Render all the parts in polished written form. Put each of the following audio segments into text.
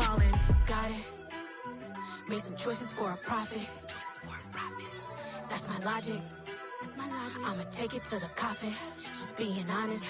ballin', got it. Made some choices for a profit. That's my logic. I'ma take it to the coffin. Just being honest.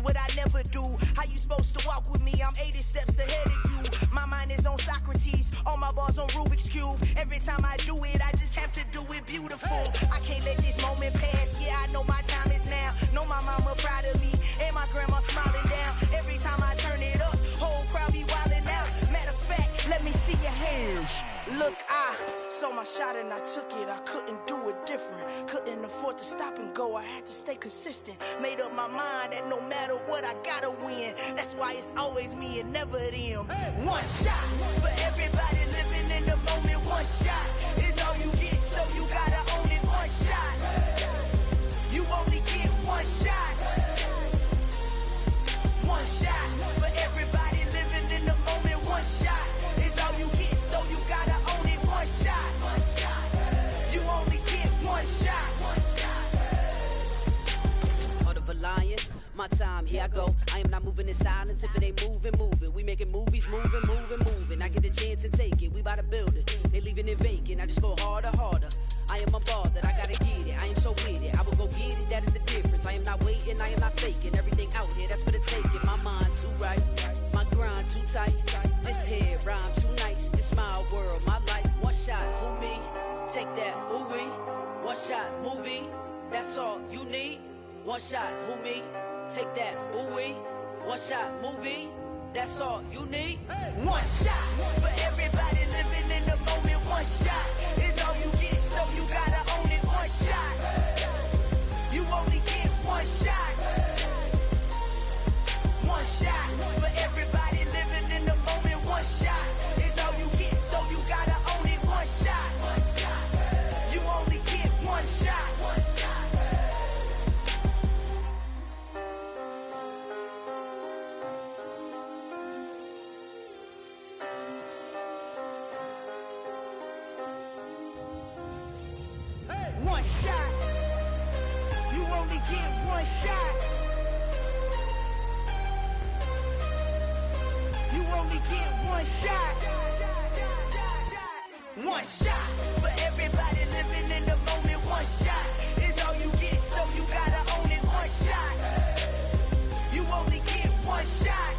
What I never do. How you supposed to walk with me? I'm 80 steps ahead of you. My mind is on Socrates, all my bars on Rubik's Cube. Every time I do it, I just have to do it beautiful. I can't let this moment pass. Yeah, I know my time is now. Know my mama proud of me, and my grandma smiling down. Every time I turn it up, whole crowd be wildin' out. Matter of fact, let me see your hands. Look, I saw my shot and I took it. I couldn't do it different. Couldn't afford to stop and go. I had to stay consistent. Made up my mind that no matter what, I gotta win. That's why it's always me and never them. One shot for everybody living in the moment. One shot is all you get, so you gotta own it. One shot. You only get one shot. One shot for everybody living in the moment. One shot is all you get, so you gotta own it. One shot. You only get one shot. Heart of a lion, my time, here I go. I am not moving in silence. If it ain't moving, moving. We making movies, moving, moving, moving. I get a chance and take it. We bout to build it. They leaving it vacant. I just go harder, harder. I am a ball that I gotta get it. I am so with it. I will go get it. That is the difference. I am not waiting. I am not faking. Everything out here, that's for the taking. My mind too right. My grind too tight. This head rhyme too nice. This my world, my life. One shot, who me? Take that, who we? One shot, movie. That's all you need. One shot, who me? Take that, who we? One shot, movie. That's all you need. One shot for everybody living in the moment. One shot is all you get, so you gotta own it. One shot. You only get one shot. One shot for everybody living in the moment. One shot is all you get, so you gotta own it. One shot. You only get one shot. One shot. You only get one shot. You only get one shot. One shot for everybody living in the moment. One shot is all you get, so you gotta own it. One shot. You only get one shot.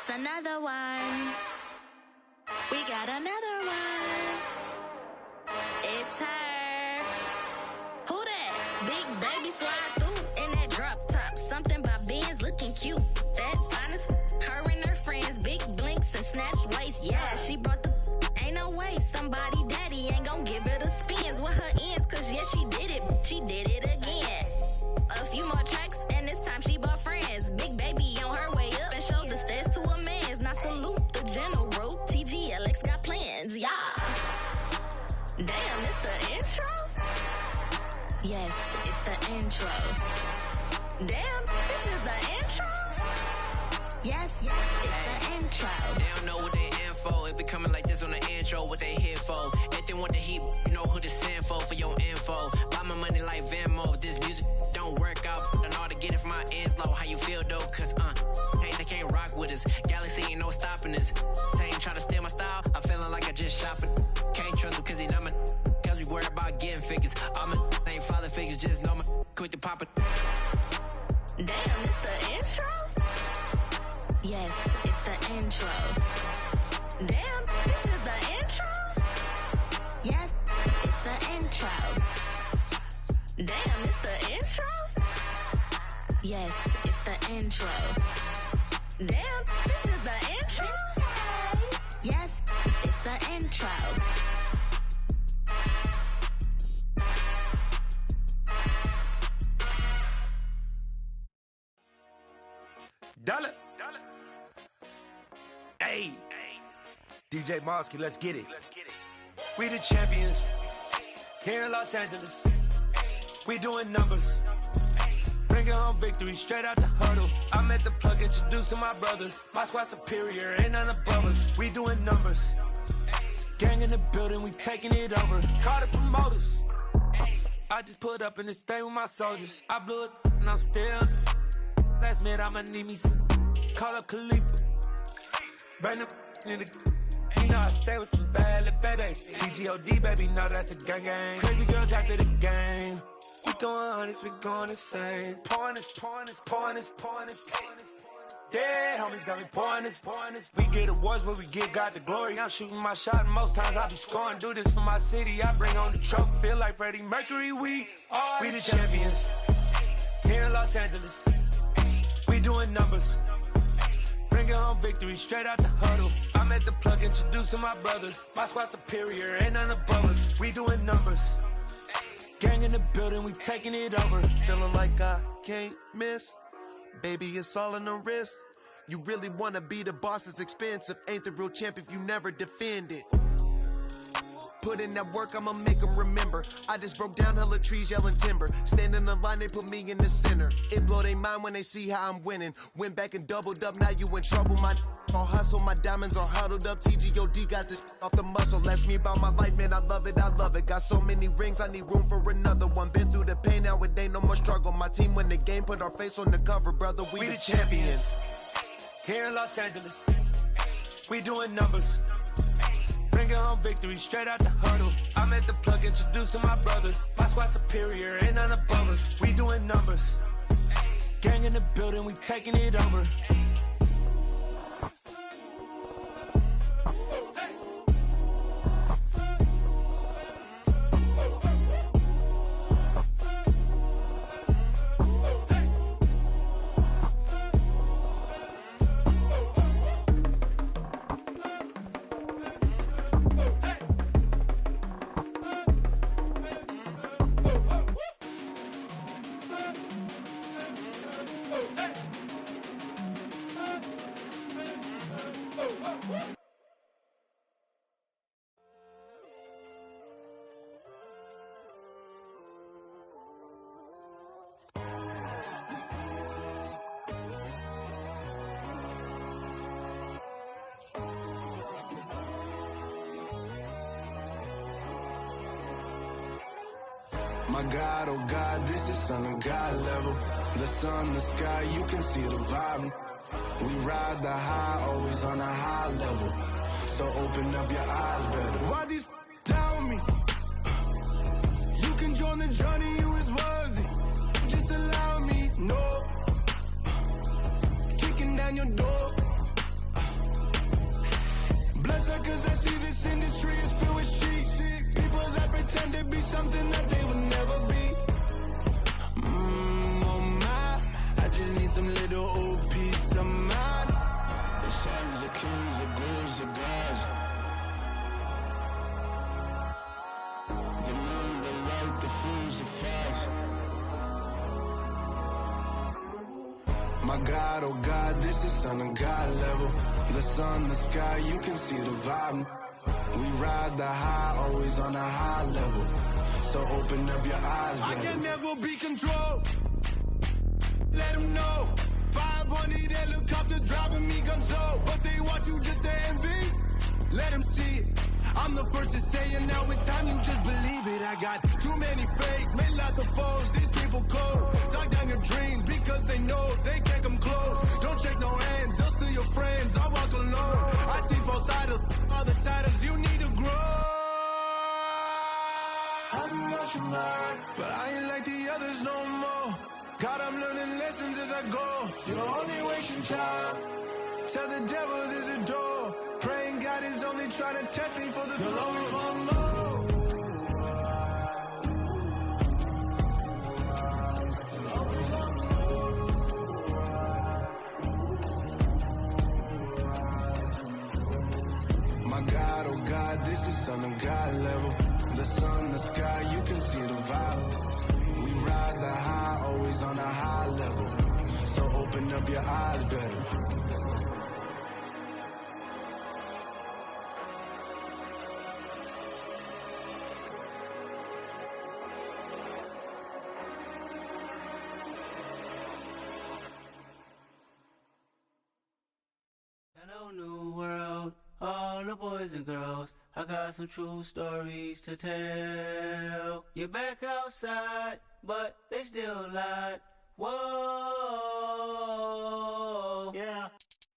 It's another one. We got another one. It's her. Who that? Big baby slide through in that drop top. Something about Benz looking cute. That's honest. Her and her friends, big blinks and snatch waist. Yeah, she brought the. Ain't no way somebody daddy ain't gon' give her the spins with her ends. Cause yeah, she did it. She did it again. A few more tracks and this time she bought friends. Big baby on her way up and showed the stairs to a man's. Now salute the general. TGLX got plans, yeah. Damn, it's the intro? Yes, it's the intro. Damn, this is the intro? Yes, it's the intro. They don't know what they in for. If it coming like this on the intro, what they here for? If they want the heat, you know who to send for your info. Buy my money like Venmo. If this music don't work out, and all to get it from my ends low. How you feel though? Cause hey, they can't rock with us. Galaxy ain't no stopping us. They ain't try to steal my style. I'm feeling like I just shot for. Can't trust him cause he not my. Cause we worried about getting figures. All my ain't father figures, just know my quick to pop it. Damn, it's the intro? Yes, it's the intro. Damn, this is the intro? Yes, it's the intro. Damn, it's the intro? Yes, it's the intro. Damn, this is the intro? Yes, it's the intro. Dollar. Hey, DJ Mosky, let's get it. We the champions here in Los Angeles. We doing numbers. Bringing home victory straight out the huddle. I'm at the plug, introduced to my brother. My squad superior, ain't none above us. We doing numbers. Gang in the building, we taking it over. Call the promoters. I just put up in this thing with my soldiers. I blew it and I'm still. Last minute, I'ma need me some. Call up Khalifa. Burn the in the. You know I stay with some bad little baby. TGOD, baby, no, that's a gang gang. Crazy girls after the game. We throwing hundreds, we going insane. Pouring this. Yeah, homies got me pouring this. We get awards, but we give God the glory. I'm shooting my shot, and most times I be scoring. Do this for my city, I bring on the trophy. Feel like Freddie Mercury, we the champions. Here in Los Angeles, we doing numbers. Bringing home victory straight out the huddle. I'm at the plug, introduced to my brother. My squad superior, ain't none above us. We doing numbers. Gang in the building, we taking it over. Feeling like I can't miss. Baby, it's all in the wrist. You really wanna be the boss, it's expensive. Ain't the real champ if you never defend it. Put in that work, I'ma make them remember. I just broke down hella trees, yelling timber. Stand in the line, they put me in the center. It blow they mind when they see how I'm winning. Went back and doubled up, now you in trouble. My all hustle, my diamonds are huddled up. TGOD got this off the muscle. Ask me about my life, man, I love it. Got so many rings, I need room for another one. Been through the pain, now it ain't no more struggle. My team win the game, put our face on the cover, brother. We the champions. Here in Los Angeles, we doing numbers. Bringing home victory straight out the huddle. I'm at the plug, introduced to my brother. My squad superior, ain't none above us. We doing numbers. Gang in the building, we taking it over. My God, oh God, this is son of God level. The sun, the sky, you can see the vibe. We ride the high, always on a high level. So open up your eyes better. Why these tell me? You can join the journey, you is worthy. Just allow me, no. Kicking down your door. some little old piece of mind. The sons of kings, the ghouls, the gods. The moon, the light, the fools, the fogs. My God, oh God, this is Son of God level. The sun, the sky, you can see the vibe. We ride the high, always on a high level. So open up your eyes, baby. I can never be controlled. Let them know. 500 helicopters driving me gonzo. But they want you just to envy. Let them see it. I'm the first to say it, now it's time you just believe it. I got too many fakes, made lots of foes. These people cold. Talk down your dreams because they know they can't come close. Don't shake no hands, they'll steal your friends. I walk alone. I see false idols, other titles. You need to grow. I be watching mine, but I ain't like the others no more. God, I'm learning lessons as I go. You're only wasting time. Tell the devil there's a door. Praying God is only trying to test me for the throne. You'll always want more. My God, oh God, this is Son of God level. The sun, the sky, you can see the vibe. We ride the high, always on a high level. So open up your eyes better. Hello, new world, all the boys and girls. I got some true stories to tell. You're back outside, but they still lied. Whoa, yeah.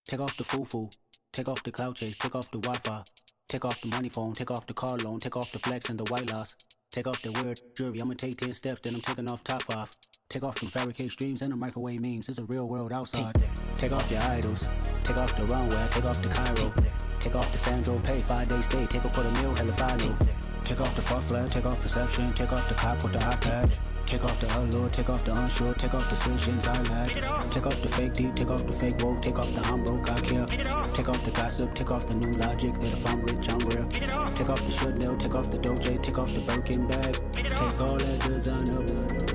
Take off the foo-foo, take off the cloud chase, take off the Wi-Fi. Take off the money phone, take off the car loan, take off the flex and the white loss. Take off the weird jewelry, I'ma take 10 steps, then I'm taking off top 5. Take off them fabricate streams and the microwave memes, it's a real world outside. Take off your idols, take off the runway, take off the Cairo. Take off the Sandro pay, 5 days stay, take off for the meal, hella final. Take off the fuck flag, take off perception, take off the cop with the iPad. Take off the allure, take off the unsure, take off decisions I lack. Take off the fake deep, take off the fake woke, take off the I'm broke, I care. Take off the gossip, take off the new logic, that if I'm rich, I'm real. Take off the Chanel, take off the Doja, take off the Birkin bag. Take all that designer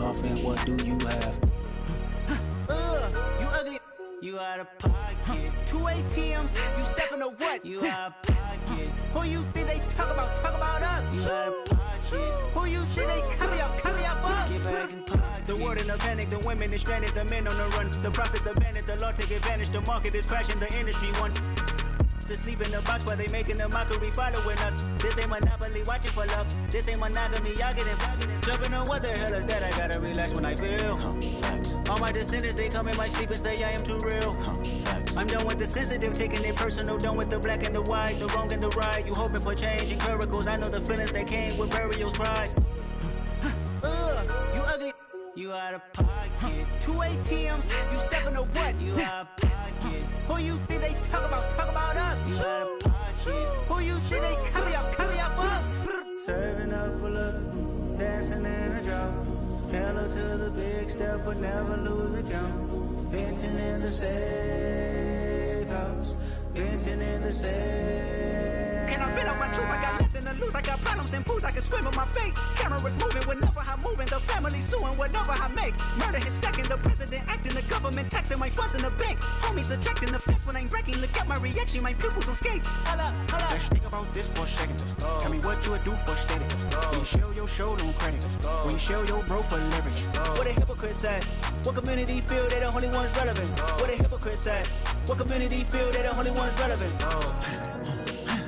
off and what do you have? You ugly. You out of pocket. 2 ATMs, you stepping to what? You out of pocket. Who you think they talk about? Talk about us. You out of pocket. Who you think they carry up for us? Get back in pocket. The world in a panic, the women is stranded, the men on the run. The profits abandoned, the law take advantage, the market is crashing, the industry wants to sleep in the box while they making a mockery following us. This ain't monopoly, watching for love. This ain't monogamy, y'all getting jumping on what the hell is that? I gotta relax when I feel. All my descendants, they come in my sleep and say I am too real. I'm done with the sensitive, taking it personal. Done with the black and the white, the wrong and the right. You hoping for change and miracles. I know the feelings that came with burial cries. You ugly. You out of pocket. 2 ATMs, you stepping to what? You out of pocket. Who you think they talk about? Talk about us. You out of pocket. Who you think they carry up for us? Serving up a look, dancing in a drop. Hello to the big step, but never lose a count. Venting in the safe house. Venting in the safe. Can I vent out my truth? I got nothing to lose. I got problems and pools. I can swim with my fate. Cameras moving whenever I'm moving. The family suing whatever I make. Murder is stacking. The president acting. The government taxing my funds in the bank. Homies ejecting the fence when I'm breaking. Look at my reaction. My pupils on skates. Holla, holla. Let's think about this for a second. Tell me what you would do for status. When you show your show, no credit. When you show your bro for leverage. What a hypocrite said. What community feel they the only ones relevant? What a hypocrite said. What community feel they the only ones relevant?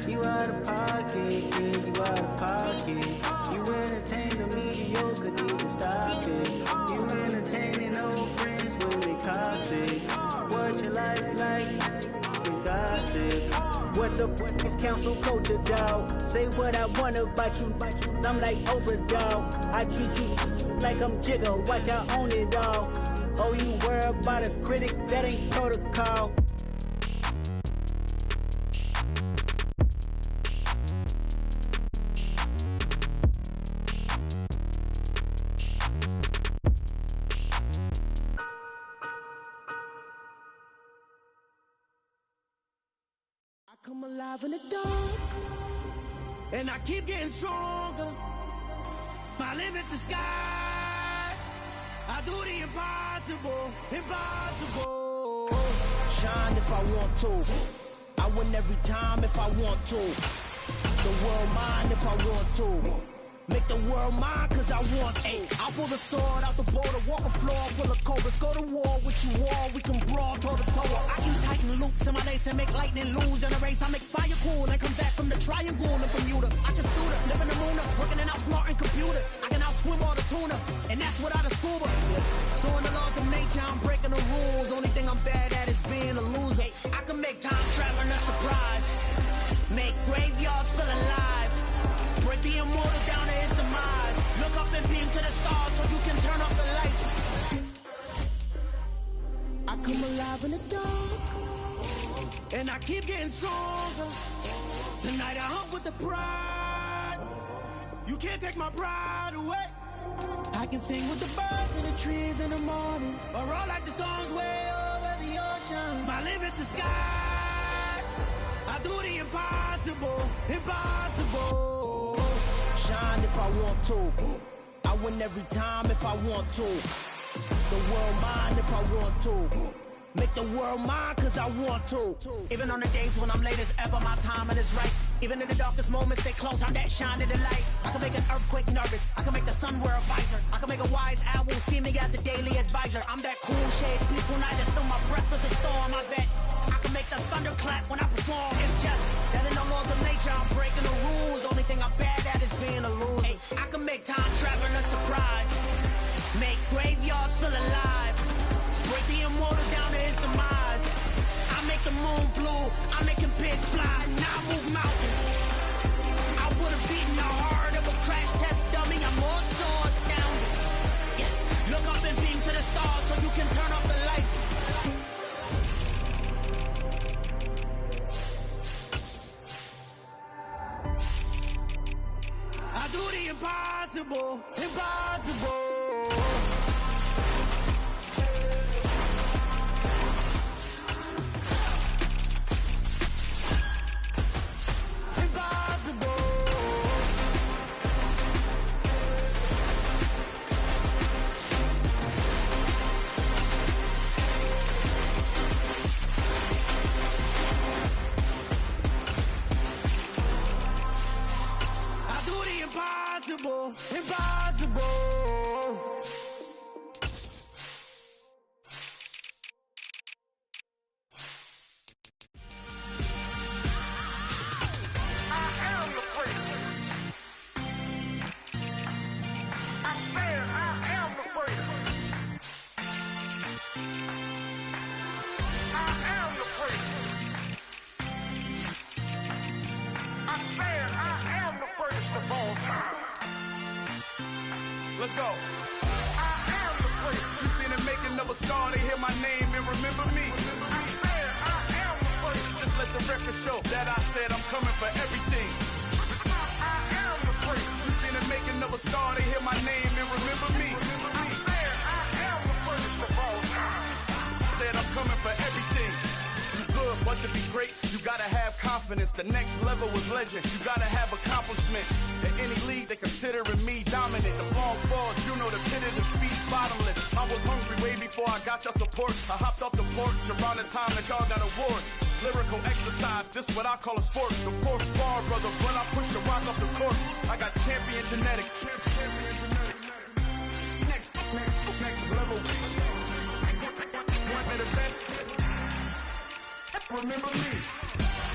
You out of pocket, yeah, you out of pocket. You entertain the mediocre, need to stop it. You entertaining old friends when they toxic. What your life like? We gossip. What the is council culture, dog? Say what I want about you. I'm like Oprah, dog. I treat you like I'm Jigga. Watch I own it all. Oh, you worry about a critic? That ain't protocol. come alive in the dark, and I keep getting stronger. My limit's the sky. I do the impossible, impossible. Shine if I want to. I win every time if I want to. The world mine if I want to. Make the world mine cause I want to. I pull the sword out the border, walk a floor full of cobras. Go to war with you all, we can brawl toe to toe. I can tighten loops in my lace and make lightning lose in a race. I make fire cool and come back from the triangle in Bermuda. I can suit her, live in the moon, working and outsmarting computers. I can outswim all the tuna, and that's without a scuba. So in the laws of nature, I'm breaking the rules. Only thing I'm bad at is being a loser. I can make time traveling a surprise. Make graveyards feel alive. Break the immortal down to his demise. Look up and beam to the stars so you can turn off the lights. I come alive in the dark, and I keep getting stronger. Tonight I hunt with the pride. You can't take my pride away. I can sing with the birds and the trees in the morning, or roll like the storms way over the ocean. My limit's the sky. I do the impossible, impossible. Shine if I want to. I win every time if I want to. The world mine if I want to. Make the world mine cause I want to. Even on the days when I'm late as ever, my timing is right. Even in the darkest moments, stay close, I'm that shine of the light. I can make an earthquake nervous, I can make the sun wear a visor. I can make a wise owl see me as a daily advisor. I'm that cool shade, peaceful night, and still my breath is a storm, I bet. I can make the thunder clap when I perform. It's just that in the laws of nature, I'm breaking the rules. Only thing I'm bad at is being a loser. Hey, I can make time traveling a surprise. Make graveyards feel alive. Break the immortal down to his demise. I make the moon blue, I'm making pigs fly. Now I move mountains. I would've beaten the heart of a crash test dummy. I'm more so astounded. Yeah. Look up and beam to the stars so you can turn off the lights. I do the impossible, impossible. Impossible, impossible. I am the prince. I said I am the prince. I am the prince. I said I am the prince of all time. Let's go. I am the prince. You seen the making of a star, they hear my name and remember me. I said I am the prince. Just let the record show that I said I'm coming for everything. I am the prince. You seen the making of a star, they hear my name and remember me. I said I am the prince of all time. Said I'm coming for everything. You good, but to be great, you gotta have confidence. The next level was legend. You gotta have accomplishments. In any league, they considering me dominant. The long falls, you know the pit of defeat, bottomless. I was hungry way before I got your support. I hopped off the porch around the time that y'all got awards. Lyrical exercise, this what I call a sport. The fourth bar, brother, when I push the rock off the court. I got champion genetics. Champion genetics. Next level. One of the best. Remember me.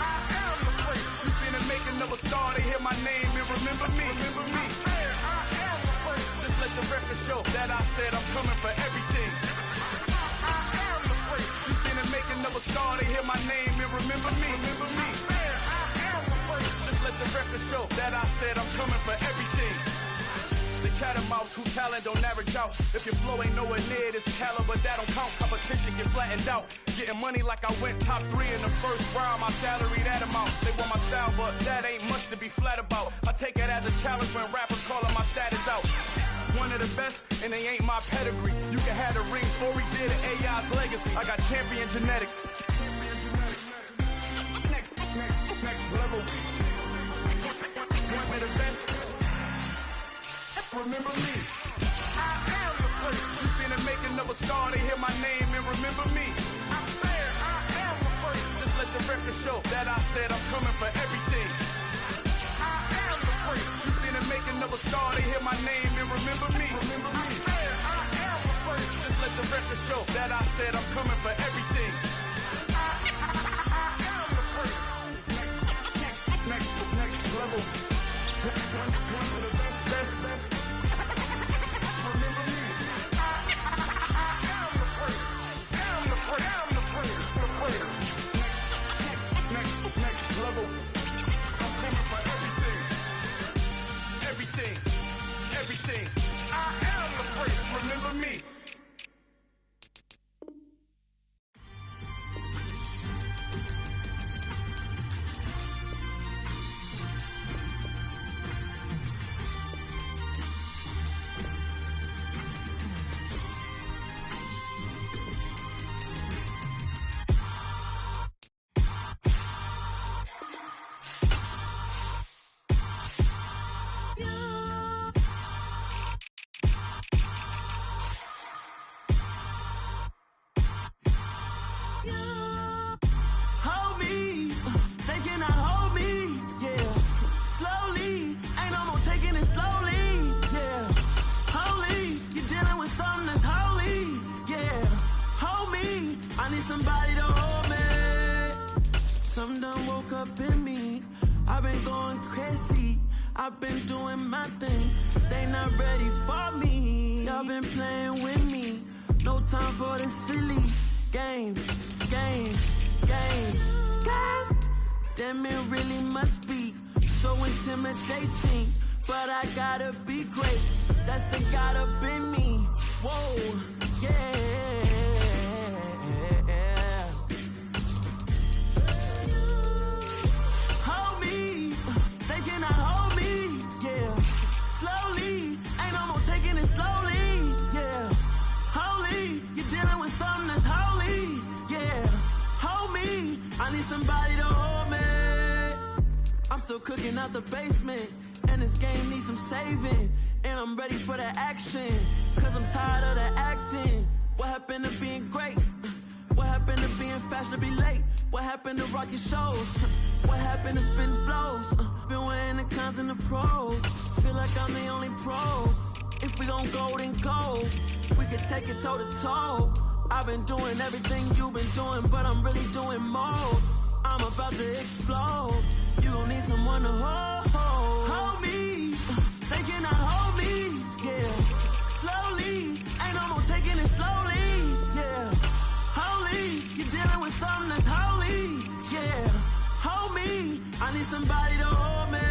I am the prince. You seen the making of a star, they hear my name and remember me. Remember me. I am the prince. Just let the record show that I said I'm coming for everything. I am the prince. You seen the making of a star, they hear my name and remember me. Remember me. I am the prince. Just let the record show that I said I'm coming for everything. The chattermouths who talent don't average out. If your flow ain't nowhere near this caliber, that don't count. Competition get flattened out. Getting money like I went top 3 in the first round. My salary that amount. They want my style, but that ain't much to be flat about. I take it as a challenge when rappers calling my status out. One of the best, and they ain't my pedigree. You can have the rings, or we did AI's legacy. I got champion genetics. Champion genetics. remember me. I am the prince. You seen the making of a star, they hear my name and remember me. I swear I am the prince. Just let the record show that I said I'm coming for everything. I am the prince. You seen the making of a star, they hear my name and remember me. Remember me. I swear I am the prince. Just let the record show that I said I'm coming for everything. Next level. One of the best. Remember me. I am the prince. Next level. I'm coming for everything. I am the prince. Remember me. Somebody to hold me. Something done woke up in me. I've been going crazy. I've been doing my thing. They not ready for me. Y'all been playing with me. No time for the silly games. Damn, it really must be so intimidating. But I gotta be great. That's the God up in me. Whoa, yeah. Somebody to hold me. I'm still cooking out the basement, and this game needs some saving. And I'm ready for the action, cause I'm tired of the acting. What happened to being great? What happened to being fashionably late? What happened to rocking shows? What happened to spitting flows? Been wearing the cons and the pros. Feel like I'm the only pro. If we gon' go, then go. We can take it toe to toe. I've been doing everything you've been doing, but I'm really doing more. I'm about to explode. You gon' need someone to hold me. They cannot hold me, yeah. Slowly, ain't no more taking it slowly, yeah. Holy, you're dealing with something that's holy, yeah. Hold me, I need somebody to hold me.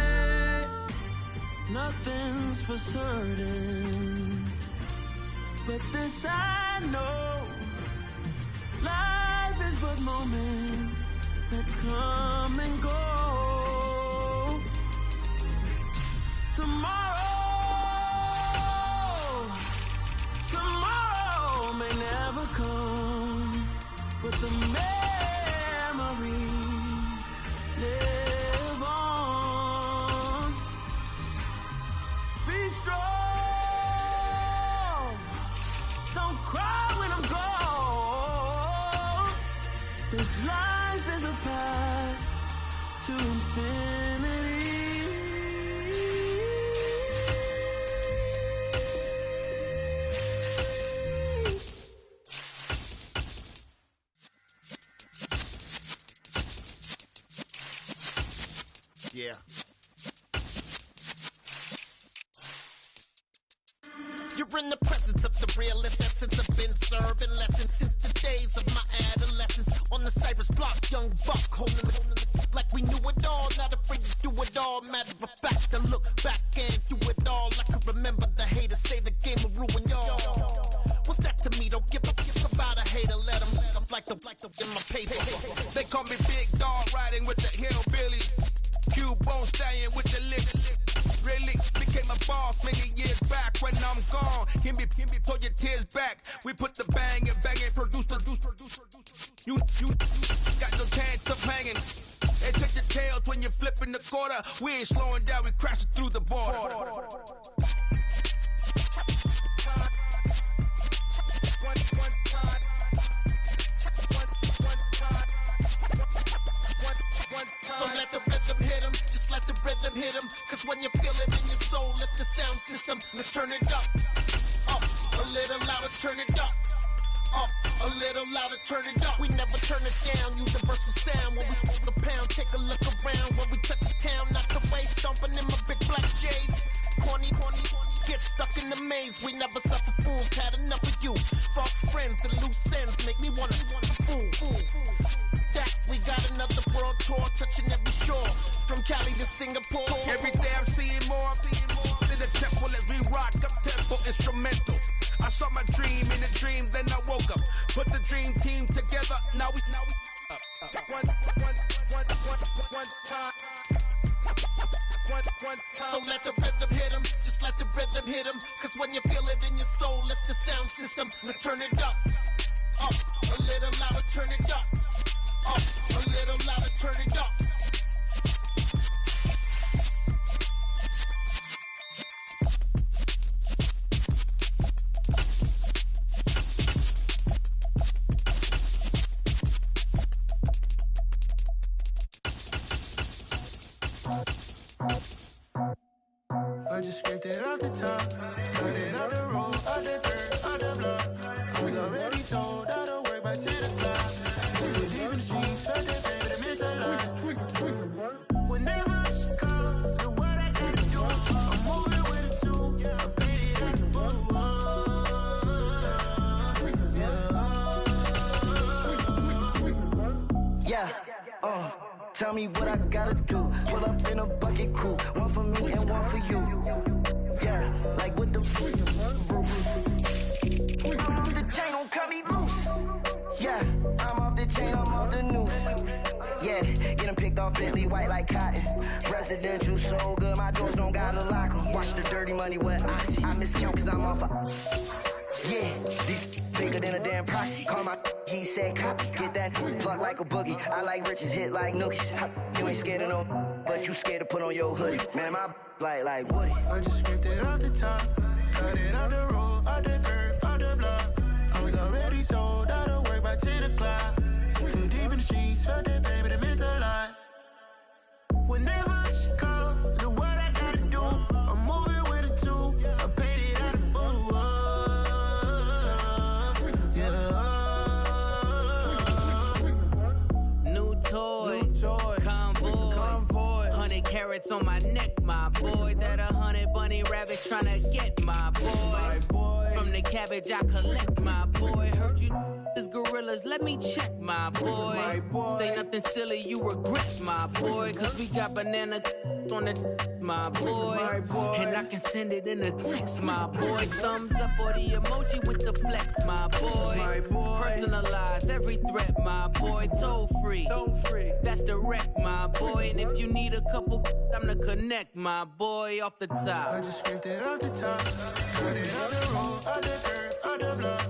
Nothing's for certain, but this I know. Life is but moments that come and go. Tomorrow may never come, but the memories live on. Be strong, don't cry when I'm gone. This life is a path to infinity. Yeah. You're in the presence of the realest essence. I've been serving lessons since the days of my adolescence. On the Cypress block, young buck holding it like we knew it all. Not afraid to do it all. Matter of fact, I look back and do it all. I can remember the haters say the game will ruin y'all. What's that to me? Don't give a fuck about a hater. Let them like the in my paper. They call me Big Dog, riding with the hillbillies. Cubone stallion with the lick. Really became a boss many years back. When I'm gone, can be pull your tears back. We put the bang and produce. You got no chance of hanging. They take the tails when you're flipping the quarter. We ain't slowing down, we crashing through the border. A little louder, turn it up. We never turn it down. Universal sound when we move the pound. Take a look around when we touch the town. Knock the way, stomping in my big black J's. Corny, get stuck in the maze. We never suffer fools. Had enough of you. False friends and loose ends make me wanna fool. That we got another world tour touching every shore. From Cali to Singapore. Every day I'm seeing more. In the temple as we rock up tempo instrumentals. I saw my dream in a dream, then I woke up. Put the dream team together. Now we one time. So let the rhythm hit him, just let the rhythm hit him. Cause when you feel it in your soul, lift the sound system. Now turn it up, a little louder, turn it up, a little louder, turn it up. I just scraped it off the top, cut it off the road, off the dirt, off the block. I was already told I don't work by 10 o'clock. Too deep in the streets, felt that pain, but it meant a lot. Whenever she calls, the what I gotta do, I'm moving with it too. I paid it at the tell me what I gotta do. Pull up in a bucket crew, one for me and one for you. Yeah, like with the roof. I'm off the chain, don't cut me loose. Yeah, I'm off the chain, I'm off the noose. Yeah, getting picked off Bentley, white like cotton. Residential so good, my doors don't gotta lock 'em. Watch the dirty money with oxy. I miscount cause I'm off yeah, these bigger than a damn proxy. Call my he said copy. Get that plug like a boogie. I like riches, hit like nookies. You ain't scared of no, but you scared to put on your hoodie. Man, my like Woody. I just scraped it off the top, cut it off the road, off the curve, off the block. I was already sold out of work by 10 o'clock. Too deep in the streets, felt that pain, but it meant a lot. Whenever she calls, the what I gotta do, I'm moving with it too. I paid it out of full. New toys, convoys, 100 carats on my neck, my boy. That 100 bunny rabbits tryna get my boy. From the cabbage I collect, my boy. Heard you is gorillas, let me check, my boy. Say nothing silly, you regret, my boy. Cause we got banana on the my boy. And I can send it in a text, my boy. Thumbs up or the emoji with the flex, my boy. Personalize every threat, my boy. Toll free, that's direct, my boy. And if you need a couple, I'm the connect, my boy. Off the top, I just scraped it off the top, cut it off the road, off the curve, off the block.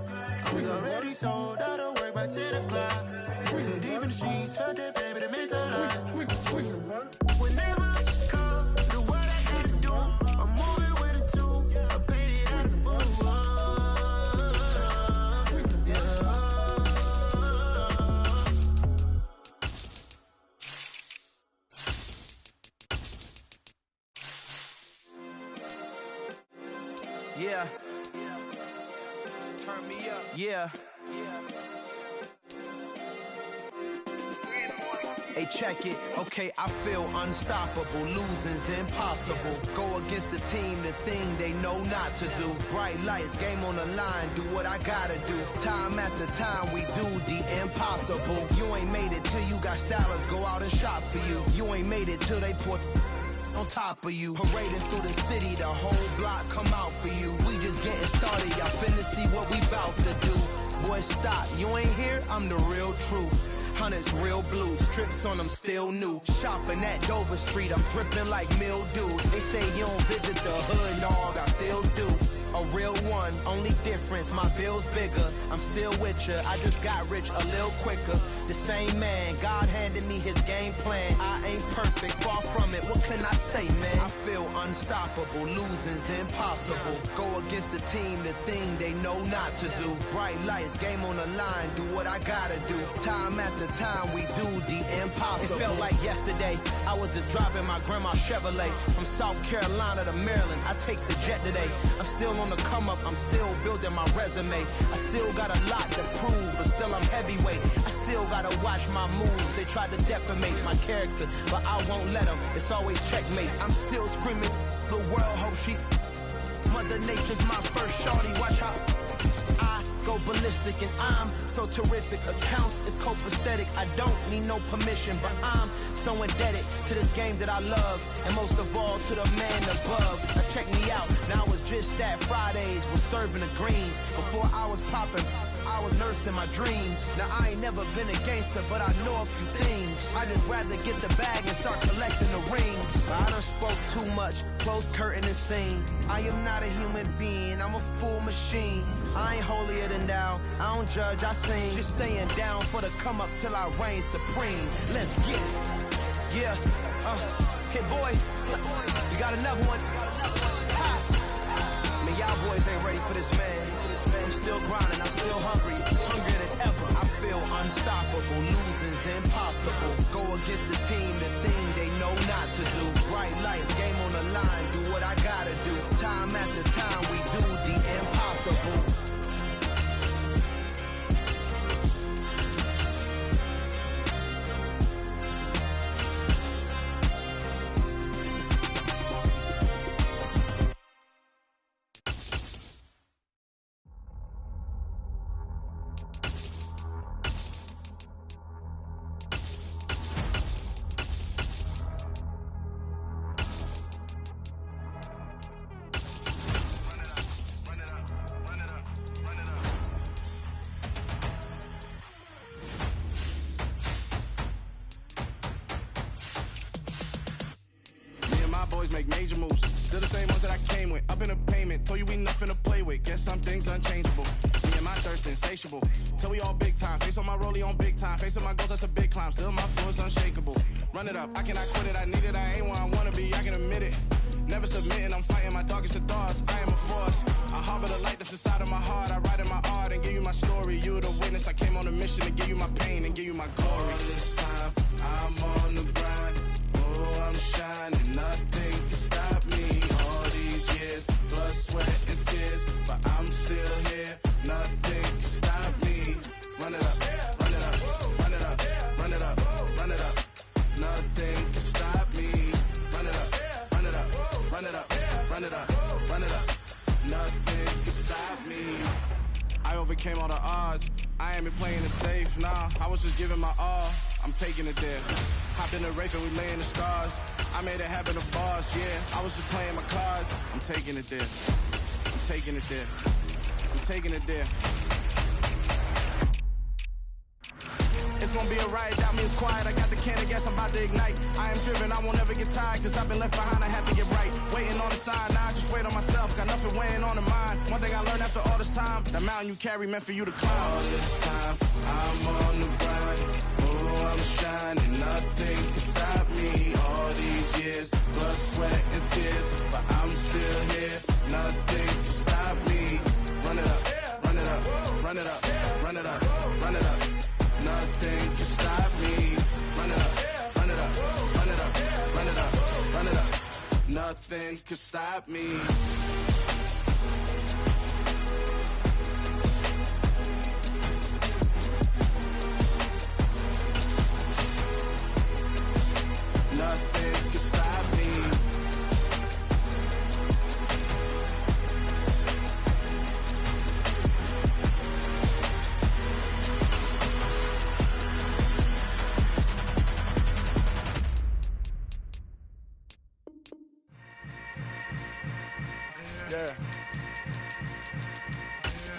I was already sold out of work by 10 o'clock. Too deep in the streets, felt that pain, but it meant a lot. Whenever she calls, the what I gotta do, I'm moving with it too. I paid it out of full. Yeah. Turn me up. Yeah. Hey, check it. Okay, I feel unstoppable. Losing's impossible. Go against the team, the thing they know not to do. Bright lights, game on the line, do what I gotta do. Time after time, we do the impossible. You ain't made it till you got stylers go out and shop for you. You ain't made it till they put on top of you. Parading through the city, the whole block come out for you. We just getting started, y'all finna see what we bout to do. Boy, stop, you ain't here, I'm the real truth. Hunters, real blues, strips on them still new. Shopping at Dover Street, I'm dripping like mildew. They say you don't visit the hood, dog, I still do. A real one, only difference, my bill's bigger. I'm still with ya, I just got rich a little quicker. The same man, God handed me his game plan. I ain't perfect, far from it, what can I say, man? I feel unstoppable, losing's impossible. Go against the team, the thing they know not to do. Bright lights, game on the line, do what I gotta do. Time after time, we do the impossible. It felt like yesterday, I was just driving my grandma's Chevrolet. From South Carolina to Maryland, I take the jet today. I'm still on the come up, I'm still building my resume. I still got a lot to prove, but watch my moves. They tried to defamate my character, but I won't let them. It's always checkmate. I'm still screaming, the world hope she. Mother Nature's my first shorty. Watch how I go ballistic, and I'm so terrific. Accounts is copacetic. I don't need no permission, but I'm so indebted to this game that I love, and most of all to the man above. Now check me out. Now it was just that Fridays was serving the greens. Before I was popping, I was nursing my dreams. Now I ain't never been a gangster, but I know a few things. I just rather get the bag and start collecting the rings. But I done spoke too much. Close curtain and scene. I am not a human being. I'm a full machine. I ain't holier than thou. I don't judge, I sing. Just staying down for the come up till I reign supreme. Let's get it. Yeah. Hey boy, you got another one. Man, y'all boys ain't ready for this, man. I'm still grinding, I'm still hungry. Hungrier than ever. I feel unstoppable. Losing's impossible. Go against the team, the thing they know not to do. Bright lights, game on the line. Do what I gotta do. Time after time, we do the impossible. Make major moves, still the same ones that I came with. Up in a payment, told you we nothing to play with. Guess some things unchangeable. Me and my thirst insatiable. Till we all big time. Face on my rollie on big time. Facing my goals, that's a big climb. Still my flow is unshakable. Run it up, I cannot quit it. I need it, I ain't where I wanna be. I can admit it. Never submitting, I'm fighting my darkest of thoughts. I am a force. I harbor the light that's inside of my heart. I write in my art and give you my story. You're the witness. I came on a mission to give you my pain and give you my glory. All this time, I'm on the grind. Oh, I'm shining. Nothing can stop me. All these years, blood, sweat, and tears, but I'm still here. Nothing can stop me. Run it up, run it up, run it up, run it up, run it up. Nothing can stop me. Run it up, run it up, run it up, run it up, run it up. Nothing can stop me. I overcame all the odds. I ain't been playing it safe, nah. I was just giving my all. I'm taking it there. Hopped in the Wraith and we lay in the stars. I made it happen to boss, yeah. I was just playing my cards. I'm taking it there. I'm taking it there. I'm taking it there. It's gonna be a riot, doubt me it's quiet. I got the can of gas, I'm about to ignite. I am driven, I won't ever get tired, cause I've been left behind, I have to get right. Waiting on the sign, now I just wait on myself. Got nothing weighing on the mind. One thing I learned after all this time, the mountain you carry meant for you to climb. All this time, I'm on the grind. Oh, I'm shining, nothing can stop me. All these years, blood, sweat, and tears, but I'm still here. Nothing can stop me. Run it up, run it up, run it up, run it up, run it up. Nothing can stop me. Run it up, run it up, run it up, run it up, run it up. Nothing can stop me. Nothing can stop me.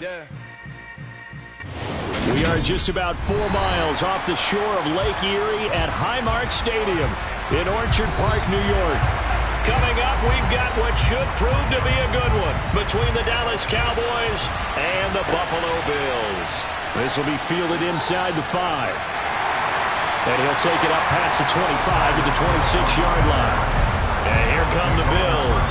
Yeah. We are just about 4 miles off the shore of Lake Erie at Highmark Stadium in Orchard Park, New York. Coming up, we've got what should prove to be a good one between the Dallas Cowboys and the Buffalo Bills. This will be fielded inside the 5. And he'll take it up past the 25 to the 26-yard line. And here come the Bills.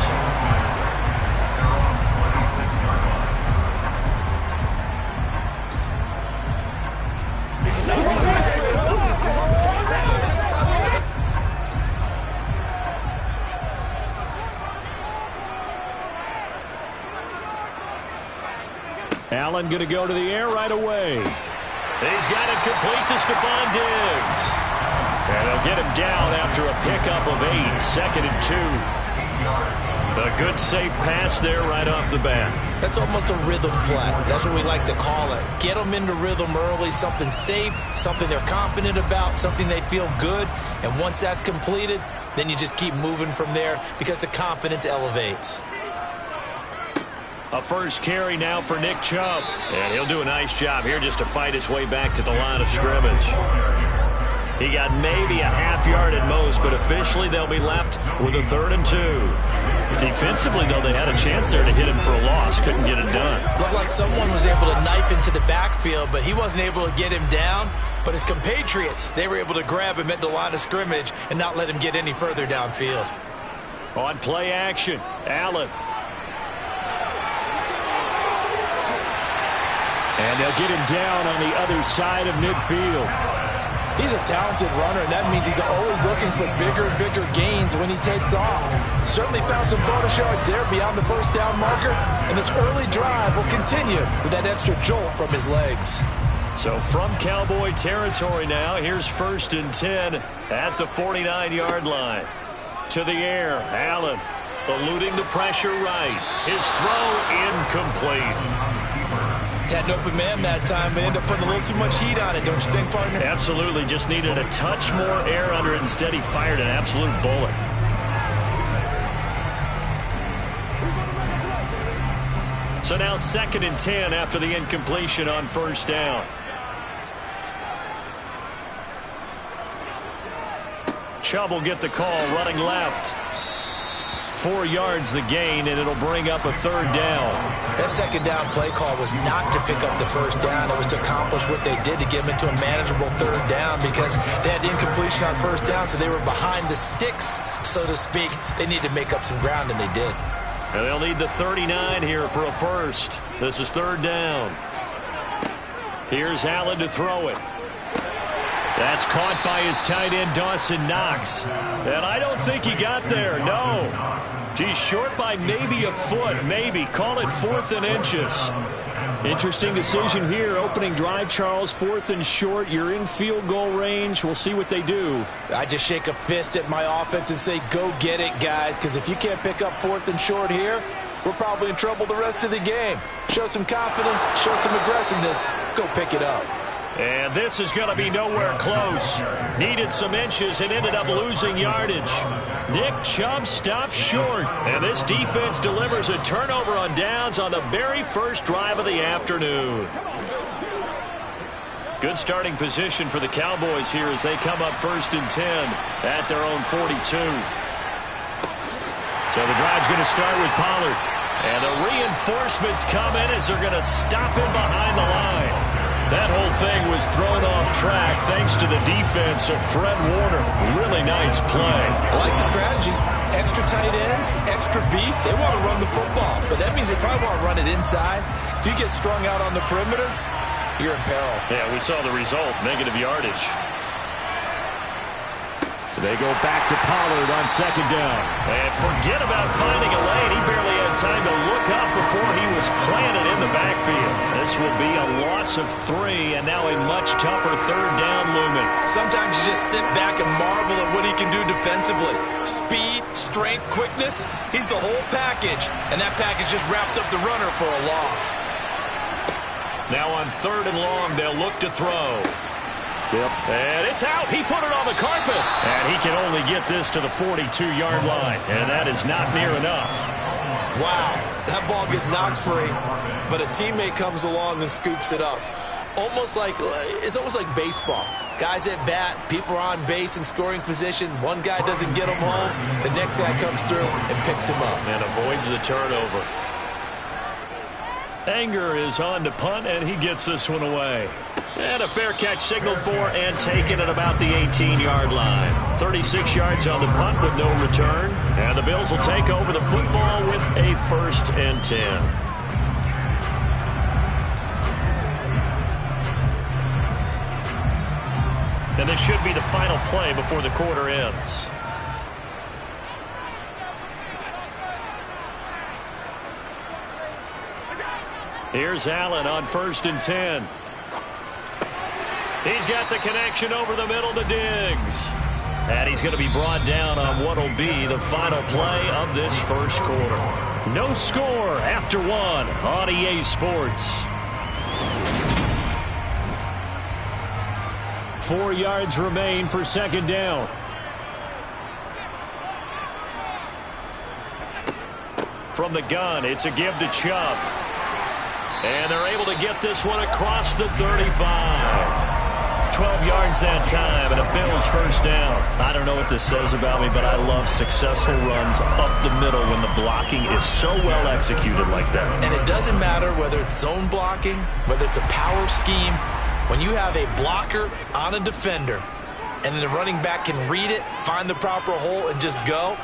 Allen going to go to the air right away. He's got it complete to Stephon Diggs. And they'll get him down after a pickup of 8, 2nd and 2. A good, safe pass there right off the bat. That's almost a rhythm play. That's what we like to call it. Get them into rhythm early, something safe, something they're confident about, something they feel good. And once that's completed, then you just keep moving from there because the confidence elevates. A first carry now for Nick Chubb. And he'll do a nice job here just to fight his way back to the line of scrimmage. He got maybe a half yard at most, but officially they'll be left with a 3rd and 2. Defensively, though, they had a chance there to hit him for a loss. Couldn't get it done. Looked like someone was able to knife into the backfield, but he wasn't able to get him down. But his compatriots, they were able to grab him at the line of scrimmage and not let him get any further downfield. On play action, Allen. And they'll get him down on the other side of midfield. He's a talented runner, and that means he's always looking for bigger and bigger gains when he takes off. Certainly found some bonus yards there beyond the first down marker, and his early drive will continue with that extra jolt from his legs. So from Cowboy territory now, here's 1st and 10 at the 49-yard line. To the air, Allen eluding the pressure right. His throw incomplete. Had an open man that time, but ended up putting a little too much heat on it, don't you think, partner? Absolutely. Just needed a touch more air under it. Instead, he fired an absolute bullet. So now 2nd and 10 after the incompletion on first down. Chubb will get the call, running left. 4 yards the gain, and it'll bring up a 3rd down. That 2nd down play call was not to pick up the 1st down. It was to accomplish what they did to get them into a manageable 3rd down because they had the incompletion on 1st down, so they were behind the sticks, so to speak. They needed to make up some ground, and they did. And they'll need the 39 here for a first. This is 3rd down. Here's Allen to throw it. That's caught by his tight end, Dawson Knox. And I don't think he got there, no. He's short by maybe a foot, maybe. Call it 4th and inches. Interesting decision here. Opening drive, Charles, 4th and short. You're in field goal range. We'll see what they do. I just shake a fist at my offense and say, go get it, guys, because if you can't pick up 4th and short here, we're probably in trouble the rest of the game. Show some confidence, show some aggressiveness, go pick it up. And this is going to be nowhere close. Needed some inches and ended up losing yardage. Nick Chubb stops short. And this defense delivers a turnover on downs on the very first drive of the afternoon. Good starting position for the Cowboys here as they come up 1st and 10 at their own 42. So the drive's going to start with Pollard. And the reinforcements come in as they're going to stop him behind the line. That whole thing was thrown off track thanks to the defense of Fred Warner. Really nice play. I like the strategy. Extra tight ends, extra beef. They want to run the football, but that means they probably want to run it inside. If you get strung out on the perimeter, you're in peril. Yeah, we saw the result, negative yardage. They go back to Pollard on 2nd down. And forget about finding a lane. He barely had time to look up before he was planted in the backfield. This will be a loss of 3, and now a much tougher 3rd down looming. Sometimes you just sit back and marvel at what he can do defensively. Speed, strength, quickness, he's the whole package. And that package just wrapped up the runner for a loss. Now on 3rd and long, they'll look to throw. Yep. And it's out. He put it on the carpet. And he can only get this to the 42-yard line. And that is not near enough. Wow. That ball gets knocked free, but a teammate comes along and scoops it up. It's almost like baseball. Guys at bat, people are on base in scoring position. One guy doesn't get him home. The next guy comes through and picks him up. And avoids the turnover. Anger is on to punt, and he gets this one away. And a fair catch signaled for and taken at about the 18-yard line. 36 yards on the punt with no return. And the Bills will take over the football with a 1st and 10. And this should be the final play before the quarter ends. Here's Allen on 1st and 10. He's got the connection over the middle to Diggs. And he's going to be brought down on what will be the final play of this first quarter. No score after one on EA Sports. 4 yards remain for second down. From the gun, it's a give to Chubb. And they're able to get this one across the 35. 12 yards that time, and a Bills first down. I don't know what this says about me, but I love successful runs up the middle when the blocking is so well executed like that. And it doesn't matter whether it's zone blocking, whether it's a power scheme. When you have a blocker on a defender, and then the running back can read it, find the proper hole, and just go,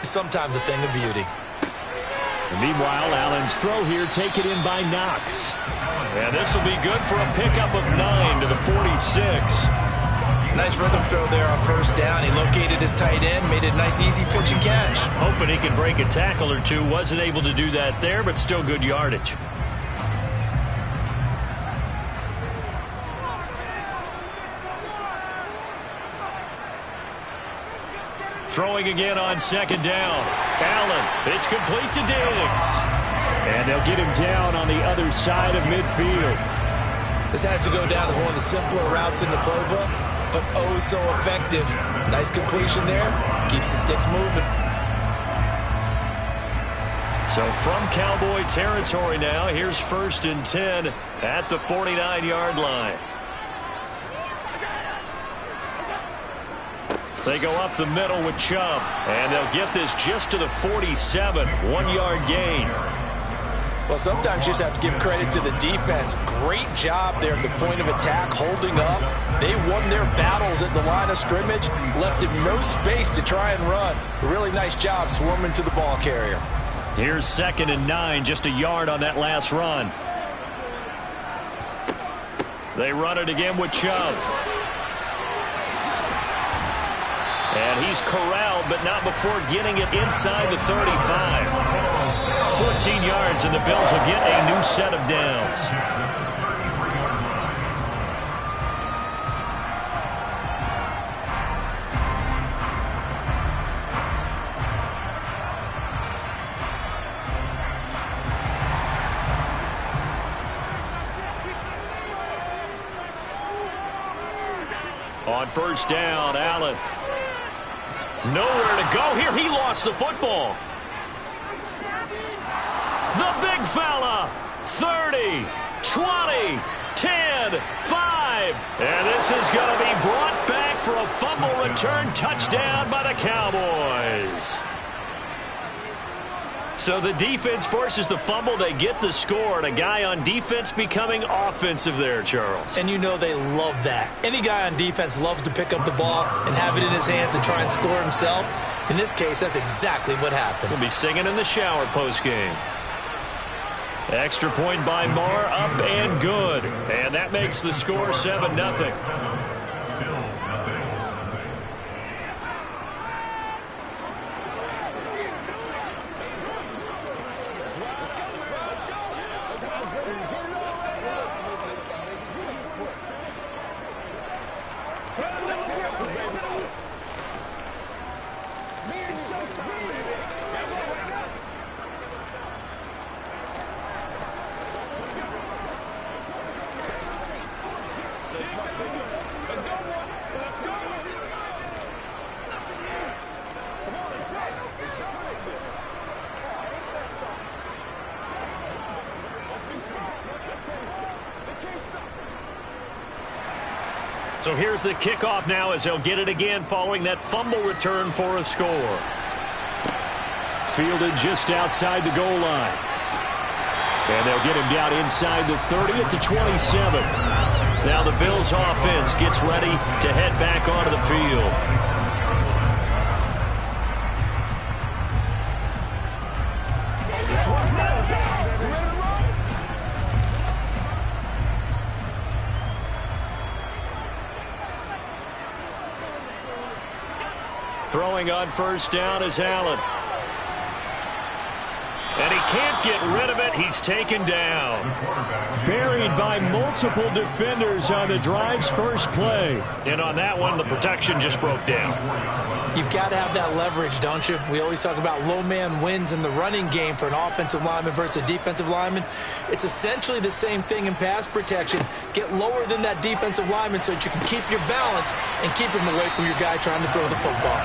it's sometimes a thing of beauty. And meanwhile, Allen's throw here taken in by Knox. And this will be good for a pickup of 9 to the 46. Nice rhythm throw there on first down. He located his tight end, made it a nice, easy pitch and catch. Hoping he can break a tackle or two. Wasn't able to do that there, but still good yardage. Throwing again on second down. Allen, it's complete to Diggs. And they'll get him down on the other side of midfield. This has to go down as one of the simpler routes in the playbook, but oh so effective. Nice completion there. Keeps the sticks moving. So from Cowboy territory now, here's 1st and 10 at the 49-yard line. They go up the middle with Chubb, and they'll get this just to the 47, 1-yard gain. Well, sometimes you just have to give credit to the defense. Great job there at the point of attack, holding up. They won their battles at the line of scrimmage, left him no space to try and run. A really nice job swarming to the ball carrier. Here's 2nd and 9, just a yard on that last run. They run it again with Chubb. And he's corralled, but not before getting it inside the 35. 14 yards, and the Bills will get a new set of downs. On first down, Allen. Nowhere to go here. He lost the football. The big fella. 30, 20, 10, 5. And this is going to be brought back for a fumble return touchdown by the Cowboys. So the defense forces the fumble. They get the score, and a guy on defense becoming offensive there, Charles. And you know they love that. Any guy on defense loves to pick up the ball and have it in his hands and try and score himself. In this case, that's exactly what happened. He'll be singing in the shower postgame. Extra point by Marr, up and good. And that makes the score 7-0. So here's the kickoff now as they'll get it again following that fumble return for a score. Fielded just outside the goal line. And they'll get him down inside the 30 at the 27. Now the Bills offense gets ready to head back onto the field. Throwing on first down is Allen. And he can't get rid of it. He's taken down. Buried by multiple defenders on the drive's first play. And on that one, the protection just broke down. You've got to have that leverage, don't you? We always talk about low man wins in the running game for an offensive lineman versus a defensive lineman. It's essentially the same thing in pass protection. Get lower than that defensive lineman so that you can keep your balance and keep him away from your guy trying to throw the football.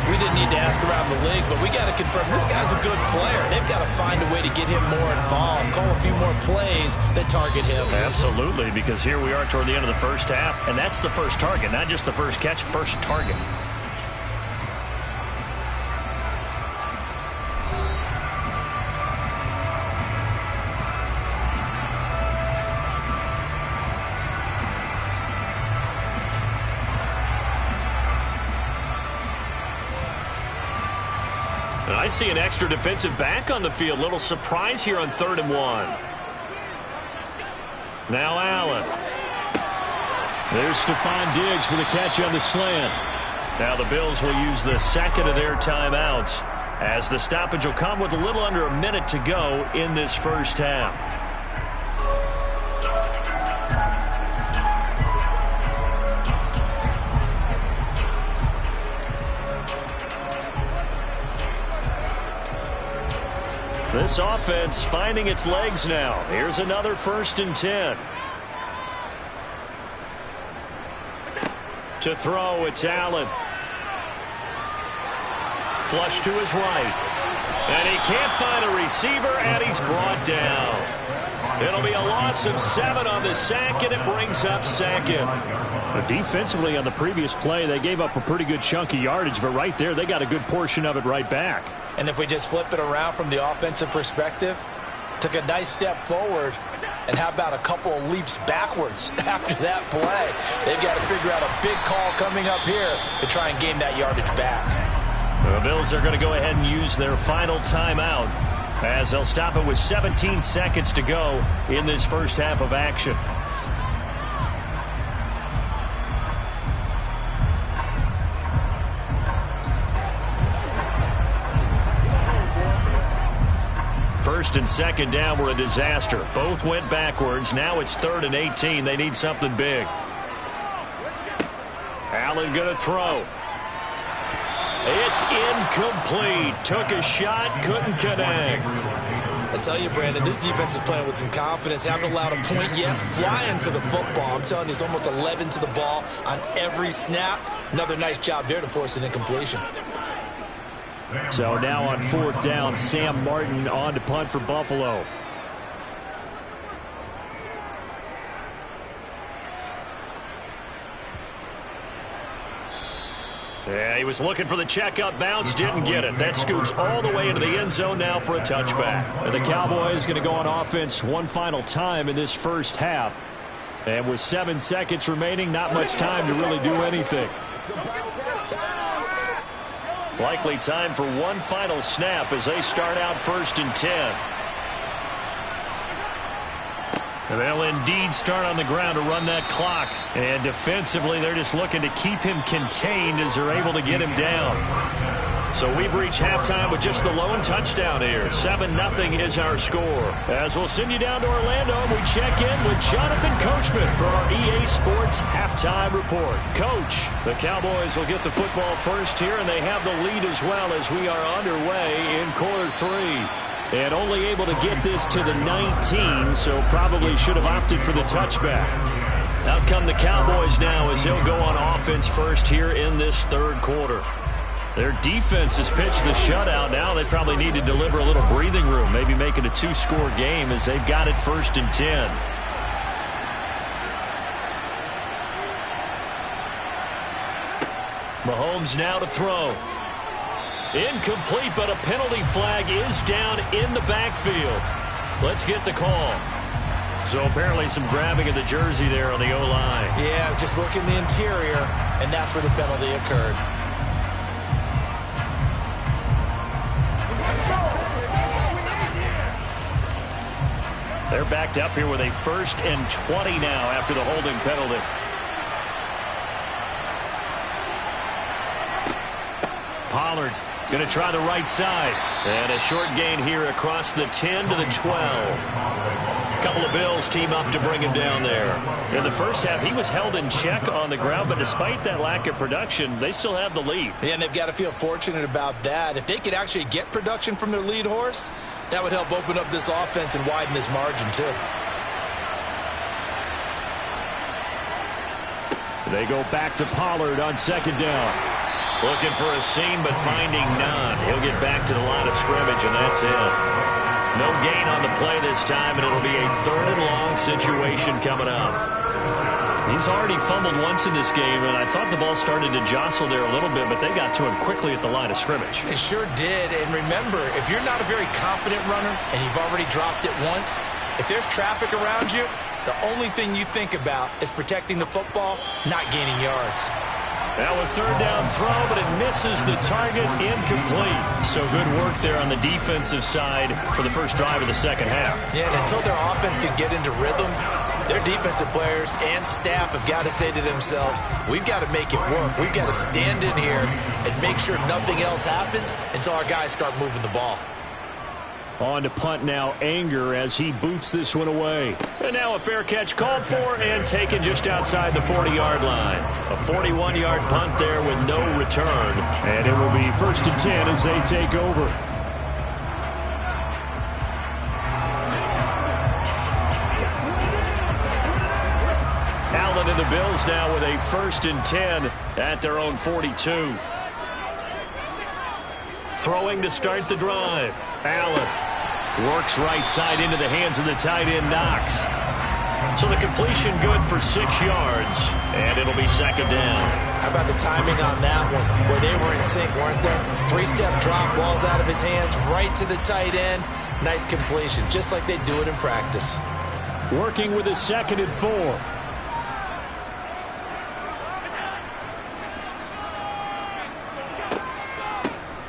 We didn't need to ask around the league, but we got to confirm this guy's a good player. They've got to find a way to get him more involved, call a few more plays that target him. Absolutely, because here we are toward the end of the first half, and that's the first target, not just the first catch, first target. I see an extra defensive back on the field. Little surprise here on 3rd and 1. Now Allen. There's Stephon Diggs for the catch on the slant. Now the Bills will use the second of their timeouts as the stoppage will come with a little under a minute to go in this first half. This offense finding its legs now. Here's another 1st and 10. To throw, it's Allen. Flush to his right. And he can't find a receiver, and he's brought down. It'll be a loss of 7 on the sack, and it brings up 2nd. But defensively on the previous play, they gave up a pretty good chunk of yardage, but right there, they got a good portion of it right back. And if we just flip it around from the offensive perspective, took a nice step forward, and how about a couple of leaps backwards after that play? They've got to figure out a big call coming up here to try and gain that yardage back. The Bills are going to go ahead and use their final timeout as they'll stop it with 17 seconds to go in this first half of action. First and second down were a disaster. Both went backwards. Now it's 3rd and 18. They need something big. Allen going to throw. It's incomplete. Took a shot, couldn't connect. I tell you, Brandon, this defense is playing with some confidence. Haven't allowed a point yet. Flying to the football. I'm telling you, it's almost 11 to the ball on every snap. Another nice job there to force an incompletion. So now on 4th down, Sam Martin on to punt for Buffalo. Yeah, he was looking for the checkup bounce, didn't get it. That scoots all the way into the end zone now for a touchback. And the Cowboys going to go on offense one final time in this first half. And with 7 seconds remaining, not much time to really do anything. Likely time for one final snap as they start out 1st and 10. And they'll indeed start on the ground to run that clock. And defensively, they're just looking to keep him contained as they're able to get him down. So we've reached halftime with just the lone touchdown here. 7-0 is our score. As we'll send you down to Orlando, we check in with Jonathan Coachman for our EA Sports Halftime Report. Coach, the Cowboys will get the football first here, and they have the lead as well as we are underway in quarter 3. And only able to get this to the 19, so probably should have opted for the touchback. Out come the Cowboys now as they'll go on offense first here in this 3rd quarter. Their defense has pitched the shutout. Now they probably need to deliver a little breathing room, maybe make it a 2-score game as they've got it 1st and 10. Mahomes now to throw. Incomplete, but a penalty flag is down in the backfield. Let's get the call. So apparently some grabbing of the jersey there on the O-line. Yeah, just working the interior, and that's where the penalty occurred. They're backed up here with a 1st and 20 now after the holding penalty. Pollard Going to try the right side. And a short gain here across the 10 to the 12. A couple of Bills team up to bring him down there. In the first half, he was held in check on the ground, but despite that lack of production, they still have the lead. Yeah, and they've got to feel fortunate about that. If they could actually get production from their lead horse, that would help open up this offense and widen this margin, too. They go back to Pollard on second down. Looking for a seam, but finding none. He'll get back to the line of scrimmage, and that's it. No gain on the play this time, and it'll be a 3rd and long situation coming up. He's already fumbled once in this game, and I thought the ball started to jostle there a little bit, but they got to him quickly at the line of scrimmage. They sure did, and remember, if you're not a very confident runner and you've already dropped it once, if there's traffic around you, the only thing you think about is protecting the football, not gaining yards. Now a 3rd down throw, but it misses the target, incomplete. So good work there on the defensive side for the first drive of the second half. Yeah, and until their offense can get into rhythm, their defensive players and staff have got to say to themselves, we've got to make it work. We've got to stand in here and make sure nothing else happens until our guys start moving the ball. On to punt now, Anger, as he boots this one away. And now a fair catch called for and taken just outside the 40-yard line. A 41-yard punt there with no return. And it will be 1st and 10 as they take over. Allen and the Bills now with a 1st and 10 at their own 42. Throwing to start the drive. Allen works right side into the hands of the tight end, Knox. So the completion good for 6 yards, and it'll be 2nd down. How about the timing on that one? Boy, they were in sync, weren't they? 3-step drop, balls out of his hands, right to the tight end. Nice completion, just like they do it in practice. Working with a 2nd and 4.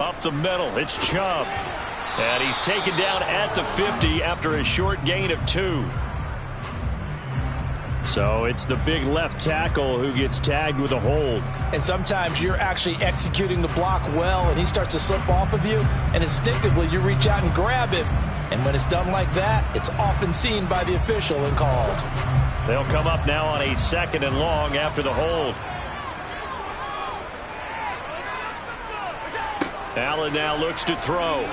Up the middle, it's Chubb. And he's taken down at the 50 after a short gain of 2. So it's the big left tackle who gets tagged with a hold. And sometimes you're actually executing the block well, and he starts to slip off of you, and instinctively you reach out and grab him. And when it's done like that, it's often seen by the official and called. They'll come up now on a 2nd and long after the hold. Allen now looks to throw.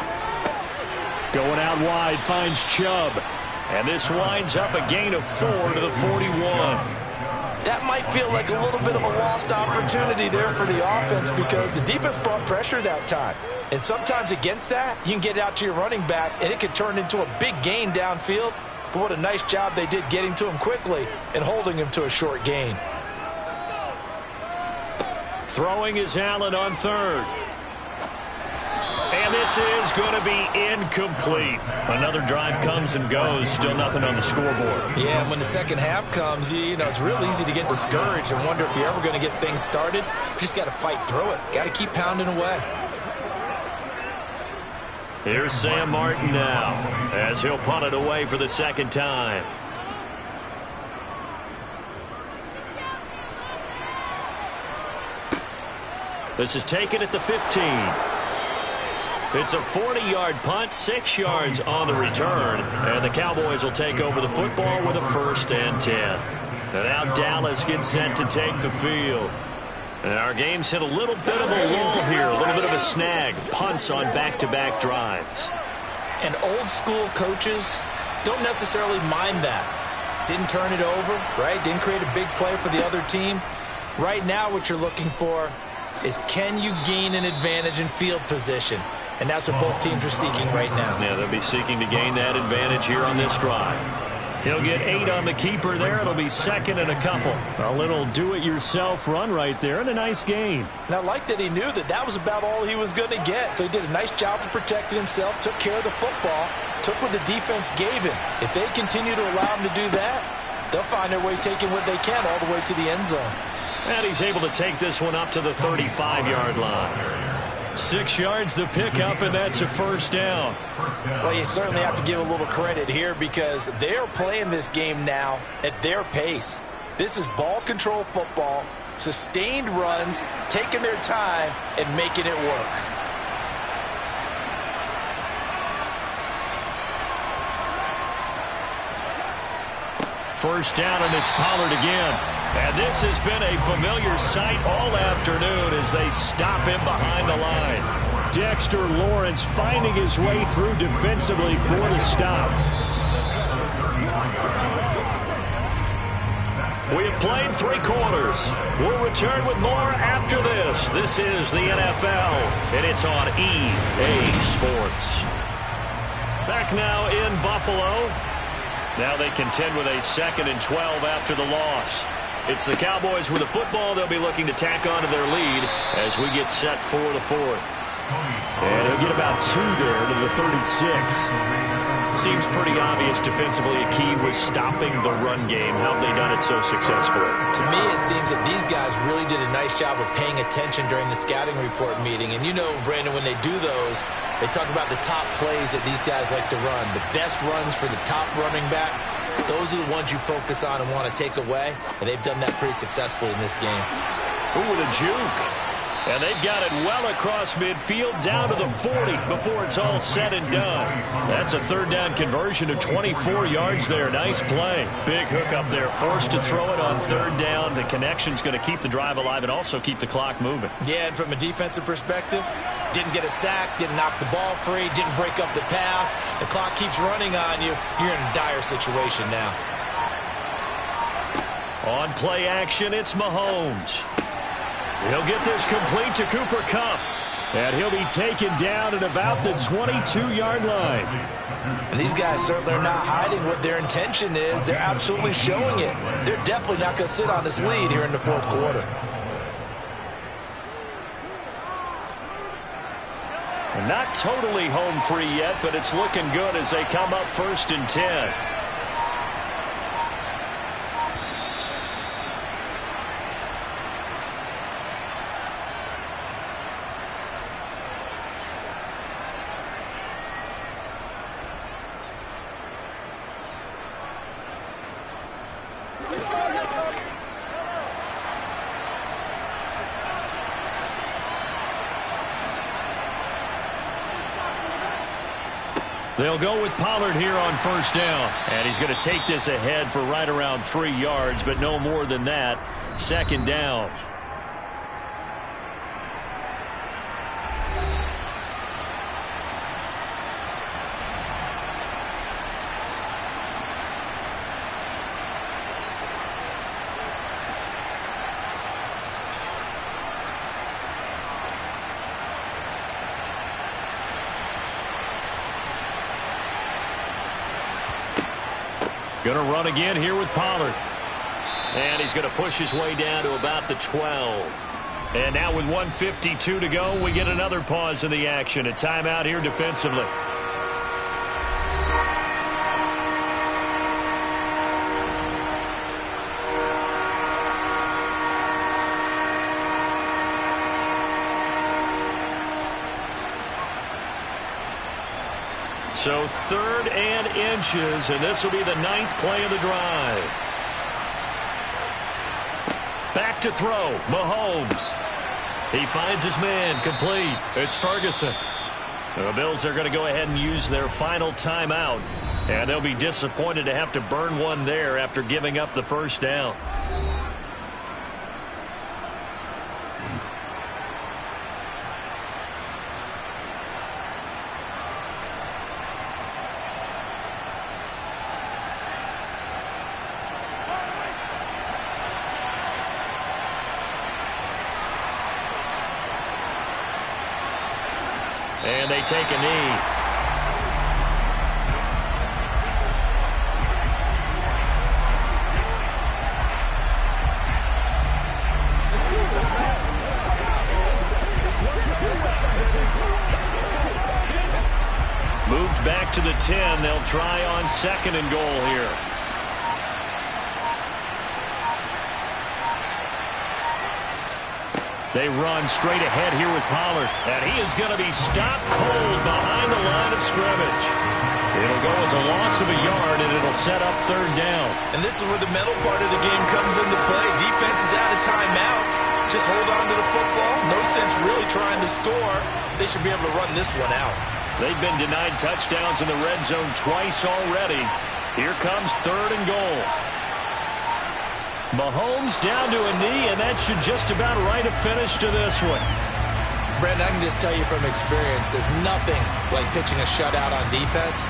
Going out wide, finds Chubb. And this winds up a gain of 4 to the 41. That might feel like a little bit of a lost opportunity there for the offense because the defense brought pressure that time. And sometimes against that, you can get it out to your running back, and it could turn into a big gain downfield. But what a nice job they did getting to him quickly and holding him to a short gain. Throwing is Allen on 3rd. And this is going to be incomplete. Another drive comes and goes. Still nothing on the scoreboard. Yeah, and when the second half comes, you know, it's real easy to get discouraged and wonder if you're ever going to get things started. You just got to fight through it. Got to keep pounding away. Here's Sam Martin now as he'll punt it away for the 2nd time. This is taken at the 15. It's a 40-yard punt, 6 yards on the return, and the Cowboys will take over the football with a 1st and 10. And now Dallas gets set to take the field. And our game's hit a little bit of a lull here, a little bit of a snag. Punts on back-to-back drives. And old-school coaches don't necessarily mind that. Didn't turn it over, right? Didn't create a big play for the other team. Right now what you're looking for is can you gain an advantage in field position? And that's what both teams are seeking right now. Yeah, they'll be seeking to gain that advantage here on this drive. He'll get 8 on the keeper there. It'll be 2nd and a couple. A little do-it-yourself run right there and a nice gain. And I like that he knew that that was about all he was going to get. So he did a nice job of protecting himself, took care of the football, took what the defense gave him. If they continue to allow him to do that, they'll find their way taking what they can all the way to the end zone. And he's able to take this one up to the 35-yard line. 6 yards the pickup, and that's a 1st down. Well, you certainly have to give a little credit here because they're playing this game now at their pace. This is ball control football, sustained runs, taking their time, and making it work. first down, and it's Pollard again. And this has been a familiar sight all afternoon as they stop him behind the line. Dexter Lawrence finding his way through defensively for the stop. We have played 3 quarters. We'll return with more after this. This is the NFL, and it's on EA Sports. Back now in Buffalo. Now they contend with a 2nd and 12 after the loss. It's the Cowboys with the football. They'll be looking to tack on to their lead as we get set for the 4th. And he'll get about 2 there to the 36. Seems pretty obvious defensively a key was stopping the run game. How have they done it so successfully? To me, it seems that these guys really did a nice job of paying attention during the scouting report meeting. And you know, Brandon, when they do those, they talk about the top plays that these guys like to run. The best runs for the top running back, those are the ones you focus on and want to take away. And they've done that pretty successfully in this game. Ooh, with a juke. And they've got it well across midfield down to the 40 before it's all said and done. That's a 3rd down conversion of 24 yards there. Nice play. Big hook up there. Forced to throw it on 3rd down. The connection's going to keep the drive alive and also keep the clock moving. Yeah, and from a defensive perspective, didn't get a sack, didn't knock the ball free, didn't break up the pass. The clock keeps running on you. You're in a dire situation now. On play action, it's Mahomes. He'll get this complete to Cooper Kupp. And he'll be taken down at about the 22-yard line. And these guys certainly are not hiding what their intention is. They're absolutely showing it. They're definitely not going to sit on this lead here in the 4th quarter. Not totally home free yet, but it's looking good as they come up 1st and 10. They'll go with Pollard here on 1st down. And he's going to take this ahead for right around 3 yards, but no more than that. 2nd down. Going to run again here with Pollard. And he's going to push his way down to about the 12. And now with 1:52 to go, we get another pause in the action. A timeout here defensively. So 3rd and inches, and this will be the 9th play of the drive. Back to throw, Mahomes. He finds his man, complete. It's Ferguson. The Bills are going to go ahead and use their final timeout, and they'll be disappointed to have to burn one there after giving up the 1st down. And they take a knee. Moved back to the 10. They'll try on 2nd and goal here. They run straight ahead here with Pollard. And he is going to be stopped cold behind the line of scrimmage. It'll go as a loss of a yard, and it'll set up 3rd down. And this is where the mental part of the game comes into play. Defense is out of timeouts. Just hold on to the football. No sense really trying to score. They should be able to run this one out. They've been denied touchdowns in the red zone twice already. Here comes 3rd and goal. Mahomes down to a knee, and that should just about write a finish to this one. Brandon, I can just tell you from experience, there's nothing like pitching a shutout on defense,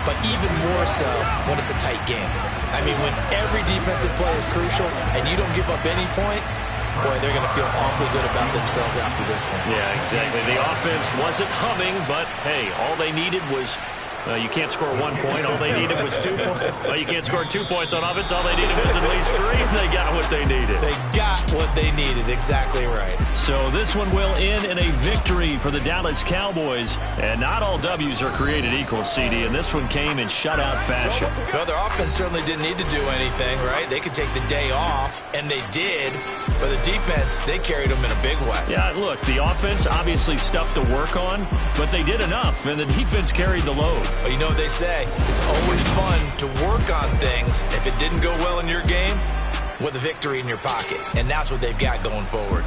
but even more so when it's a tight game. I mean, when every defensive play is crucial and you don't give up any points, boy, they're going to feel awfully good about themselves after this one. Yeah, exactly. The offense wasn't humming, but, hey, all they needed was you can't score 1 point. All they needed was 2 points. Well, you can't score 2 points on offense. All they needed was at least 3. They got what they needed. They got what they needed. Exactly right. So this one will end in a victory for the Dallas Cowboys. And not all W's are created equal, CD. And this one came in shutout fashion. Well, their offense certainly didn't need to do anything, right? They could take the day off, and they did. But the defense, they carried them in a big way. Yeah, look, the offense obviously stuff to work on, but they did enough, and the defense carried the load. Well, you know what they say, it's always fun to work on things if it didn't go well in your game with a victory in your pocket. And that's what they've got going forward.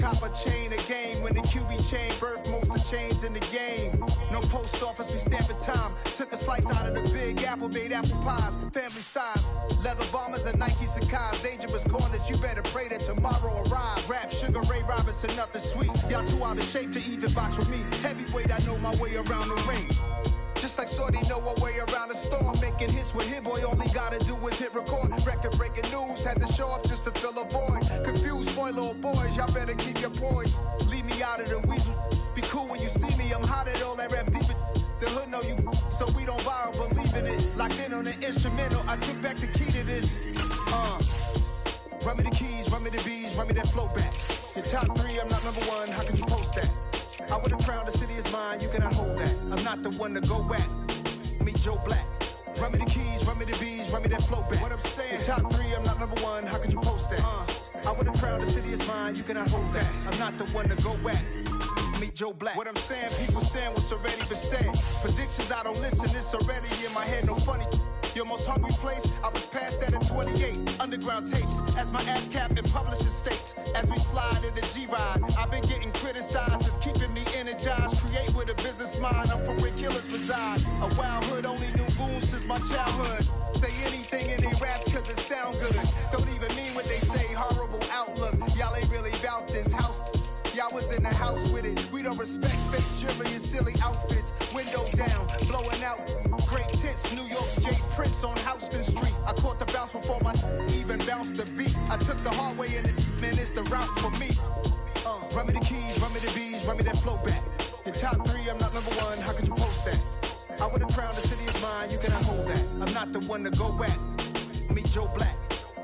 cop a chain of game when the QB chain birth most of chains in the game. No post office, we stamping time. Took a slice out of the Big Apple, made apple pies, family size. Leather bombers and Nike Sacai's. Dangerous corners, you better pray that tomorrow arrives. Rap, Sugar Ray Robinson, nothing sweet. Y'all too out of shape to even box with me. Heavyweight, I know my way around the ring. Just like Shorty know her way around the storm. Making hits with Hit Boy, all he gotta do is hit record. Record breaking news, had to show up just to fill a void. Confused boy, little boys, y'all better keep your poise. Leave me out of the weasel. Be cool when you see me, I'm hot at all that rap deep. The hood know you, so we don't borrow, believe in it. Locked in on the instrumental, I took back the key to this. Run me the keys, run me the bees, run me that flow back. Your top 3, I'm not number 1, how can you post that? I would have crowned the city is mine, you cannot hold that. I'm not the one to go back. Meet Joe Black. Run me the keys, run me the bees, run me that flow back. What I'm saying, your top 3, I'm not number 1, how could you post that? I would have crowned the city is mine, you cannot hold that. I'm not the one to go back. Meet Joe Black. What I'm saying, people saying what's already been said. Predictions, I don't listen, it's already in my head, no funny. Your most hungry place, I was past that at 28. Underground tapes, as my ass cap in publishing states. As we slide in the G-Ride, I've been getting criticized, it's keeping me energized. Create with a business mind, I'm from where killers reside. A wild hood, only knew goons since my childhood. Say anything in they raps cause it sound good. Don't even mean what they say, horrible outlook. Y'all ain't really about this house. Y'all was in the house with it. We don't respect fake jewelry and silly outfits. Window down, blowing out. Great tits, New York's Jay Prince on Houston Street. I caught the bounce before my even bounced the beat. I took the hard way in it, man, it's the route for me. Run me the keys, run me the bees, run me that flow back. Your top 3, I'm not number 1, how could you post that? I would have crowned the city is mine, you cannot hold that. I'm not the one to go back. Meet Joe Black.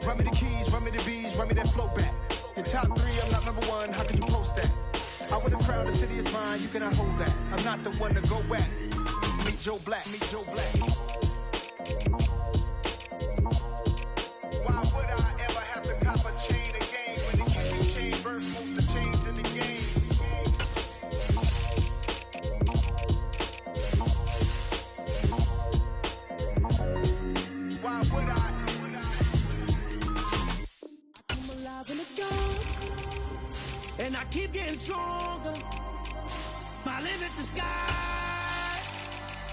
Run me the keys, run me the bees, run me that flow back. Your top 3, I'm not number 1, how could you post that? I would have crowned the city is mine, you cannot hold that. I'm not the one to go back. Meet Joe Black, meet Joe Black. Why would I ever have to cop a chain again when the King chain verse moves the chains in the game? Why would I? I'm alive in the dark, and I keep getting stronger. My limit's the sky.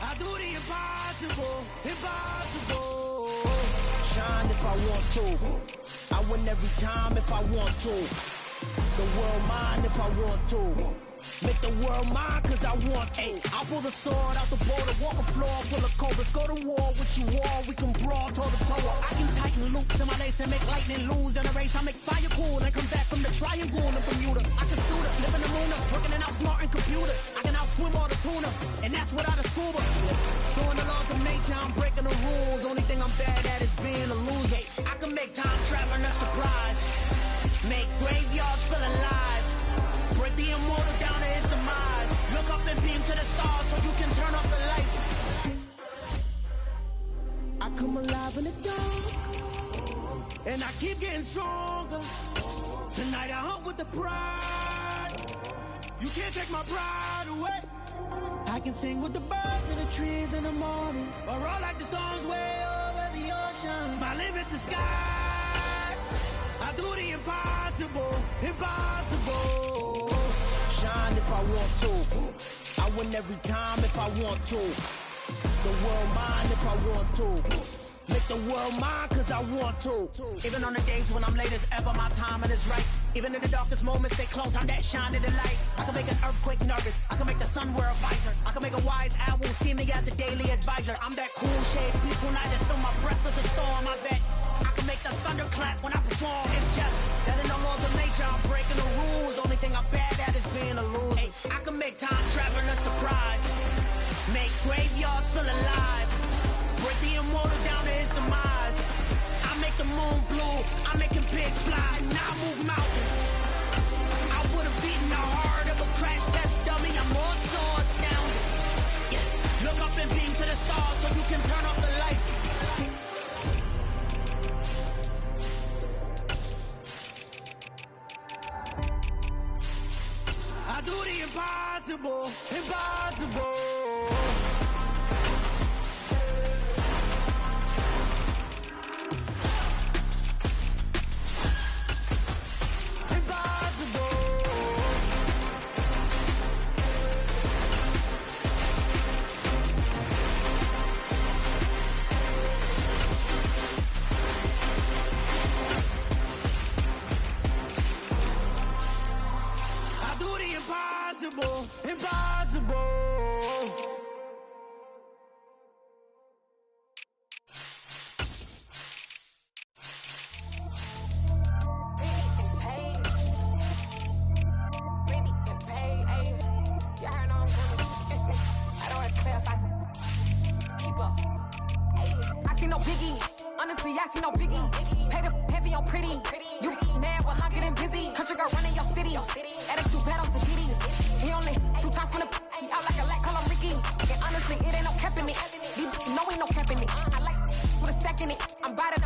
I do the impossible, impossible. Shine if I want to. I win every time if I want to. The world mine if I want to. Make the world mine cause I want to. I'll pull the sword out the border, walk a floor full of cobras. Go to war with you war, we can brawl toe to toe. I can tighten loops in my lace and make lightning lose in a race. I make fire cool and come back from the triangle in Bermuda. I can suit up, live in the moon up, working and outsmarting computers. I can outswim all the tuna, and that's without a scuba. So in the laws of nature, I'm breaking the rules. Only thing I'm bad at is being a loser. I can make time traveling a surprise. Make graveyards feel alive. Break the immortal down to his demise. Look up and beam to the stars so you can turn off the lights. I come alive in the dark, and I keep getting stronger. Tonight I hunt with the pride. You can't take my pride away. I can sing with the birds and the trees in the morning, or roll like the storms way over the ocean. My limit's the sky. I do the impossible, impossible. Shine if I want to. I win every time if I want to. The world mine if I want to. Make the world mine cause I want to. Even on the days when I'm late as ever, my timing is right. Even in the darkest moments, stay close, I'm that shining the light. I can make an earthquake nervous, I can make the sun wear a visor. I can make a wise owl see me as a daily advisor. I'm that cool shade, peaceful night, and still my breath is a storm, I bet. I can make the thunder clap when I perform. It's just that in the laws of nature, I'm breaking the rules. Only thing I'm bad at is being a loser. Hey, I can make time travel a surprise. Make graveyards feel alive. Break the immortal down to his demise. I make the moon blue, I'm making pigs fly, and I move mountains. I would've beaten the heart of a crash test dummy, I'm more so astounded. Yeah. Look up and beam to the stars so you can turn off the lights. I do the impossible, impossible. impossible, impossible. I see no biggie. Honestly, I see no biggie. Pay the heavy on pretty. You mad while I'm getting busy. Country girl running your city. Attitude bad on the kitty. He only 2 times from the he out like a lack, call him Ricky. And honestly, it ain't no cap in it. These know ain't no cap in it. I like with a stack in it. I'm about it.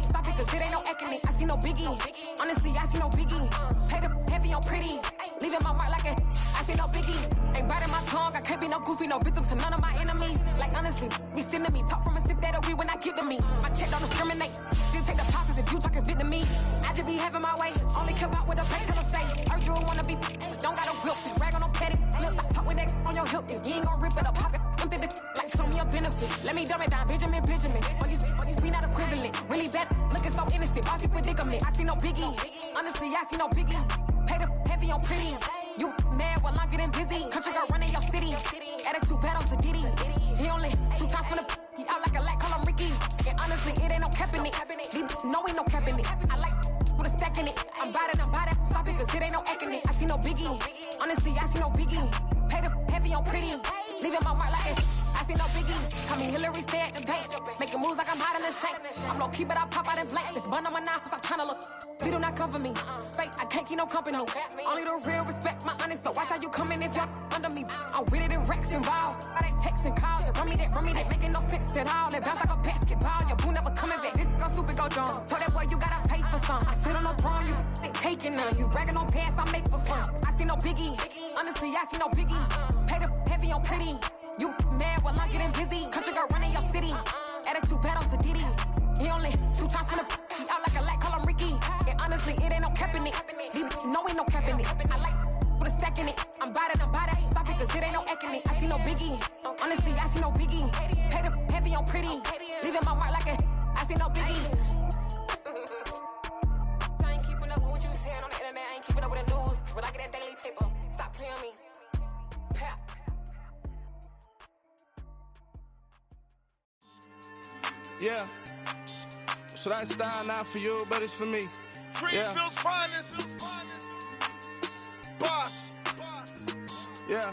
Stop it, cause it ain't no acting it. I see no biggie. Honestly, I see no biggie. Pay the heavy on pretty. Leaving my mark like a I see no biggie. Ain't biting my tongue. I can't be no goofy, no victim to none of my enemies. Like honestly, be sending me talk from a stick that'll be when I get to me. My check don't discriminate. Still take the pauses if you talking Vietnamese. I just be having my way. Only come out with a bank till I say. Heard you wanna be. Don't got a whip. Rag on no petty. Lips, I talk with that on your hip. If you ain't gon' rip it up, pop it. Empty the like show me a benefit. Let me dumb it down, Benjamin. We not equivalent. Really bad, looking so innocent. Bossy predicament. I see no biggie. Honestly, I see no biggie. Pay the heavy on pretty. You mad while I'm getting busy. Country girl running your city. Attitude bad on the Diddy. He only 2 times from the he out like a lack, call him Ricky. And honestly, it ain't no cap in it. No, ain't no cap in it. I like with a stack in it. I'm about it. Stop it, cause it ain't no acting it. I see no biggie. Honestly, I see no biggie. Pay the heavy on pretty. Leaving my mark like it. I see no biggie. Call me Hillary, stay at the bank. Making moves like I'm hot in the shank. I'm low key, but I pop out in blank. This bun on my knife, stop trying to look. They do not cover me. Fake, I can't keep no company. Only the real respect my honest. So watch how you coming if y'all under me. I'm with it in Rex involved. I they text and calls and run me that. Making no sense at all. They bounce like a basketball. Your boo never coming back. This go stupid, go dumb. Told that boy you gotta pay for some. I sit on no throne, you they taking none. You bragging on pants, I make for fun. I see no biggie. Honestly, I see no biggie. Pay the heavy on pretty. You mad while I'm getting busy. Country girl running your city. Attitude bad on the Diddy. He only 2 times from the he out like a lack, call him Ricky. And honestly, it ain't no cap in it. No, ain't no cap in it. I like with a stack in it. I'm about it. Stop it, cause it ain't no acting it. I see no biggie. Honestly, I see no biggie. Pay the heavy on pretty. Leaving my mark like a I see no biggie. I ain't keeping up with what you saying on the internet. I ain't keeping up with the news. But I get that daily paper. Stop playing me. Pap. Yeah. So that style not for you, but it's for me. Greenfield's finest. Boss. Yeah.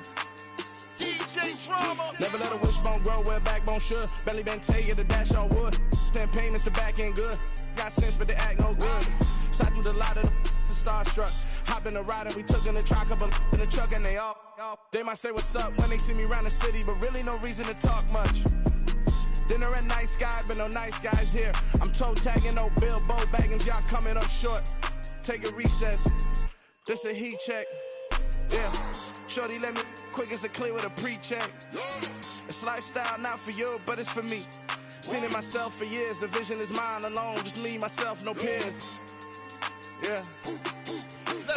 DJ Drama. Never let a wishbone grow where a backbone should. Belly been taking the dash on wood. 10 payments, the back end good. Got sense, but they act no good. Shot through the lot of the starstruck. Hop in the ride and we took in the truck, up in the truck and they all. They might say what's up when they see me around the city, but really no reason to talk much. Dinner at Nice Guy, but no nice guys here. I'm toe tagging, no Bilbo bagging, y'all coming up short. Take a recess. This a heat check. Yeah. Shorty let me quick as a clear with a pre-check. It's lifestyle not for you, but it's for me. Seen it myself for years. The vision is mine alone. Just me, myself, no peers. Yeah.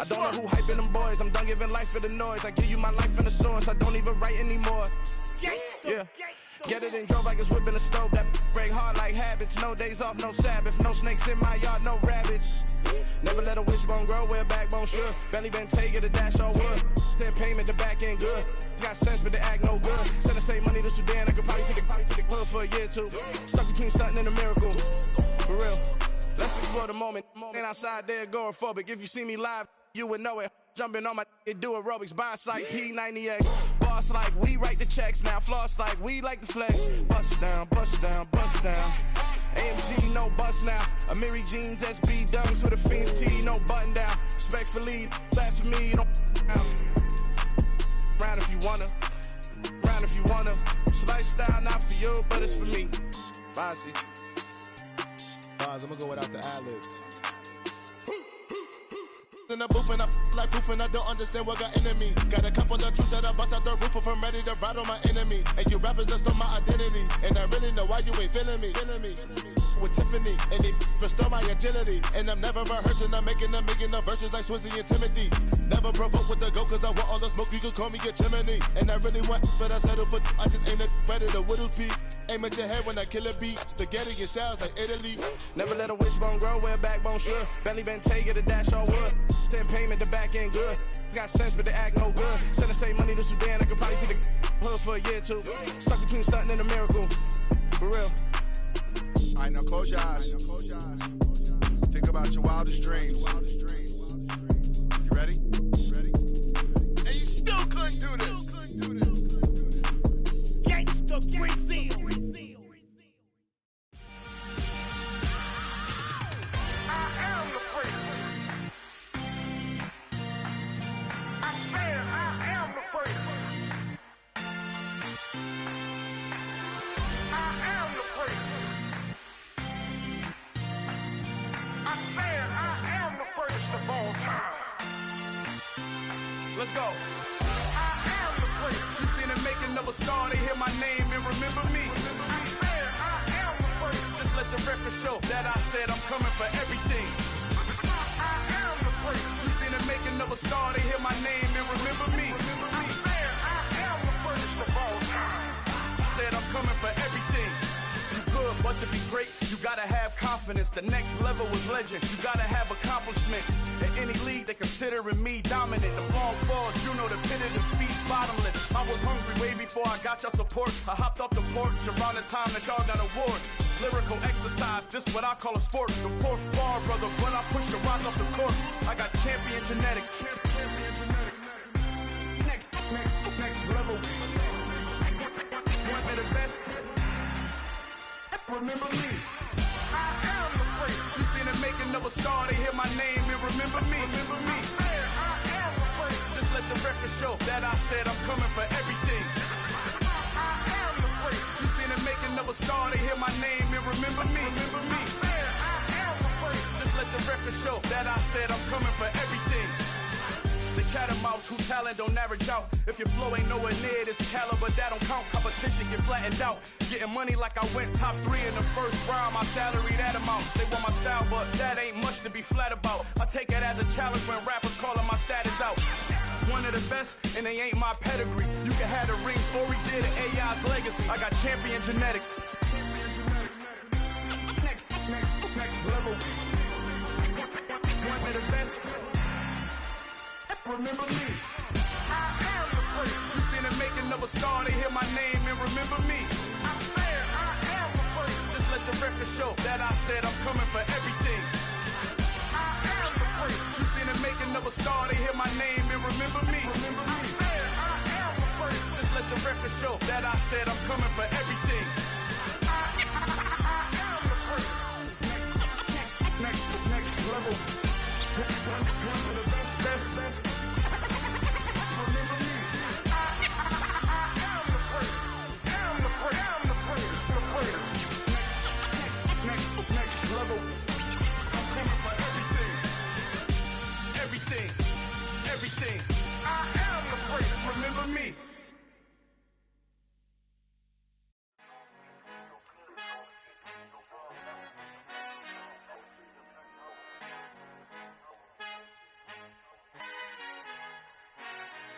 I don't know who hyping them boys. I'm done giving life for the noise. I give you my life in the source. I don't even write anymore. Yeah. Get it and drove like it's whipping a stove. That break hard like habits. No days off, no Sabbath. No snakes in my yard, no rabbits. Never let a wishbone grow where a backbone should. Belly been taking the dash on wood. 10 payment, the back end good. Got sense, but they act no good. Send the same money to Sudan. I could probably take the hood for a year or two. Stuck between stunting and a miracle. For real. Let's explore the moment. Ain't outside there agoraphobic. If you see me live, you would know it. Jumping on my do aerobics, boss like P90X. Boss like we write the checks now. Floss like we like the flex. Bust down, bust down, bust down. AMG, no bust now. Amiri jeans, SB dunks with a Fiends T, no button down. Respectfully, that's for me, you don't round if you wanna. Round if you wanna. It's lifestyle not for you, but it's for me. Bossy. I'm gonna go without the ad-libs. In the booth and I like proof and I don't understand what got into me. Got a couple of truths that I bust out the roof if I'm ready to ride on my enemy. And you rappers just on my identity. And I really know why you ain't feeling me. With Tiffany, and they restore my agility. And I'm never rehearsing, I'm making the verses like Swizzy and Timothy. Never provoke with the go, cause I want all the smoke, you can call me a chimney. And I really want, but I settle for, I just ain't ready to whittle peak. Aim at your head when I kill a beat. Spaghetti and shells like Italy. Never let a wishbone grow where a backbone should. Belly been taking the dash on wood. 10 payment, the back end good. Got sense, but they act no good. Send the same money to Sudan, I could probably feed the hood for a year or two. Stuck between stunting and a miracle. For real. All right, now close your eyes. Think about your wildest dreams. You ready? And you still couldn't do this. Gangsta Brazil. Let's go. You seen the making of a star, they hear my name and remember me. Just let the record show that I said I'm coming for everything. You seen the making of a star, they hear my name and remember me. Said I'm coming for everything. You good, but to be great, you gotta have confidence. The next level was legend. You gotta have accomplishments. In any league, they considering me dominant. The long falls, you know the pit of defeat, bottomless. I was hungry way before I got your support. I hopped off the porch around the time that y'all got awards. Lyrical exercise, this what I call a sport. The fourth bar, brother, when I push the rock off the court. I got champion genetics. Champion genetics. Next level. One of the best. Remember me. I am the first. You seen the making of a star, they hear my name and remember me. Remember me. I am the first. Just let the record show that I said I'm coming for everything. I am the first. You seen the making of a star, they hear my name and remember me. Remember me. I am the first. Just let the record show that I said I'm coming for everything. The catamounts who talent don't average out. If your flow ain't nowhere near this caliber, that don't count. Competition get flattened out. Getting money like I went top 3 in the first round. My salary that amount. They want my style, but that ain't much to be flat about. I take it as a challenge when rappers calling my status out. One of the best, and they ain't my pedigree. You can have the rings, or we did it, AI's legacy. I got champion genetics. Next level. One of the best. Remember me. I am the first. You seen the making of a star, they hear my name and remember me. I am the first. Just let the record show that I said I'm coming for everything. I am the first. You seen the making of a star, they hear my name and remember me. Remember me. I am the first. Just let the record show that I said I'm coming for everything. I am the first. Next level. One of the best. Everything. I am the first. Remember me.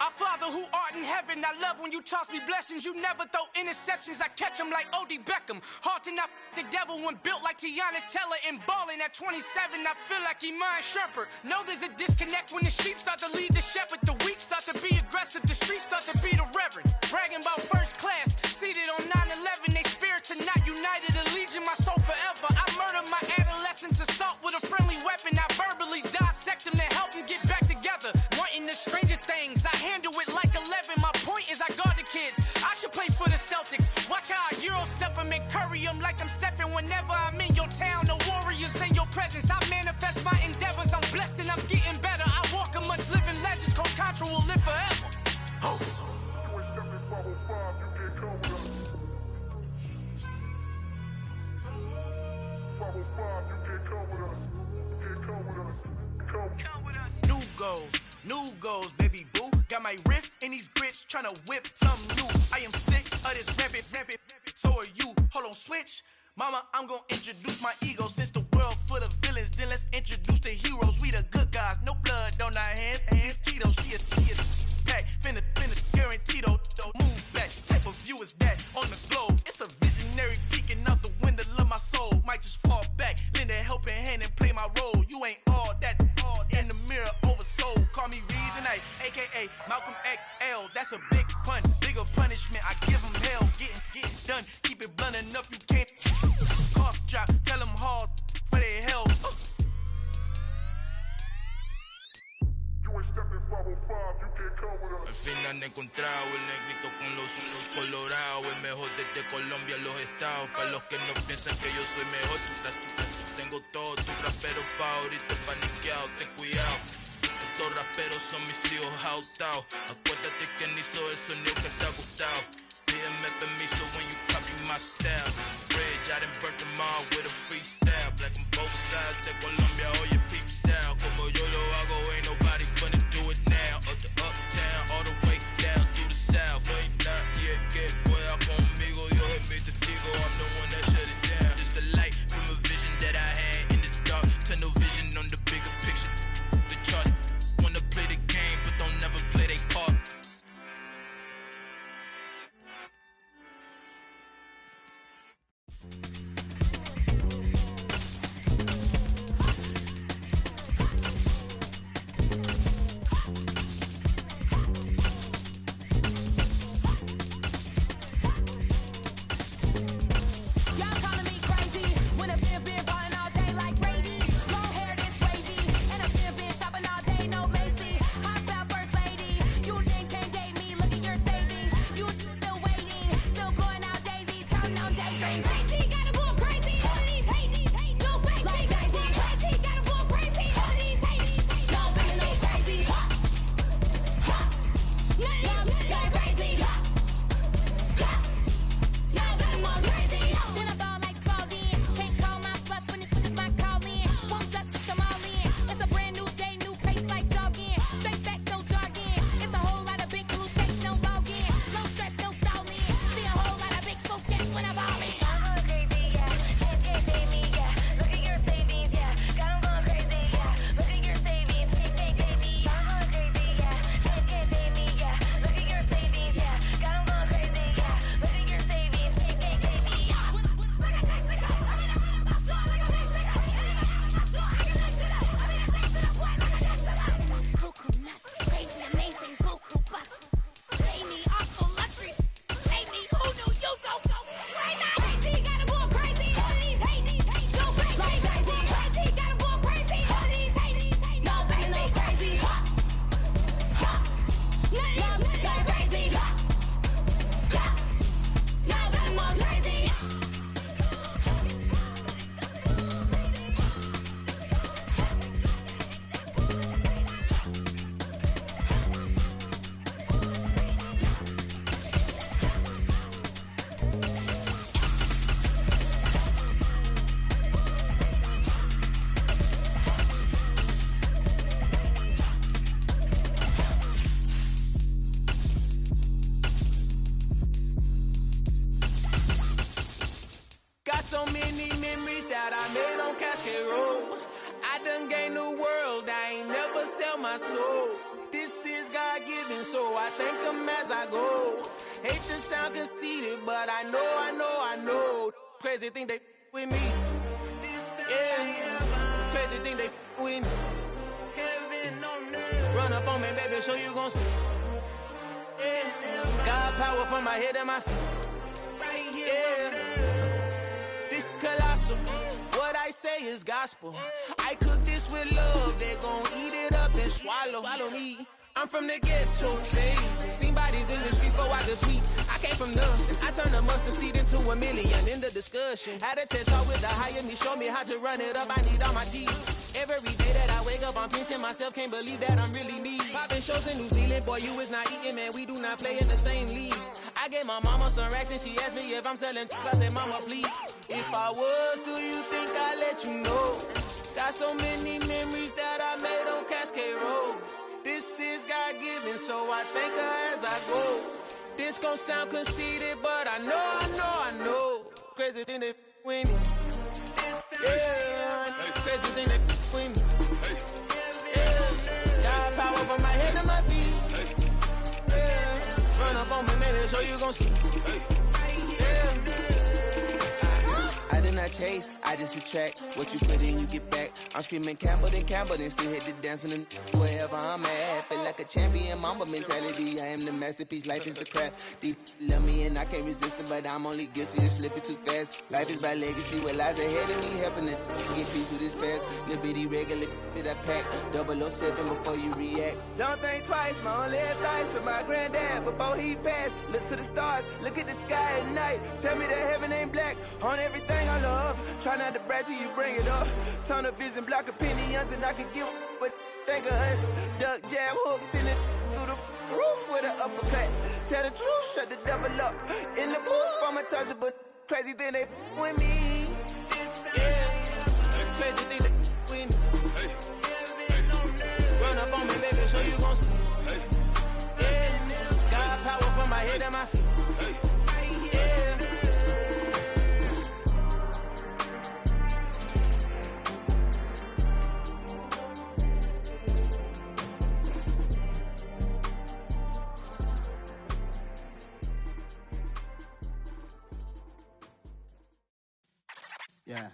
Our Father who art in heaven, I love when you toss me blessings. You never throw interceptions, I catch them like O.D. Beckham. Hard to not the devil when built like Tiana Teller and balling at 27, I feel like Iman Shumpert. Know there's a disconnect when the sheep start to lead the shepherd. The weak start to be aggressive, the streets start to be the reverend. Bragging about first class, seated on 9/11. They spirits are not united, allegiance my soul forever. I murder my adolescence, assault with a friendly weapon. I verbally dissect them to help them get back together. Wanting the stranger things, I handle it like 11. My point is I guard the kids. I should play for the Celtics. Watch how I Euro step them and curry them like I'm stepping. Whenever I'm in your town, the Warriors in your presence. I manifest my endeavors. I'm blessed and I'm getting better. I walk amongst living legends. Coach Contra will live forever. Oh. New goals, baby boo. Got my wrist in these grits, tryna whip something new. I am sick of this rampant, so are you. Hold on, switch. Mama, I'm gonna introduce my ego. Since the world full of villains, then let's introduce the heroes. We the good guys, no blood on our hands. Hands Tito, she is pack. Finna guaranteed, move back. Type of view is that on the globe? It's a visionary peeking out the window of my soul. Might just fall back, lend a helping hand and play my role. You ain't all that, in the mirror oversold. Call me reason, I a.k.a. Malcolm XL. That's a big pun, bigger punishment. I give him hell, getting done. Keep it blunt enough, you can't cough drop. Tell them hard for their hell. Al fin han encontrado el negrito con los ojos colorados, el mejor desde Colombia, los estados. Para los que no piensan que yo soy mejor, tengo todo, tu rapero favorito paniqueado, ten cuidado. Estos raperos son mis hijos jautados. Acuérdate que ni hizo el sonido que te ha gustado. Pídeme permiso when you copy my style. This bridge, I done burnt them all with a freestyle. Black on both sides de Colombia, oye peep style. Como yo lo hago, ain't nobody finna do it now. Up to uptown, all the way down through the south. No hay nadie que pueda conmigo, Dios es mi testigo. I'm the one that shut it down. It's the light from a vision that I had in the dark. Tunnel vision on the bigger picture. The charts wanna play the game, but don't never play their part. So many memories that I made on Cascade Road. I done gained the world, I ain't never sell my soul. This is God-given, so I thank him as I go. Hate to sound conceited, but I know. Crazy thing they with me. Yeah, crazy thing they with me. Run up on me, baby, so you gon' see. Yeah, God power from my head and my feet. Yeah. Colossal. What I say is gospel. I cook this with love, they gon' eat it up and swallow me. I'm from the ghetto, babe. Seen bodies in the streets before I could tweet. I came from nothing. I turned a mustard seed into a million in the discussion. Had a TED talk with the higher me, show me how to run it up. I need all my cheese. Every day that I wake up, I'm pinching myself. Can't believe that I'm really me. Popping shows in New Zealand, boy, you is not eating, man. We do not play in the same league. I gave my mama some racks and she asked me if I'm selling. I said, mama, please. If I was, do you think I'd let you know? Got so many memories that I made on Cascade Road. This is God-given, so I thank her as I go. This gon' sound conceited, but I know. Crazy thing they with me. Yeah, crazy thing they with me. Yeah, God power from my head to my feet. Yeah, run up on me, maybe, so you gon' see. I did not chase, I just attract. What you put in, you get back. I'm screaming Campbell, then still hit the dancing and wherever I'm at. Feel like a champion, mamba mentality. I am the masterpiece, life is the craft. These love me and I can't resist it, but I'm only guilty of slipping too fast. Life is by legacy, what lies ahead of me, helping to get peace with this past. Little bitty regular that I pack, 007 before you react. Don't think twice, my only advice for my granddad before he passed. Look to the stars, look at the sky at night. Tell me that heaven ain't black on everything I love. Try not to brag till you bring it up. Tunnel vision, block opinions, and I could give what think of us. Duck, jab, hooks in it through the roof with an uppercut. Tell the truth, shut the devil up. In the booth, I'm untouchable. Crazy thing they with me. Yeah, crazy thing they with me. Run up on me, baby, so you gon' see. Yeah, got power from my head and my feet. Yeah. Yeah.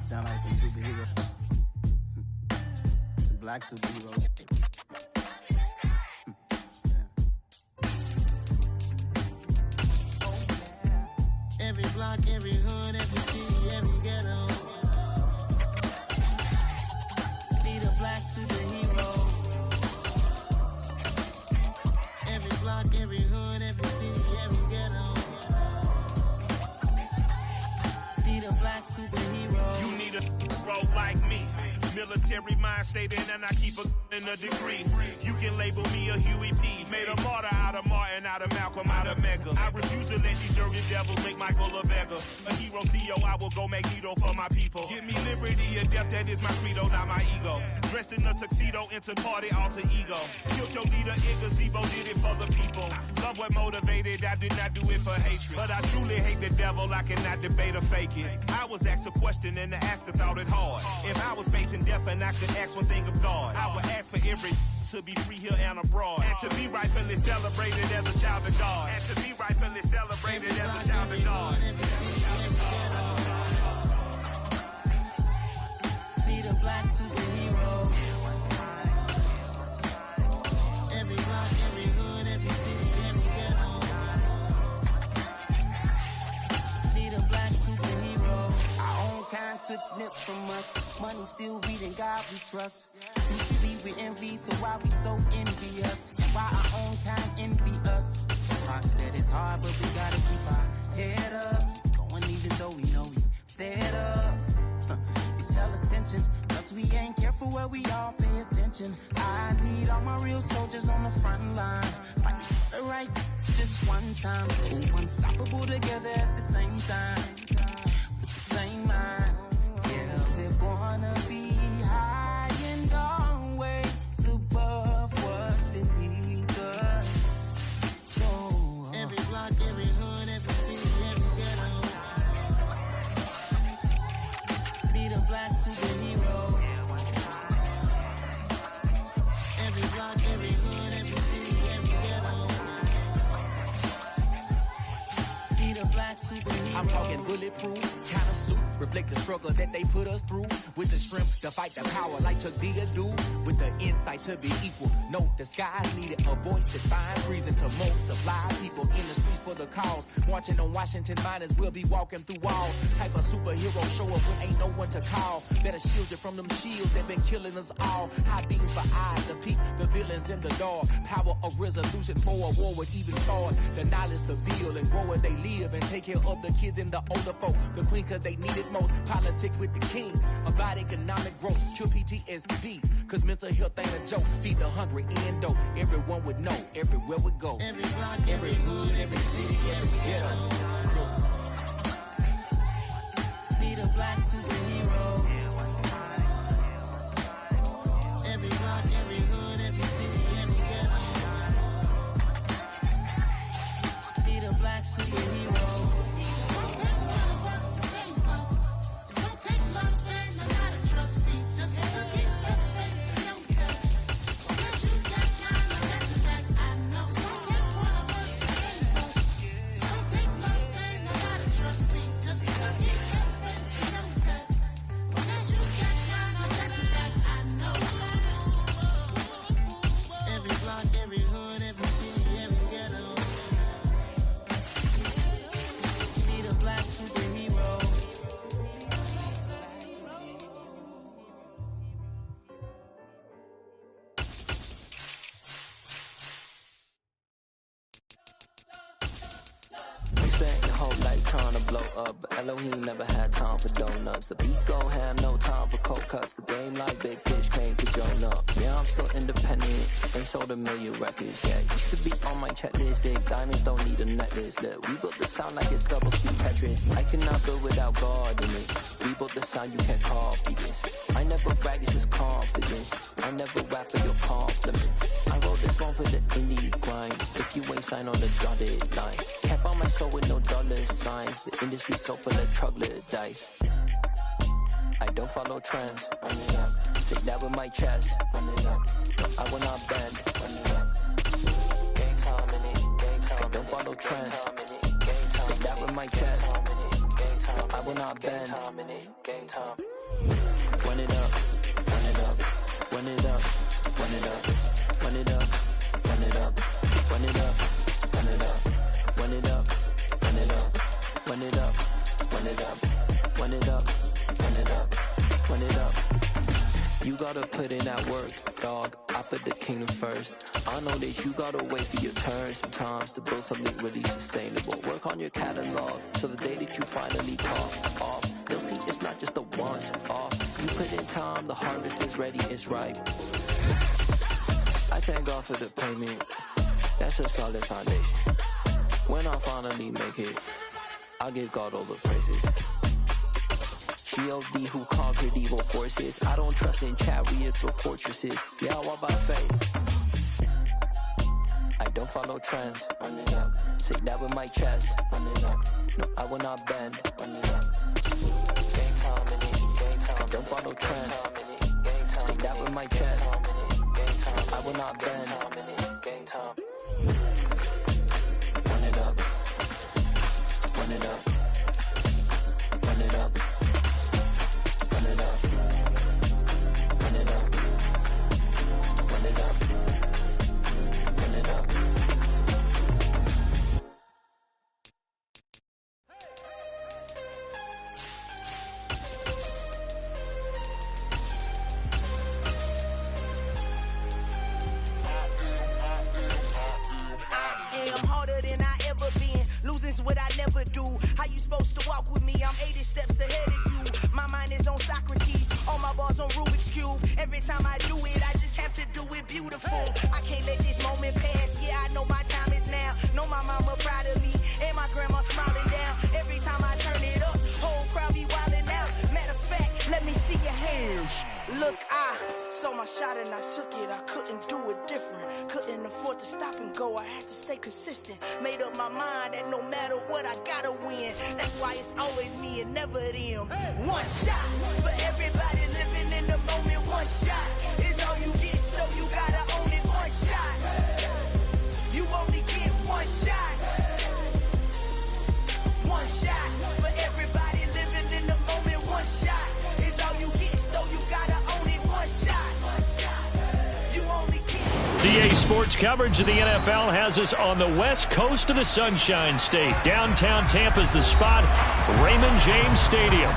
Sound like some superhero. Some black superheroes. Every block, every hood, every city, every ghetto. Need a black superhero. Every block, every hood, every city, every ghetto. Need a black superhero. You need a bro like me. Military mind state and I keep in a degree. You can label me a Huey P. Made a martyr out of Martin, out of Malcolm, out of Mega. I refuse to let these dirty devils make Michael a beggar. A hero CEO, I will go Magneto for my people. Give me liberty or death, that is my credo, not my ego. Dressed in a tuxedo, into party, alter ego. Killed your leader, Gazebo, did it for the people. Love what motivated, I did not do it for hatred. But I truly hate the devil, I cannot debate or fake it. I was asked a question and the asker thought it hard. If I was facing death and I could ask one thing of God, I would ask for every to be free here and abroad, and to be rightfully celebrated as a child of God, and to be rightfully celebrated as a child of God. Need a black superhero. Every block, every hood, every city, every ghetto. Need a black superhero. Our own kind took nips from us. Money still reading, God we trust. Truthfully we envy, so why we so envious? And why our own kind envy us? Pop said it's hard, but we gotta keep our head up. Keep going even though we know we fed up. It's hella tension, plus we ain't careful where we all pay attention. I need all my real soldiers on the front line, fighting for the right just one time. So unstoppable together at the same time, with the same mind. Yeah, we're gonna be high and always above what's beneath us. So every block, every hood, every city, every ghetto. Need a black superhero. Every block, every hood, every city, every ghetto. Need a black superhero. I'm talking bulletproof kind of suit, reflect the struggle that they put us through, with the strength to fight the power like Chuck D do, with the insight to be equal. Note the sky needed a voice that finds reason to multiply people in the streets for the cause. Marching on Washington miners, we'll be walking through walls. Type of superhero show up when ain't no one to call. Better shield you from them shields that been killing us all. High beams for eyes to peek the villains in the dark. Power of resolution for a war would even start. The knowledge to build and grow where they live and take care of the kids and the older folk. The queen cause they need it most. Politic with the kings about economic growth. Cure PTSD cause mental health ain't a joke. Feed the hungry and dope. Everyone would know everywhere we go. Every block, every hood, every city, every ghetto. Need a black superhero. Every block, every hood, every city, every ghetto. Need a black superhero. It's gonna take one of us to save us. It's gonna take love and a lot of trust. We just got to get that faith and know that. Because you got mine, I got your back. I know. It's gonna take one of us to save us. It's gonna take love and trying to blow up, but Elohim never had time for donuts. The beat go ham, no time for cold cuts. The game like big fish came to join up. Yeah, I'm still independent, ain't sold a million records yet. Used to be on my checklist, big diamonds don't need a necklace. Look, we built the sound like it's double speed Tetris. I cannot build without God in it. We built the sound, you can't copy this. I never brag, it's just confidence. I never rap for your compliments. I wrote this one for the indie grind. If you ain't signed on the dotted line, can't buy my soul with no dollar signs. The industry so full of troglodytes. I don't follow trends. Say that with my chest. No, I will not bend. Gang time in it. I don't follow trends. Say that with my chest. No, I will not bend. Gang time. Run it up. Run it up. Run it up. Run it up. Run it up. Run it up. Run it up. Run it up. Run it up. Run it up. Run it up. Run it up. Run it up. Run it up. Run it up. You gotta put in that work, dog. I put the kingdom first. I know that you gotta wait for your turn sometimes to build something really sustainable. Work on your catalog, so the day that you finally pop off, they'll see it's not just a once off. You put in time, the harvest is ready, it's ripe. I thank God for the payment. That's a solid foundation. When I finally make it, I give God all the praises. G.O.D. who conquered evil forces. I don't trust in chariots or fortresses. Yeah, I walk by faith. I don't follow trends. Run it up. Say that with my chest. Run it up. No, I will not bend. Run it up. Gang time in it. Gang time. I don't follow trends. Say that with my chest. I will not bend. Gang time. Run it up. Run it up. Run it up. Run it up. Run it up. Run it up. Run it up. Losing's what I never do. How you supposed to walk with me? I'm 80 steps ahead of you. My mind is on Socrates. All my bars on Rubik's Cube. Every time I do it, I just have to do it beautiful. I can't let this moment pass. Yeah, I know my time is now. Know my mama proud of me. And my grandma smiling down. Every time I turn it up, whole crowd be wildin' out. Matter of fact, let me see your hands. Look, I saw my shot and I took it. I couldn't do it different. Couldn't afford to stop and go. I had to stay consistent. Made up my mind that no matter what, I gotta win. That's why it's always me and never them. One shot for everybody living in the moment. One shot is all you get, so you gotta own it. One shot. You only get one shot. One shot for everybody living in the moment. One shot is all you get, so you gotta own it. One shot. You only get. DA Sports coverage of the NFL has us on the west coast of the Sunshine State. Downtown Tampa's the spot, Raymond James Stadium.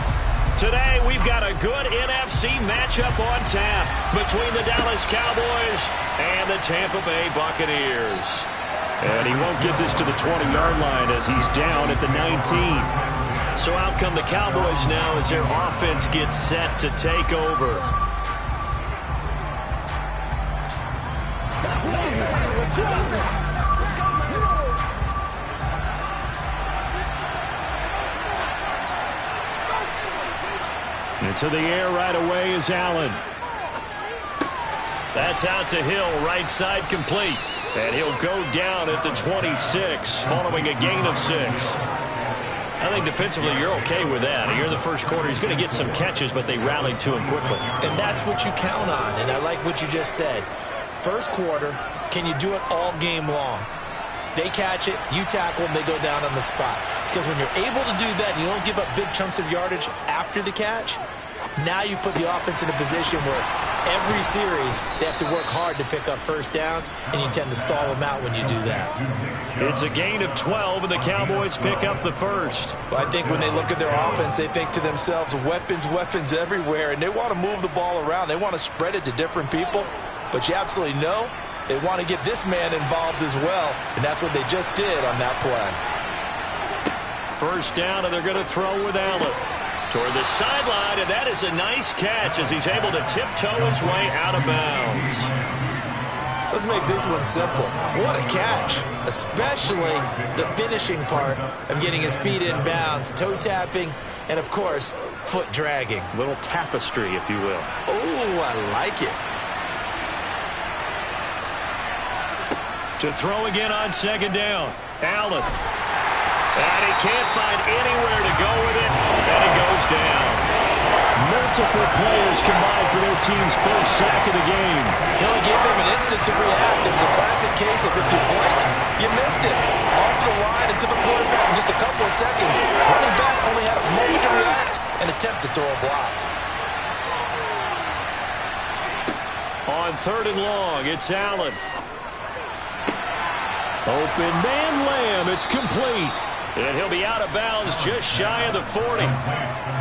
Today, we've got a good NFC matchup on tap between the Dallas Cowboys and the Tampa Bay Buccaneers. And he won't get this to the 20-yard line as he's down at the 19. So out come the Cowboys now as their offense gets set to take over. Into the air right away is Allen. That's out to Hill, right side complete. And he'll go down at the 26 following a gain of 6. I think defensively you're okay with that. Here in the first quarter, he's going to get some catches, but they rallied to him quickly. And that's what you count on, and I like what you just said. First quarter, can you do it all game long? They catch it, you tackle them, they go down on the spot. Because when you're able to do that, you don't give up big chunks of yardage after the catch, now you put the offense in a position where every series they have to work hard to pick up first downs, and you tend to stall them out when you do that. It's a gain of 12, and the Cowboys pick up the first. Well, I think when they look at their offense, they think to themselves, weapons, weapons everywhere, and they want to move the ball around. They want to spread it to different people, but you absolutely know they want to get this man involved as well, and that's what they just did on that play. first down, and they're going to throw with Allen. Toward the sideline, and that is a nice catch as he's able to tiptoe his way out of bounds. Let's make this one simple. What a catch, especially the finishing part of getting his feet in bounds, toe tapping, and of course, foot dragging. Little tapestry, if you will. Oh, I like it. To throw again on second down, Allen. And he can't find anywhere to go with it, and he goes down. Multiple players combined for their team's first sack of the game. He only gave them an instant to react. It was a classic case of if you blink, you missed it. Off the line and to the quarterback in just a couple of seconds. Running back only had a moment to react and attempt to throw a block. On third and long, it's Allen. Open man Lamb, it's complete. And he'll be out of bounds just shy of the 40.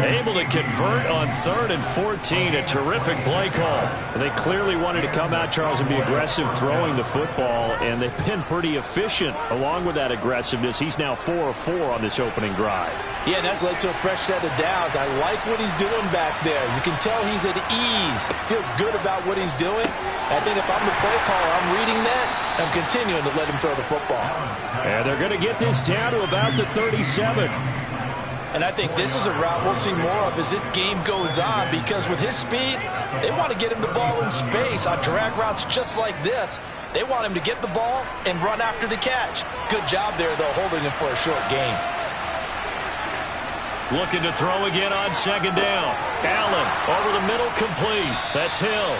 Able to convert on 3rd and 14. A terrific play call. They clearly wanted to come out, Charles, and be aggressive throwing the football, and they've been pretty efficient along with that aggressiveness. He's now 4 of 4 on this opening drive. Yeah, and that's led to a fresh set of downs. I like what he's doing back there. You can tell he's at ease. Feels good about what he's doing. I think if I'm the play caller, I'm reading that. I'm continuing to let him throw the football. And they're going to get this down to about the 37. And I think this is a route we'll see more of as this game goes on, because with his speed, they want to get him the ball in space on drag routes just like this. They want him to get the ball and run after the catch. Good job there, though, holding him for a short gain. Looking to throw again on second down. Allen over the middle, complete. That's Hill.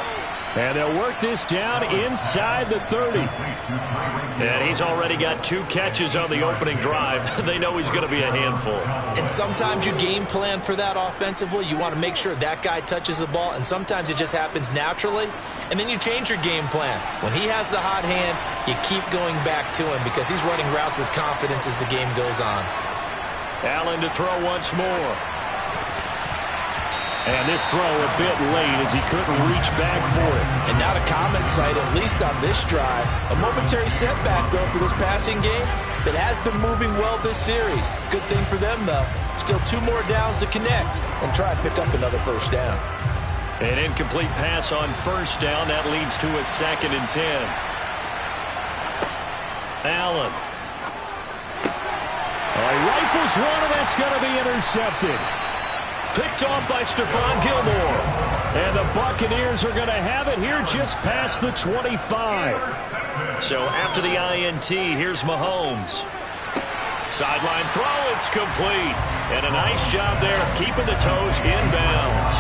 And they'll work this down inside the 30. And he's already got 2 catches on the opening drive. They know he's going to be a handful. And sometimes you game plan for that offensively. You want to make sure that guy touches the ball, and sometimes it just happens naturally. And then you change your game plan. When he has the hot hand, you keep going back to him because he's running routes with confidence as the game goes on. Allen to throw once more. And this throw a bit late as he couldn't reach back for it. And now to Common's side, at least on this drive. A momentary setback, though, for this passing game that has been moving well this series. Good thing for them, though. Still 2 more downs to connect and try to pick up another first down. An incomplete pass on first down. That leads to a 2nd and 10. Allen. He rifles one, and that's going to be intercepted. Picked off by Stephon Gilmore. And the Buccaneers are going to have it here just past the 25. So after the INT, here's Mahomes. Sideline throw, it's complete. And a nice job there of keeping the toes inbounds.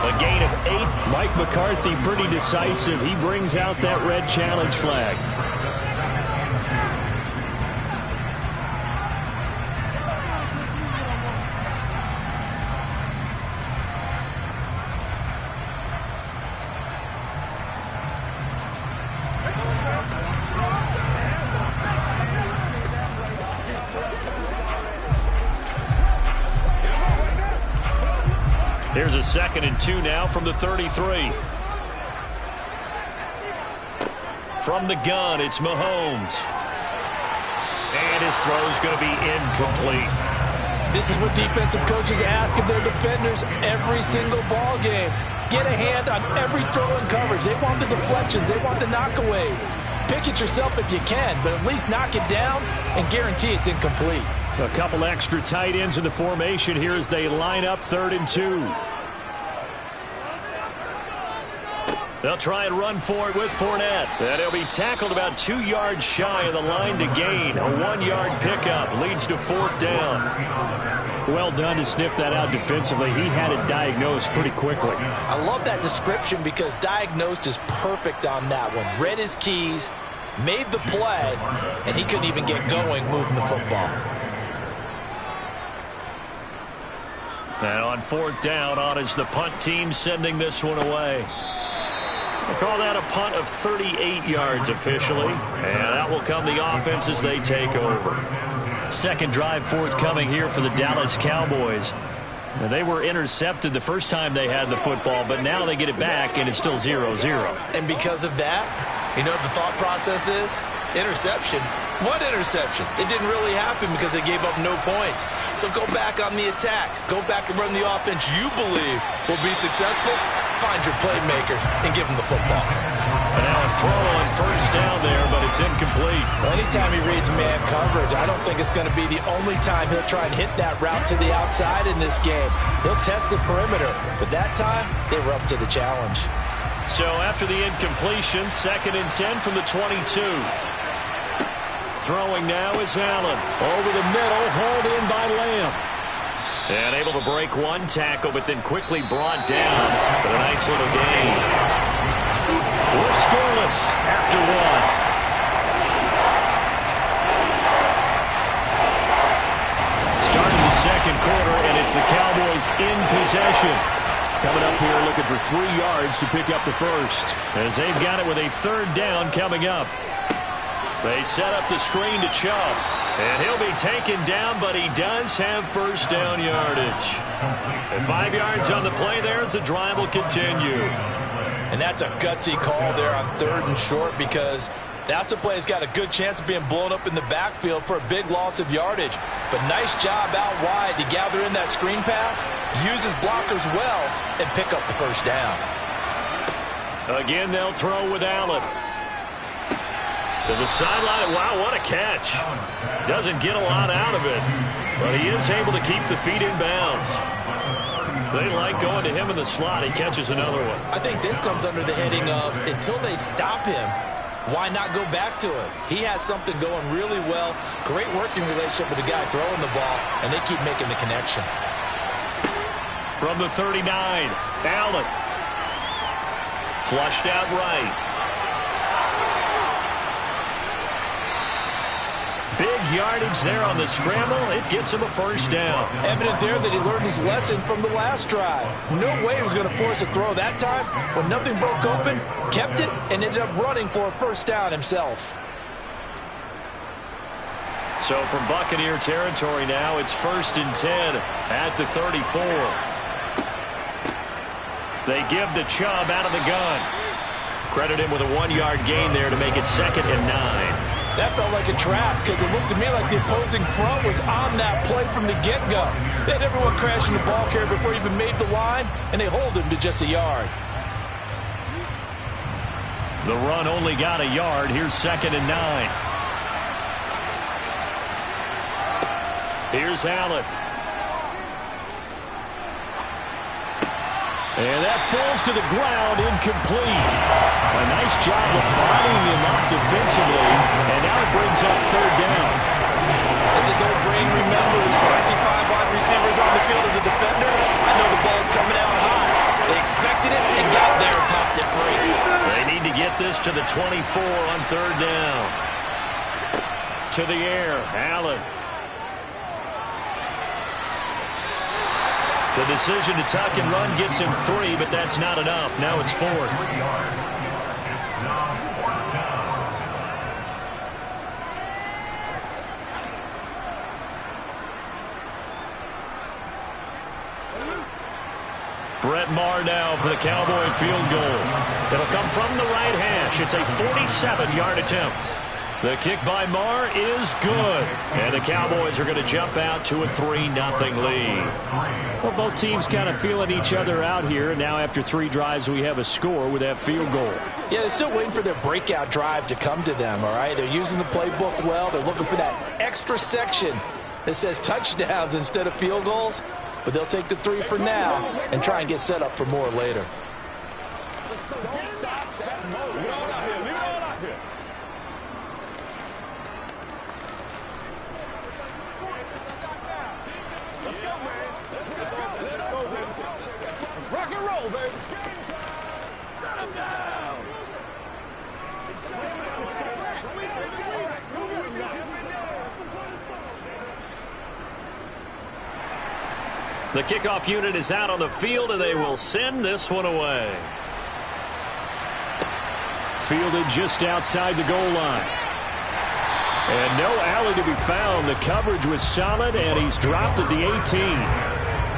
A gain of 8. Mike McCarthy pretty decisive. He brings out that red challenge flag. Here's a 2nd and 2 now from the 33. From the gun, it's Mahomes. And his throw's going to be incomplete. This is what defensive coaches ask of their defenders every single ball game. Get a hand on every throw and coverage. They want the deflections. They want the knockaways. Pick it yourself if you can, but at least knock it down and guarantee it's incomplete. A couple extra tight ends in the formation here as they line up 3rd and 2. They'll try and run for it with Fournette. And he'll be tackled about 2 yards shy of the line to gain. A 1-yard pickup leads to 4th down. Well done to sniff that out defensively. He had it diagnosed pretty quickly. I love that description because diagnosed is perfect on that one. Read his keys, made the play, and he couldn't even get going moving the football. And on 4th down, on is the punt team sending this one away. They call that a punt of 38 yards officially. And that will come the offense as they take over. Second drive forthcoming here for the Dallas Cowboys. And they were intercepted the first time they had the football, but now they get it back, and it's still 0-0. And because of that, you know what the thought process is? Interception. What interception? It didn't really happen because they gave up no points. So go back on the attack. Go back and run the offense you believe will be successful. Find your playmakers and give them the football. And now a throw on first down there, but it's incomplete. Well, anytime he reads man coverage, I don't think it's going to be the only time he'll try and hit that route to the outside in this game. He'll test the perimeter, but that time they were up to the challenge. So after the incompletion, 2nd and 10 from the 22. Throwing now is Allen. Over the middle, hauled in by Lamb. And able to break one tackle, but then quickly brought down with a nice little gain. We're scoreless after one. Starting the second quarter, and it's the Cowboys in possession. Coming up here looking for 3 yards to pick up the first, as they've got it with a 3rd down coming up. They set up the screen to Chubb, and he'll be taken down, but he does have first down yardage. And 5 yards on the play there as the drive will continue. And that's a gutsy call there on 3rd and short, because that's a play that's got a good chance of being blown up in the backfield for a big loss of yardage. But nice job out wide to gather in that screen pass, use his blockers well, and pick up the first down. Again, they'll throw with Allen. To the sideline. Wow, what a catch. Doesn't get a lot out of it, but he is able to keep the feet in bounds. They like going to him in the slot. He catches another one. I think this comes under the heading of, until they stop him, why not go back to it? He has something going really well. Great working relationship with the guy throwing the ball, and they keep making the connection. From the 39, Allen. Flushed out right. Big yardage there on the scramble. It gets him a first down. Evident there that he learned his lesson from the last drive. No way he was going to force a throw that time. When nothing broke open, kept it, and ended up running for a first down himself. So from Buccaneer territory now, it's 1st and 10 at the 34. They give to Chubb out of the gun. Credit him with a 1-yard gain there to make it 2nd and 9. That felt like a trap, because it looked to me like the opposing front was on that play from the get-go. They had everyone crashing the ball carrier before he even made the line, and they hold him to just a yard. The run only got a yard. Here's 2nd and 9. Here's Allen. And that falls to the ground, incomplete. A nice job of bodying him up defensively, and now it brings up 3rd down. As his old brain remembers, when I see 5 wide receivers on the field as a defender, I know the ball's coming out high. They expected it and got there and popped it free. They need to get this to the 24 on 3rd down. To the air, Allen. The decision to tuck and run gets him 3, but that's not enough. Now it's 4th. Brett Maher now for the Cowboy field goal. It'll come from the right hash. It's a 47-yard attempt. The kick by Maher is good. And the Cowboys are going to jump out to a 3-0 lead. Well, both teams kind of feeling each other out here. Now after 3 drives, we have a score with that field goal. Yeah, they're still waiting for their breakout drive to come to them, all right? They're using the playbook well. They're looking for that extra section that says touchdowns instead of field goals. But they'll take the 3 for now and try and get set up for more later. Rock and roll, baby. Shut him down. The kickoff unit is out on the field, and they will send this one away. Fielded just outside the goal line. And no alley to be found. The coverage was solid, and he's dropped at the 18.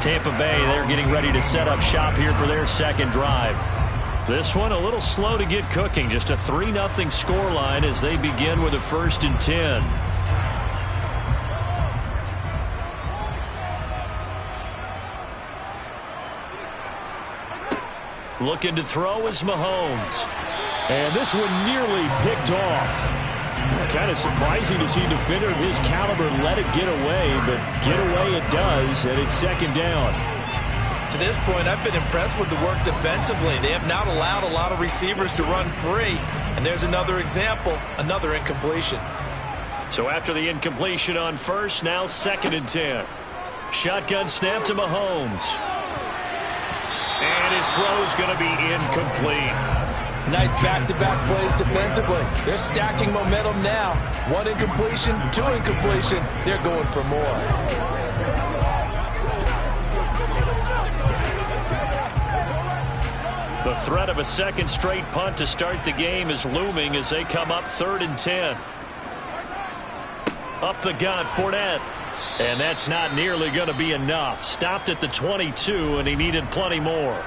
Tampa Bay, they're getting ready to set up shop here for their second drive. This one a little slow to get cooking. Just a 3-0 scoreline as they begin with a 1st and 10. Looking to throw is Mahomes. And this one nearly picked off. Kind of surprising to see a defender of his caliber let it get away, but get away it does, and it's 2nd down. To this point, I've been impressed with the work defensively. They have not allowed a lot of receivers to run free. And there's another example, another incompletion. So after the incompletion on 1st, now 2nd and 10. Shotgun snap to Mahomes. And his throw's going to be incomplete. Nice back-to-back plays defensively. They're stacking momentum now. 1 incompletion, 2 incompletion. They're going for more. The threat of a 2nd straight punt to start the game is looming as they come up 3rd and 10. Up the gut, Fournette. And that's not nearly going to be enough. Stopped at the 22, and he needed plenty more.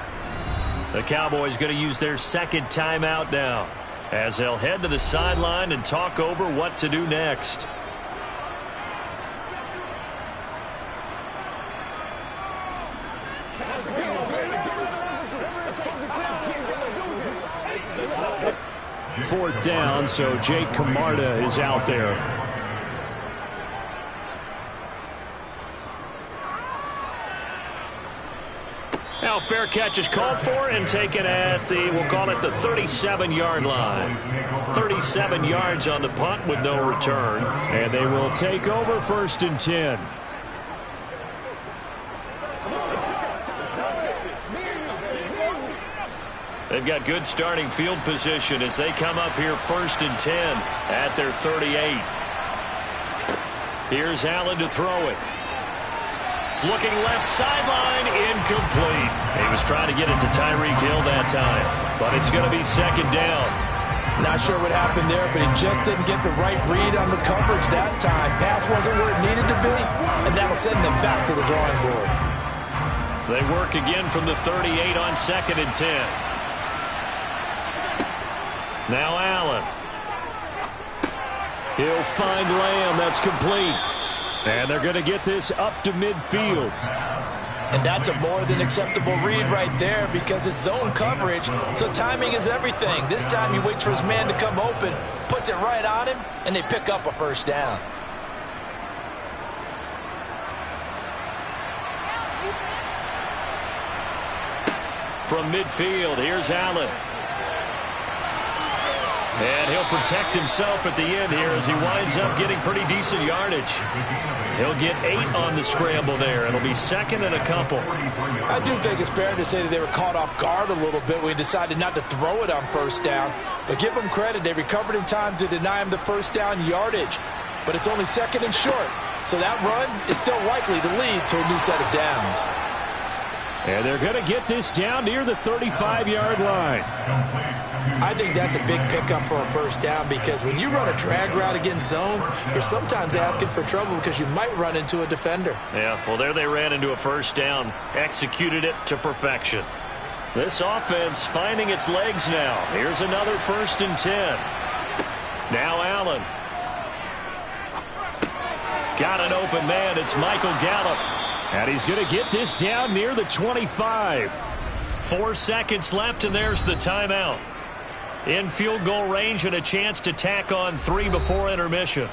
The Cowboys going to use their 2nd timeout now as they'll head to the sideline and talk over what to do next. Fourth down, so Jake Camarda is out there. Now fair catch is called for and taken at the, we'll call it the 37-yard line. 37 yards on the punt with no return. And they will take over 1st and 10. They've got good starting field position as they come up here 1st and 10 at their 38. Here's Allen to throw it. Looking left sideline, incomplete. He was trying to get it to Tyreek Hill that time, but it's going to be 2nd down. Not sure what happened there, but he just didn't get the right read on the coverage that time. Pass wasn't where it needed to be, and that'll send them back to the drawing board. They work again from the 38 on 2nd and 10. Now Allen. He'll find Lamb. That's complete. And they're going to get this up to midfield. And that's a more than acceptable read right there because it's zone coverage, so timing is everything. This time he waits for his man to come open, puts it right on him, and they pick up a 1st down. From midfield, here's Allen. And he'll protect himself at the end here as he winds up getting pretty decent yardage. He'll get 8 on the scramble there. It'll be 2nd and a couple. I do think it's fair to say that they were caught off guard a little bit when he decided not to throw it on 1st down. But give them credit. They recovered in time to deny him the 1st down yardage. But it's only 2nd and short. So that run is still likely to lead to a new set of downs. And they're going to get this down near the 35-yard line. I think that's a big pickup for a 1st down because when you run a drag route against zone, you're sometimes asking for trouble because you might run into a defender. Yeah, well, there they ran into a 1st down, executed it to perfection. This offense finding its legs now. Here's another 1st and 10. Now Allen. Got an open man. It's Michael Gallup. And he's going to get this down near the 25. 4 seconds left, and there's the timeout. In field goal range and a chance to tack on 3 before intermission.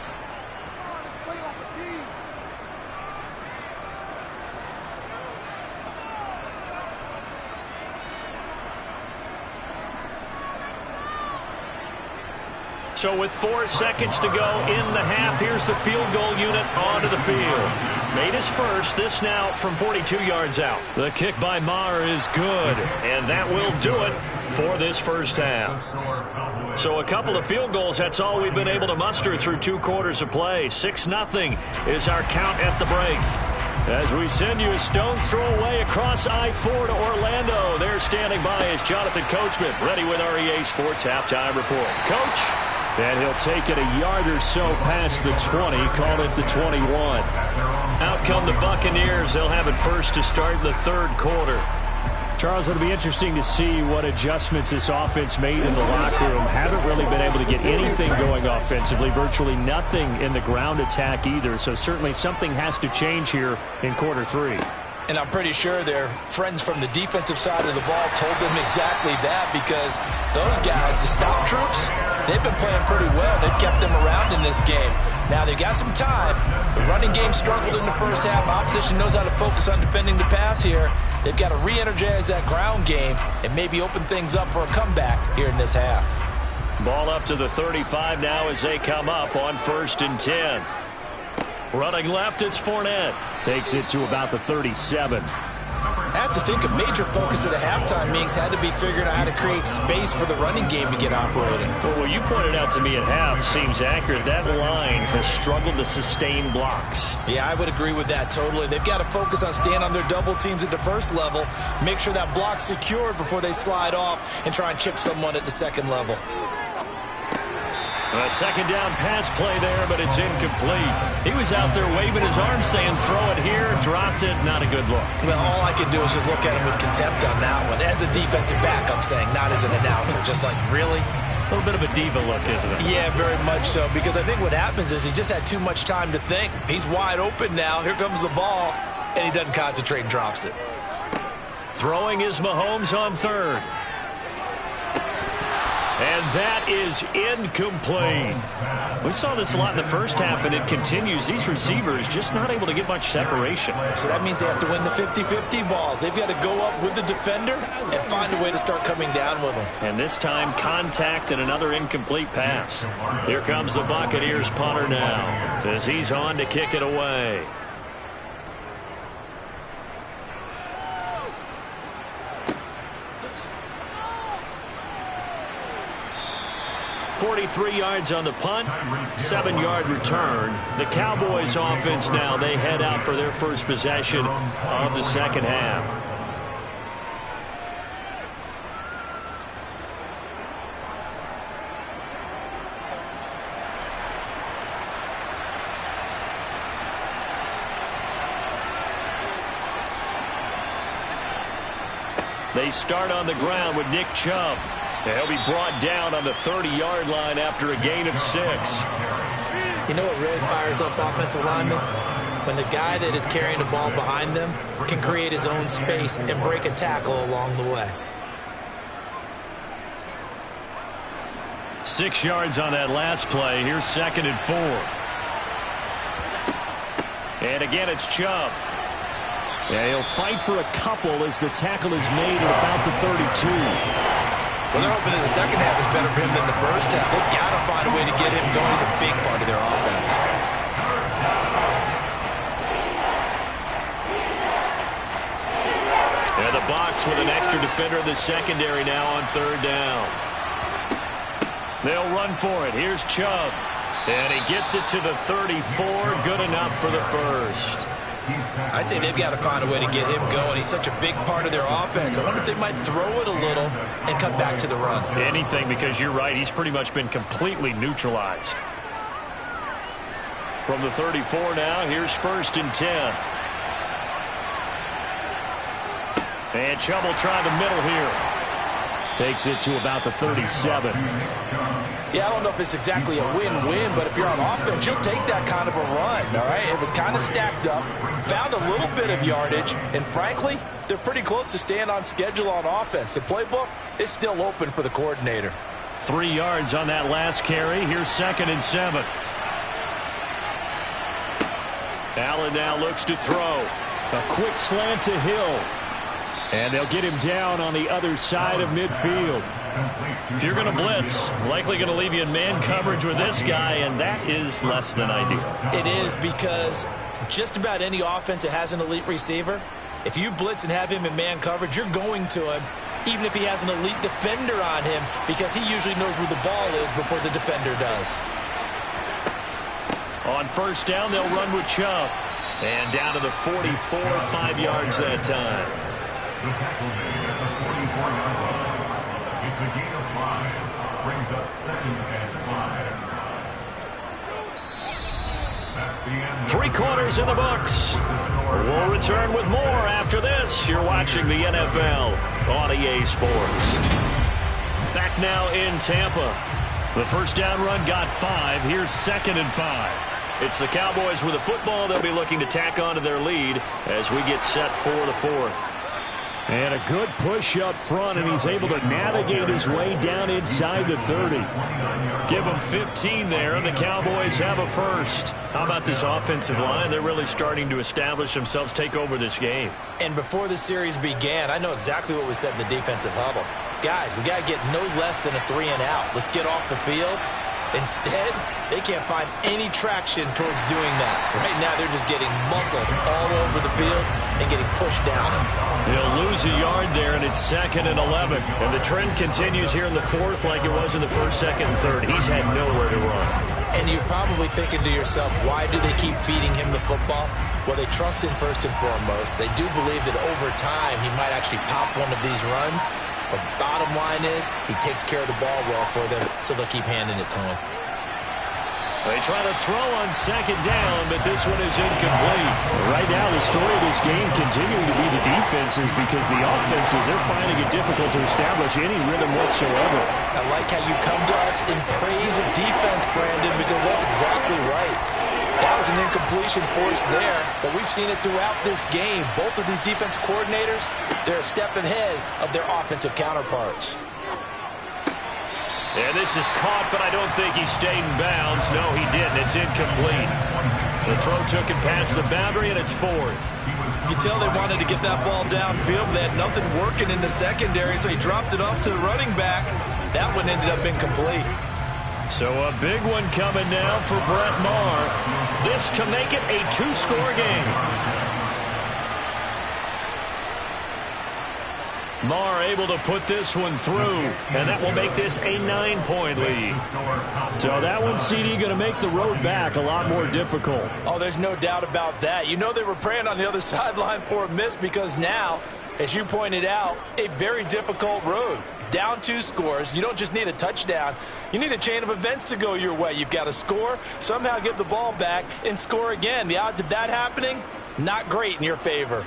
So with 4 seconds to go in the half, here's the field goal unit onto the field. Made his first, this now from 42 yards out. The kick by Maher is good, and that will do it for this 1st half. So a couple of field goals, that's all we've been able to muster through 2 quarters of play. 6-0 is our count at the break. As we send you a stone's throw away across I-4 to Orlando. There standing by is Jonathan Coachman, ready with REA Sports Halftime Report. Coach? And he'll take it a yard or so past the 20, called it the 21. Out come the Buccaneers. They'll have it first to start the 3rd quarter. Charles, it'll be interesting to see what adjustments this offense made in the locker room. Haven't really been able to get anything going offensively, virtually nothing in the ground attack either. So certainly something has to change here in quarter 3. And I'm pretty sure their friends from the defensive side of the ball told them exactly that, because those guys, the stop troops, they've been playing pretty well. They've kept them around in this game. Now, they got some time. The running game struggled in the first half. Opposition knows how to focus on defending the pass here. They've got to re-energize that ground game and maybe open things up for a comeback here in this half. Ball up to the 35 now as they come up on 1st and 10. Running left, it's Fournette. Takes it to about the 37. I have to think a major focus of the halftime meetings had to be figuring out how to create space for the running game to get operating. Well, what you pointed out to me at half seems accurate. That line has struggled to sustain blocks. Yeah, I would agree with that totally. They've got to focus on staying on their double teams at the first level, make sure that block's secured before they slide off and try and chip someone at the second level. A second down pass play there, but it's incomplete. He was out there waving his arms saying, throw it here, dropped it, not a good look. Well, all I can do is just look at him with contempt on that one. As a defensive back, I'm saying, not as an announcer. Just like, really? A little bit of a diva look, isn't it? Yeah, very much so, because I think what happens is he just had too much time to think. He's wide open now. Here comes the ball, and he doesn't concentrate and drops it. Throwing is Mahomes on 3rd. And that is incomplete. We saw this a lot in the first half, and it continues. These receivers just not able to get much separation. So that means they have to win the 50-50 balls. They've got to go up with the defender and find a way to start coming down with them. And this time, contact and another incomplete pass. Here comes the Buccaneers punter now as he's on to kick it away. 43 yards on the punt, 7-yard return. The Cowboys offense now, they head out for their first possession of the second half. They start on the ground with Nick Chubb. He'll be brought down on the 30-yard line after a gain of 6. You know what really fires up offensive linemen? When the guy that is carrying the ball behind them can create his own space and break a tackle along the way. 6 yards on that last play. Here's 2nd and 4. And again, it's Chubb. Yeah, he'll fight for a couple as the tackle is made at about the 32. Well, they're hoping that the second half is better for him than the first half. They've got to find a way to get him going. He's a big part of their offense. And the box with an extra defender in the secondary now on 3rd down. They'll run for it. Here's Chubb. And he gets it to the 34. Good enough for the first. I'd say they've got to find a way to get him going. He's such a big part of their offense. I wonder if they might throw it a little and come back to the run. Anything, because you're right. He's pretty much been completely neutralized. From the 34 now, here's 1st and 10. And Chubb will try the middle here. Takes it to about the 37. Yeah, I don't know if it's exactly a win-win, but if you're on offense, you'll take that kind of a run, all right? It was kind of stacked up, found a little bit of yardage, and frankly, they're pretty close to staying on schedule on offense. The playbook is still open for the coordinator. 3 yards on that last carry. Here's 2nd and 7. Allen now looks to throw. A quick slant to Hill. And they'll get him down on the other side of midfield. If you're going to blitz, likely going to leave you in man coverage with this guy, and that is less than ideal. It is, because just about any offense that has an elite receiver, if you blitz and have him in man coverage, you're going to him, even if he has an elite defender on him, because he usually knows where the ball is before the defender does. On 1st down, they'll run with Chubb. And down to the 44, 5 yards that time. The tackle made at the 44-yard line. It's a gain of 5. Brings up 2nd and 5. That's the end. 3 quarters in the books. We'll return with more after after this, you're watching the NFL on EA Sports. Back now in Tampa. The first down run got 5. Here's 2nd and 5. It's the Cowboys with the football. They'll be looking to tack on to their lead as we get set for the 4th. And a good push up front, and he's able to navigate his way down inside the 30. Give him 15 there, and the Cowboys have a first. How about this offensive line? They're really starting to establish themselves, take over this game. And before the series began, I know exactly what was said in the defensive huddle. Guys, we got to get no less than a 3-and-out. Let's get off the field. Instead, they can't find any traction towards doing that. Right now, they're just getting muscled all over the field and getting pushed down. He'll lose a yard there, and it's 2nd and 11. And the trend continues here in the 4th like it was in the 1st, 2nd, and 3rd. He's had nowhere to run. And you're probably thinking to yourself, why do they keep feeding him the football? Well, they trust him first and foremost. They do believe that over time he might actually pop one of these runs. But bottom line is, he takes care of the ball well for them, so they'll keep handing it to him. They try to throw on 2nd down, but this one is incomplete. Right now, the story of this game continuing to be the defenses, because the offenses, they're finding it difficult to establish any rhythm whatsoever. I like how you come to us in praise of defense, Brandon, because that's exactly right. That was an incompletion force there, but we've seen it throughout this game. Both of these defense coordinators, they're a step ahead of their offensive counterparts. And this is caught, but I don't think he stayed in bounds. No, he didn't. It's incomplete. The throw took it past the boundary, and it's 4th. You can tell they wanted to get that ball downfield, but they had nothing working in the secondary, so he dropped it off to the running back. That one ended up incomplete. So a big one coming now for Brett Maher. This to make it a 2-score game. Maher able to put this one through, and that will make this a 9-point lead. So that one, CD, going to make the road back a lot more difficult. Oh, there's no doubt about that. You know they were praying on the other sideline for a miss, because now, as you pointed out, a very difficult road. Down 2 scores. You don't just need a touchdown. You need a chain of events to go your way. You've got to score, somehow get the ball back, and score again. The odds of that happening, not great in your favor.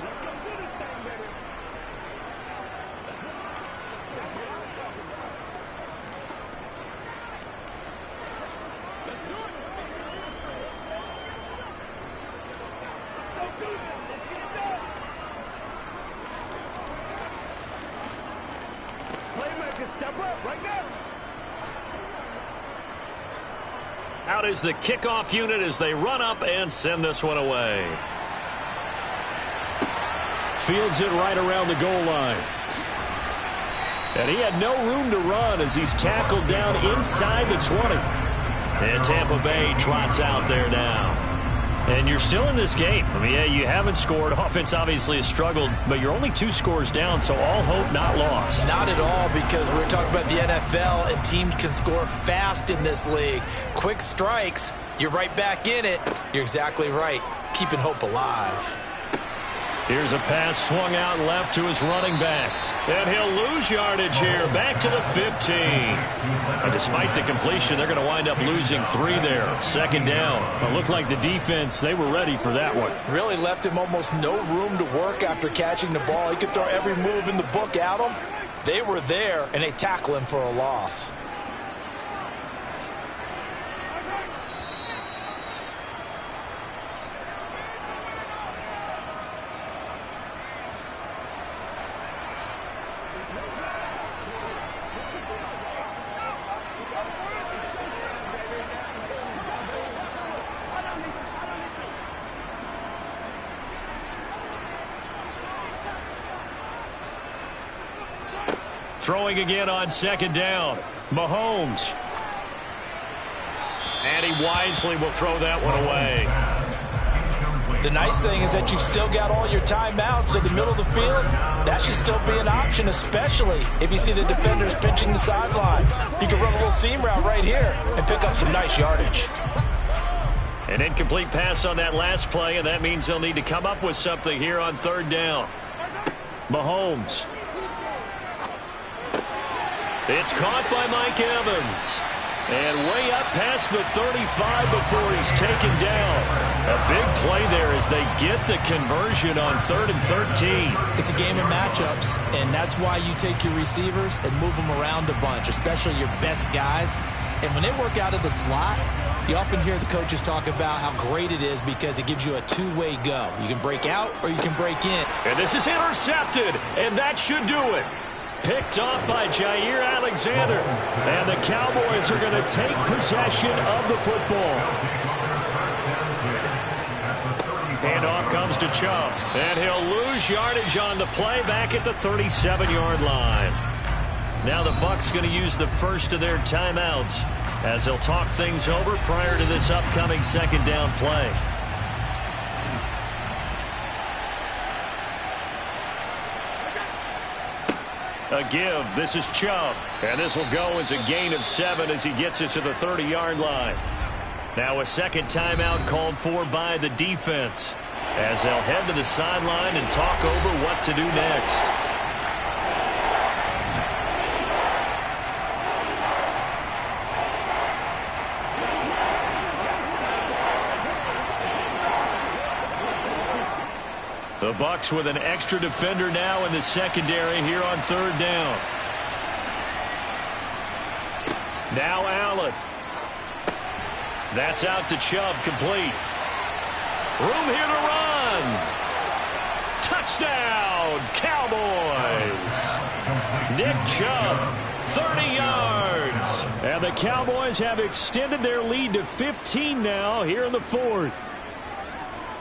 Out is the kickoff unit as they run up and send this one away. Fields it right around the goal line. And he had no room to run as he's tackled down inside the 20. And Tampa Bay trots out there now. And you're still in this game. I mean, yeah, you haven't scored. Offense obviously has struggled, but you're only 2 scores down, so all hope not lost. Not at all, because we're talking about the NFL, and teams can score fast in this league. Quick strikes, you're right back in it. You're exactly right. Keeping hope alive. Here's a pass swung out left to his running back. And he'll lose yardage here, back to the 15. And despite the completion, they're going to wind up losing 3 there. 2nd down. It looked like the defense, they were ready for that one. Really left him almost no room to work after catching the ball. He could throw every move in the book at him. They were there, and they tackle him for a loss. Throwing again on 2nd down. Mahomes. And he wisely will throw that one away. The nice thing is that you've still got all your timeouts, so the middle of the field, that should still be an option, especially if you see the defenders pinching the sideline. You can run a little seam route right here and pick up some nice yardage. An incomplete pass on that last play, and that means they'll need to come up with something here on 3rd down. Mahomes. It's caught by Mike Evans. And way up past the 35 before he's taken down. A big play there as they get the conversion on 3rd and 13. It's a game of matchups, and that's why you take your receivers and move them around a bunch, especially your best guys. And when they work out of the slot, you often hear the coaches talk about how great it is because it gives you a two-way go. You can break out or you can break in. And this is intercepted, and that should do it. Picked off by Jair Alexander. And the Cowboys are going to take possession of the football. Handoff comes to Chubb. And he'll lose yardage on the play back at the 37-yard line. Now the Bucs going to use the first of their timeouts as they'll talk things over prior to this upcoming second down play. A give. This is Chubb. And this will go as a gain of 7 as he gets it to the 30-yard line. Now a second timeout called for by the defense as they'll head to the sideline and talk over what to do next. The Bucs with an extra defender now in the secondary here on 3rd down. Now Allen. That's out to Chubb, complete. Room here to run. Touchdown, Cowboys. Nick Chubb, 30 yards. And the Cowboys have extended their lead to 15 now here in the 4th.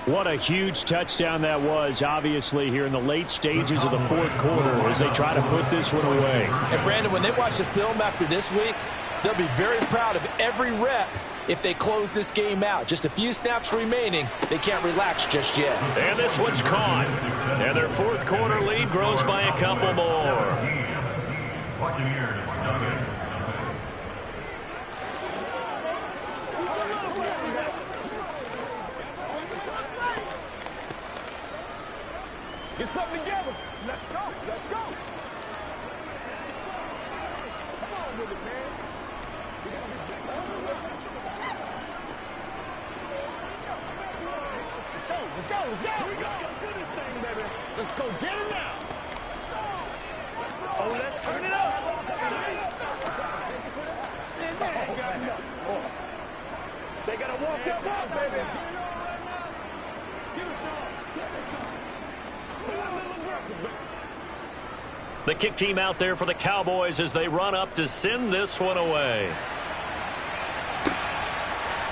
What a huge touchdown that was, obviously, here in the late stages of the 4th quarter as they try to put this one away. And, Brandon, when they watch the film after this week, they'll be very proud of every rep if they close this game out. Just a few snaps remaining. They can't relax just yet. And this one's caught. And their 4th quarter lead grows by a couple more. Buccaneers dug in. Get something together. Let's go. Let's go. Come on with it, man. Let's go. Let's go. Let's go. Let's go do this thing, baby. Let's go get it now. Oh, let's turn it up. They got to walk that ball, baby. Give us some. The kick team out there for the Cowboys as they run up to send this one away.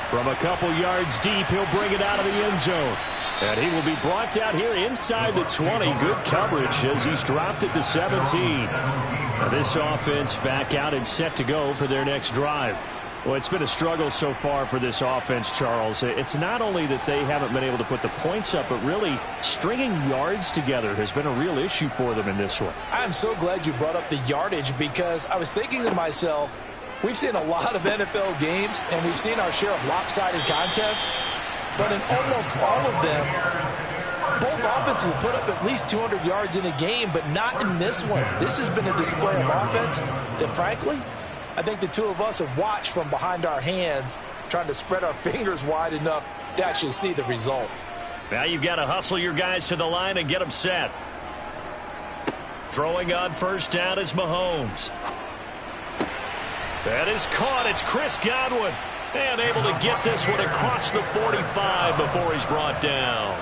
From a couple yards deep, he'll bring it out of the end zone. And he will be brought down here inside the 20. Good coverage as he's dropped at the 17. Now this offense back out and set to go for their next drive. Well, it's been a struggle so far for this offense, Charles. It's not only that they haven't been able to put the points up, but really stringing yards together has been a real issue for them in this one. I'm so glad you brought up the yardage because I was thinking to myself, we've seen a lot of NFL games, and we've seen our share of lopsided contests, but in almost all of them, both offenses have put up at least 200 yards in a game, but not in this one. This has been a display of offense that, frankly, I think the two of us have watched from behind our hands, trying to spread our fingers wide enough to actually see the result. Now you've got to hustle your guys to the line and get them set. Throwing on first down is Mahomes. That is caught. It's Chris Godwin. And able to get this one across the 45 before he's brought down.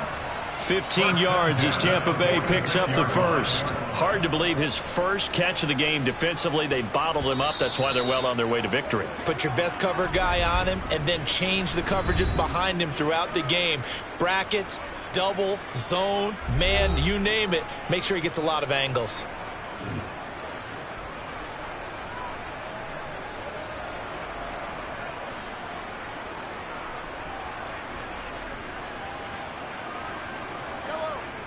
15 yards as Tampa Bay picks up the first. Hard to believe his first catch of the game defensively. They bottled him up. That's why they're well on their way to victory. Put your best cover guy on him and then change the coverages behind him throughout the game. Brackets, double, zone, man, you name it. Make sure he gets a lot of angles.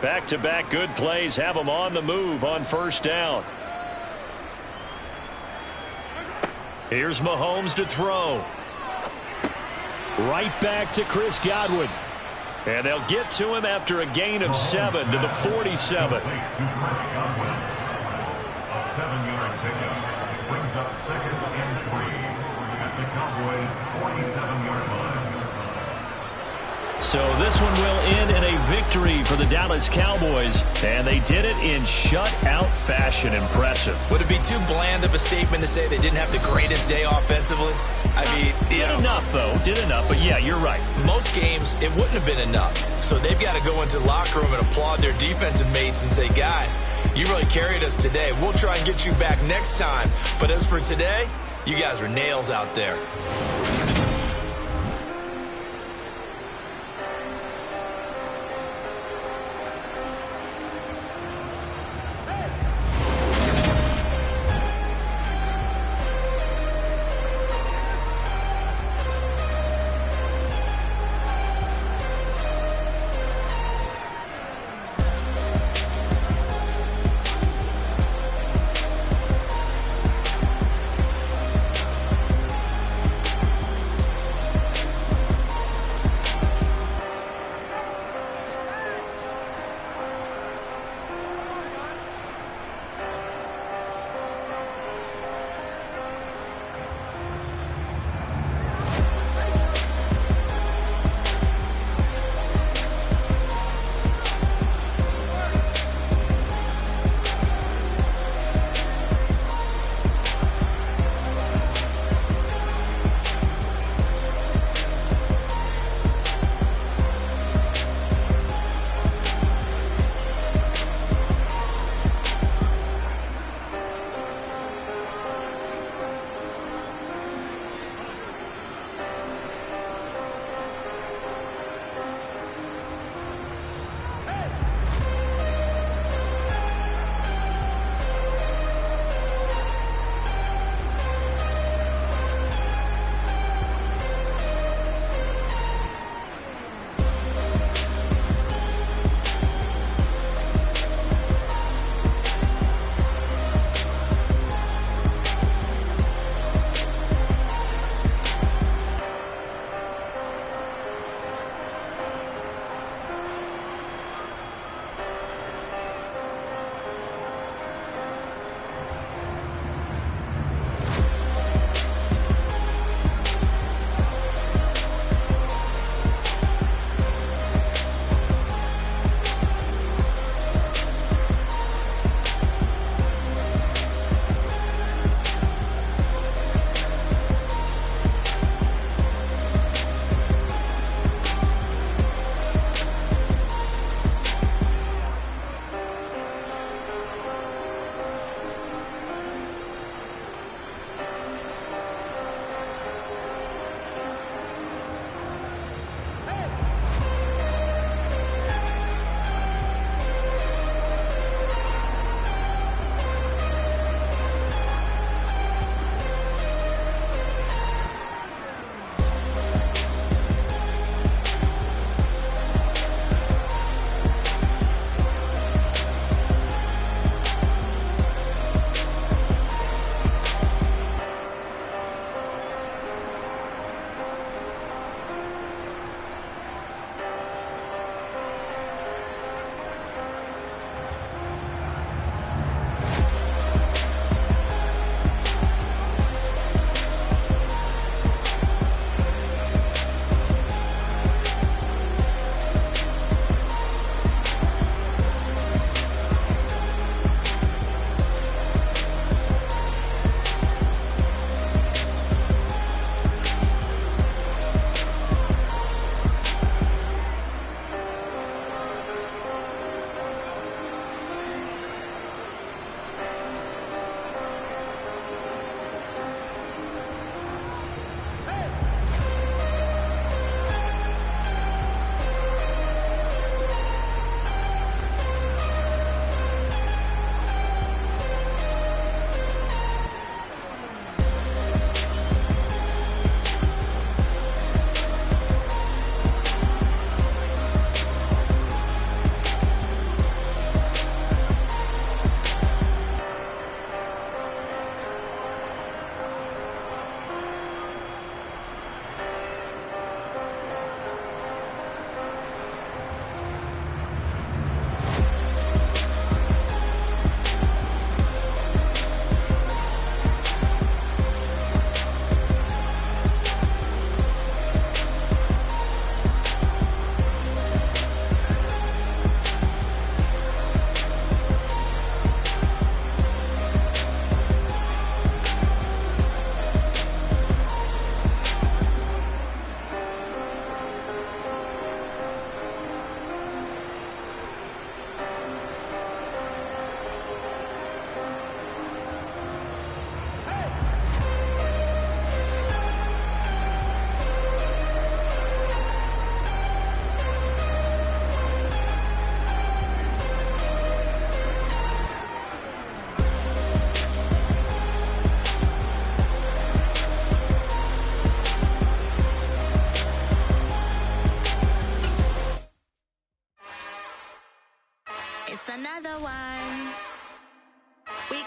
Back-to-back good plays have them on the move on first down. Here's Mahomes to throw. Right back to Chris Godwin. And they'll get to him after a gain of 7 to the 47. A 7-yard pickup brings up 2nd and 3. at the Cowboys' 47-yard line. So this one will end in a victory for the Dallas Cowboys, and they did it in shutout fashion. Impressive. Would it be too bland of a statement to say they didn't have the greatest day offensively? I mean, did enough, though. Did enough, but yeah, you're right. Most games, it wouldn't have been enough. So they've got to go into the locker room and applaud their defensive mates and say, guys, you really carried us today. We'll try and get you back next time. But as for today, you guys were nails out there.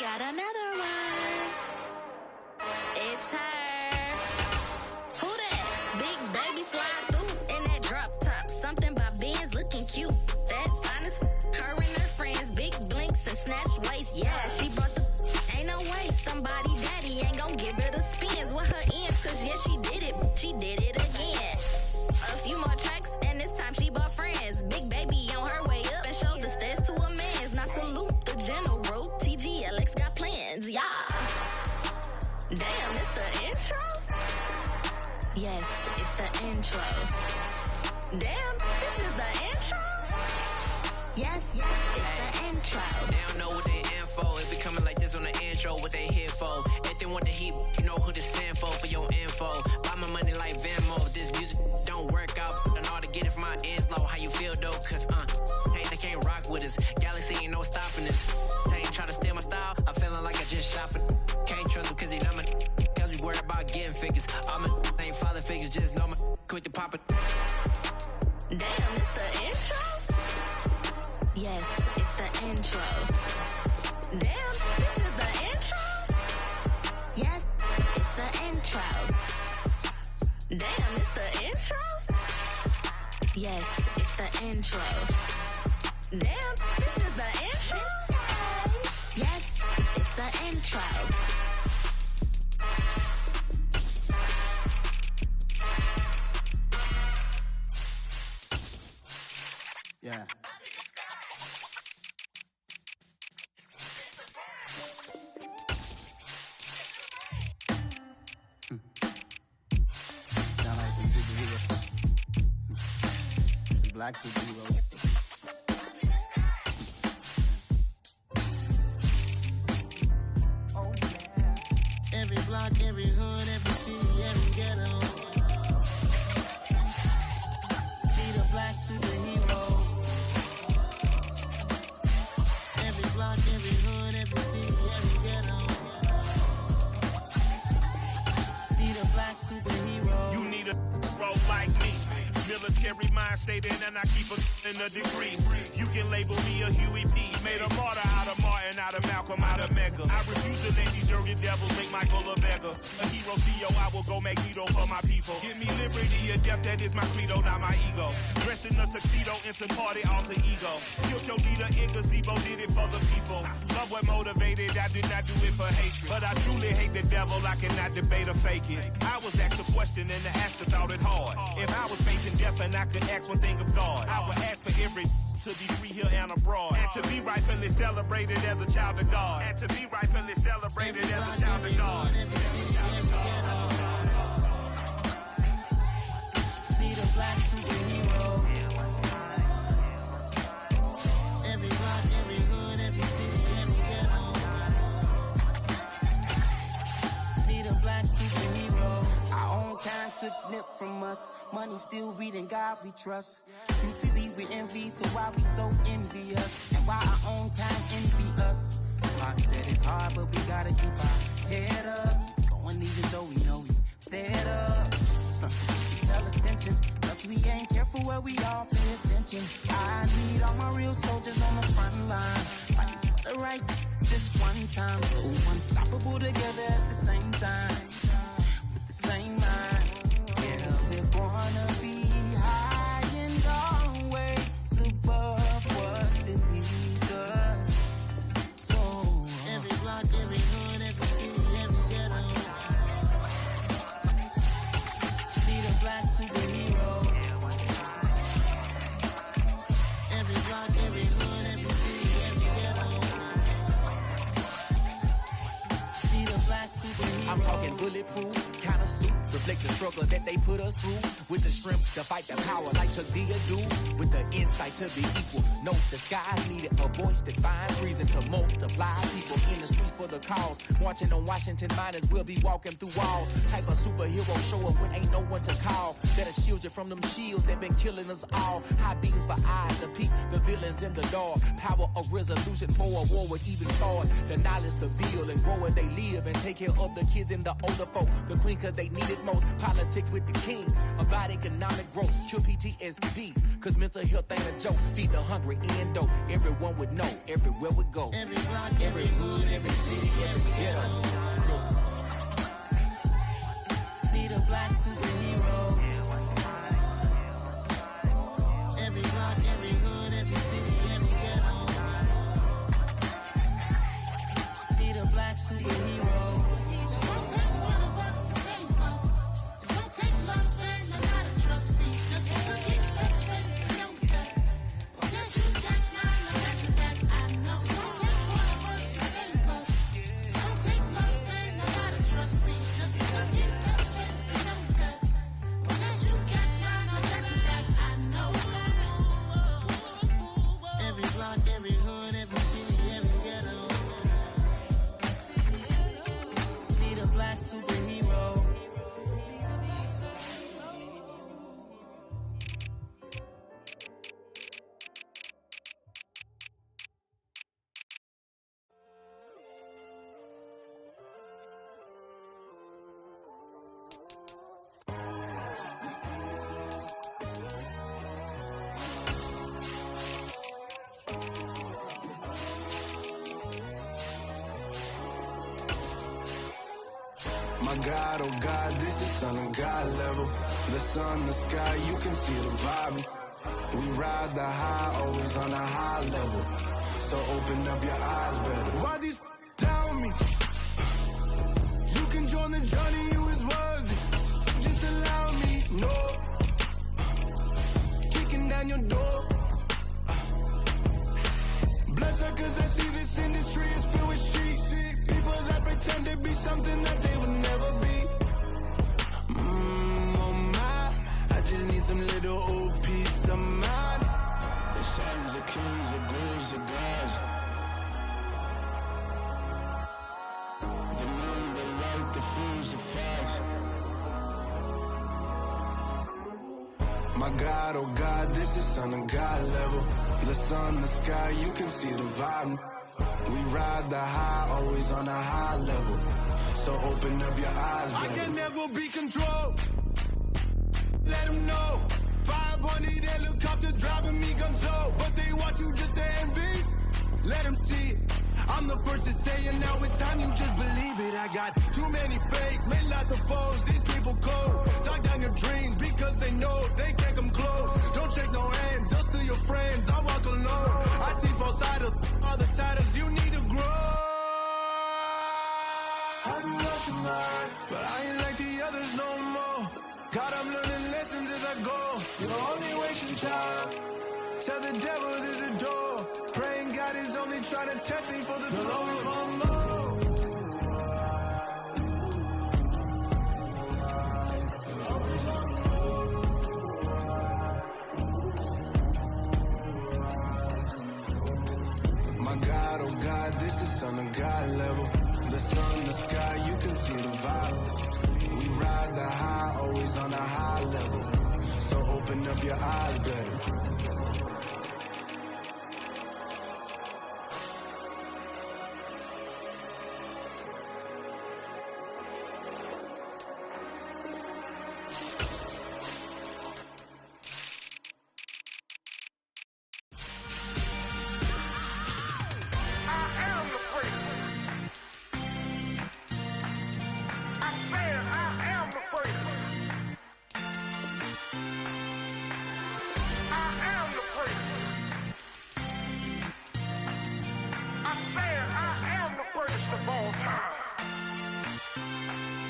got another one. It's her. Who that? Big baby slide through in that drop top. Something by Benz looking cute. That's fine as her and her friends. Big blinks and snatch waist. Yeah, she brought the. Ain't no way somebody daddy ain't gon' give her the spins with her ends. Cause yeah, she did it. She did it again. A few more tracks and this time she bought friends. Big baby on her way up and showed the stairs to a man's. Now salute the general. TGLX got plans. Yeah. Damn, it's the intro? Yes, it's the intro. Damn, this is the intro? Yes, it's the intro. They don't know what they info. It be coming like this on the intro, what they here for. If they want the heat, you know who to send for your info. Buy my money like Venmo. If this music don't work out, and all to get it from my ends low. How you feel though? Cause hey, they can't rock with us. Galaxy ain't no stopping this. They ain't try to steal my style. I'm feeling like I just shop it. Can't trust them cause they dumb it. Cause we worried about getting figures. All my ain't father figures, just know my quick to pop it. Damn, it's the intro? Yes, it's the intro. Damn, this is the intro? Yes, it's the intro. Damn, it's the intro? Yes, it's the intro. Damn, this is the intro? Yes, it's the intro. Yeah. Sound like some superheroes. Some black superheroes. Oh yeah. Every block, every hood, every city, every ghetto. Need a black superhero. Every block, every hood, every city, every ghetto. Need a black superhero. You need a bro like me. Military mind stated, and I keep in a degree. You can label me a Huey P. Made a martyr out of Martin, out of Malcolm, out of Mecca. I refuse to let these dirty devils make Michael a beggar. A hero CEO, I will go Magneto for my people. Give me liberty or death, that is my credo, not my ego. Dressed in a tuxedo, into party, alter ego. Killed your leader in gazebo, did it for the people. Somewhat motivated, I did not do it for hatred. But I truly hate the devil, I cannot debate or fake it. I was asked a question and the asker thought it hard. If I was facing death and I could ask one thing of God, I would ask for every to be free here and abroad, and to be rightfully celebrated as a child of God, and to be rightfully celebrated as a child of God. Need a black superhero. Every block, every hood, every city, every ghetto. Need a black superhero. Our own kind took nip from us. Money still reading God we trust. Truthfully we envy, so why we so envious? And why our own kind envy us? Pac said it's hard, but we gotta keep our head up. Keep going even though we know we fed up. Just tell attention, cause we ain't careful where we all pay attention. I need all my real soldiers on the front line, fighting for the right just one time. So unstoppable together at the same time, with the same mind. Yeah, we're gonna be high and always above what's beneath us. So every block, every hood, every city, every ghetto. Need a black superhero. Every block, every hood, every city, every ghetto. Need a black superhero. I'm talking bulletproof, kind of suit, reflect the struggle that they put us through. With the strength to fight the power like Chuck D do. With the insight to be equal. Note the sky needed a voice that finds reason to multiply. People in the streets for the cause. Marching on Washington miners will be walking through walls. Type of superhero show up when ain't no one to call. That'll shield you from them shields that been killing us all. High beams for eyes to peek the villains in the dark. Power of resolution for a war would even start. The knowledge to build and grow where they live and take care of the kids kids and the older folk. The queen cause they need it most. Politics with the kings. About economic growth. Cure PTSD. Cause mental health ain't a joke. Feed the hungry and dope. Everyone would know. Everywhere we go. Every block, every hood, every city, every ghetto. Need a black superhero. Every block, every hood, every city, every ghetto. Need a black superhero. It's gonna take one of us to save us. It's gonna take love and a lot of trust me. Just to keep that faith and know that. Yes, you got mine, I got your back, I know. It's gonna take one of us to save us. It's gonna take love and a lot of trust me. Just to keep that faith and know that. Yes, you got mine, I got your back, I know. Every block, every hood, every city, every ghetto. Need a black superhero. My God, oh God, this is Son of God level. The sun, the sky, you can see the vibe. We ride the high, always on a high level. So open up your eyes better. Why these tell me? You can join the journey, you is worthy. Just allow me, no. Kicking down your door. Bloodsuckers, I see this industry is filled with sheep. People that pretend to be something that they would never be. Oh my, I just need some little old peace of mind. The sons of kings, the bulls, the gods. The moon, the light, the fools, the facts. My God, oh God, this is Son of God level. The sun, the sky, you can see the vibe. We ride the high, always on a high level. So open up your eyes, baby. I can never be controlled. Let them know. 500 helicopters driving me gonzo. But they want you just to envy. Let them see it. I'm the first to say it, now it's time you just believe it. I got too many fakes, made lots of foes. These people cold. Talk down your dreams because they know they can't come close. Don't shake no hands, just to your friends. I walk alone. I see false idols, other titles. You need to grow. I've been rushing mine, but I ain't like the others no more. God, I'm learning lessons as I go. You're only wasting time. Tell the devil there's a door. Praying God is only trying to test me for the glory of more. My God, oh God, this is Son of God level. The sun, the sky, you can see the vibe. We ride the high, always on a high level. So open up your eyes better.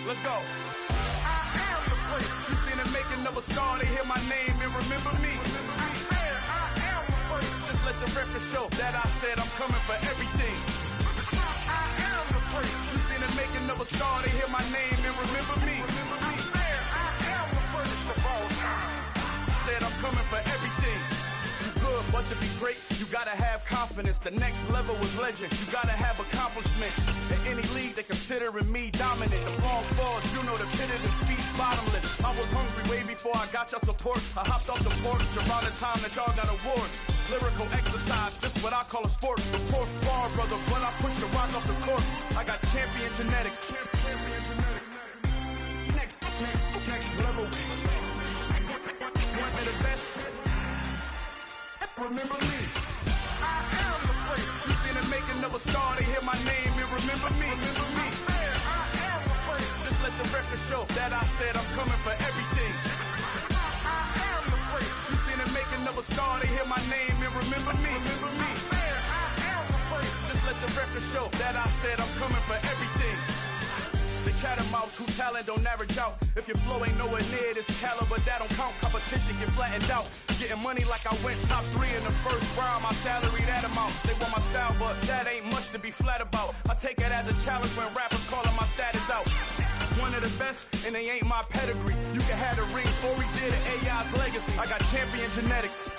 Let's go. I am the prince. You seen the making of a star, they hear my name and remember me. I am the prince. Just let the record show that I said I'm coming for everything. I am the prince. You seen the making of a star, they hear my name and remember me. I am the prince of all time. Said I'm coming for everything. Good, but to be great, you gotta have confidence. The next level was legend. You gotta have accomplishment. In any league, they considering me dominant. The wrong falls, you know the pit of defeat, bottomless. I was hungry way before I got your support. I hopped off the porch around the time that y'all got awards. Lyrical exercise, just what I call a sport. The fourth bar, brother, when I push the rock off the court. I got champion genetics. Champion genetics. remember me. I am the place. You see the making of a star, they hear my name and remember me. Remember me. I am the place. Just let the record show that I said I'm coming for everything. I am the place. You see the making of a star, they hear my name and remember me. Remember me. I am the place. Just let the record show that I said I'm coming for everything. The chattermouths who talent don't average out. If your flow ain't nowhere near this caliber, that don't count. Competition get flattened out. Getting money like I went top 3 in the first round. My salary that amount. They want my style, but that ain't much to be flat about. I take it as a challenge when rappers calling my status out. One of the best, and they ain't my pedigree. You can have the rings, or we did it, AI's legacy. I got champion genetics.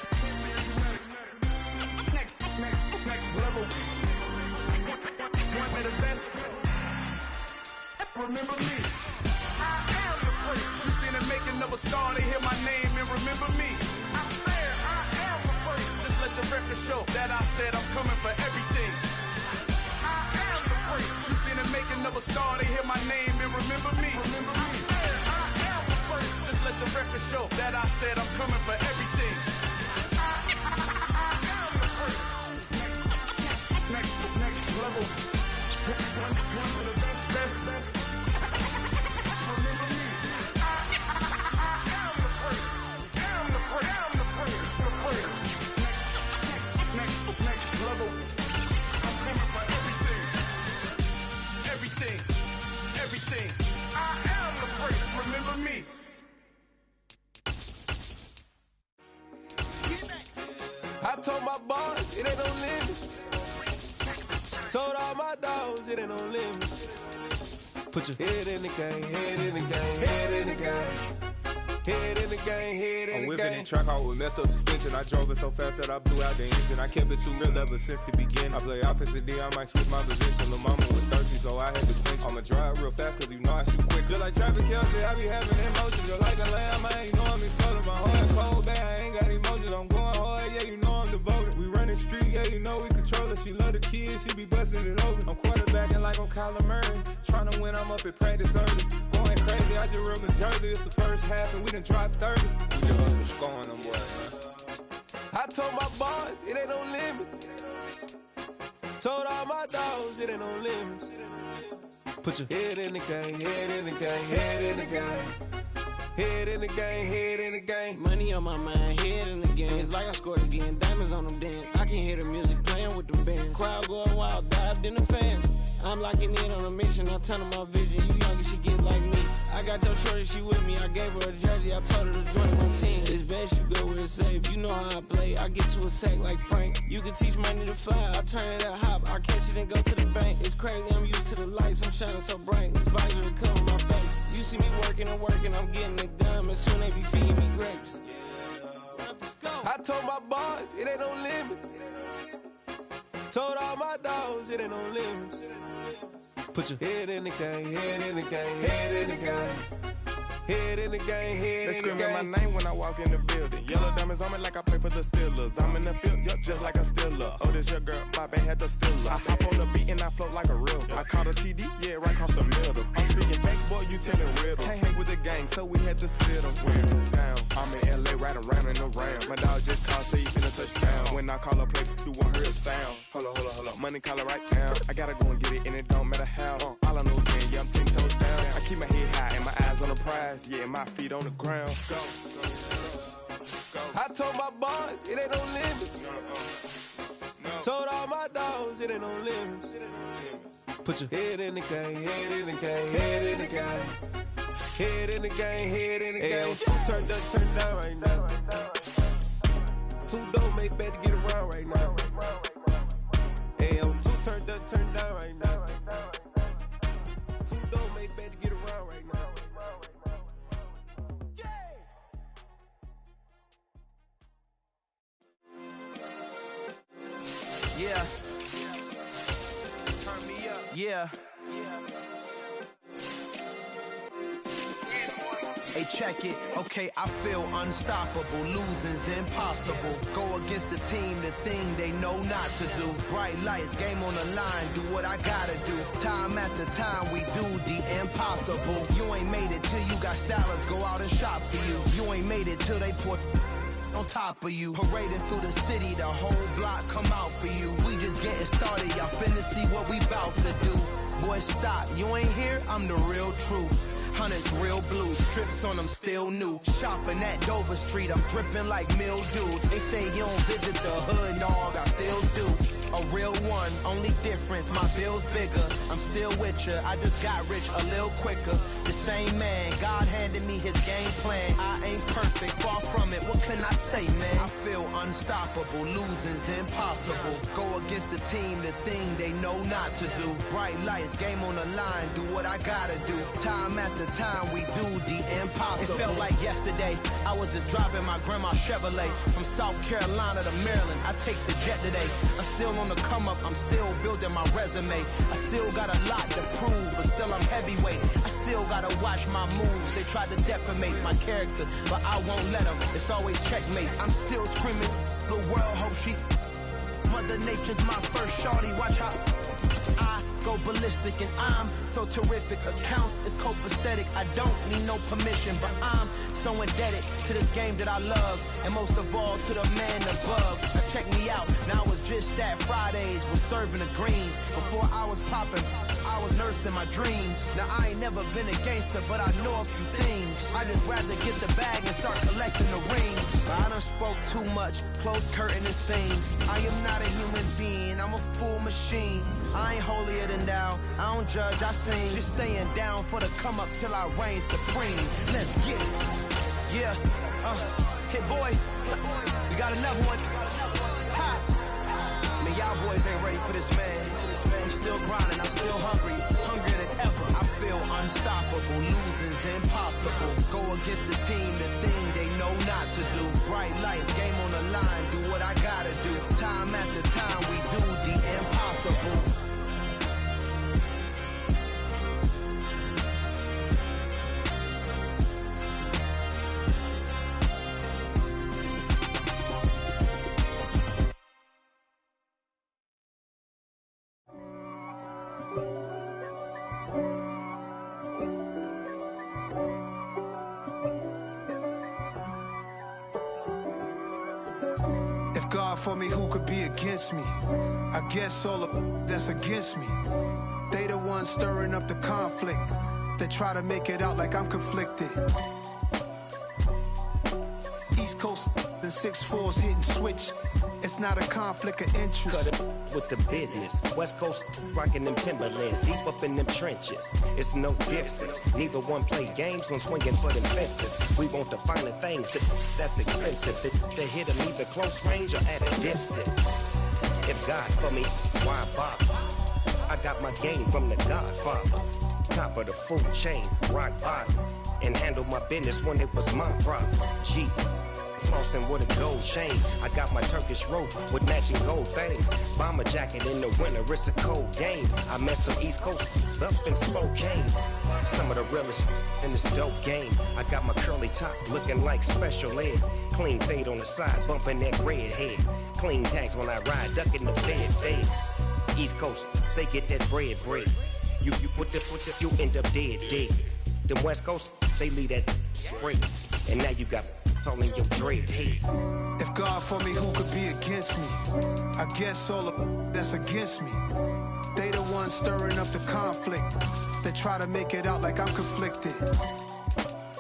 Next level. One of the best. Remember me. I am the place. You seen the making of a star, they hear my name and remember me. I said I am the place. Just let the record show that I said I'm coming for everything. I am the place. You seen the making of a star, they hear my name and remember me. Remember me. I said I am the place. Just let the record show that I said I'm coming for everything. I am the place. Next level. One of the best. Everything. I am the place. Remember me. I told my boss it ain't no limit. Told all my dogs it ain't no limit. Put your head in the game, head in the game, head in the game. Head in the game, head in the game. I'm whipping in track hall with messed up suspension. I drove it so fast that I blew out the engine. I kept it too real ever since the beginning. I play offensive D, I might switch my position. The mama was thirsty, so I had to quench. I'ma drive real fast, cause you know I shoot quick. Just like traffic Kelsey, I be having emotions. Just like a lamb, I ain't know I'm exploding. My heart cold, bad, I ain't got emotions. I'm going hard, yeah, you know I'm devoted. We running streets, yeah, you know we control it. She love the kids, she be busting it over. I'm quarterbacking like I'm Kyler Murray. Trying to win, I'm up at practice early. Going crazy, I just rode the jersey. It's the first half, and we done dropped 30. We just up and scoring them boys, man. I told my boys, it ain't no limits. Told all my dogs, it ain't no limits. Put your head in the game, head in the game, head in the game. Head in the game, head in the game. Money on my mind, head in the game. It's like I scored again, diamonds on them dance. I can hear the music playing with them bands. Crowd going wild, dived in the fans. I'm locking in on a mission, I tell her my vision. You young and she get like me. I got your shorty, she with me. I gave her a jersey, I told her to join my team. It's best you go where it's safe. You know how I play. I get to a sack like Frank. You can teach money to fly. I turn it at hop. I catch it and go to the bank. It's crazy, I'm used to the lights. I'm shining so bright. This visor will cover my face. You see me working and working. I'm getting it done. And soon they be feeding me grapes. I told my boys, it ain't no limits. Told all my dogs, it ain't no limits. Put your head in the game, head in the game, head in the game. Head in the game, head in the game. They screaming my name when I walk in the building. Yellow diamonds on me like I play for the Steelers. I'm in the field, yup, just like a Steeler. Oh, this your girl, Bobby had the Steeler. I hop on the beat and I float like a river. I caught a TD, yeah, right across the middle. I'm speaking facts, boy, you telling riddles. Can't hang with the gang, so we had to sit them down. I'm in LA, riding around and around. My dog just called, say he finna touch down. When I call a play, you won't hear a sound. Hold up. Money caller right now. I gotta go and get it, and it don't matter how. All I know is in, yeah, I'm 10 toes down. I keep my head high and my eyes on the prize. Yeah, my feet on the ground. Go. I told my boys, it ain't no limit. Told all my dogs, it ain't no limit. Put your head in the game, head in the game, head in the game. Head in the game, head in the game. Turn down right now. Too dope, make better get around right now. Hey, I'm too turned up, turn down right now. Too dope, make better get around right now. Yeah. Turn me up. Yeah. Hey, check it. Okay, I feel unstoppable. Losing's impossible. Go against the team, the thing they know not to do. Bright lights, game on the line. Do what I gotta do. Time after time, we do the impossible. You ain't made it till you got stylists go out and shop for you. You ain't made it till they put on top of you. Parading through the city, the whole block come out for you. We just getting started, y'all finna see what we bout to do. Boy, stop, you ain't here, I'm the real truth. Hunters, real blue, strips on them still new. Shopping at Dover Street, I'm dripping like mildew. They say you don't visit the hood, dog, I still do. A real one, only difference, my bill's bigger. I'm still with ya, I just got rich a little quicker. The same man, God handed me his game plan. I ain't perfect, far from it, what can I say, man? I feel unstoppable, losing's impossible. Go against the team, the thing they know not to do. Bright lights, game on the line, do what I gotta do. Time after time, we do the impossible. It felt like yesterday, I was just driving my grandma's Chevrolet. From South Carolina to Maryland, I take the jet today. I'm still on the come up, I'm still building my resume. I still got a lot to prove, but still I'm heavyweight. I still gotta watch my moves. They tried to defamate my character, but I won't let them. It's always checkmate. I'm still screaming, the world hope she. Mother Nature's my first shorty, watch how I go ballistic and I'm so terrific. Accounts is copacetic, I don't need no permission, but I'm so indebted to this game that I love, and most of all to the man above. Now check me out, now I was just at Fridays, was serving the greens. Before I was popping, I was nursing my dreams. Now I ain't never been a gangster, but I know a few things. I just rather get the bag and start collecting the rings. But I done spoke too much, close curtain and scene. I am not a human being, I'm a full machine. I ain't holier than thou, I don't judge, I sing. Just staying down for the come up till I reign supreme. Let's get it. Yeah, hit boy, we got another one. Ha! Man, y'all boys ain't ready for this, man. I'm still grinding, I'm still hungry, hungrier than ever. I feel unstoppable, losing's impossible. Go against the team, the thing they know not to do. Bright lights, game on the line, do what I gotta do. Time after time, we do the impossible. God for me, who could be against me? I guess all of that's against me. They the ones stirring up the conflict. They try to make it out like I'm conflicted. East Coast and 6'4's hitting switch. It's not a conflict of interest. Cut it with the business. West Coast rocking them Timberlands, deep up in them trenches. It's no difference. Neither one play games when swinging for them fences. We want the finer things that's expensive. To hit them either close range or at a distance. If God for me, why bother? I got my game from the Godfather. Top of the food chain, rock bottom. And handle my business when it was my problem. G. Flossing with a gold chain. I got my Turkish rope with matching gold things. Bomber jacket in the winter, it's a cold game. I met some East Coast up in Spokane. Some of the realest in this dope game. I got my curly top looking like special ed. Clean fade on the side, bumping that red head. Clean tags when I ride, ducking the feds. East Coast, they get that bread. You end up dead. Them West Coast, they leave that spray. And now you got calling your dread head. If God for me, who could be against me? I guess all of that's against me. They the ones stirring up the conflict. They try to make it out like I'm conflicted.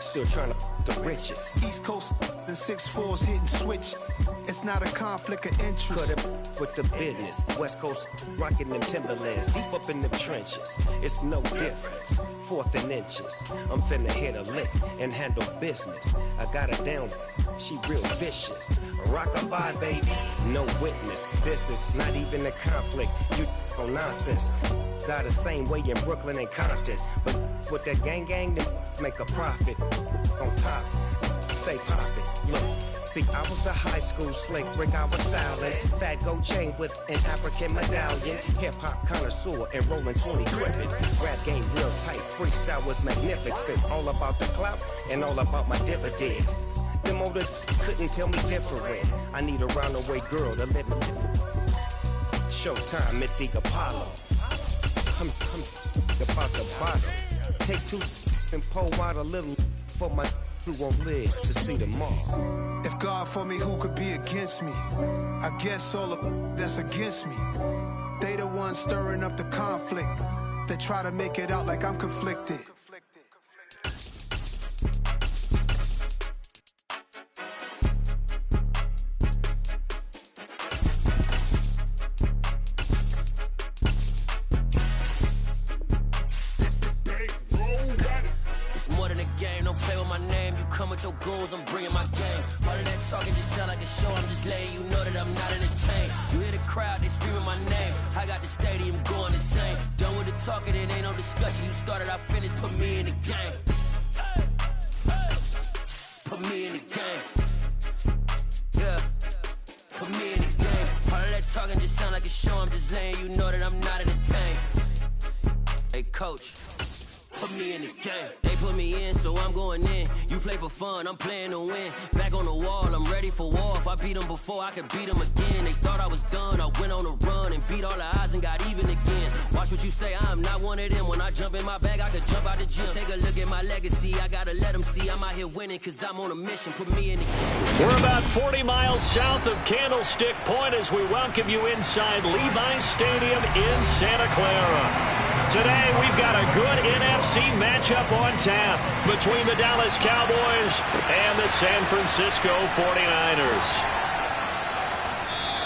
Still trying to the riches. East Coast and 6'4's hitting switch. It's not a conflict of interest. Cut it with the business. West Coast rocking them Timberlands, deep up in them trenches. It's no difference. Fourth and inches. I'm finna hit a lick and handle business. I got her down, she real vicious. Rockabye, baby, no witness. This is not even a conflict. You on nonsense. Got the same way in Brooklyn and Compton, but with that gang, then make a profit. On top, stay poppin'. Look. See, I was the high school slick Rick, I was styling. Fat gold chain with an African medallion. Hip-hop connoisseur and rolling 20 cribbin'. Rap game real tight, freestyle was magnificent. All about the clout and all about my dividends. Them older couldn't tell me different. I need a round-the-way girl to live with. Showtime, Mythic Apollo. I'm about the bottle. Take two and pour out a little for my who won't live to see tomorrow. If God for me, who could be against me? I guess all of that's against me. They the ones stirring up the conflict. They try to make it out like I'm conflicted. With your goons, I'm bringing my game. All of that talking just sound like a show. I'm just letting you know that I'm not entertained. You hear the crowd, they screaming my name. I got the stadium going insane. Done with the talking, it ain't no discussion. You started, I finished, put me in the game. Put me in the game. Yeah. Put me in the game. All of that talking just sound like a show. I'm just letting you know that I'm not entertained. Hey, coach. Put me in the game. They put me in, so I'm going in. You play for fun, I'm playing to win. Back on the wall, I'm ready for war. If I beat them before, I could beat them again. They thought I was done, I went on a run and beat all the odds and got even again. Watch what you say, I'm not one of them. When I jump in my bag, I could jump out the gym. Take a look at my legacy, I gotta let them see I'm out here winning, cause I'm on a mission. Put me in the game. We're about 40 miles south of Candlestick Point as we welcome you inside Levi's Stadium in Santa Clara. Today, we've got a good NFC matchup on tap between the Dallas Cowboys and the San Francisco 49ers.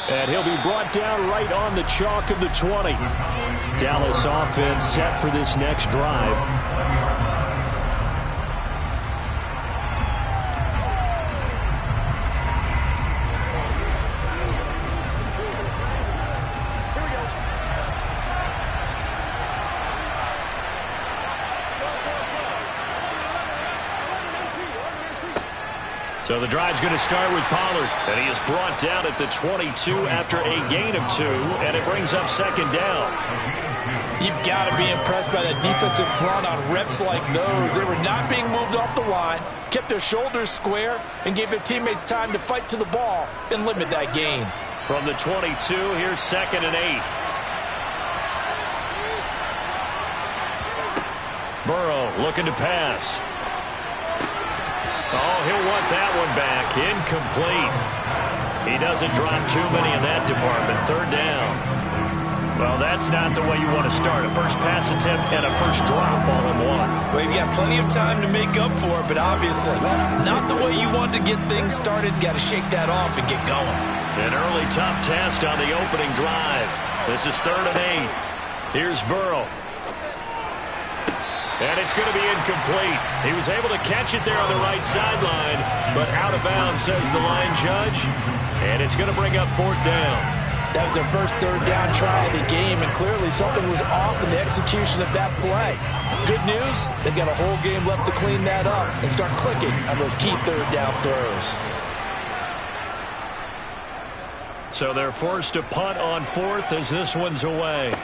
And he'll be brought down right on the chalk of the 20. Dallas offense set for this next drive. So the drive's going to start with Pollard, and he is brought down at the 22 after a gain of 2, and it brings up second down. You've got to be impressed by that defensive front on reps like those. They were not being moved off the line, kept their shoulders square, and gave their teammates time to fight to the ball and limit that gain. From the 22, here's 2nd and 8. Burrow looking to pass. Oh, he'll want that one back. Incomplete. He doesn't drop too many in that department. 3rd down. Well, that's not the way you want to start. A first pass attempt and a first drop all in one. Well, you've got plenty of time to make up for it, but obviously not the way you want to get things started. Got to shake that off and get going. An early tough test on the opening drive. This is 3rd and 8. Here's Burrow. And it's going to be incomplete. He was able to catch it there on the right sideline, but out of bounds, says the line judge. And it's going to bring up 4th down. That was their first 3rd down try of the game, and clearly something was off in the execution of that play. Good news, they've got a whole game left to clean that up and start clicking on those key 3rd down throws. So they're forced to punt on 4th as this one's away.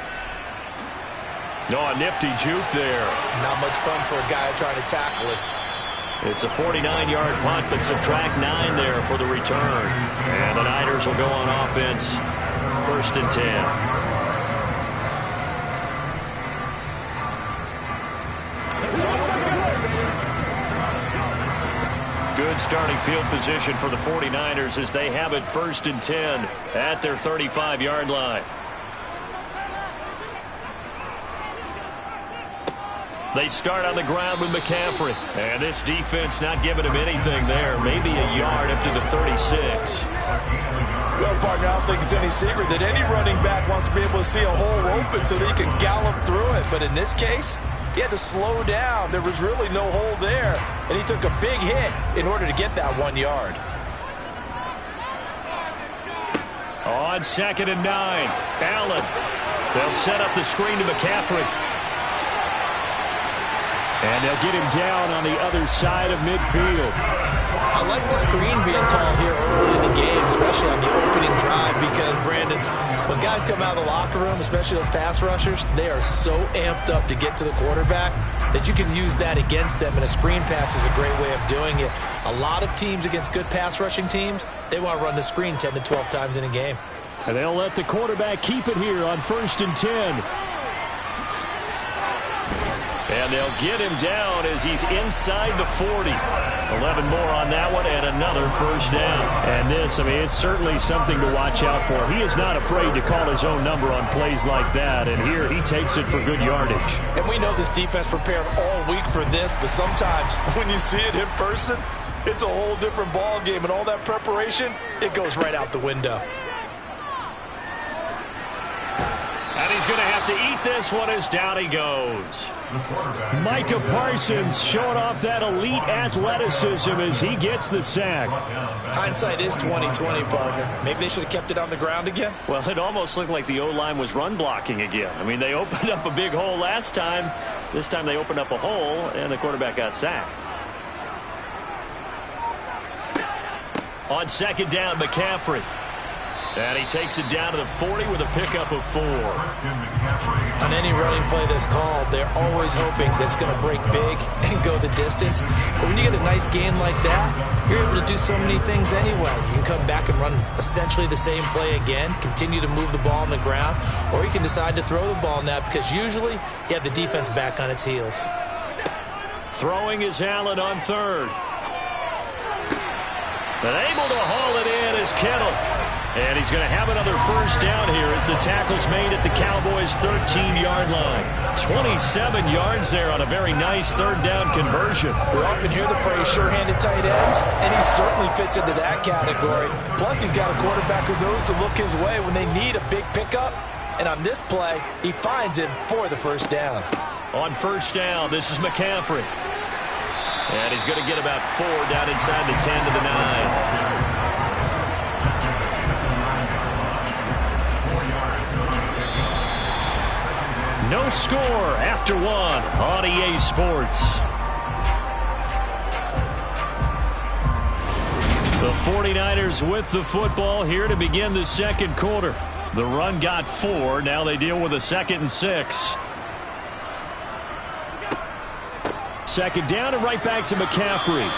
No, a nifty juke there. Not much fun for a guy trying to tackle it. It's a 49-yard punt, but subtract 9 there for the return. And the Niners will go on offense. 1st and 10. Good starting field position for the 49ers as they have it 1st and 10 at their 35-yard line. They start on the ground with McCaffrey. And this defense not giving him anything there. Maybe a yard up to the 36. Well, partner, I don't think it's any secret that any running back wants to be able to see a hole open so that he can gallop through it. But in this case, he had to slow down. There was really no hole there. And he took a big hit in order to get that 1 yard. On 2nd and 9, Allen. They'll set up the screen to McCaffrey. And they'll get him down on the other side of midfield. I like the screen being called here early in the game, especially on the opening drive, because, Brandon, when guys come out of the locker room, especially those pass rushers, they are so amped up to get to the quarterback that you can use that against them, and a screen pass is a great way of doing it. A lot of teams against good pass rushing teams, they want to run the screen 10 to 12 times in a game. And they'll let the quarterback keep it here on 1st and 10. And they'll get him down as he's inside the 40. 11 more on that one and another first down. And this, I mean, it's certainly something to watch out for. He is not afraid to call his own number on plays like that. And here he takes it for good yardage. And we know this defense prepared all week for this, but sometimes when you see it in person, it's a whole different ball game. And all that preparation, it goes right out the window. And he's going to have to eat this one as down he goes. Micah Parsons showing off that elite athleticism as he gets the sack. Hindsight is 20/20, partner. Maybe they should have kept it on the ground again. Well, it almost looked like the O-line was run blocking again. I mean, they opened up a big hole last time. This time they opened up a hole, and the quarterback got sacked. On second down, McCaffrey. And he takes it down to the 40 with a pickup of 4. On any running play that's called, they're always hoping that it's going to break big and go the distance. But when you get a nice gain like that, you're able to do so many things anyway. You can come back and run essentially the same play again, continue to move the ball on the ground, or you can decide to throw the ball now because usually you have the defense back on its heels. Throwing is Allen on third. And able to haul it in is Kittle. And he's going to have another first down here as the tackle's made at the Cowboys' 13-yard line. 27 yards there on a very nice third down conversion. We often hear the phrase sure-handed tight ends, and he certainly fits into that category. Plus, he's got a quarterback who knows to look his way when they need a big pickup. And on this play, he finds him for the first down. On first down, this is McCaffrey. And he's going to get about 4 down inside the 10 to the 9. No score after 1 on EA Sports. The 49ers with the football here to begin the second quarter. The run got 4. Now they deal with a 2nd and 6. Second down and right back to McCaffrey.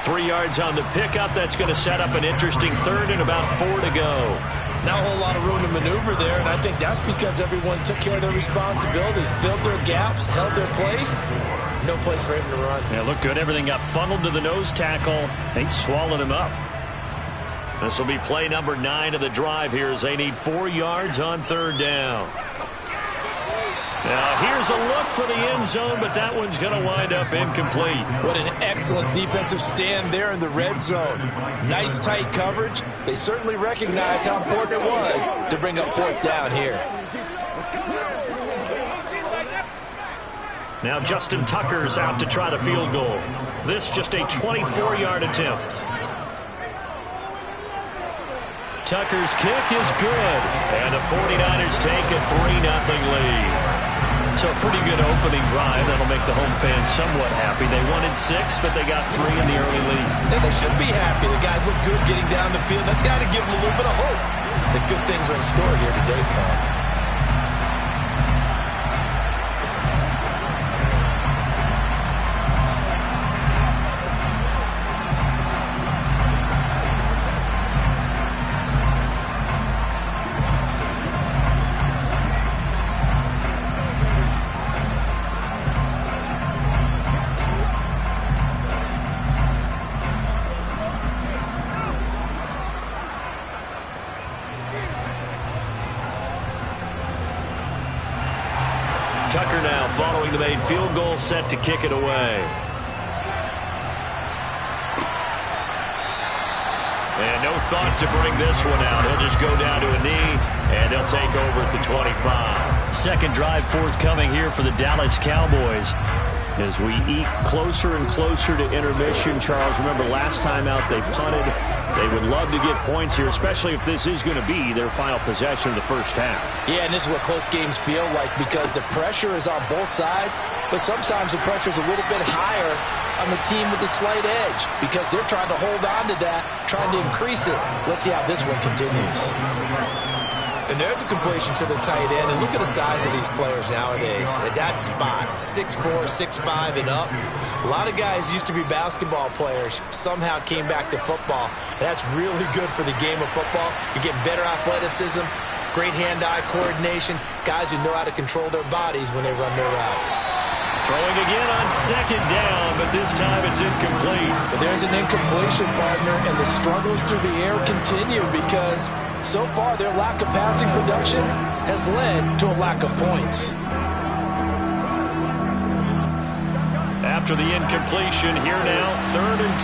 3 yards on the pickup. That's going to set up an interesting third and about 4 to go. Not a whole lot of room to maneuver there, and I think that's because everyone took care of their responsibilities, filled their gaps, held their place. No place for him to run. Yeah, looked good. Everything got funneled to the nose tackle. They swallowed him up. This will be play number 9 of the drive here as they need 4 yards on third down. Now, here's a look for the end zone, but that one's going to wind up incomplete. What an excellent defensive stand there in the red zone. Nice tight coverage. They certainly recognized how important it was to bring up fourth down here. Now Justin Tucker's out to try the field goal. This just a 24-yard attempt. Tucker's kick is good, and the 49ers take a 3-0 lead. So a pretty good opening drive. That'll make the home fans somewhat happy. They wanted 6, but they got 3 in the early lead. And they should be happy. The guys look good getting down the field. That's got to give them a little bit of hope that good things are in store here today for them. Tucker now following the made field goal, set to kick it away. And no thought to bring this one out. He'll just go down to a knee, and they'll take over at the 25. Second drive forthcoming here for the Dallas Cowboys. As we eat closer and closer to intermission, Charles, remember last time out they punted. They would love to get points here, especially if this is going to be their final possession of the first half. Yeah, and this is what close games feel like because the pressure is on both sides, but sometimes the pressure is a little bit higher on the team with the slight edge because they're trying to hold on to that, trying to increase it. Let's see how this one continues. And there's a completion to the tight end. And look at the size of these players nowadays. At that spot, 6'4", 6'5", and up. A lot of guys used to be basketball players, somehow came back to football. And that's really good for the game of football. You're getting better athleticism, great hand-eye coordination, guys who know how to control their bodies when they run their routes. Throwing again on second down, but this time it's incomplete. But there's an incompletion, partner, and the struggles through the air continue because so far their lack of passing production has led to a lack of points. After the incompletion, here now, 3rd and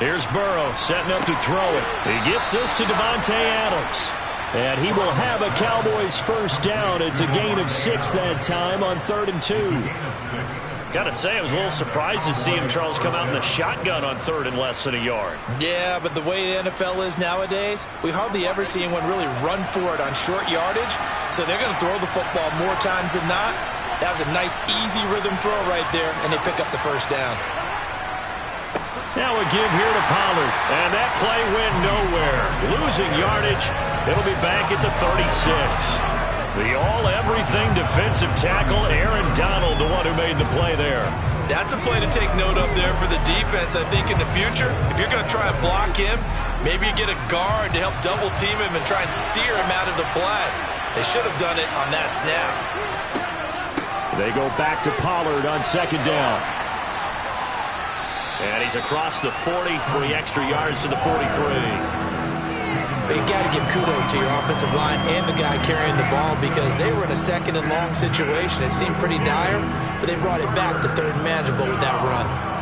2. Here's Burrow setting up to throw it. He gets this to Davante Adams. And he will have a Cowboys first down. It's a gain of 6 that time on 3rd and 2. Got to say, I was a little surprised to see him, Charles, come out in the shotgun on 3rd and less than a yard. Yeah, but the way the NFL is nowadays, we hardly ever see anyone really run for it on short yardage. So they're going to throw the football more times than not. That was a nice, easy rhythm throw right there, and they pick up the first down. Now a give here to Pollard, and that play went nowhere. Losing yardage, it'll be back at the 36. The all-everything defensive tackle, Aaron Donald, the one who made the play there. That's a play to take note of there for the defense. I think in the future, if you're going to try and block him, maybe you get a guard to help double-team him and try and steer him out of the play. They should have done it on that snap. They go back to Pollard on second down. And he's across the 40, 3 extra yards to the 43. But you got to give kudos to your offensive line and the guy carrying the ball because they were in a 2nd and long situation. It seemed pretty dire, but they brought it back to 3rd and manageable with that run.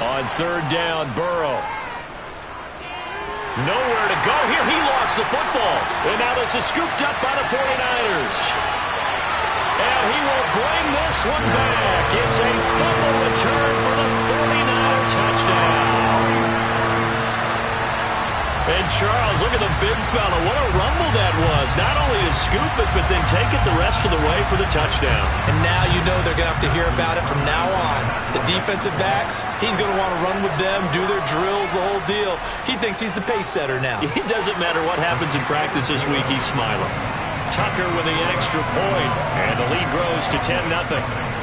On 3rd down, Burrow. Nowhere to go here. He lost the football. And now this is scooped up by the 49ers. And he will bring this one back. It's a fumble return for the 49er touchdown. And Charles, look at the big fella. What a rumble that was. Not only to scoop it, but then take it the rest of the way for the touchdown. And now you know they're going to have to hear about it from now on. The defensive backs, he's going to want to run with them, do their drills, the whole deal. He thinks he's the pace setter now. It doesn't matter what happens in practice this week, he's smiling. Tucker with the extra point, and the lead grows to 10-0.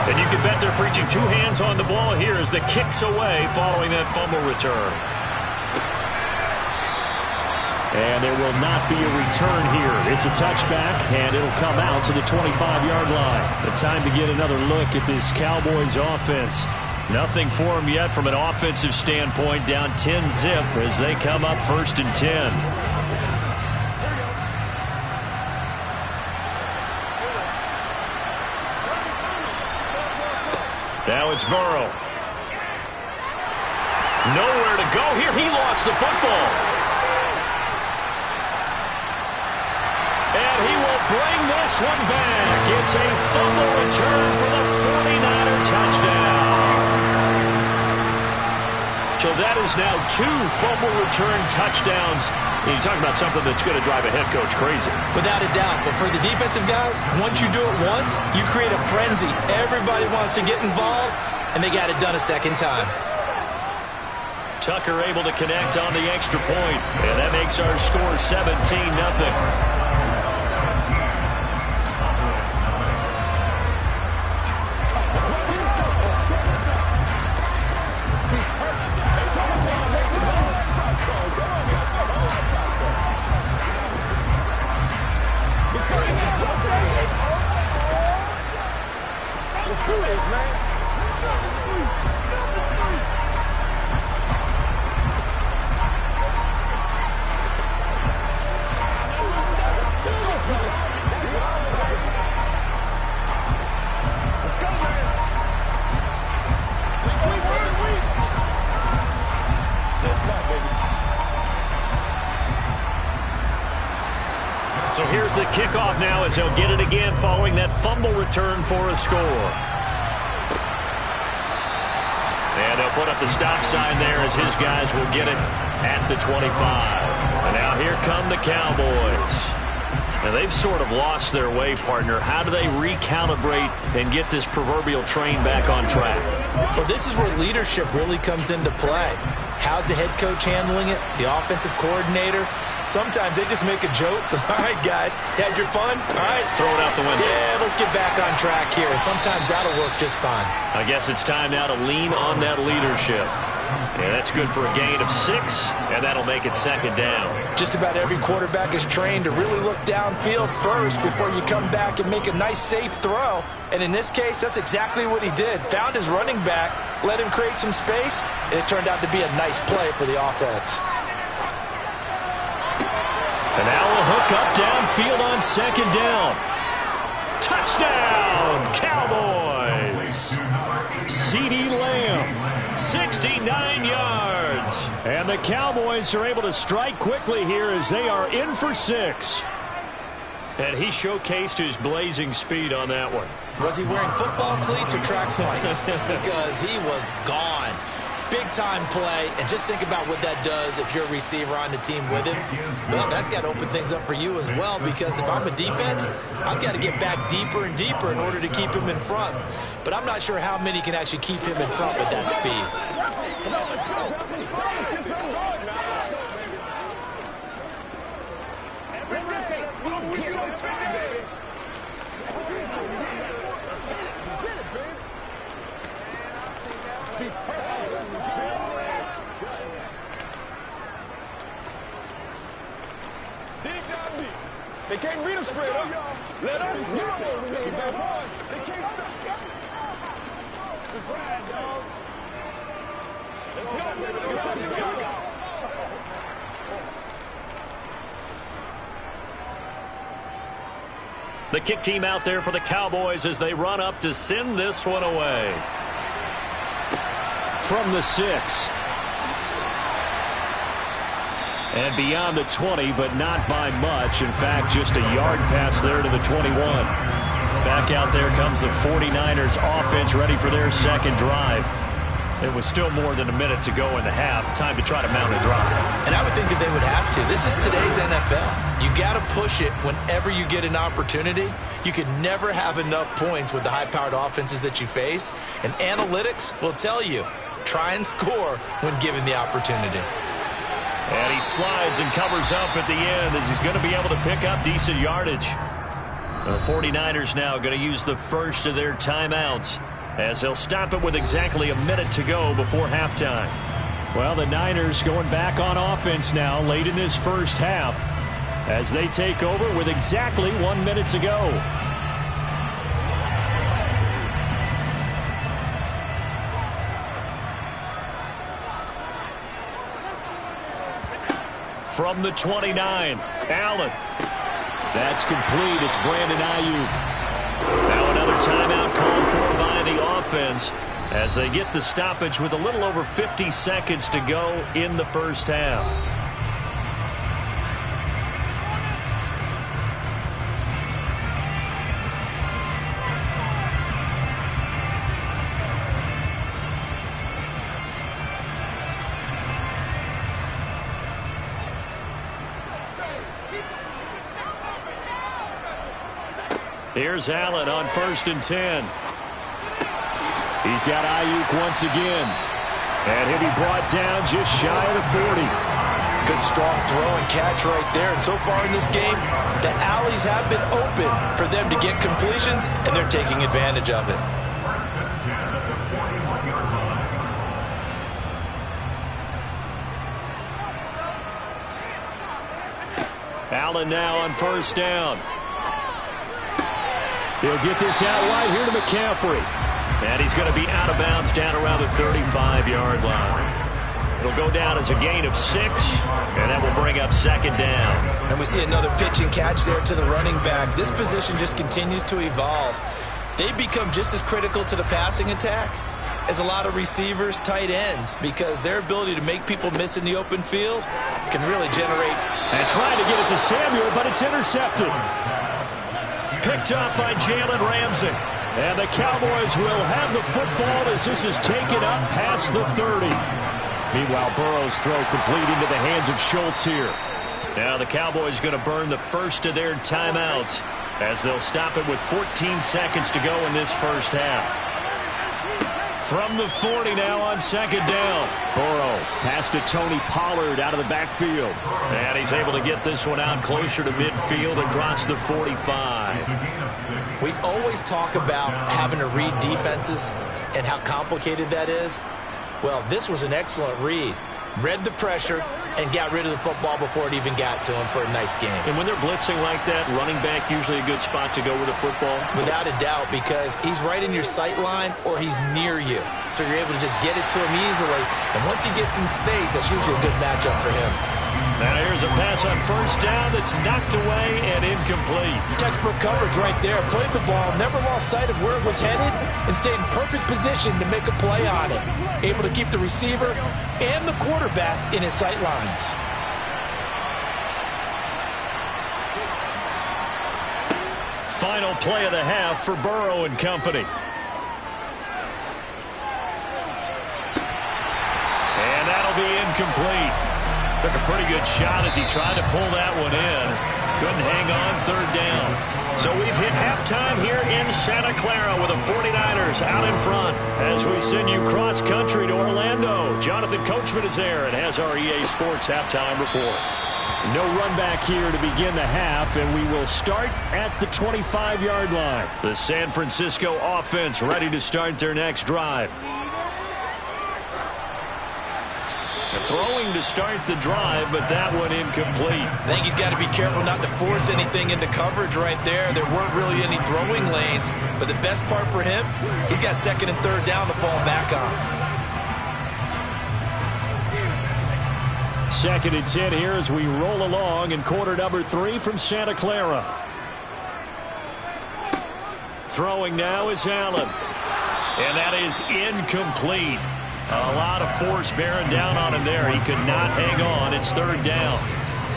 And you can bet they're preaching 2 hands on the ball here as the kick's away following that fumble return. And there will not be a return here. It's a touchback, and it'll come out to the 25-yard line. The time to get another look at this Cowboys offense. Nothing for them yet from an offensive standpoint, down 10-zip as they come up 1st and 10. Now it's Burrow. Nowhere to go here. He lost the football. And he will bring this one back. It's a fumble return for the 49er touchdown. So that is now 2 fumble return touchdowns. You talk about something that's going to drive a head coach crazy. Without a doubt. But for the defensive guys, once you do it once, you create a frenzy. Everybody wants to get involved, and they got it done a second time. Tucker able to connect on the extra point, and that makes our score 17-0. So here's the kickoff now as he'll get it again following that fumble return for a score. And they'll put up the stop sign there as his guys will get it at the 25. And now here come the Cowboys. And they've sort of lost their way, partner. How do they recalibrate and get this proverbial train back on track? Well, this is where leadership really comes into play. How's the head coach handling it? The offensive coordinator? Sometimes they just make a joke. All right, guys, had your fun? All right. Throw it out the window. Yeah, let's get back on track here. And sometimes that'll work just fine. I guess it's time now to lean on that leadership. Yeah, that's good for a gain of 6, and that'll make it second down. Just about every quarterback is trained to really look downfield first before you come back and make a nice, safe throw. And in this case, that's exactly what he did. Found his running back, let him create some space, and it turned out to be a nice play for the offense. And now a hook up downfield on second down. Touchdown, Cowboys! CeeDee Lamb, 69 yards. And the Cowboys are able to strike quickly here as they are in for 6. And he showcased his blazing speed on that one. Was he wearing football cleats or track spikes? Because he was gone. Big-time play, and just think about what that does if you're a receiver on the team with him. Well, that's got to open things up for you as well, because if I'm a defense, I've got to get back deeper and deeper in order to keep him in front. But I'm not sure how many can actually keep him in front with that speed. They can't beat us straight up. Let us go. They can't stop. Let's ride, dog. Let's go. The kick team out there for the Cowboys as they run up to send this one away. From the 6. And beyond the 20, but not by much. In fact, just a yard pass there to the 21. Back out there comes the 49ers offense ready for their second drive. It was still more than a minute to go in the half. Time to try to mount a drive. And I would think that they would have to. This is today's NFL. You got to push it whenever you get an opportunity. You can never have enough points with the high-powered offenses that you face. And analytics will tell you, try and score when given the opportunity. And he slides and covers up at the end as he's going to be able to pick up decent yardage. The 49ers now going to use the first of their timeouts as they'll stop it with exactly a minute to go before halftime. Well, the Niners going back on offense now late in this first half as they take over with exactly 1 minute to go. From the 29, Allen. That's complete. It's Brandon Ayuk. Now another timeout called for by the offense as they get the stoppage with a little over 50 seconds to go in the first half. Here's Allen on 1st and 10. He's got Ayuk once again. And he'll be brought down just shy of the 40. Good strong throw and catch right there. And so far in this game, the alleys have been open for them to get completions, and they're taking advantage of it. Allen now on 1st down. He'll get this out wide here to McCaffrey. And he's going to be out of bounds down around the 35-yard line. It'll go down as a gain of 6, and that will bring up 2nd down. And we see another pitch and catch there to the running back. This position just continues to evolve. They become just as critical to the passing attack as a lot of receivers, tight ends, because their ability to make people miss in the open field can really generate. And trying to get it to Samuel, but it's intercepted. Picked up by Jalen Ramsey. And the Cowboys will have the football as this is taken up past the 30. Meanwhile, Burrow's throw complete into the hands of Schultz here. Now the Cowboys going to burn the first of their timeouts as they'll stop it with 14 seconds to go in this first half. From the 40 now on second down. Burrow pass to Tony Pollard out of the backfield. And he's able to get this one out closer to midfield across the 45. We always talk about having to read defenses and how complicated that is. Well, this was an excellent read. Read the pressure and got rid of the football before it even got to him for a nice game. And when they're blitzing like that, running back usually a good spot to go with the football? Without a doubt, because he's right in your sight line or he's near you. So you're able to just get it to him easily. And once he gets in space, that's usually a good matchup for him. Now here's a pass on first down that's knocked away and incomplete. Textbook coverage right there. Played the ball, never lost sight of where it was headed, and stayed in perfect position to make a play on it. Able to keep the receiver and the quarterback in his sight lines. Final play of the half for Burrow and company. And that'll be incomplete. Took a pretty good shot as he tried to pull that one in. Couldn't hang on third down. So we've hit halftime here in Santa Clara with the 49ers out in front. As we send you cross-country to Orlando, Jonathan Coachman is there and has our EA Sports halftime report. No run back here to begin the half, and we will start at the 25-yard line. The San Francisco offense ready to start their next drive. Throwing to start the drive, but that one incomplete. I think he's got to be careful not to force anything into coverage right there. There weren't really any throwing lanes, but the best part for him, he's got second and third down to fall back on. Second and 10 here as we roll along in quarter number 3 from Santa Clara. Throwing now is Allen. And that is incomplete. A lot of force bearing down on him there. He could not hang on. It's third down.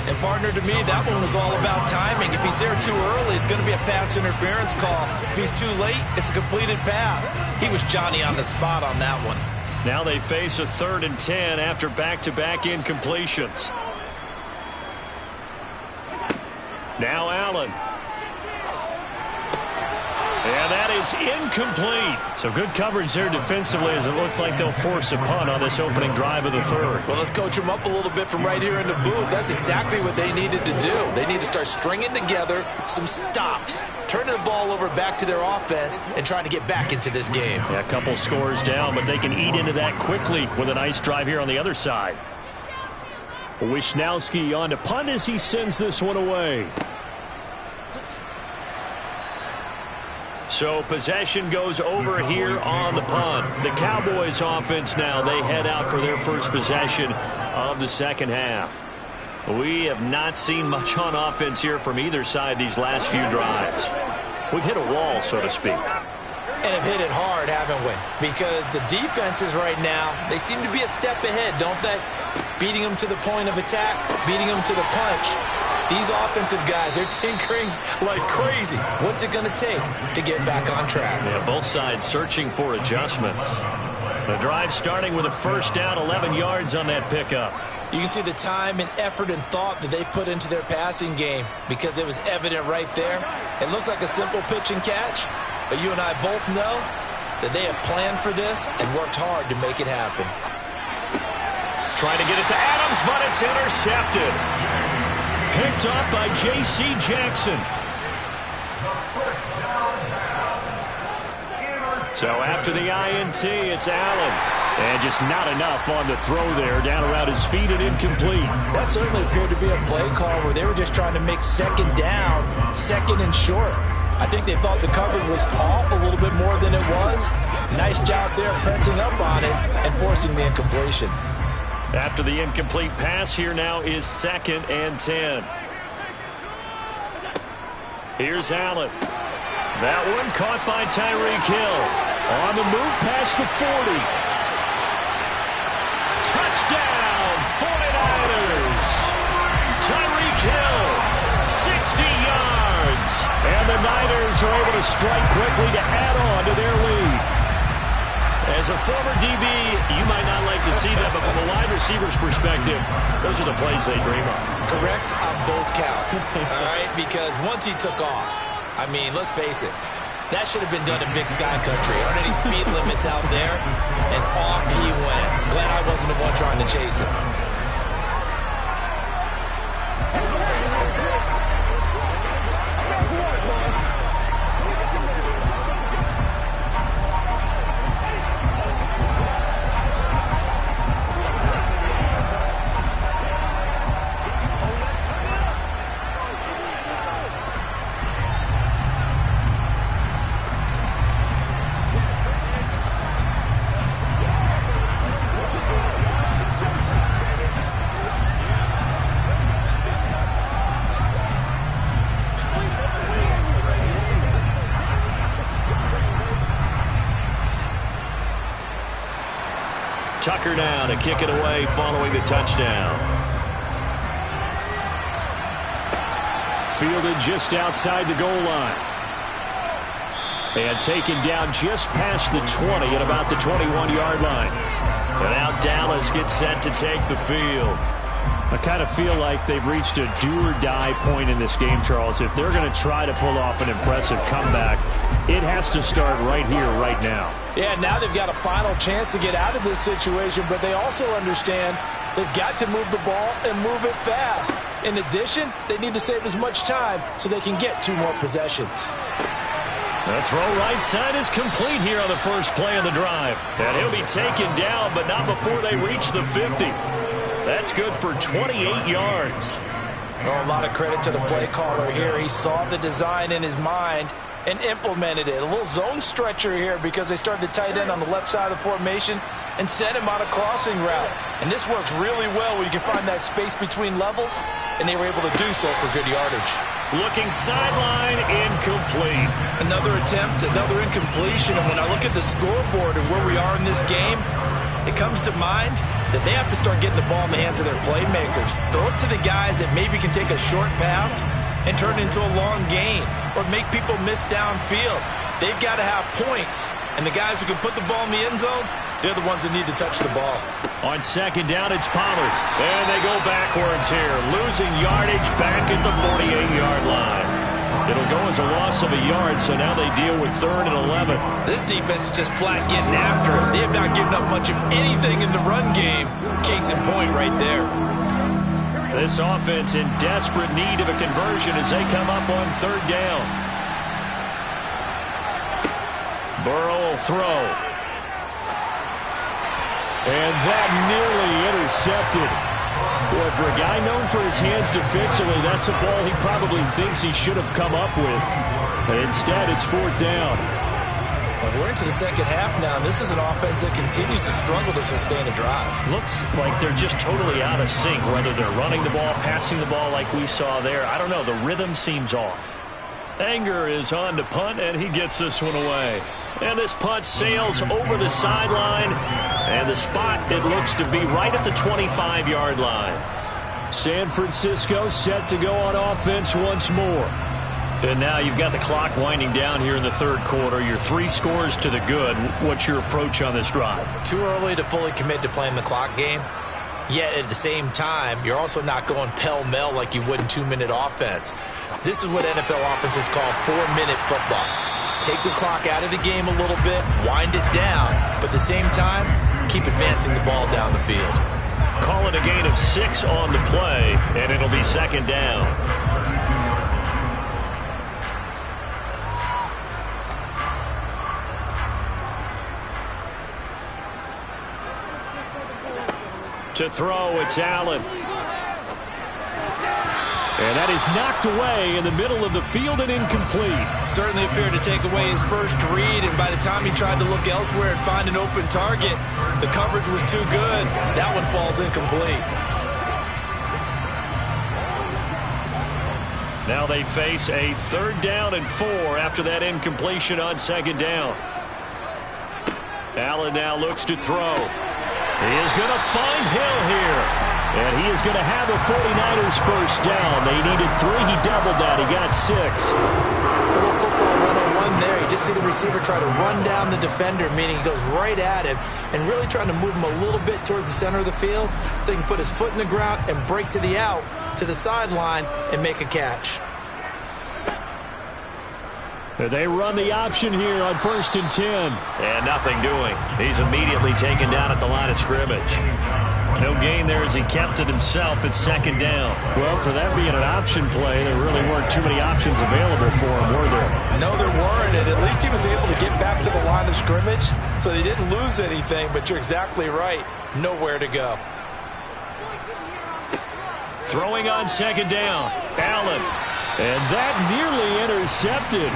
And, partner, to me, that one was all about timing. If he's there too early, it's going to be a pass interference call. If he's too late, it's a completed pass. He was Johnny on the spot on that one. Now they face a third and 10 after back-to-back incompletions. Now Allen. And that is incomplete. So good coverage there defensively as it looks like they'll force a punt on this opening drive of the third. Well, let's coach them up a little bit from right here in the booth. That's exactly what they needed to do. They need to start stringing together some stops, turning the ball over back to their offense, and trying to get back into this game. Yeah, a couple scores down, but they can eat into that quickly with a nice drive here on the other side. Wisnowski on to punt as he sends this one away. So possession goes over here on the punt. The Cowboys offense now, they head out for their first possession of the second half. We have not seen much on offense here from either side these last few drives. We've hit a wall, so to speak. And have hit it hard, haven't we? Because the defenses right now, they seem to be a step ahead, don't they? Beating them to the point of attack, beating them to the punch. These offensive guys, they're tinkering like crazy. What's it going to take to get back on track? Yeah, both sides searching for adjustments. The drive starting with a first down, 11 yards on that pickup. You can see the time and effort and thought that they put into their passing game because it was evident right there. It looks like a simple pitch and catch, but you and I both know that they have planned for this and worked hard to make it happen. Trying to get it to Adams, but it's intercepted. Picked up by J.C. Jackson. So after the INT, it's Allen. And just not enough on the throw there, down around his feet and incomplete. That certainly appeared to be a play call where they were just trying to make second down, second and short. I think they thought the coverage was off a little bit more than it was. Nice job there pressing up on it and forcing the incompletion. After the incomplete pass, here now is second and 10. Here's Allen. That one caught by Tyreek Hill. On the move past the 40. Touchdown, 49ers. Tyreek Hill, 60 yards. And the Niners are able to strike quickly to add on to their lead. As a former DB, you might not like to see that, but from a wide receiver's perspective, those are the plays they dream of. Correct on both counts, all right? Because once he took off, I mean, let's face it, that should have been done in Big Sky Country. Aren't any speed limits out there? And off he went. Glad I wasn't the one trying to chase him. Tucker now to kick it away following the touchdown. Fielded just outside the goal line. And taken down just past the 20 at about the 21-yard line. And now Dallas gets set to take the field. I kind of feel like they've reached a do-or-die point in this game, Charles. If they're going to try to pull off an impressive comeback, it has to start right here, right now. Yeah, now they've got a final chance to get out of this situation, but they also understand they've got to move the ball and move it fast. In addition, they need to save as much time so they can get 2 more possessions. The throw right side is complete here on the first play of the drive. And he'll be taken down, but not before they reach the 50. That's good for 28 yards. Oh, a lot of credit to the play caller here. He saw the design in his mind and implemented it. A little zone stretcher here because they started the tight end on the left side of the formation and sent him on a crossing route. And this works really well when you can find that space between levels, and they were able to do so for good yardage. Looking sideline, incomplete. Another attempt, another incompletion. And when I look at the scoreboard and where we are in this game, it comes to mind that they have to start getting the ball in the hands of their playmakers. Throw it to the guys that maybe can take a short pass and turn it into a long gain or make people miss downfield. They've got to have points. And the guys who can put the ball in the end zone, they're the ones that need to touch the ball. On second down, it's Pollard. And they go backwards here, losing yardage back at the 48-yard line. It'll go as a loss of a yard, so now they deal with 3rd and 11. This defense is just flat getting after it. They have not given up much of anything in the run game. Case in point right there. This offense in desperate need of a conversion as they come up on 3rd down. Burrow will throw. And that nearly intercepted. Well, for a guy known for his hands defensively, that's a ball he probably thinks he should have come up with. But instead, it's 4th down. And we're into the second half now, and this is an offense that continues to struggle to sustain a drive. Looks like they're just totally out of sync, whether they're running the ball, passing the ball like we saw there. I don't know. The rhythm seems off. Anger is on to punt, and he gets this one away. And this punt sails over the sideline, and the spot, it looks to be right at the 25-yard line. San Francisco set to go on offense once more. And now you've got the clock winding down here in the 3rd quarter. You're 3 scores to the good. What's your approach on this drive? Too early to fully commit to playing the clock game. Yet at the same time, you're also not going pell-mell like you would in 2-minute offense. This is what NFL offenses call 4-minute football. Take the clock out of the game a little bit, wind it down, but at the same time, keep advancing the ball down the field. Call it a gain of 6 on the play, and it'll be 2nd down. To throw, it's Allen. And that is knocked away in the middle of the field and incomplete. Certainly appeared to take away his first read, and by the time he tried to look elsewhere and find an open target, the coverage was too good. That one falls incomplete. Now they face a 3rd down and 4 after that incompletion on 2nd down. Allen now looks to throw. He is going to find Hill here. And he is going to have a 49ers first down. They needed 3. He doubled that. He got 6. A little football 101 there. You just see the receiver try to run down the defender, meaning he goes right at him and really trying to move him a little bit towards the center of the field so he can put his foot in the ground and break to the out, to the sideline, and make a catch. They run the option here on 1st and 10. And nothing doing. He's immediately taken down at the line of scrimmage. No gain there as he kept it himself at 2nd down. Well, for that being an option play, there really weren't too many options available for him, were there? No, there weren't, and at least he was able to get back to the line of scrimmage, so they didn't lose anything, but you're exactly right. Nowhere to go. Throwing on 2nd down. Allen. And that nearly intercepted.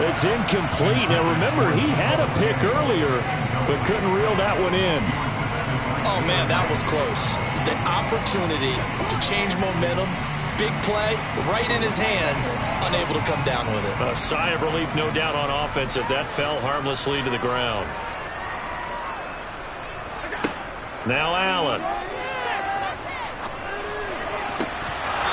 It's incomplete. Now, remember, he had a pick earlier, but couldn't reel that one in. Oh, man, that was close. The opportunity to change momentum, big play, right in his hands, unable to come down with it. A sigh of relief, no doubt, on offense if that fell harmlessly to the ground. Now Allen.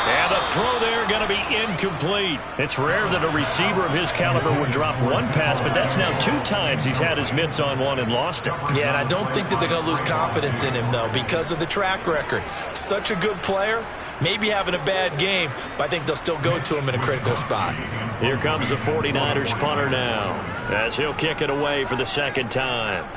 And the throw there going to be incomplete. It's rare that a receiver of his caliber would drop one pass, but that's now 2 times he's had his mitts on one and lost it. Yeah, and I don't think that they're going to lose confidence in him, though, because of the track record. Such a good player, maybe having a bad game, but I think they'll still go to him in a critical spot. Here comes the 49ers punter now, as he'll kick it away for the 2nd time.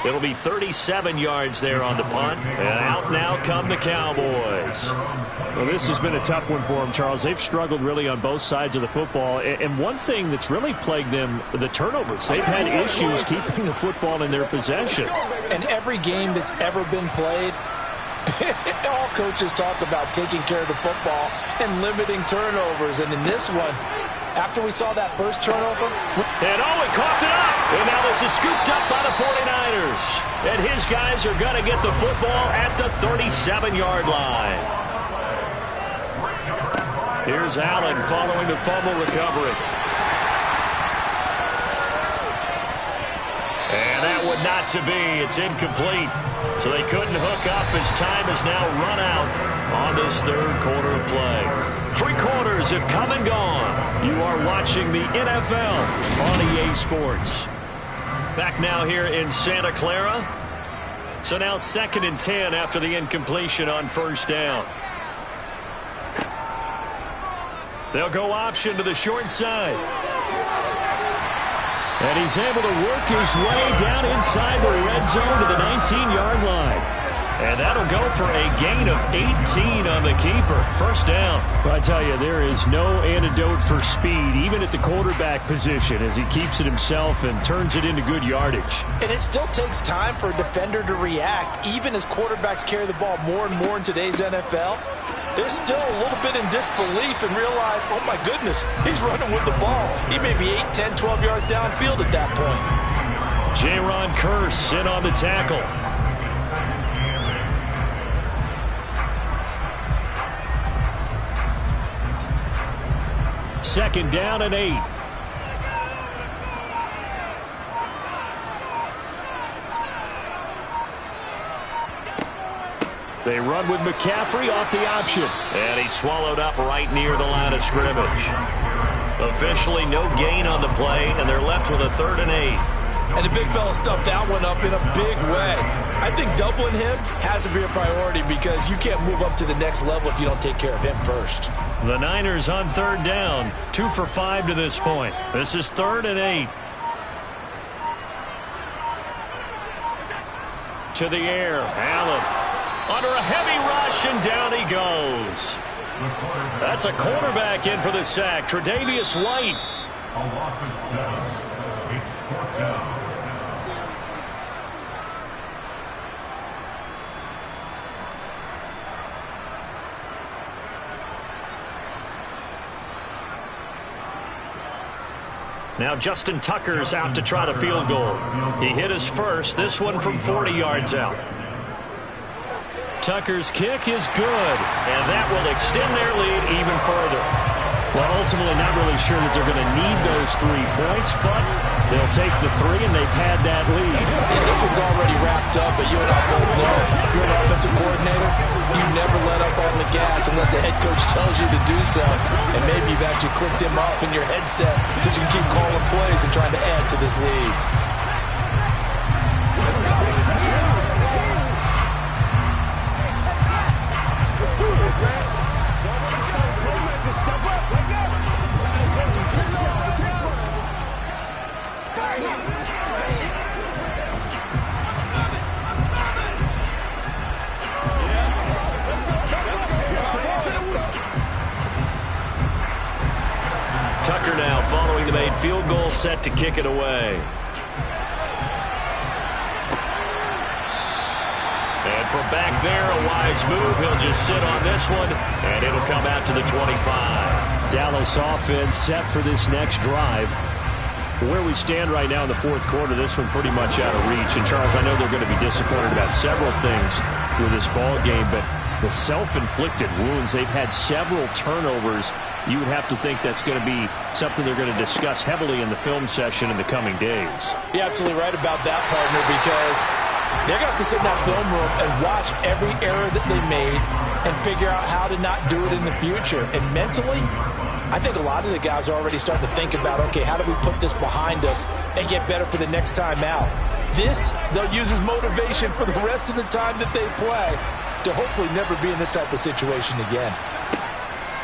It'll be 37 yards there on the punt. And out now come the Cowboys. Well, this has been a tough one for them, Charles. They've struggled really on both sides of the football. And one thing that's really plagued them, the turnovers. They've had issues keeping the football in their possession. And every game that's ever been played, all coaches talk about taking care of the football and limiting turnovers. And in this one, after we saw that first turnover. And he coughed it up. And now this is scooped up by the 49ers. And his guys are going to get the football at the 37-yard line. Here's Allen following the fumble recovery. And that would not to be. It's incomplete. So they couldn't hook up as time has now run out on this 3rd quarter of play. 3 quarters have come and gone. You are watching the NFL on EA Sports. Back now here in Santa Clara. So now 2nd and 10 after the incompletion on 1st down. They'll go option to the short side. And he's able to work his way down inside the red zone to the 19-yard line. And that'll go for a gain of 18 on the keeper. 1st down. Well, I tell you, there is no antidote for speed, even at the quarterback position, as he keeps it himself and turns it into good yardage. And it still takes time for a defender to react, even as quarterbacks carry the ball more and more in today's NFL. They're still a little bit in disbelief and realize, oh, my goodness, he's running with the ball. He may be 8, 10, 12 yards downfield at that point. Jaron Kearse in on the tackle. Second down and 8. They run with McCaffrey off the option. And he's swallowed up right near the line of scrimmage. Officially no gain on the play, and they're left with a 3rd and 8. And the big fella stuffed that one up in a big way. I think doubling him has to be a priority because you can't move up to the next level if you don't take care of him first. The Niners on 3rd down. 2 for 5 to this point. This is 3rd and 8. To the air. Allen under a heavy rush, and down he goes. That's a cornerback in for the sack. Tre'Davious White. A loss of 7. It's 4th down. Now Justin Tucker's out to try the field goal. He hit his first, this one from 40 yards out. Tucker's kick is good, and that will extend their lead even further. Well, ultimately not really sure that they're going to need those 3 points, but they'll take the 3, and they've had that lead. Yeah, this one's already wrapped up, but you and I both know if you're an offensive coordinator, you never let up on the gas unless the head coach tells you to do so. And maybe you've actually clicked him off in your headset so you can keep calling plays and trying to add to this lead. Tucker now following the made field goal, set to kick it away. And from back there, a wise move. He'll just sit on this one, and it'll come out to the 25. Dallas offense set for this next drive. Where we stand right now in the fourth quarter, this one pretty much out of reach. And, Charles, I know they're going to be disappointed about several things with this ball game, but the self-inflicted wounds, they've had several turnovers. You would have to think that's going to be something they're going to discuss heavily in the film session in the coming days. You're absolutely right about that, partner, because they're going to have to sit in that film room and watch every error that they made and figure out how to not do it in the future. And mentally, I think a lot of the guys are already starting to think about, okay, how do we put this behind us and get better for the next time out? This, they'll use as motivation for the rest of the time that they play to hopefully never be in this type of situation again.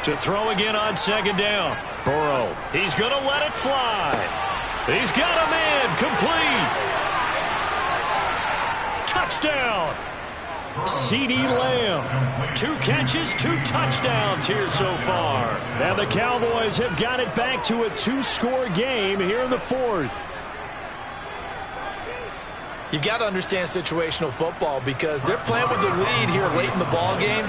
To throw again on second down. Burrow, he's going to let it fly. He's got a man, complete. Touchdown. CeeDee Lamb. 2 catches, 2 touchdowns here so far. And the Cowboys have got it back to a 2-score game here in the fourth. You've got to understand situational football because they're playing with the lead here late in the ball game.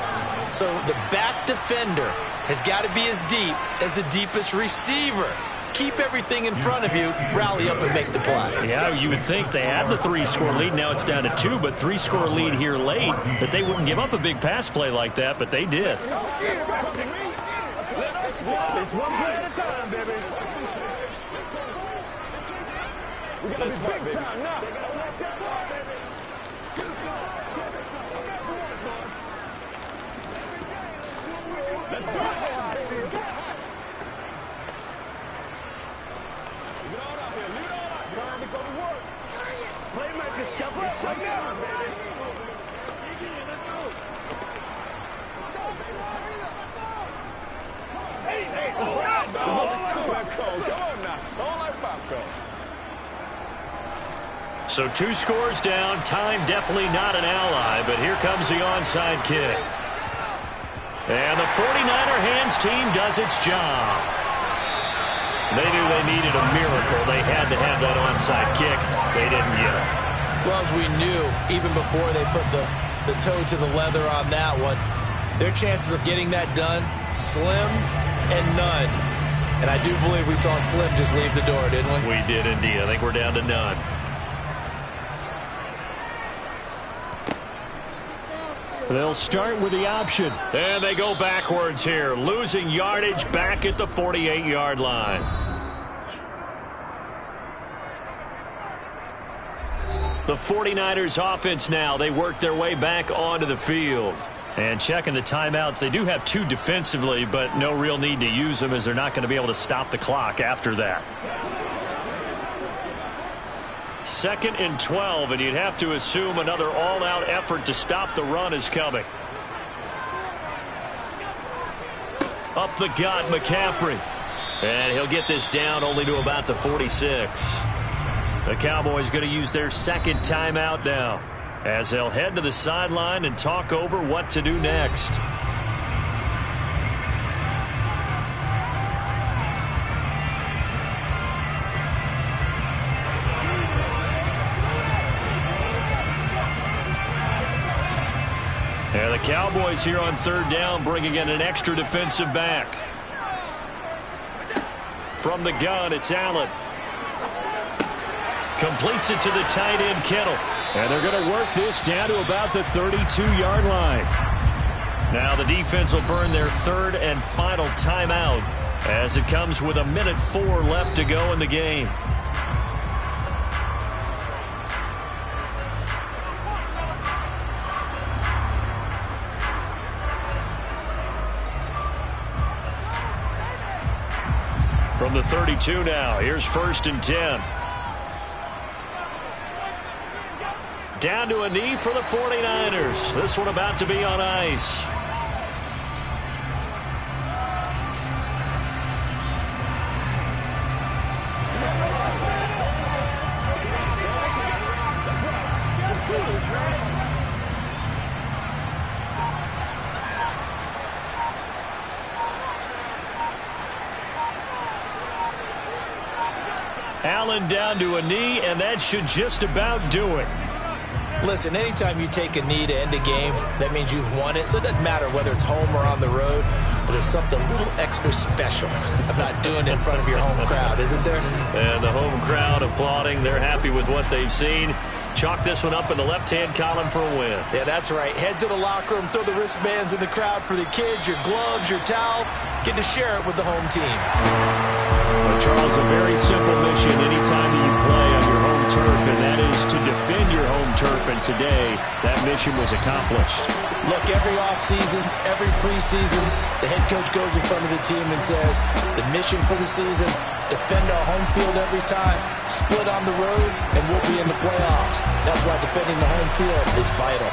So the back defender has got to be as deep as the deepest receiver. Keep everything in front of you, rally up and make the play. Yeah, you would think they had the 3-score lead. Now it's down to 2, but 3-score lead here late. But they wouldn't give up a big pass play like that, but they did. It's one play at a time, baby. We got to be big time now. Playmakers step up right now, baby. Hey, let's go. Come on now. It's all like popcorn. So 2 scores down. Time definitely not an ally, but here comes the onside kick. And the 49er hands team does its job. They knew they needed a miracle. They had to have that onside kick. They didn't get it. Well, as we knew, even before they put the toe to the leather on that one, their chances of getting that done, slim and none. And I do believe we saw Slim just leave the door, didn't we? We did indeed. I think we're down to none. They'll start with the option. And they go backwards here, losing yardage back at the 48-yard line. The 49ers offense now, they work their way back onto the field. And checking the timeouts, they do have 2 defensively, but no real need to use them as they're not going to be able to stop the clock after that. 2nd and 12, and you'd have to assume another all-out effort to stop the run is coming. Up the gut, McCaffrey. And he'll get this down only to about the 46. The Cowboys going to use their 2nd timeout now, as they'll head to the sideline and talk over what to do next. And the Cowboys here on 3rd down, bringing in an extra defensive back. From the gun, it's Allen. Completes it to the tight end, Kittle. And they're going to work this down to about the 32-yard line. Now the defense will burn their 3rd and final timeout as it comes with 1:04 left to go in the game. From the 32 now, here's 1st and 10. Down to a knee for the 49ers. This one about to be on ice. Allen down to a knee, and that should just about do it. Listen, anytime you take a knee to end a game, that means you've won it. So it doesn't matter whether it's home or on the road, but there's something a little extra special about doing it in front of your home crowd, isn't there? And the home crowd applauding. They're happy with what they've seen. Chalk this one up in the left-hand column for a win. Yeah, that's right. Head to the locker room, throw the wristbands in the crowd for the kids, your gloves, your towels. Get to share it with the home team. Well, Charles, a very simple mission anytime that you play on your home turf, and that is to defend your home turf. And today, that mission was accomplished. Look, every offseason, every preseason, the head coach goes in front of the team and says, the mission for the season, defend our home field every time, split on the road, and we'll be in the playoffs. That's why defending the home field is vital.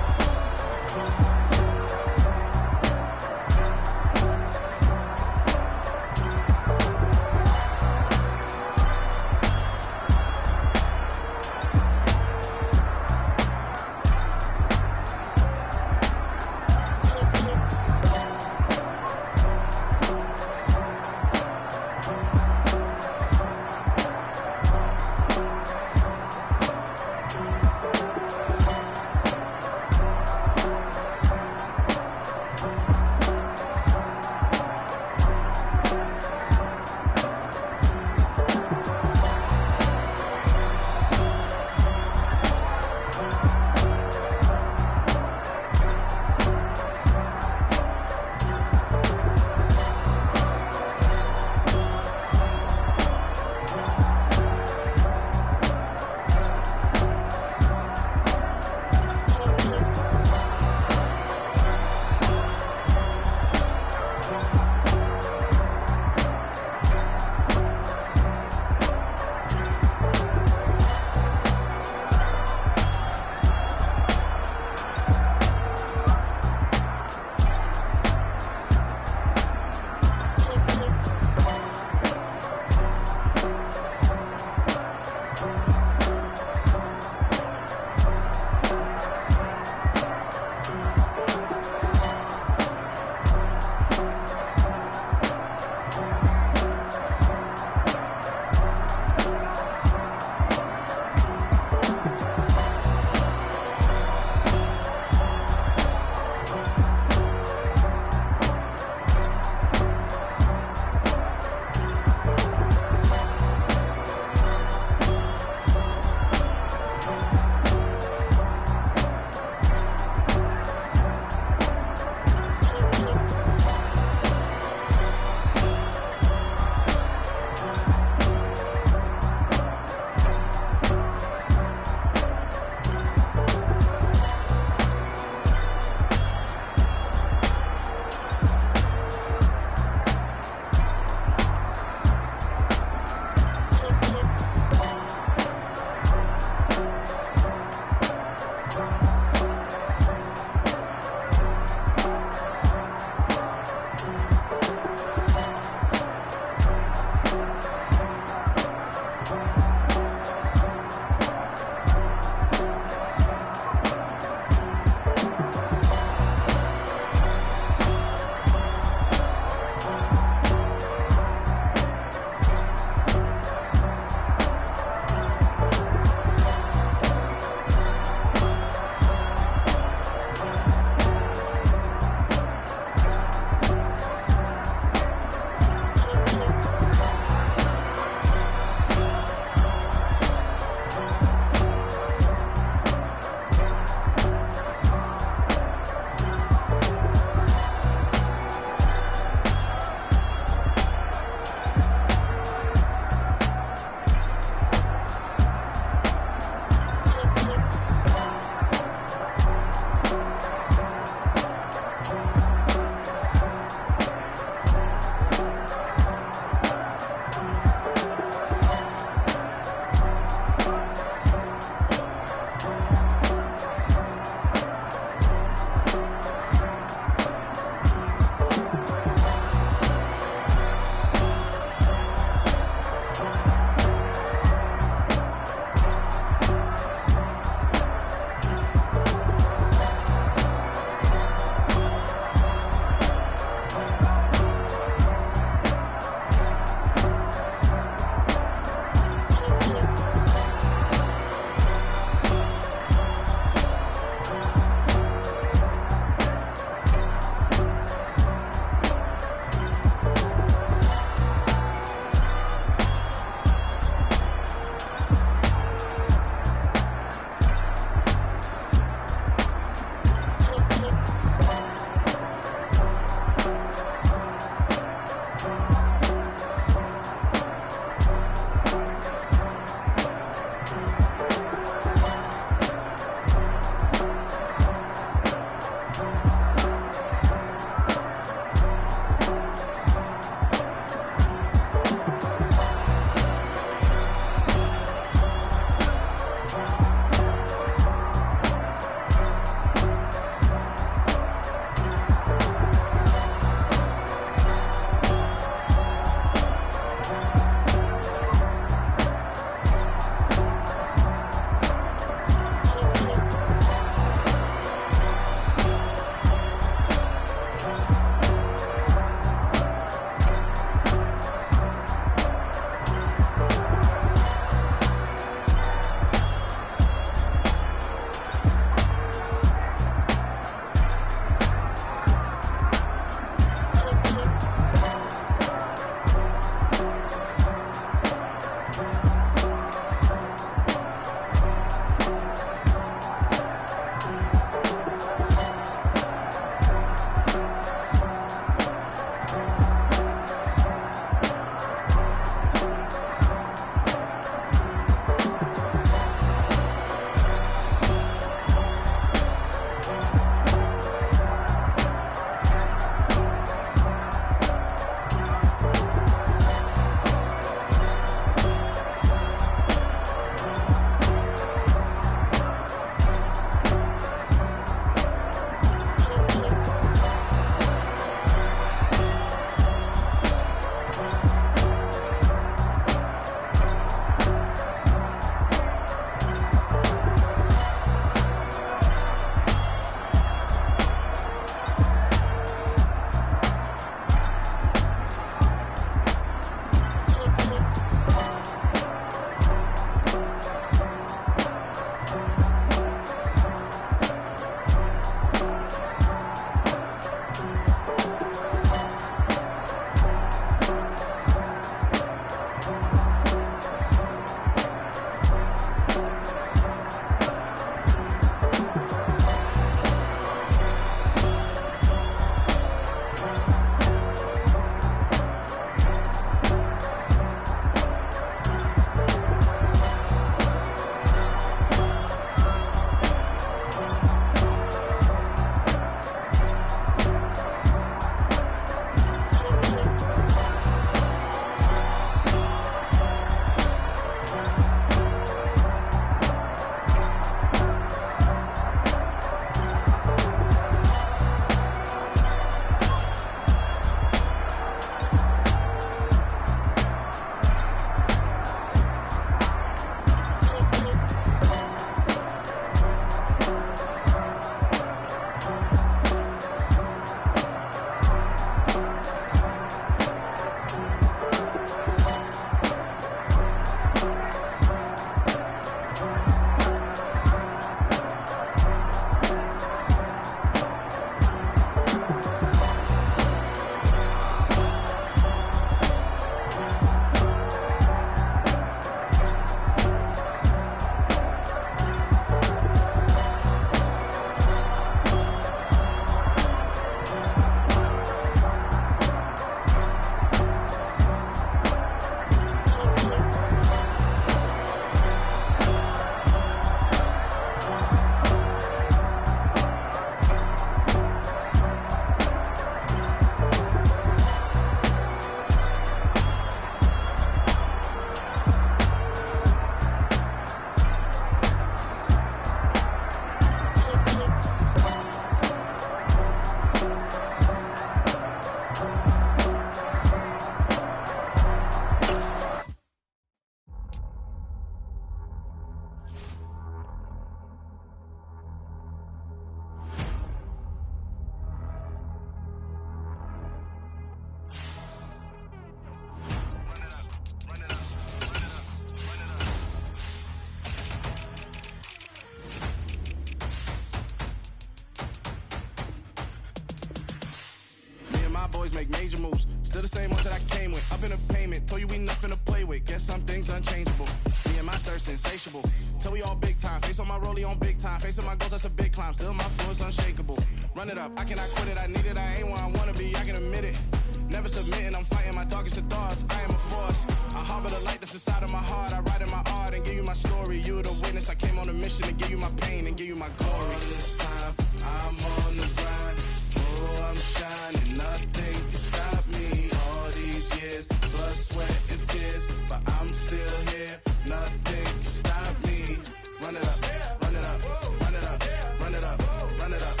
boys make major moves. Still the same ones that I came with. Up in a payment, told you we nothing to play with. Guess some things unchangeable. Me and my thirst insatiable. Till we all big time. Face on my rollie on big time. Facing my goals, that's a big climb. Still my flow is unshakable. Run it up, I cannot quit it. I need it, I ain't where I wanna be, I can admit it. Never submitting, I'm fighting my darkest of thoughts. I am a force. I harbor the light that's inside of my heart. I write in my art and give you my story. You the witness. I came on a mission to give you my pain and give you my glory. All this time, I'm on the grind. Oh, I'm shining. Nothing can stop me. All these years, blood, sweat, and tears, but I'm still here. Nothing can stop me. Run it up, run it up, run it up, run it up, run it up.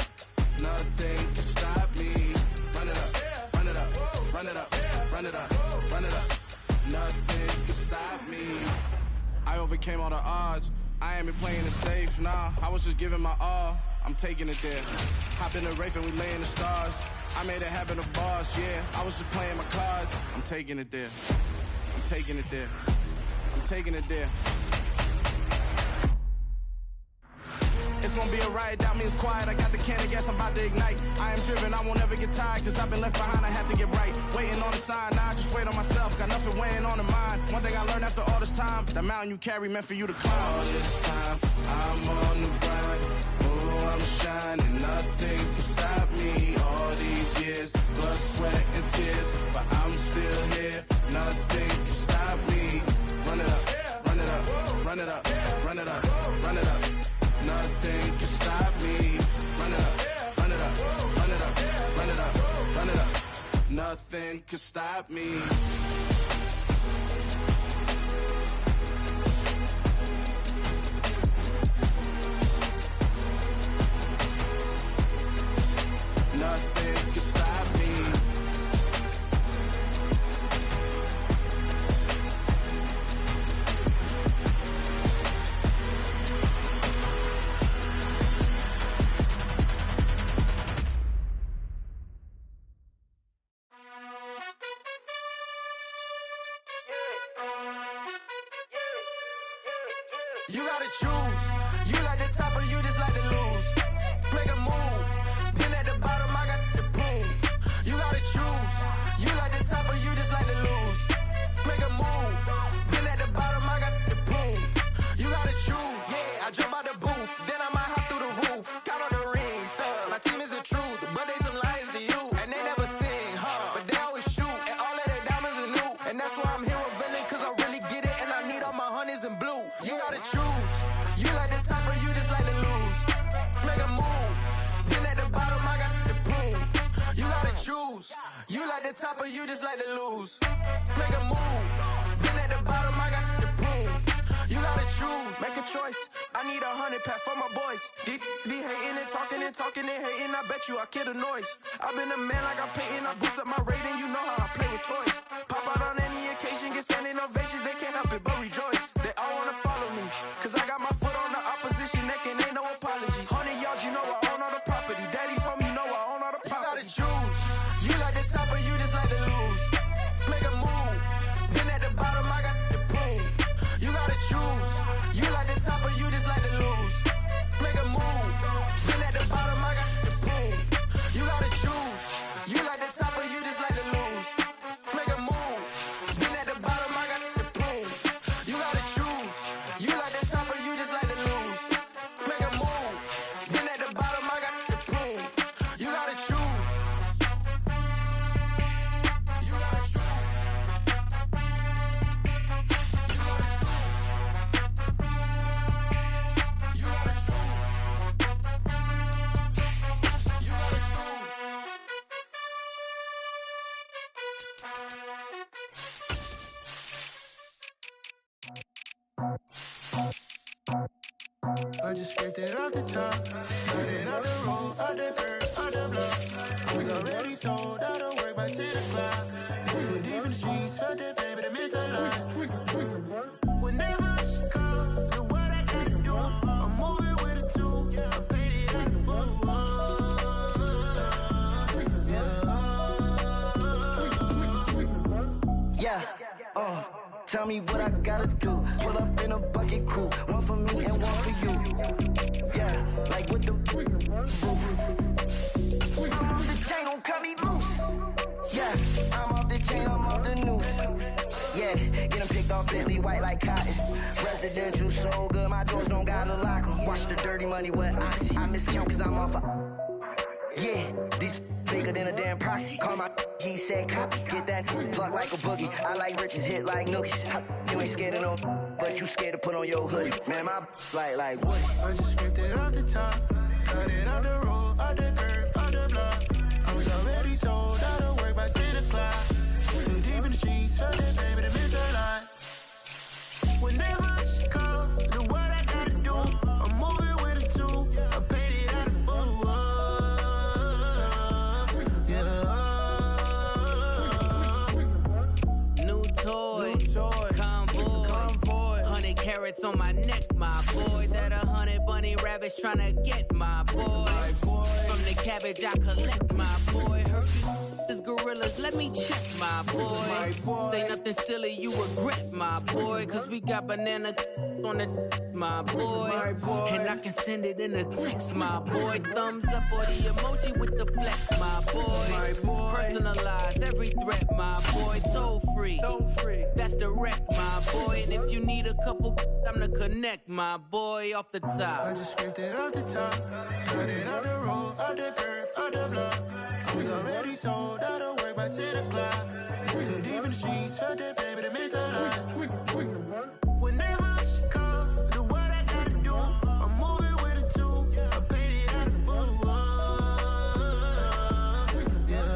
Nothing can stop me. Run it up, run it up, run it up, run it up, run it up. Nothing can stop me. I overcame all the odds. I ain't been playing it safe, nah. I was just giving my all. I'm taking it there. Hop in the Wraith and we lay in the stars. I made it happen to boss, yeah. I was just playing my cards. I'm taking it there. I'm taking it there. I'm taking it there. It's gonna be a riot, that means quiet. I got the can of gas, I'm about to ignite. I am driven, I won't ever get tired, cause I've been left behind, I have to get right. Waiting on the sign, now I just wait on myself. Got nothing weighing on the mind. One thing I learned after all this time, the mountain you carry meant for you to climb. All this time, I'm on the grind. Oh, I'm shining, nothing can stop me. All these years, blood, sweat, and tears, but I'm still here. Nothing can stop me. Run it up, run it up, run it up, run it up, run it up. Nothing can stop me. Run it up, run it up, run it up, run it up, run it up. Nothing can stop me. Nothing can stop me. You gotta choose. You like the top or you just like to lose. Make a move. Been at the bottom, I got the proof. You gotta choose. You like the top or you just like to lose. Make a move. Been at the bottom, I got the proof. You gotta choose. Yeah, I jump out the booth. Then I might hop through the roof. Got all the rings. My team is the truth, but they some liars to you. And they never sing, but they always shoot. And all of their diamonds are new. And that's why I'm here with villain, cause I really get it. And I need all my honeys in blue. You gotta choose. You like the top or you just like to lose. Make a move. Been at the bottom, I got the proof. You gotta choose. You like the top or you just like to lose. Make a move. Been at the bottom, I got the proof. You gotta choose. Make a choice. I need 100 pack for my boys. Be hating and talking and talking and hating. I bet you I kill the noise. I've been a man like I'm Peyton. I boost up my rating. You know how I play with toys. Pop out on any occasion, get standing ovations. They can't help it but rejoice. They all wanna follow me, cause I got my foot on the opposition neck and ain't no apologies. 100 yards, you know I own all the property. Daddy's home, you know I own all the property. You gotta choose. You like the top or you just like to lose. Make a move. Been at the bottom, I got the proof. You gotta choose. You like the top or you just like to lose. Make a move. Been at the bottom, I got the proof. You gotta choose. You like the top or you just like to lose. Make a move. Been at the bottom, I got the proof. You gotta choose. You like the top or you just like to lose. Make a move. Been at the bottom, I got the proof. You gotta choose. You gotta choose. You gotta choose. You gotta choose. You gotta choose. I just scraped it off the top, got it off the road, out the dirt, out the block. We already sold, I don't work by 10 o'clock. Too deep in the streets, felt that pain, but it meant a lot. Whenever she calls, know what I gotta do. I'm moving with a tool, I paid it out the full. Yeah, tell me what I gotta do. Pull up in a bucket crew, one for me and one for you. Yeah, like with the roof. The chain gon' cut me loose. Yeah, I'm off the chain, I'm off the noose. Yeah, get them picked off Bentley, white like cotton. Residential so good, my doors don't gotta lock them. Watch the dirty money with Oxy. I miscount cause I'm off a... Yeah, these bigger than a damn proxy. Call my he said copy. Get that plug like a boogie. I like riches, hit like nookies. You ain't scared of no, but you scared to put on your hoodie. Man, my like Woody. I just scraped it off the top. Cut it off the road, off the curve, off the block. I was already sold out of work by 10 o'clock. Too deep in the streets, felt that baby to miss the line. Whenever she calls, do what I gotta do. I'm moving with a two. I paid it out of full. Yeah. New toy, convoy. 100 carats on my neck, my boy. That 100 bunny rabbits tryna get my boy. From the cabbage I collect, my boy. Hercules gorillas, let me check, my boy. Say nothing silly, you regret, my boy. Cause we got banana on the my boy. And I can send it in a text, my boy. Thumbs up or the emoji with the flex, my boy. Personalize every threat, my boy. Toll free, that's direct, my boy. And if you need a couple, I'm the connect, my boy. Off the top, I just scraped it off the top. Cut it off the road, off the curve, off the block. I was already sold out of work by 10 o'clock. Too deep in the streets, felt that baby to make the line. Whenever she calls, do what I gotta do. I'm moving with a two. I paid it out of full. Yeah.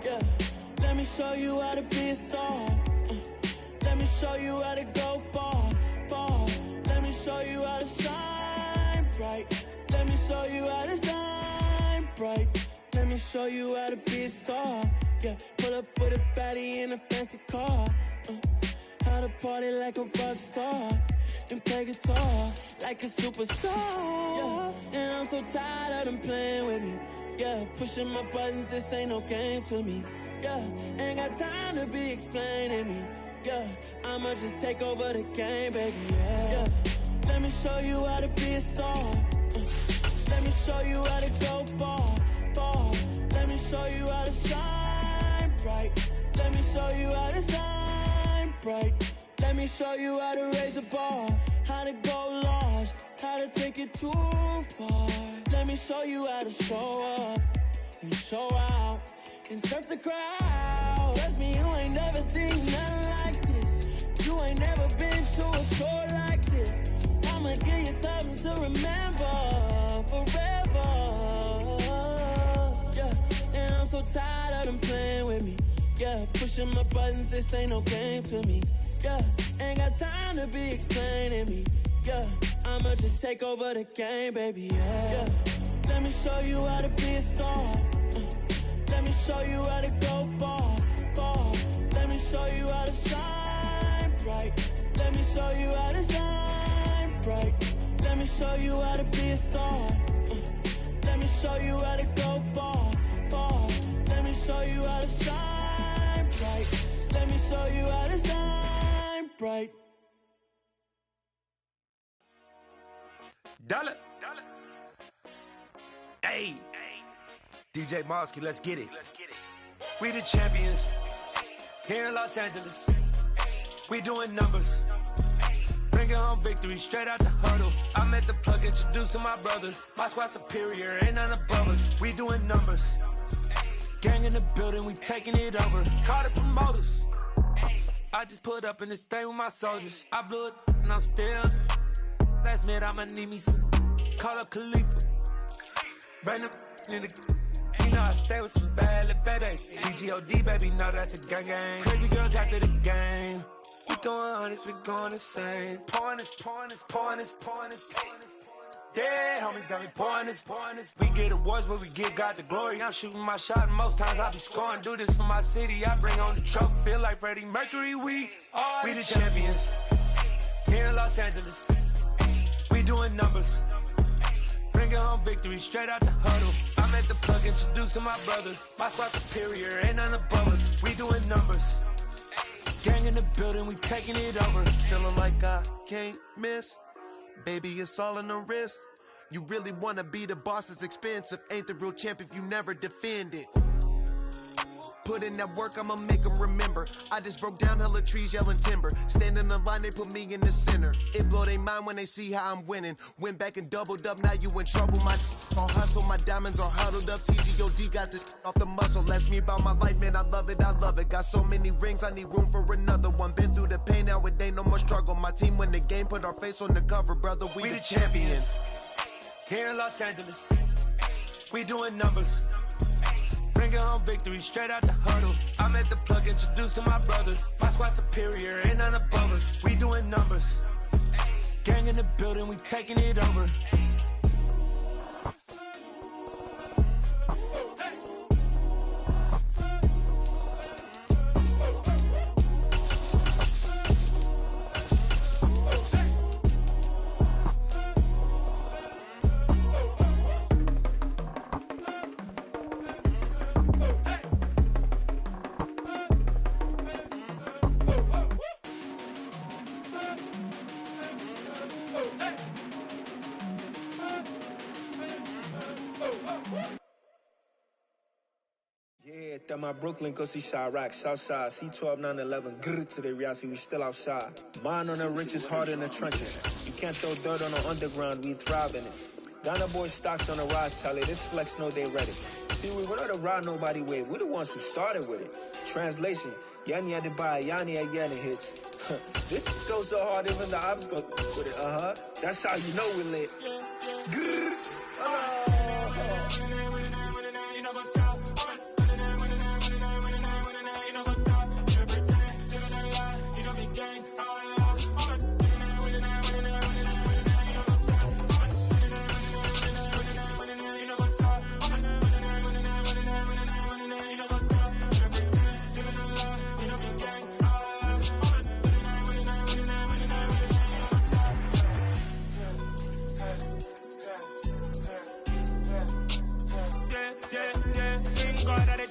Yeah, let me show you how to be a star. Let me show you how to go far, far. Let me show you how to shine bright. Let me show you how to shine bright. Let me show you how to be a star. Yeah, pull up with a baddie in a fancy car. How to party like a rock star and play guitar like a superstar. Yeah, and I'm so tired of them playing with me. Yeah, pushing my buttons, this ain't no game to me. Yeah, ain't got time to be explaining me. Yeah, I'ma just take over the game, baby. Yeah, let me show you how to be a star. Let me show you how to go far, far. Let me show you how to shine bright. Let me show you how to shine bright. Let me show you how to raise a bar, how to go large, how to take it too far. Let me show you how to show up and show out and surf the crowd. Trust me, you ain't never seen nothing like this. You ain't never been to a show like this. I'ma give you something to remember forever. Yeah, and I'm so tired of them playing with me. Yeah, pushing my buttons, this ain't no game to me. Yeah, ain't got time to be explaining me. Yeah, I'ma just take over the game, baby. Yeah, let me show you how to be a star. Let me show you how to go far, far. Let me show you how to shine bright. Let me show you how to shine bright. Let me show you how to be a star. Let me show you how to go far, far. Let me show you how to shine bright. Let me show you how to shine bright. Dollar. Hey. DJ Mosky, let's get it. We the champions here in Los Angeles. We doing numbers. Bringing home victory straight out the huddle. I met the plug, introduced to my brother. My squad superior, ain't none above us. We doing numbers. Gang in the building, we taking it over. Call the promoters. I just put up in this thing with my soldiers. I blew it and I'm still. Last minute I'ma need me some. Call up Khalifa. Bring the in the. You know I stay with some bad little babies. TGOD baby, know that's a gang gang. Crazy girls after the game. We throwing hundreds, we going insane. Pouring this. Yeah, homies got me pouring this. We get awards, but we give God the glory. I'm shooting my shot, and most times I be scoring. Do this for my city, I bring on the trophy. Feel like Freddie Mercury, we the champions here in Los Angeles. We doing numbers. Bringing home victory straight out the huddle. I'm at the plug, introduced to my brothers. My squad superior, ain't none above us. We doing numbers. Gang in the building, we taking it over. Feeling like I can't miss. Baby, it's all in the wrist. You really wanna be the boss, it's expensive. Ain't the real champ if you never defend it. Put in that work, I'ma make them remember. I just broke down hella trees, yelling timber. Stand in the line, they put me in the center. It blow their mind when they see how I'm winning. Went back and doubled up, now you in trouble. My all hustle, my diamonds are huddled up. TGOD got this off the muscle. Ask me about my life, man, I love it, I love it. Got so many rings, I need room for another one. Been through the pain, now it ain't no more struggle. My team win the game, put our face on the cover, brother, we the champions. Here in Los Angeles, we doing numbers. Bringing home victory straight out the huddle. I'm at the plug, introduced to my brothers. My squad superior, ain't none above us. We doing numbers. Gang in the building, we taking it over. At my Brooklyn, go see Chirac, Southside, C12, 911, grrr to the reality, we still outside. Mine on the richest, heart in the trenches. You can't throw dirt on the underground, we thrive in it. Ghana boys stocks on the rise, Charlie, this flex know they ready. See, we're not the ride nobody wave, we're the ones who started with it. Translation, Yanni had to buy, Yanni again it hits. This goes so hard, even the ops go with it, That's how you know we lit. Grrr,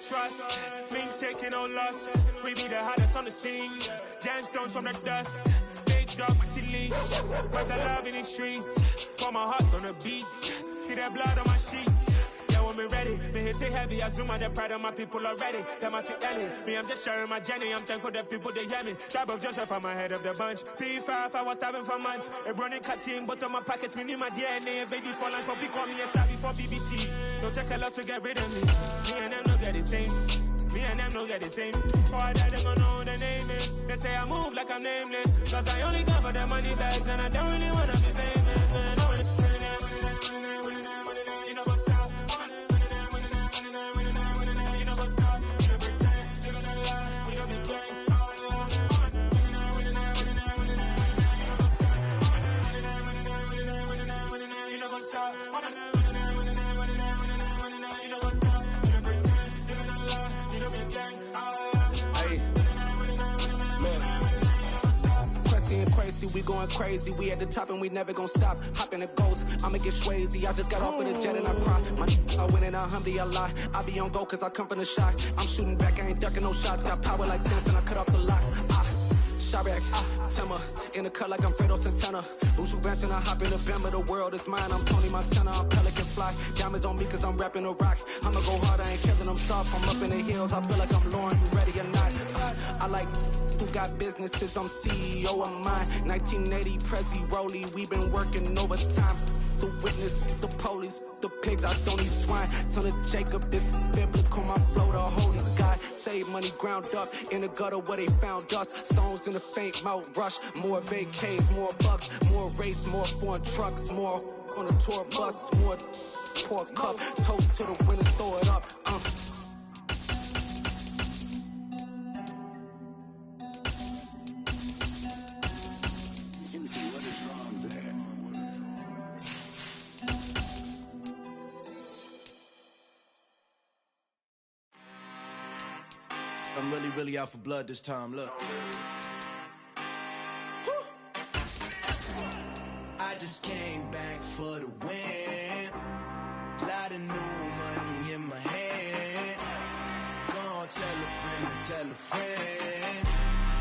trust, been taking no loss. We be the hottest on the scene. Gemstones from the dust. Big dog with leash. Where's the love in the streets? Pour my heart on the beat. See that blood on my sheets. Yeah, when we ready, me hit it heavy. I zoom out the pride of my people already. Them I see Ellie. Me, I'm just sharing my journey. I'm thankful that people they hear me. Tribe of Joseph, I'm ahead of the bunch. P5, I was starving for months. A running cut in, but on my pockets, me need my DNA. Baby for lunch, but call me a star before BBC. Don't take a lot to get rid of me. Me and them no get the same. Me and them no get the same. For that, they gonna know who the name is. They say I move like I'm nameless. Cause I only come for the money bags. And I don't really wanna be famous, man. You know what's up? You know what's up? You pretend, you gonna lie. You don't be gang. You know what's up? Crazy, we going crazy. We at the top and we never gonna stop. Hop in the ghost, I'ma get swayzy. I just got off with a jet and I cry. I win in alhamdulillah. I be on go cause I come from the shot. I'm shooting back, I ain't ducking no shots. Got power like Samson, I cut off the locks. Chirac, Timmer, in the cut like I'm Fredo Santana. Buju Banton, I hop in the Bama, the world is mine. I'm Tony Montana, I'm Pelican Fly. Diamonds on me cause I'm rapping a rock. I'ma go hard, I ain't killing them soft. I'm up in the hills, I feel like I'm Lauren, you ready or not? I like who got businesses, I'm CEO of mine. 1980, Prezi Rolly, we been working overtime. The witness, the police, the pigs, I don't eat swine. Son of Jacob, this biblical, my flow, the holy God. Save money ground up in the gutter where they found us. Stones in the faint mouth rush. More vacays, more bucks, more race, more foreign trucks, more on a tour bus, more pork cup. Toast to the winners, throw it up. I'm really out for blood this time, look. I just came back for the win. tell a friend.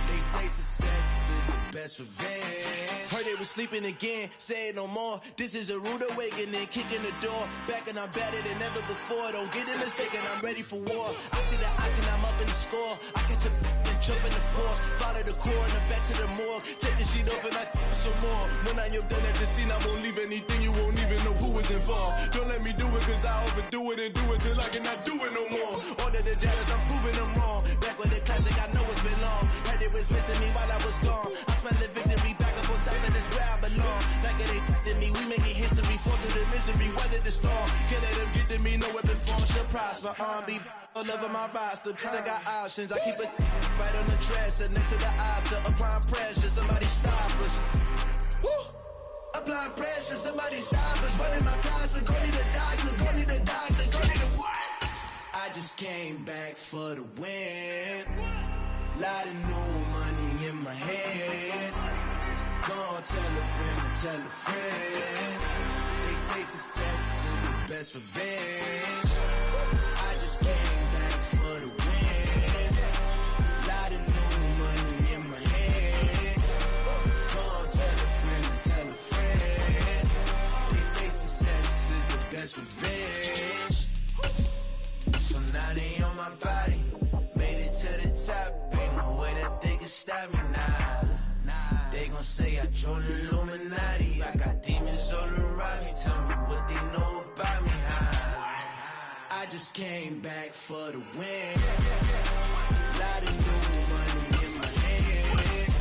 They say success is the best revenge. Heard they was sleeping again, say it no more. This is a rude awakening, kicking the door. Back and I'm better than ever before. Don't get it mistaken, I'm ready for war. I see the oxen, I'm up in the score. I catch a and jump in the course. Follow the core and then back to the morgue. Take the sheet off and I some more. When I am done at the scene, I won't leave anything. You won't even know who was involved. Don't let me do it, cause I overdo it and do it till I cannot do it no more. All of the jealous, I'm proving them wrong. Back with the classic, I know it's been long. Heard it was missing me while I was gone. I smell the victory back up on top, and it's where I belong. Like it ain't to me, we making history. Fall through the misery, weather the storm. Can't let them get to me, no weapon form should prosper. R&B all over my roster. I got options, I keep it right on the dresser. Next to the Oscar, applying pressure. Somebody stop us. Woo! Applying pressure, somebody stop us. Running my closet, go need a doctor, go need a doctor, go need a what? I just came back for the win. Lot of new money in my head. Gonna tell a friend and tell a friend. They say success is the best revenge. I just came back for the win. Lot of new money in my head. Gonna tell a friend and tell a friend. They say success is the best revenge. So now they on my body. Made it to the top. Ain't no way that they can stop me now. They gon' say I joined the Illuminati. I got demons all around me. Tell me what they know about me, huh? I just came back for the win. Lot of new money in my hand.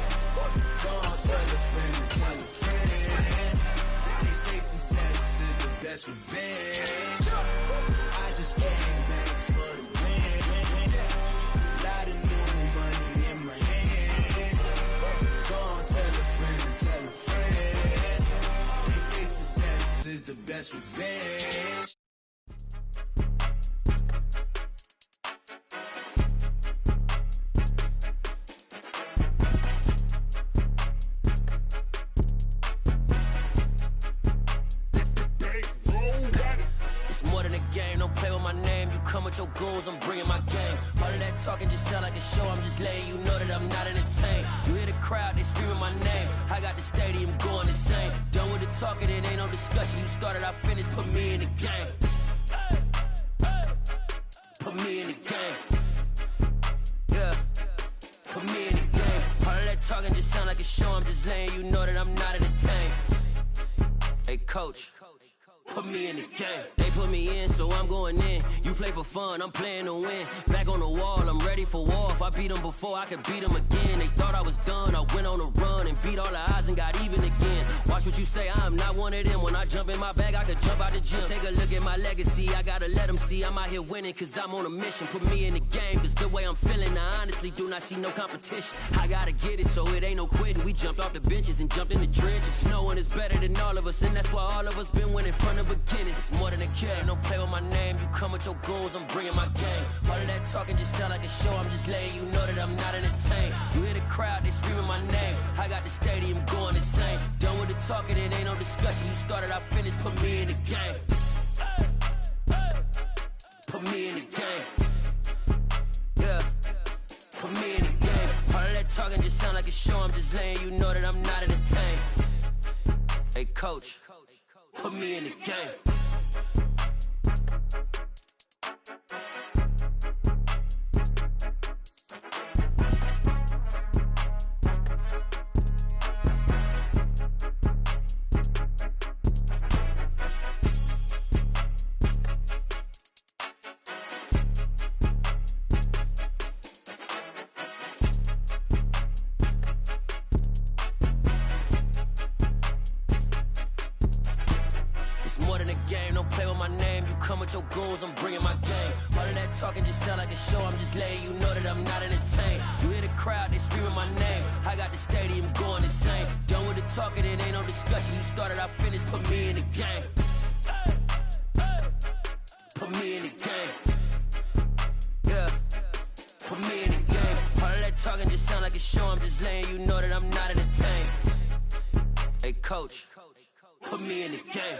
Gonna tell a friend and tell a friend. They say success is the best revenge. I just came back for the win. Lot of new money in my hand. Gonna tell a friend and tell a friend. They say success is the best revenge. With your goons, I'm bringing my game. All of that talking just sound like a show. I'm just letting you know that I'm not entertained. You hear the crowd, they screaming my name. I got the stadium going insane. Done with the talking, it ain't no discussion. You started, I finished, put me in the game. Put me in the game. Yeah, put me in the game. All of that talking just sound like a show. I'm just letting you know that I'm not entertained. Hey, coach. Put me in the game. They put me in, so I'm going in. You play for fun, I'm playing to win. Back on the wall, I'm ready for war. If I beat them before, I can beat them again. They thought I was done, I went on a run and beat all the odds and got even again. Watch what you say, I'm not one of them. When I jump in my bag, I could jump out the gym. Take a look at my legacy, I gotta let them see I'm out here winning, cause I'm on a mission. Put me in the game, cause the way I'm feeling, I honestly do not see no competition. I gotta get it, so it ain't no quitting. We jumped off the benches and jumped in the trenches. No one is better than all of us, and that's why all of us been winning from the beginning. It's more than a kill, ain't no play with my name. You come with your goons, I'm bringing my game. All of that talking just sound like a show. I'm just letting you know that I'm not entertained. You hear the crowd, they screaming my name. I got the stadium going insane. Done with the talking, it ain't no discussion. You started, I finished, put me in the game. Put me in the game. Yeah, put me in the game. All of that talking just sound like a show. I'm just letting you know that I'm not entertained. Hey, coach. Put me in the game. Your goals, I'm bringing my game. All of that talking just sound like a show. I'm just letting you know that I'm not entertained. You hear the crowd, they screaming my name. I got the stadium going insane. Done with the talking, it ain't no discussion. You started, I finished, put me in the game. Put me in the game. Yeah, put me in the game. All of that talking just sound like a show. I'm just letting you know that I'm not entertained. Hey, coach, put me in the game.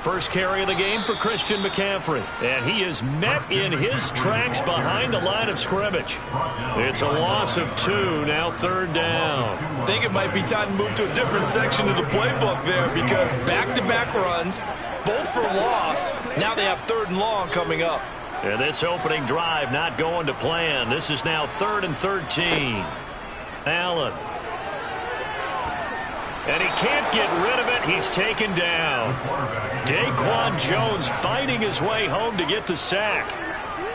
First carry of the game for Christian McCaffrey. And he is met in his tracks behind the line of scrimmage. It's a loss of 2, now 3rd down. I think it might be time to move to a different section of the playbook there because back-to-back runs, both for loss. Now they have 3rd and long coming up. And this opening drive not going to plan. This is now 3rd and 13. Allen. And he can't get rid of it. He's taken down. Daquan Jones fighting his way home to get the sack.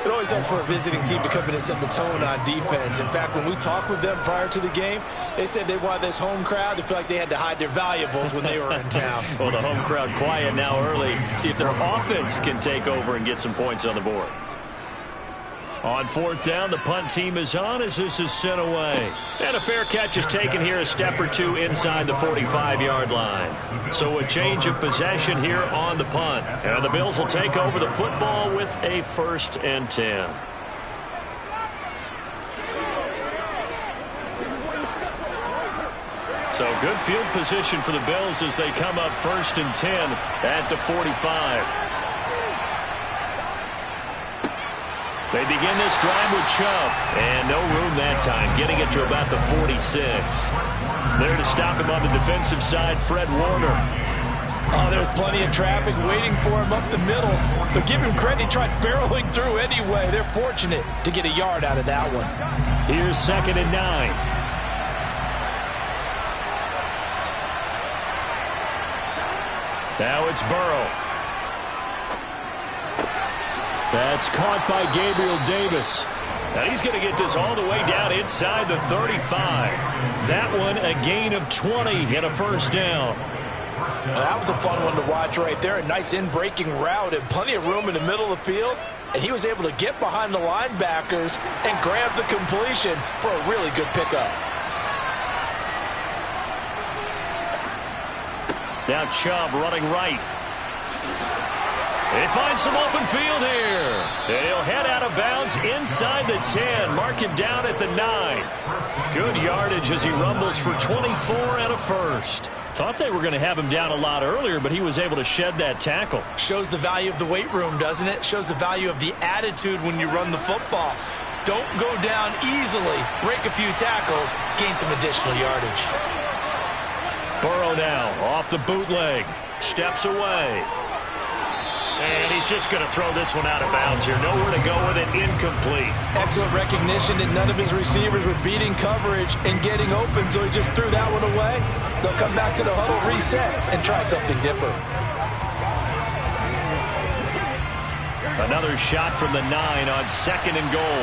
It always helps for a visiting team to come in and set the tone on defense. In fact, when we talked with them prior to the game, they said they wanted this home crowd to feel like they had to hide their valuables when they were in town. Well, the home crowd quiet now early. See if their offense can take over and get some points on the board. On 4th down, the punt team is on as this is sent away. And a fair catch is taken here a step or two inside the 45-yard line. So a change of possession here on the punt. And the Bills will take over the football with a 1st and 10. So good field position for the Bills as they come up 1st and 10 at the 45. They begin this drive with Chubb, and no room that time, getting it to about the 46. There to stop him on the defensive side, Fred Warner. Oh, there's plenty of traffic waiting for him up the middle. But give him credit, he tried barreling through anyway. They're fortunate to get a yard out of that one. Here's 2nd and 9. Now it's Burrow. That's caught by Gabriel Davis. And he's going to get this all the way down inside the 35. That one a gain of 20 and a 1st down. Well, that was a fun one to watch right there. A nice in-breaking route and plenty of room in the middle of the field. And he was able to get behind the linebackers and grab the completion for a really good pickup. Now Chubb running right. They find some open field here. And he'll head out of bounds inside the 10. Mark him down at the 9. Good yardage as he rumbles for 24 and a 1st. Thought they were going to have him down a lot earlier, but he was able to shed that tackle. Shows the value of the weight room, doesn't it? Shows the value of the attitude when you run the football. Don't go down easily. Break a few tackles. Gain some additional yardage. Burrow now off the bootleg. Steps away. And he's just going to throw this one out of bounds here. Nowhere to go with it. Incomplete. Excellent recognition that none of his receivers were beating coverage and getting open, so he just threw that one away. They'll come back to the huddle, reset, and try something different. Another shot from the 9 on 2nd and goal.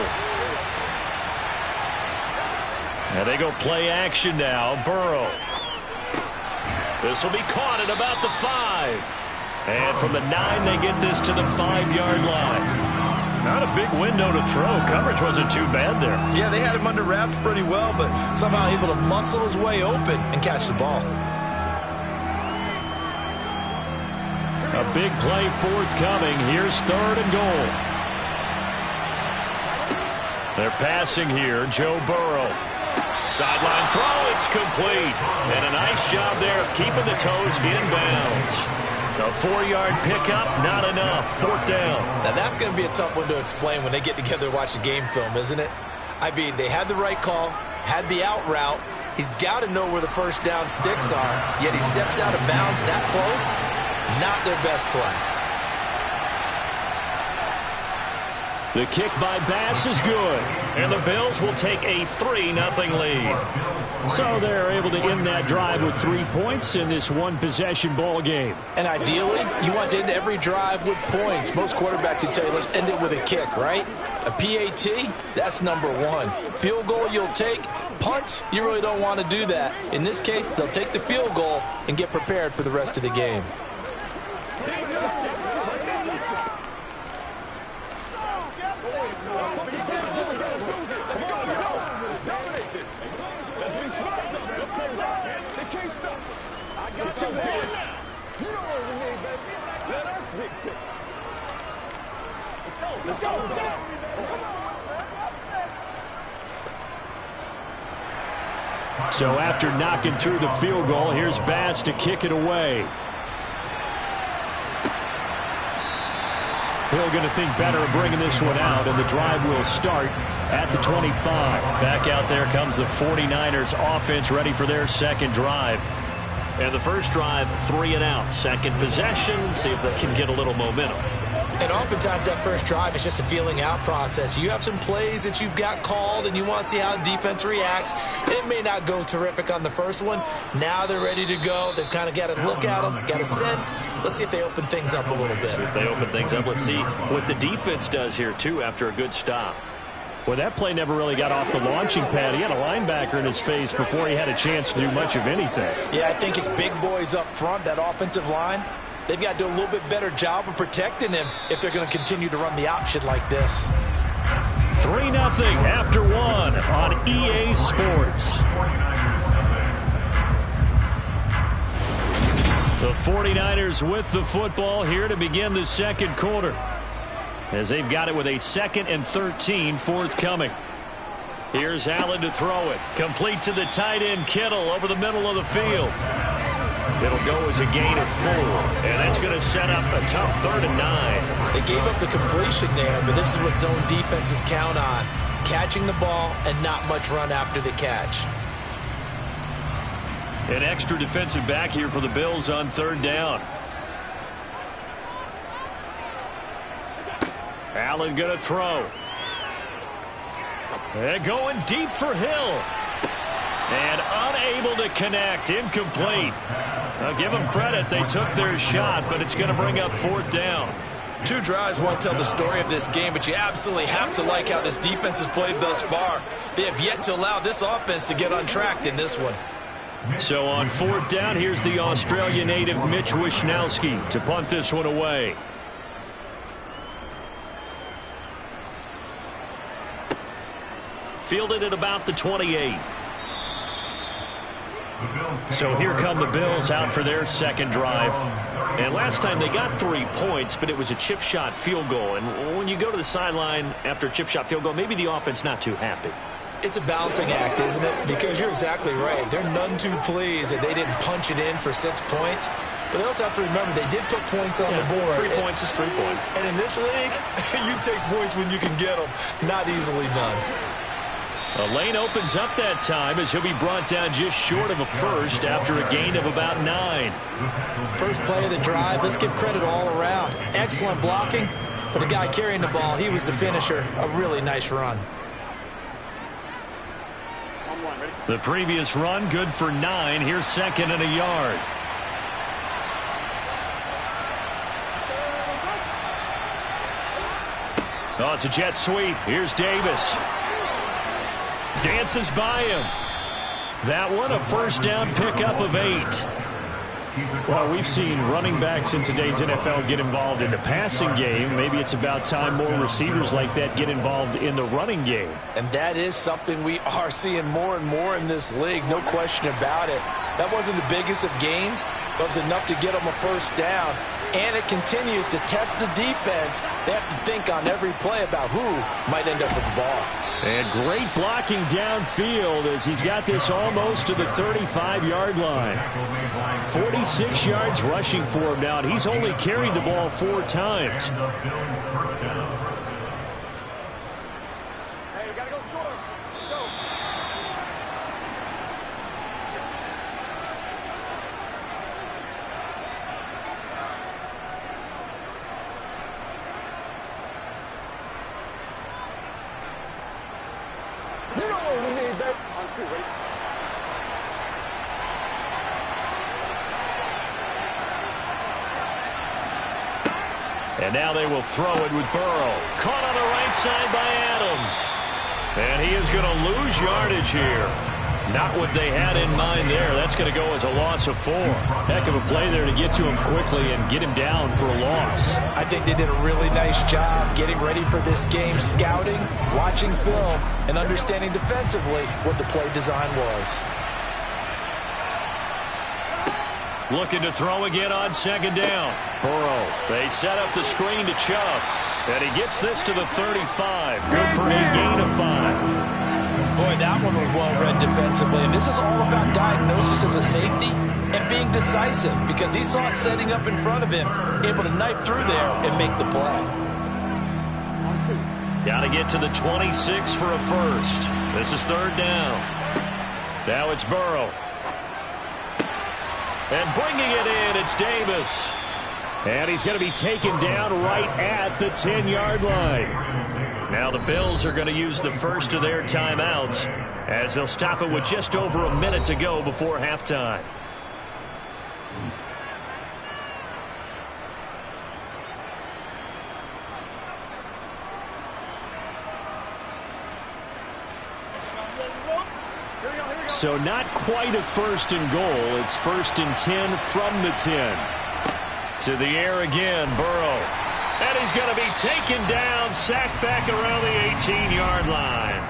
And they go play action now. Burrow. This will be caught at about the 5. And from the 9, they get this to the 5-yard line. Not a big window to throw. Coverage wasn't too bad there. Yeah, they had him under wraps pretty well, but somehow able to muscle his way open and catch the ball. A big play forthcoming. Here's 3rd and goal. They're passing here. Joe Burrow. Sideline throw. It's complete. And a nice job there of keeping the toes inbounds. A 4-yard pickup, not enough. 4th down. Now that's going to be a tough one to explain when they get together to watch the game film, isn't it? I mean, they had the right call, had the out route. He's got to know where the 1st down sticks are, yet he steps out of bounds that close. Not their best play. The kick by Bass is good, and the Bills will take a 3-0 lead. So they're able to end that drive with 3 points in this one-possession ball game. And ideally, you want to end every drive with points. Most quarterbacks would tell you, let's end it with a kick, right? A PAT, that's number 1. Field goal you'll take. Punts, you really don't want to do that. In this case, they'll take the field goal and get prepared for the rest of the game. Let's go. So after knocking through the field goal, here's Bass to kick it away. Hill going to think better of bringing this one out, and the drive will start at the 25. Back out there comes the 49ers offense ready for their second drive. And the first drive, 3 and out. Second possession, see if they can get a little momentum. And oftentimes that first drive is just a feeling out process. You have some plays that you've got called and you want to see how the defense reacts. It may not go terrific on the first one. Now they're ready to go. They've kind of got to look at them, got a sense. Let's see if they open things up a little bit. See if they open things up. Let's see what the defense does here, too, after a good stop. Well, that play never really got off the launching pad. He had a linebacker in his face before he had a chance to do much of anything. Yeah, I think it's big boys up front, that offensive line. They've got to do a little bit better job of protecting him if they're going to continue to run the option like this. 3-0 after 1 on EA Sports. The 49ers with the football here to begin the second quarter, as they've got it with a 2nd and 13 forthcoming. Here's Allen to throw it. Complete to the tight end, Kittle, over the middle of the field. It'll go as a gain of 4, and that's going to set up a tough 3rd and 9. They gave up the completion there, but this is what zone defenses count on. Catching the ball and not much run after the catch. An extra defensive back here for the Bills on 3rd down. Allen going to throw. They're going deep for Hill. And unable to connect. Incomplete. I'll give them credit. They took their shot, but it's going to bring up 4th down. 2 drives won't tell the story of this game, but you absolutely have to like how this defense has played thus far. They have yet to allow this offense to get untracked in this one. So on 4th down, here's the Australia native Mitch Wishnowsky to punt this one away. Fielded at about the 28. So here come the Bills out for their second drive. And last time they got 3 points, but it was a chip shot field goal. And when you go to the sideline after a chip shot field goal, maybe the offense not too happy. It's a balancing act, isn't it? Because you're exactly right. They're none too pleased that they didn't punch it in for 6 points. But they also have to remember they did put points on the board. 3 points is 3 points. And in this league, you take points when you can get them. Not easily done. A lane opens up that time as he'll be brought down just short of a first after a gain of about 9. First play of the drive, let's give credit all around. Excellent blocking, but the guy carrying the ball, he was the finisher. A really nice run. The previous run, good for 9. Here's 2nd and a yard. Oh, it's a jet sweep. Here's Davis. Dances by him. That one, a first down pickup of 8. Well, we've seen running backs in today's NFL get involved in the passing game. Maybe it's about time more receivers like that get involved in the running game. And that is something we are seeing more and more in this league, no question about it. That wasn't the biggest of gains, but it was enough to get them a first down. And it continues to test the defense. They have to think on every play about who might end up with the ball. And great blocking downfield as he's got this almost to the 35-yard line. 46 yards rushing for him now, and he's only carried the ball 4 times. And now they will throw it with Burrow. Caught on the right side by Adams. And he is going to lose yardage here. Not what they had in mind there. That's going to go as a loss of 4. Heck of a play there to get to him quickly and get him down for a loss. I think they did a really nice job getting ready for this game, scouting, watching film, and understanding defensively what the play design was. Looking to throw again on 2nd down. Burrow. They set up the screen to Chubb. And he gets this to the 35. Good for a gain of 5. Boy, that one was well read defensively. And this is all about diagnosis as a safety and being decisive because he saw it setting up in front of him, able to knife through there and make the play. Got to get to the 26 for a first. This is third down. Now it's Burrow. And bringing it in, it's Davis. And he's going to be taken down right at the 10-yard line. Now the Bills are going to use the first of their timeouts as they'll stop it with just over a minute to go before halftime. So not quite a first and goal. It's first and 10 from the 10. To the air again, Burrow. And he's going to be taken down, sacked back around the 18-yard line.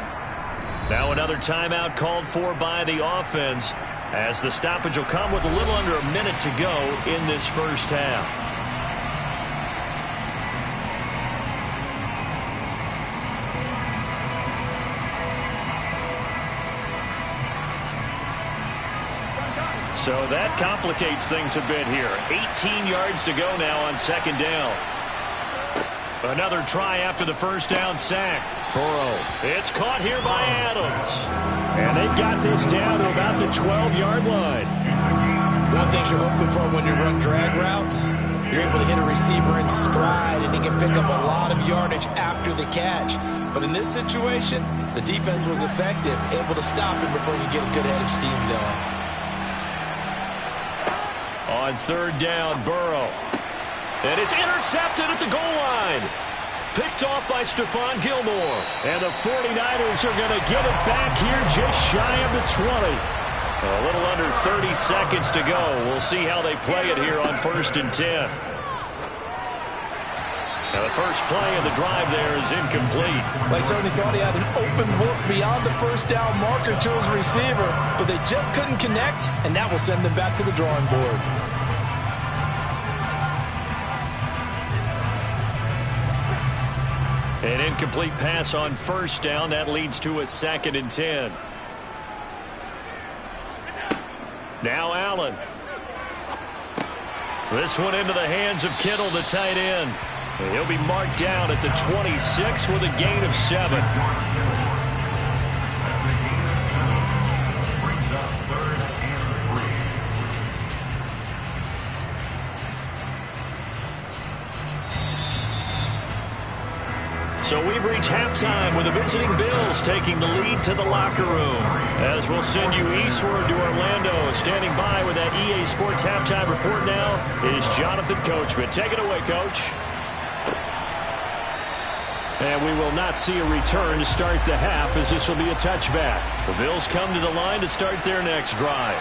Now another timeout called for by the offense as the stoppage will come with a little under a minute to go in this first half. So that complicates things a bit here. 18 yards to go now on second down. Another try after the first down sack. Burrow. It's caught here by Adams. And they've got this down to about the 12-yard line. One thing you're hoping for when you run drag routes, you're able to hit a receiver in stride, and he can pick up a lot of yardage after the catch. But in this situation, the defense was effective, able to stop him before he get a good head of steam going. On third down, Burrow. And it's intercepted at the goal line. Picked off by Stephon Gilmore. And the 49ers are going to get it back here just shy of the 20. A little under 30 seconds to go. We'll see how they play it here on first and 10. Now the first play of the drive there is incomplete. They certainly thought he had an open look beyond the first down marker to his receiver, but they just couldn't connect, and that will send them back to the drawing board. An incomplete pass on first down. That leads to a second and 10. Now Allen. This one into the hands of Kittle, the tight end. He'll be marked down at the 26 with a gain of 7. So we've reached halftime with the visiting Bills taking the lead to the locker room. As we'll send you eastward to Orlando. Standing by with that EA Sports halftime report now is Jonathan Coachman. Take it away, Coach. And we will not see a return to start the half as this will be a touchback. The Bills come to the line to start their next drive.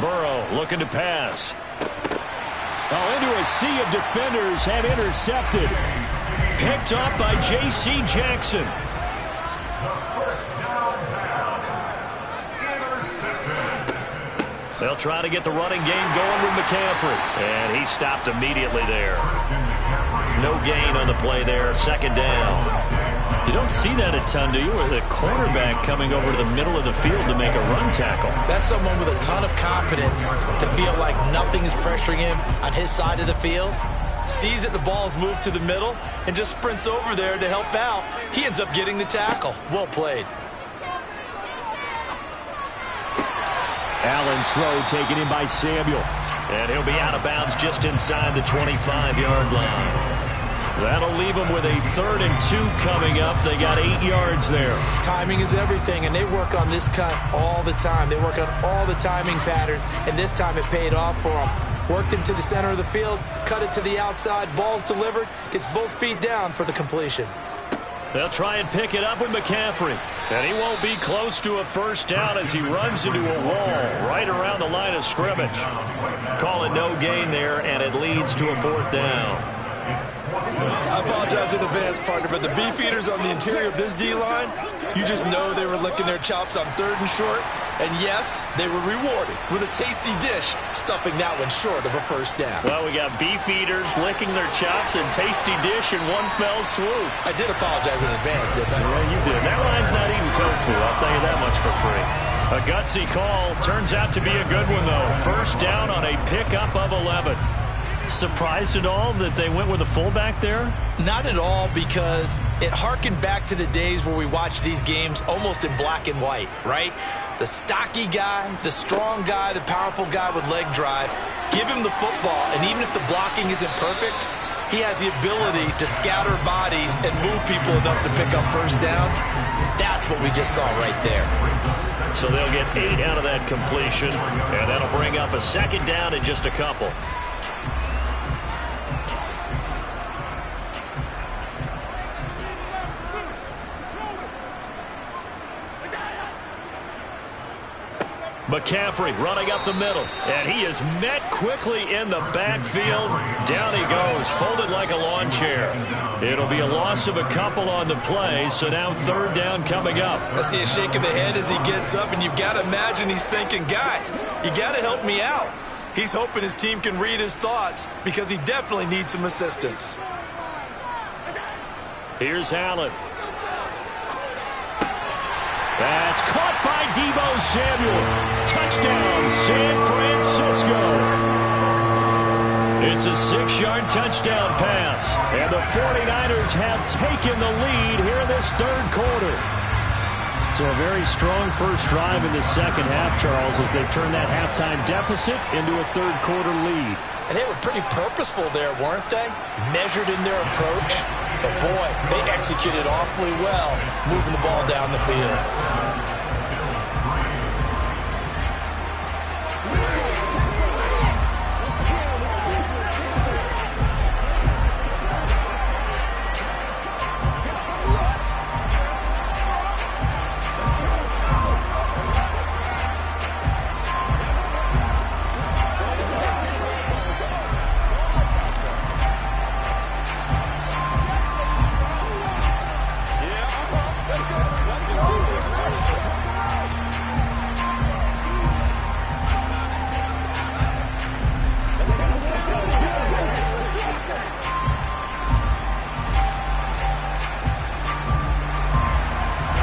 Burrow looking to pass. Into a sea of defenders and intercepted. Picked up by J.C. Jackson. They'll try to get the running game going with McCaffrey. And he stopped immediately there. No gain on the play there. Second down. You don't see that a ton, do you? Or the quarterback coming over to the middle of the field to make a run tackle. That's someone with a ton of confidence to feel like nothing is pressuring him on his side of the field. Sees that the ball's moved to the middle and just sprints over there to help out. He ends up getting the tackle. Well played. Allen's throw taken in by Samuel. And he'll be out of bounds just inside the 25-yard line. That'll leave them with a 3rd and 2 coming up. They got 8 yards there. Timing is everything, and they work on this cut all the time. They work on all the timing patterns, and this time it paid off for them. Worked him to the center of the field, cut it to the outside, ball's delivered, gets both feet down for the completion. They'll try and pick it up with McCaffrey. And he won't be close to a first down as he runs into a wall right around the line of scrimmage. Call it no gain there, and it leads to a 4th down. I apologize in advance, partner, but the beefeaters on the interior of this D-line, you just know they were licking their chops on 3rd and short. And yes, they were rewarded with a tasty dish, stuffing that one short of a first down. Well, we got beefeaters licking their chops and tasty dish in one fell swoop. I did apologize in advance, didn't I? Yeah, you did. That line's not eating tofu, I'll tell you that much for free. A gutsy call. Turns out to be a good one, though. First down on a pickup of 11. Surprised at all that they went with a fullback there? Not at all, because it harkened back to the days where we watched these games almost in black and white, right? The stocky guy, the strong guy, the powerful guy with leg drive. Give him the football, and even if the blocking isn't perfect, he has the ability to scatter bodies and move people enough to pick up first downs. That's what we just saw right there. So they'll get 8 out of that completion, and that'll bring up a second down in just a couple. McCaffrey running up the middle, and he is met quickly in the backfield. Down he goes, folded like a lawn chair. It'll be a loss of a couple on the play, so now third down coming up. I see a shake of the head as he gets up, and you've got to imagine he's thinking, guys, you got to help me out. He's hoping his team can read his thoughts because he definitely needs some assistance. Here's Allen. That's caught by Deebo Samuel. Touchdown, San Francisco. It's a 6-yard touchdown pass. And the 49ers have taken the lead here in this third quarter. So a very strong first drive in the second half, Charles, as they turn that halftime deficit into a third quarter lead. And they were pretty purposeful there, weren't they? Measured in their approach. But, boy, they executed awfully well, moving the ball down the field.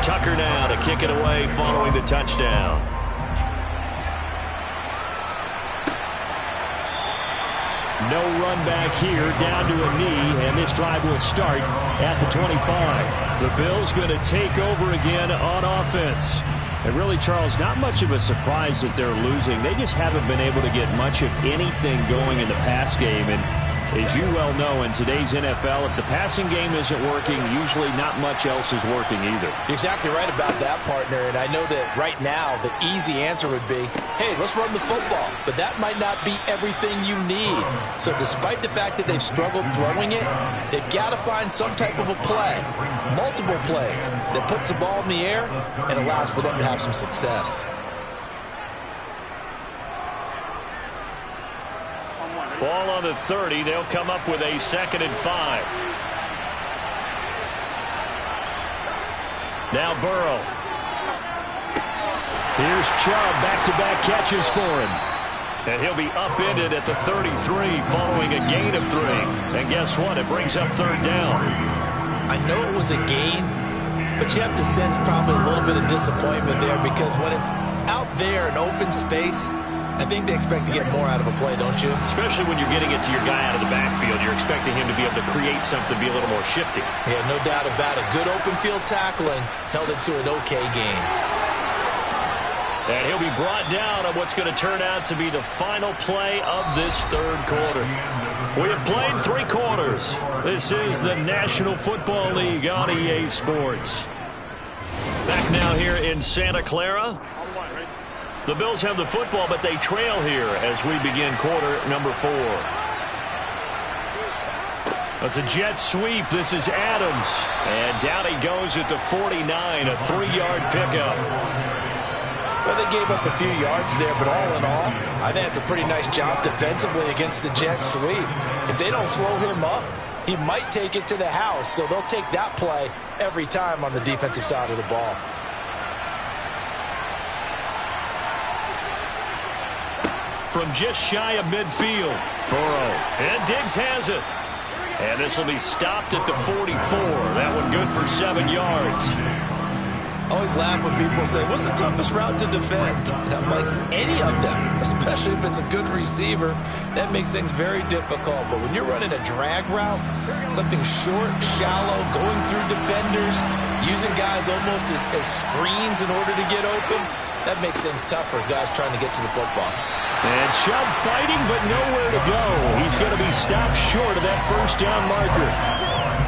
Tucker now to kick it away following the touchdown. No run back here, down to a knee, and this drive will start at the 25. The Bills going to take over again on offense. And really, Charles, not much of a surprise that they're losing. They just haven't been able to get much of anything going in the pass game. And as you well know, in today's NFL, if the passing game isn't working, usually not much else is working either. You're exactly right about that, partner. And I know that right now the easy answer would be, hey, let's run the football. But that might not be everything you need. So despite the fact that they've struggled throwing it, they've got to find some type of a play, multiple plays, that puts the ball in the air and allows for them to have some success. Ball on the 30. They'll come up with a 2nd and 5. Now Burrow. Here's Chubb. Back-to-back catches for him. And he'll be upended at the 33 following a gain of 3. And guess what? It brings up third down. I know it was a gain, but you have to sense probably a little bit of disappointment there because when it's out there in open space, I think they expect to get more out of a play, don't you? Especially when you're getting it to your guy out of the backfield. You're expecting him to be able to create something, be a little more shifty. Yeah, no doubt about it. Good open field tackling held it to an okay game. And he'll be brought down on what's going to turn out to be the final play of this third quarter. We have played 3 quarters. This is the National Football League on EA Sports. Back now here in Santa Clara. The Bills have the football, but they trail here as we begin quarter number 4. That's a jet sweep. This is Adams. And down he goes at the 49, a 3-yard pickup. Well, they gave up a few yards there, but all in all, I think it's a pretty nice job defensively against the jet sweep. If they don't slow him up, he might take it to the house, so they'll take that play every time on the defensive side of the ball. From just shy of midfield, Burrow. And Diggs has it. And this will be stopped at the 44. That one good for 7 yards. I always laugh when people say, what's the toughest route to defend? And I'm like, any of them, especially if it's a good receiver. That makes things very difficult. But when you're running a drag route, something short, shallow, going through defenders, using guys almost as screens in order to get open, that makes things tough for guys trying to get to the football. And Chubb fighting, but nowhere to go. He's going to be stopped short of that first down marker.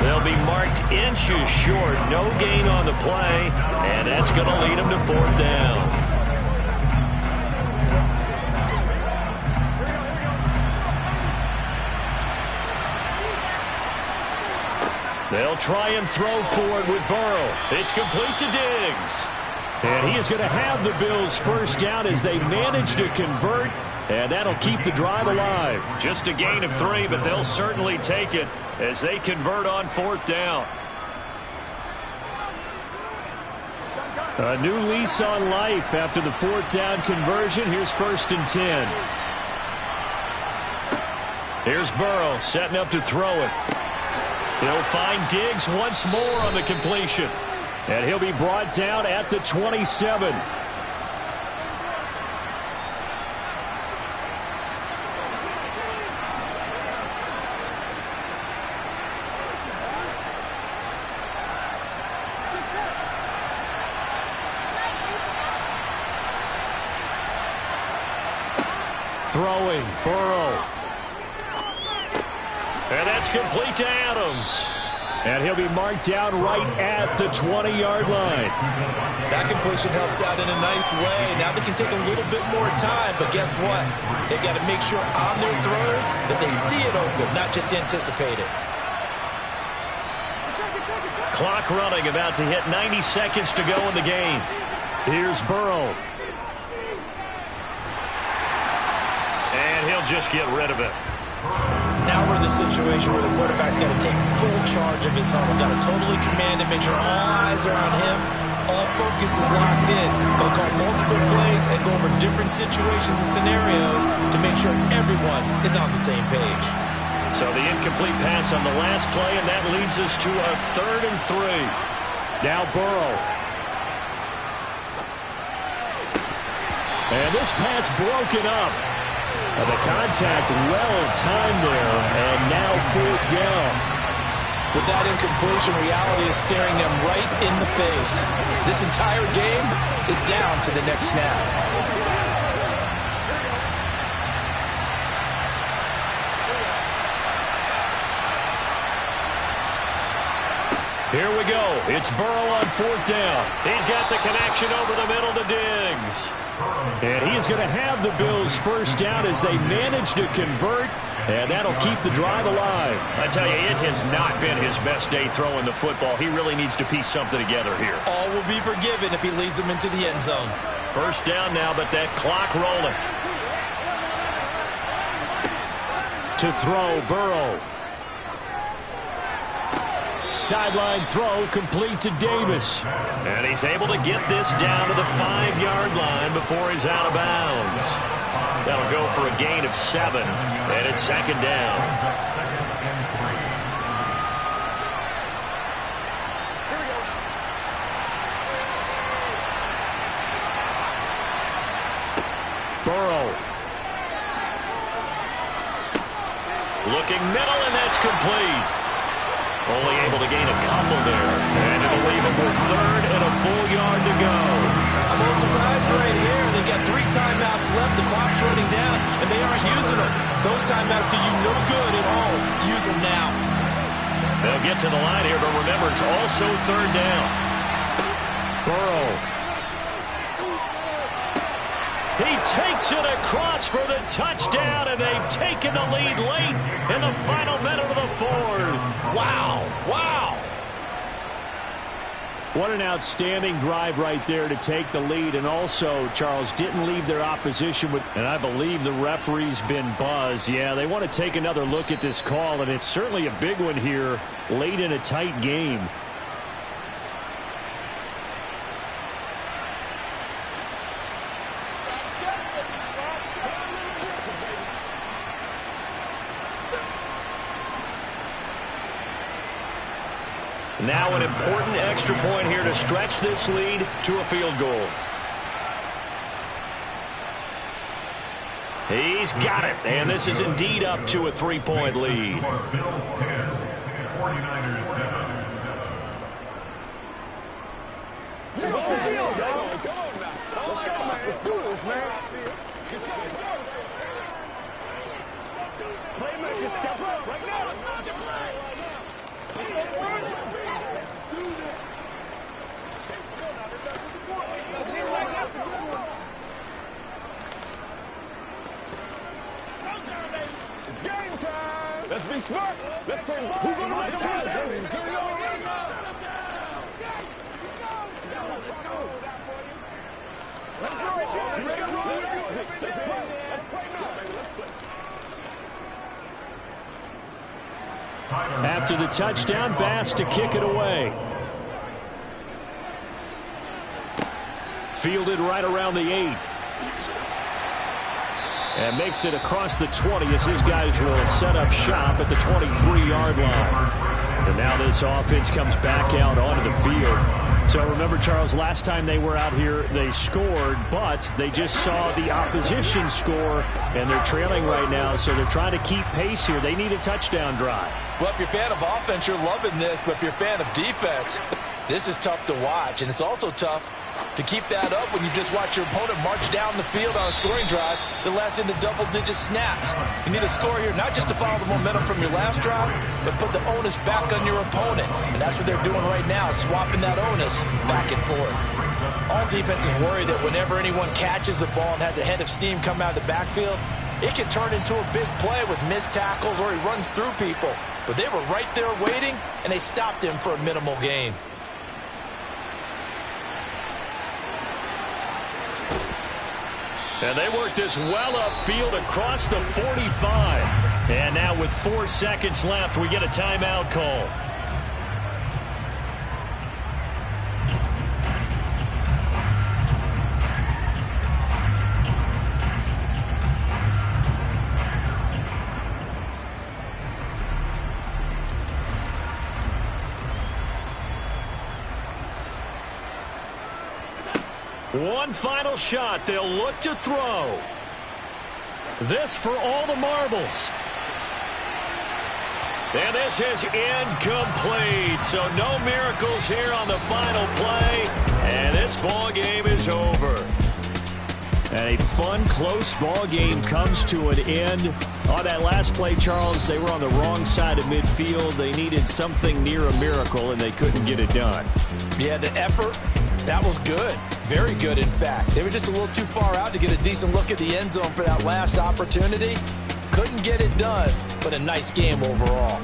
They'll be marked inches short. No gain on the play, and that's going to lead them to fourth down. They'll try and throw forward with Burrow. It's complete to Diggs. And he is going to have the Bills first down as they manage to convert, and that'll keep the drive alive. Just a gain of 3, but they'll certainly take it as they convert on fourth down. A new lease on life after the fourth down conversion. Here's 1st and 10. Here's Burrow setting up to throw it. He'll find Diggs once more on the completion. And he'll be brought down at the 27. Throwing, Burrow. And that's complete to Adams. And he'll be marked down right at the 20-yard line. That completion helps out in a nice way. Now they can take a little bit more time, but guess what? They've got to make sure on their throws that they see it open, not just anticipate it. Clock running, about to hit 90 seconds to go in the game. Here's Burrow. And he'll just get rid of it. Now we're in the situation where the quarterback's got to take full charge of his huddle. Got to totally command and make sure all eyes are on him. All focus is locked in. Going to call multiple plays and go over different situations and scenarios to make sure everyone is on the same page. So the incomplete pass on the last play, and that leads us to a 3rd and 3. Now Burrow. And this pass broken up. The contact well-timed there, and now fourth down. With that incompletion, reality is staring them right in the face. This entire game is down to the next snap. Here we go. It's Burrow on fourth down. He's got the connection over the middle to Diggs. And he is going to have the Bills first down as they manage to convert, and that'll keep the drive alive. I tell you, it has not been his best day throwing the football. He really needs to piece something together here. All will be forgiven if he leads them into the end zone. First down now, but that clock rolling. To throw, Burrow. Sideline throw complete to Davis. And he's able to get this down to the 5-yard line before he's out of bounds. That'll go for a gain of 7, and it's 2nd down. Burrow. Looking middle, and that's complete. Only able to gain a couple there. And it'll leave him with 3rd and a full yard to go. I'm a little surprised right here. They've got 3 timeouts left. The clock's running down, and they aren't using them. Those timeouts do you no good at all. Use them now. They'll get to the line here, but remember, it's also 3rd down. Burrow. He takes it across for the touchdown, and they've taken the lead late in the final minute of the 4th. Wow. Wow. What an outstanding drive right there to take the lead. And also, Charles, didn't leave their opposition with, and I believe the referee's been buzzed. Yeah, they want to take another look at this call, and it's certainly a big one here late in a tight game. Now an important extra point here to stretch this lead to a field goal. He's got it, and this is indeed up to a 3-point lead. Bills 10, 49ers 7. What's the deal, dog? Come on now. Let's go, man. Let's do this, man. Playmaker, step up right now. It's game time. Let's be smart. Let's play ball. Who's going to make a pass? After the touchdown, Bass to kick it away. Fielded right around the 8. And makes it across the 20 as his guys will set up shop at the 23-yard line. And now this offense comes back out onto the field. So remember, Charles, last time they were out here, they scored, but they just saw the opposition score, and they're trailing right now, so they're trying to keep pace here. They need a touchdown drive. Well, if you're a fan of offense, you're loving this, but if you're a fan of defense, this is tough to watch, and it's also tough to keep that up when you just watch your opponent march down the field on a scoring drive that lasts into double-digit snaps. You need a score here, not just to follow the momentum from your last drive, but put the onus back on your opponent. And that's what they're doing right now, swapping that onus back and forth. All defenses worry that whenever anyone catches the ball and has a head of steam come out of the backfield, it can turn into a big play with missed tackles or he runs through people. But they were right there waiting, and they stopped him for a minimal gain. And they work this well upfield across the 45. And now with 4 seconds left, we get a timeout call. One final shot. They'll look to throw. This for all the marbles. And this is incomplete. So no miracles here on the final play. And this ball game is over. And a fun, close ball game comes to an end. On that last play, Charles, they were on the wrong side of midfield. They needed something near a miracle, and they couldn't get it done. Yeah, the effort, that was good. Very good, in fact. They were just a little too far out to get a decent look at the end zone for that last opportunity. Couldn't get it done, but a nice game overall.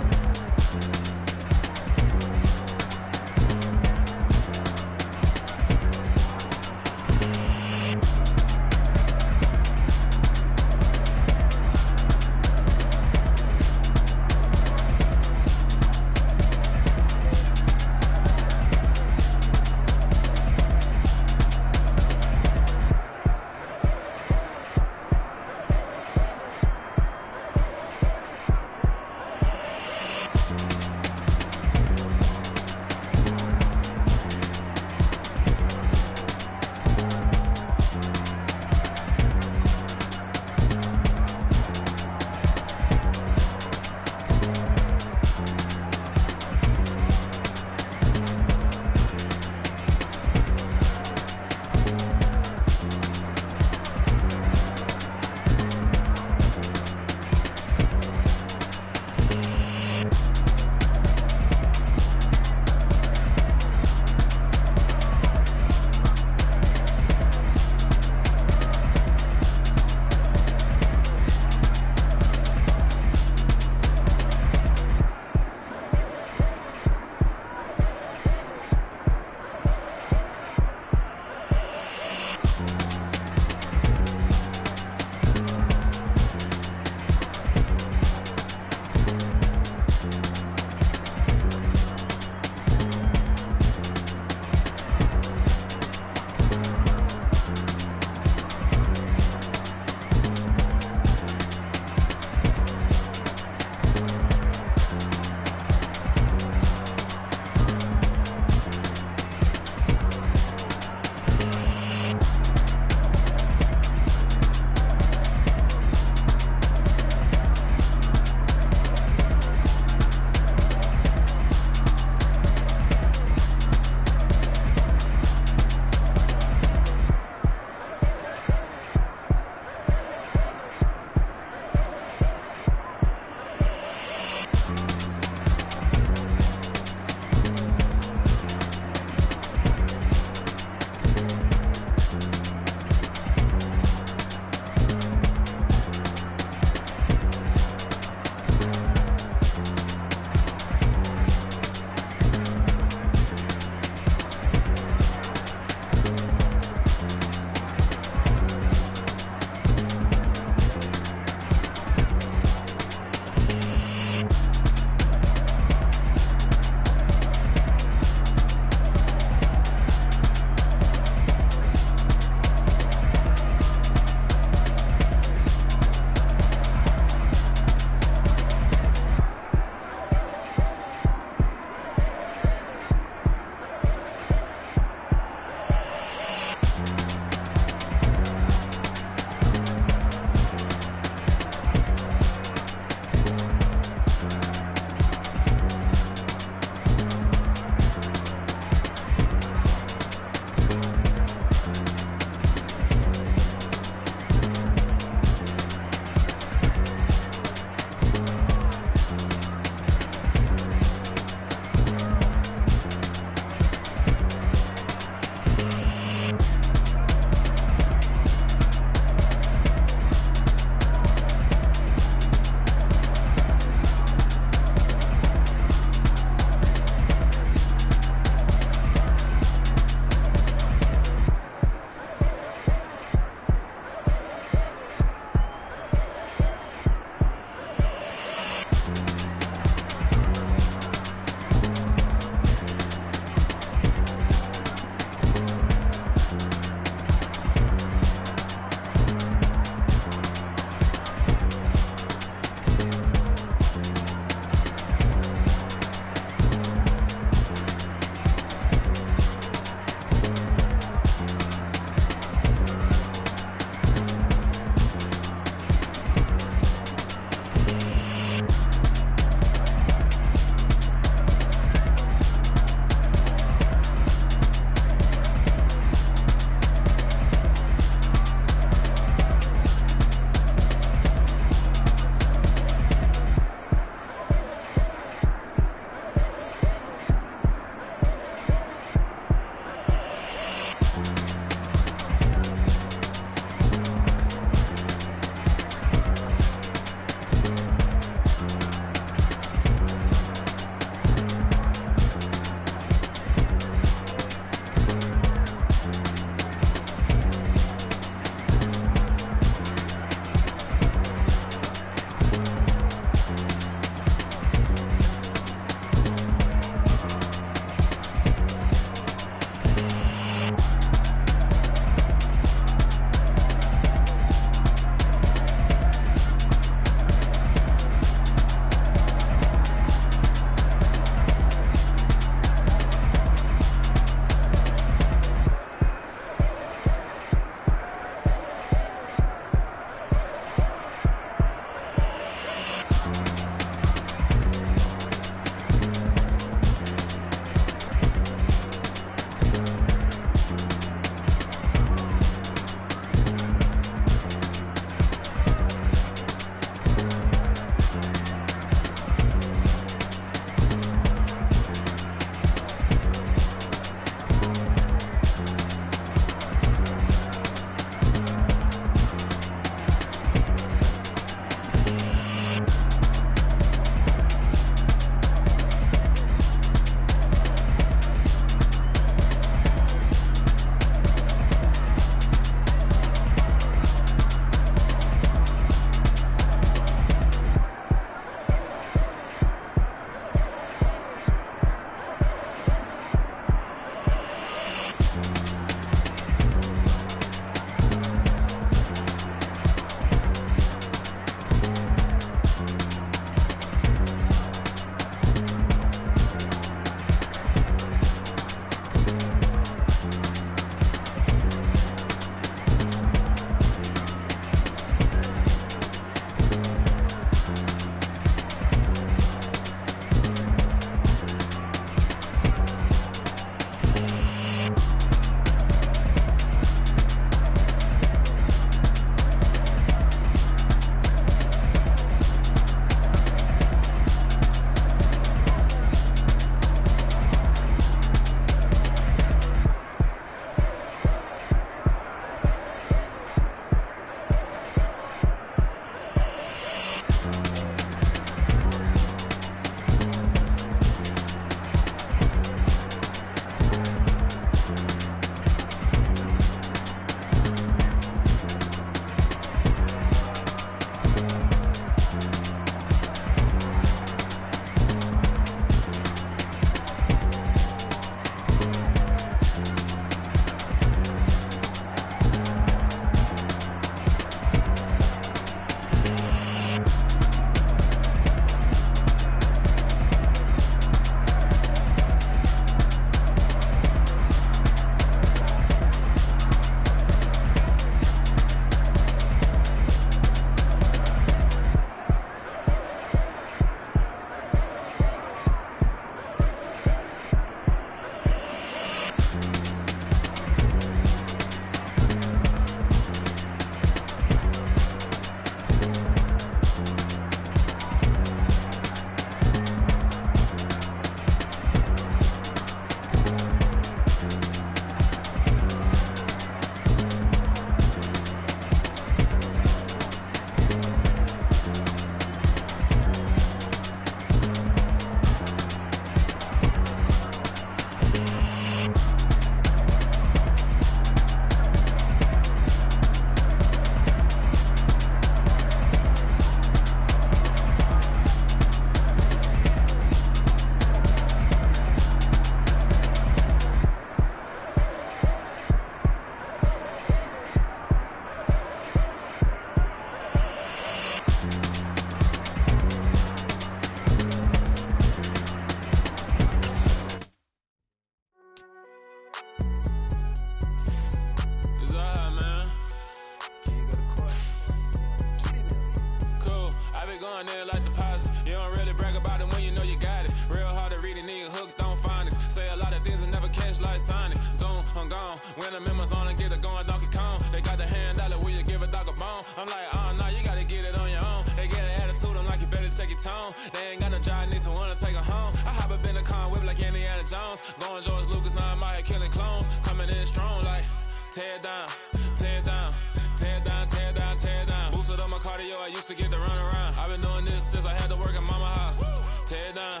When the members on and get it going Donkey Kong. They got the hand dollar, will you give a dog a bone? I'm like, nah, you gotta get it on your own. They get an attitude, I'm like, you better check your tone. They ain't got no job, need someone to take her home. I hop up in the car, whip like Indiana Jones. Going George Lucas, now I'm out here killing clones. Coming in strong like, tear down, tear down, tear down, tear down, tear down. Boosted up my cardio, I used to get to run around. I've been doing this since I had to work at mama house. Tear down,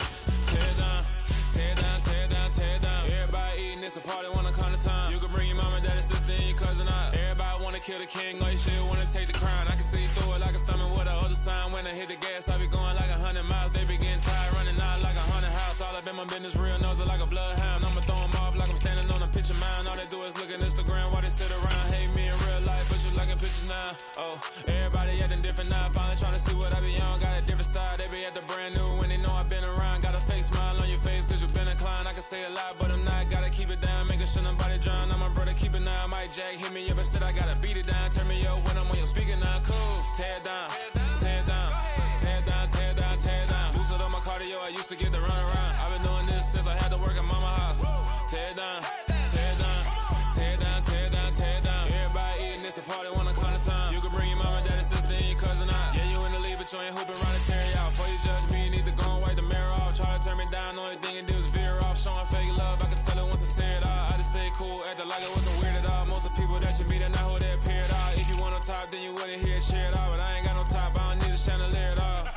tear down, tear down, tear down, tear down. Everybody eating, it's a party, wanna come to time. You can bring your mama, daddy, sister, and your cousin out. Everybody wanna kill the king, or you shit wanna take the crown. I can see through it like a stomach with a other sign. When I hit the gas, I be going like 100 miles. They be getting tired, running out like 100 house. All up in my business, real nose like a bloodhound. I'ma throw them off like I'm standing on a picture mound. All they do is look at Instagram while they sit around. Hate me in real life, but you liking pictures now. Oh, everybody acting different now. Finally trying to see what I be on. Got a different style, they be at the brand new when they know I've been around. Got a fake smile on your face cause you been inclined. I can say a lot, but I'm not. Gotta keep it down, making sure nobody drown. I'm my brother, keep it now. Mike Jack hit me up and said I gotta beat it down. Turn me up when I'm on your speaker now. Cool, tear down, tear down, tear down, tear down, tear down. Boosted up my cardio, I used to get to run around. I've been doing this since I had to work at mama house. Tear down, tear down, tear down, tear down, tear down. Everybody eating, it's a party, wanna come to time. You can bring your mama, daddy, sister, and your cousin out. Yeah, you in the lead, but you ain't hooping around and tear you out. Before you judge me, you need to go and wipe the mirror off. Try to turn me down, only thing you do is veer off. Showing fake love, I can tell it once I say it all. I just stay cool, acting like it wasn't weird at all. Most of the people that you meet are not who they appear at all. If you want on top, then you wouldn't hear it cheer at all. But I ain't got no top, I don't need a chandelier at all.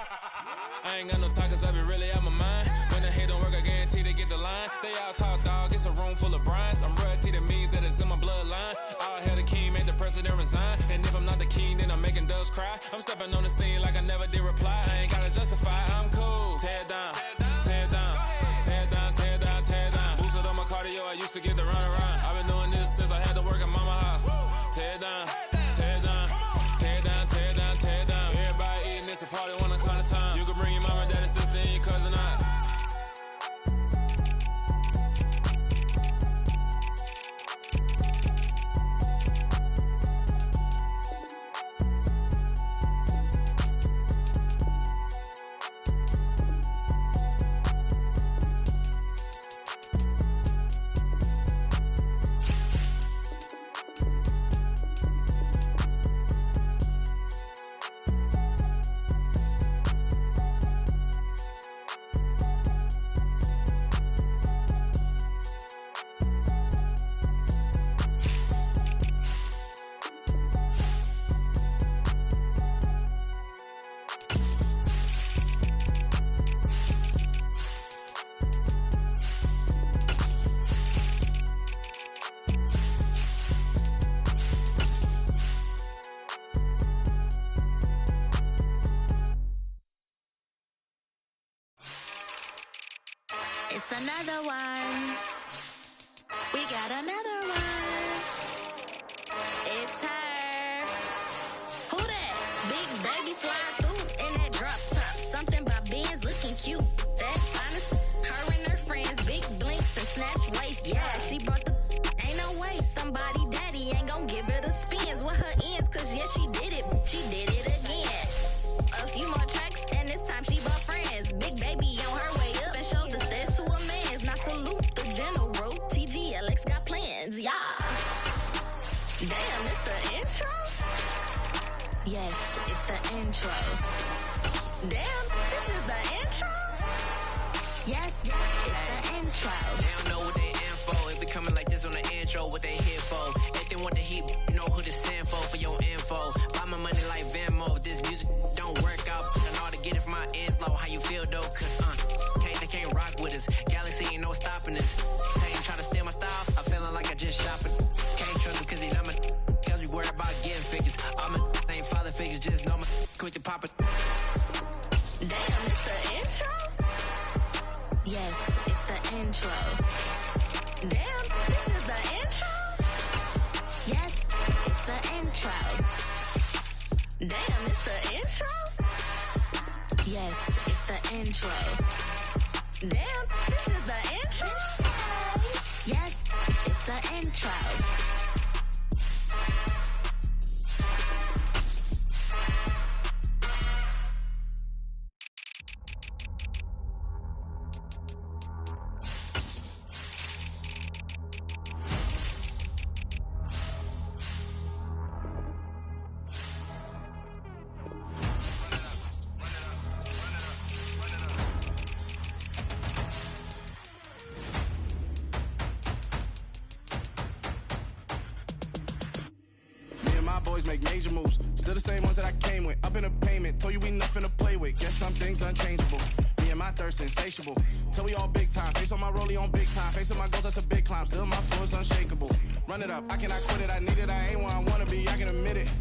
I ain't got no time cause I be really out my mind. When the hate don't work, I guarantee they get the line. They all talk dog, it's a room full of Bryans. I'm royalty, that means that it's in my bloodline. All hell the king, made the president resign. And if I'm not the king, then I'm making doves cry. I'm stepping on the scene like I never did reply. I ain't gotta justify, I'm cool. Tear down, tear down, tear down, tear down, tear down. Boosted up my cardio, I used to get to run around. I've been doing this since I had to work at mama house. Tear down, tear down, tear down, tear down, tear down. Everybody eating, it's a party, wanna come to time. You can bring your mama, daddy, sister, and your cousin out. It's another one. We got another one. It's her. Who that? Big baby slide through in that drop top. Something by Benz looking cute. That's honest. Her and her friends, big blinks and snatch waist. Yeah, she brought the. Ain't no way somebody daddy ain't gon' give her the spins with her ends. Cause yeah, she did it. She did it again. A few more tracks and this time she brought friends. Big baby on her way up and showed the stairs to a man's. Now salute the general. TGLX got plans, yeah. Damn, it's the intro? Yes, it's the intro. Damn, this is the intro? Yes, it's the intro. They don't know what they in for. If we coming like this on the intro, what they here for? If they want the heat, you know who to send for your info. Buy my money like Venmo. If this music don't work out, I know how to get it from my ends low. How you feel though? Cause they can't rock with us. Galaxy ain't no stopping us. They ain't trying to steal my style. I'm feeling like I just shopping. Can't trust them cause they not my. Cause we worried about getting figures. All my ain't father figures. Just know my quick to pop it. Damn, it's the intro? Yes, it's the intro. Damn, this is the intro? Yes, it's the intro. Damn, it's the intro? Yes, it's the intro. Damn, this is the intro? Yes, it's the intro. my boys make major moves. Still the same ones that I came with. Up in a payment, told you we nothing to play with. Guess some things unchangeable. Me and my thirst insatiable. Till we all big time. Face on my rollie on big time. Facing my goals, that's a big climb. Still my flow is unshakable. Run it up, I cannot quit it. I need it, I ain't where I wanna be. I can admit it.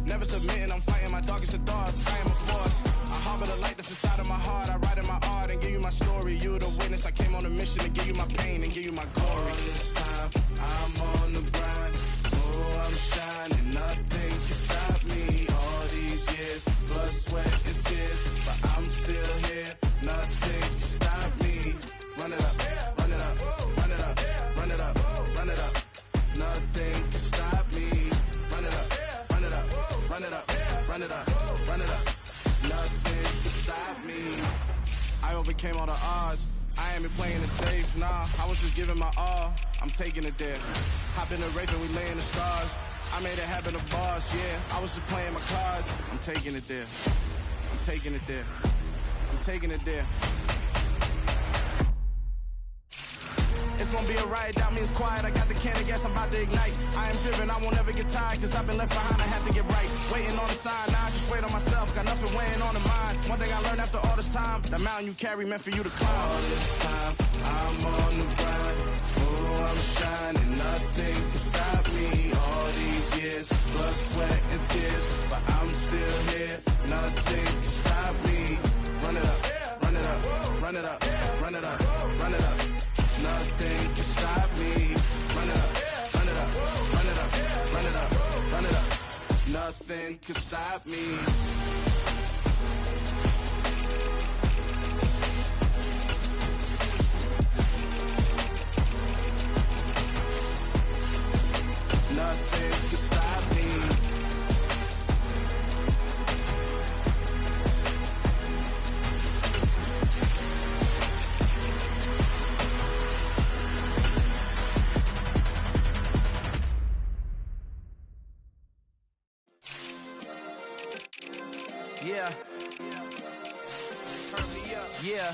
Never submitting, I'm fighting my darkest of thoughts. I am a force. I harbor the light that's inside of my heart. I write in my art and give you my story. You the witness. I came on a mission to give you my pain and give you my glory. All this time, I'm on the grind. Oh, I'm shining. Nothing can stop me. All these years, blood, sweat, and tears. But I'm still here. Nothing can stop me. Run it up, run it up, run it up, run it up, run it up. Nothing can stop me. Run it up, run it up, run it up, run it up, run it up. Nothing can stop me. I overcame all the odds. I ain't been playing it safe, nah. I was just giving my all. I'm taking it there. Hop in the race and we lay in the stars. I made it happen to bars, yeah. I was just playing my cards. I'm taking it there. I'm taking it there. I'm taking it there. It's gonna be a riot, doubt me it's quiet. I got the can of gas, I'm about to ignite. I am driven, I won't ever get tired, cause I've been left behind, I have to get right. Waiting on the sign, now I just wait on myself, got nothing weighing on the mind. One thing I learned after all this time, the mountain you carry meant for you to climb. All this time, I'm on the grind. Oh, I'm shining, nothing can stop me. All these years, blood, sweat, and tears, but I'm still here, nothing can stop me. Run it up, run it up, run it up, run it up, run it up. Nothing can stop me. Run it up, run it up, run it up, run it up, run it up. Nothing can stop me. Nothing can stop me. Yeah. Turn me up. Yeah.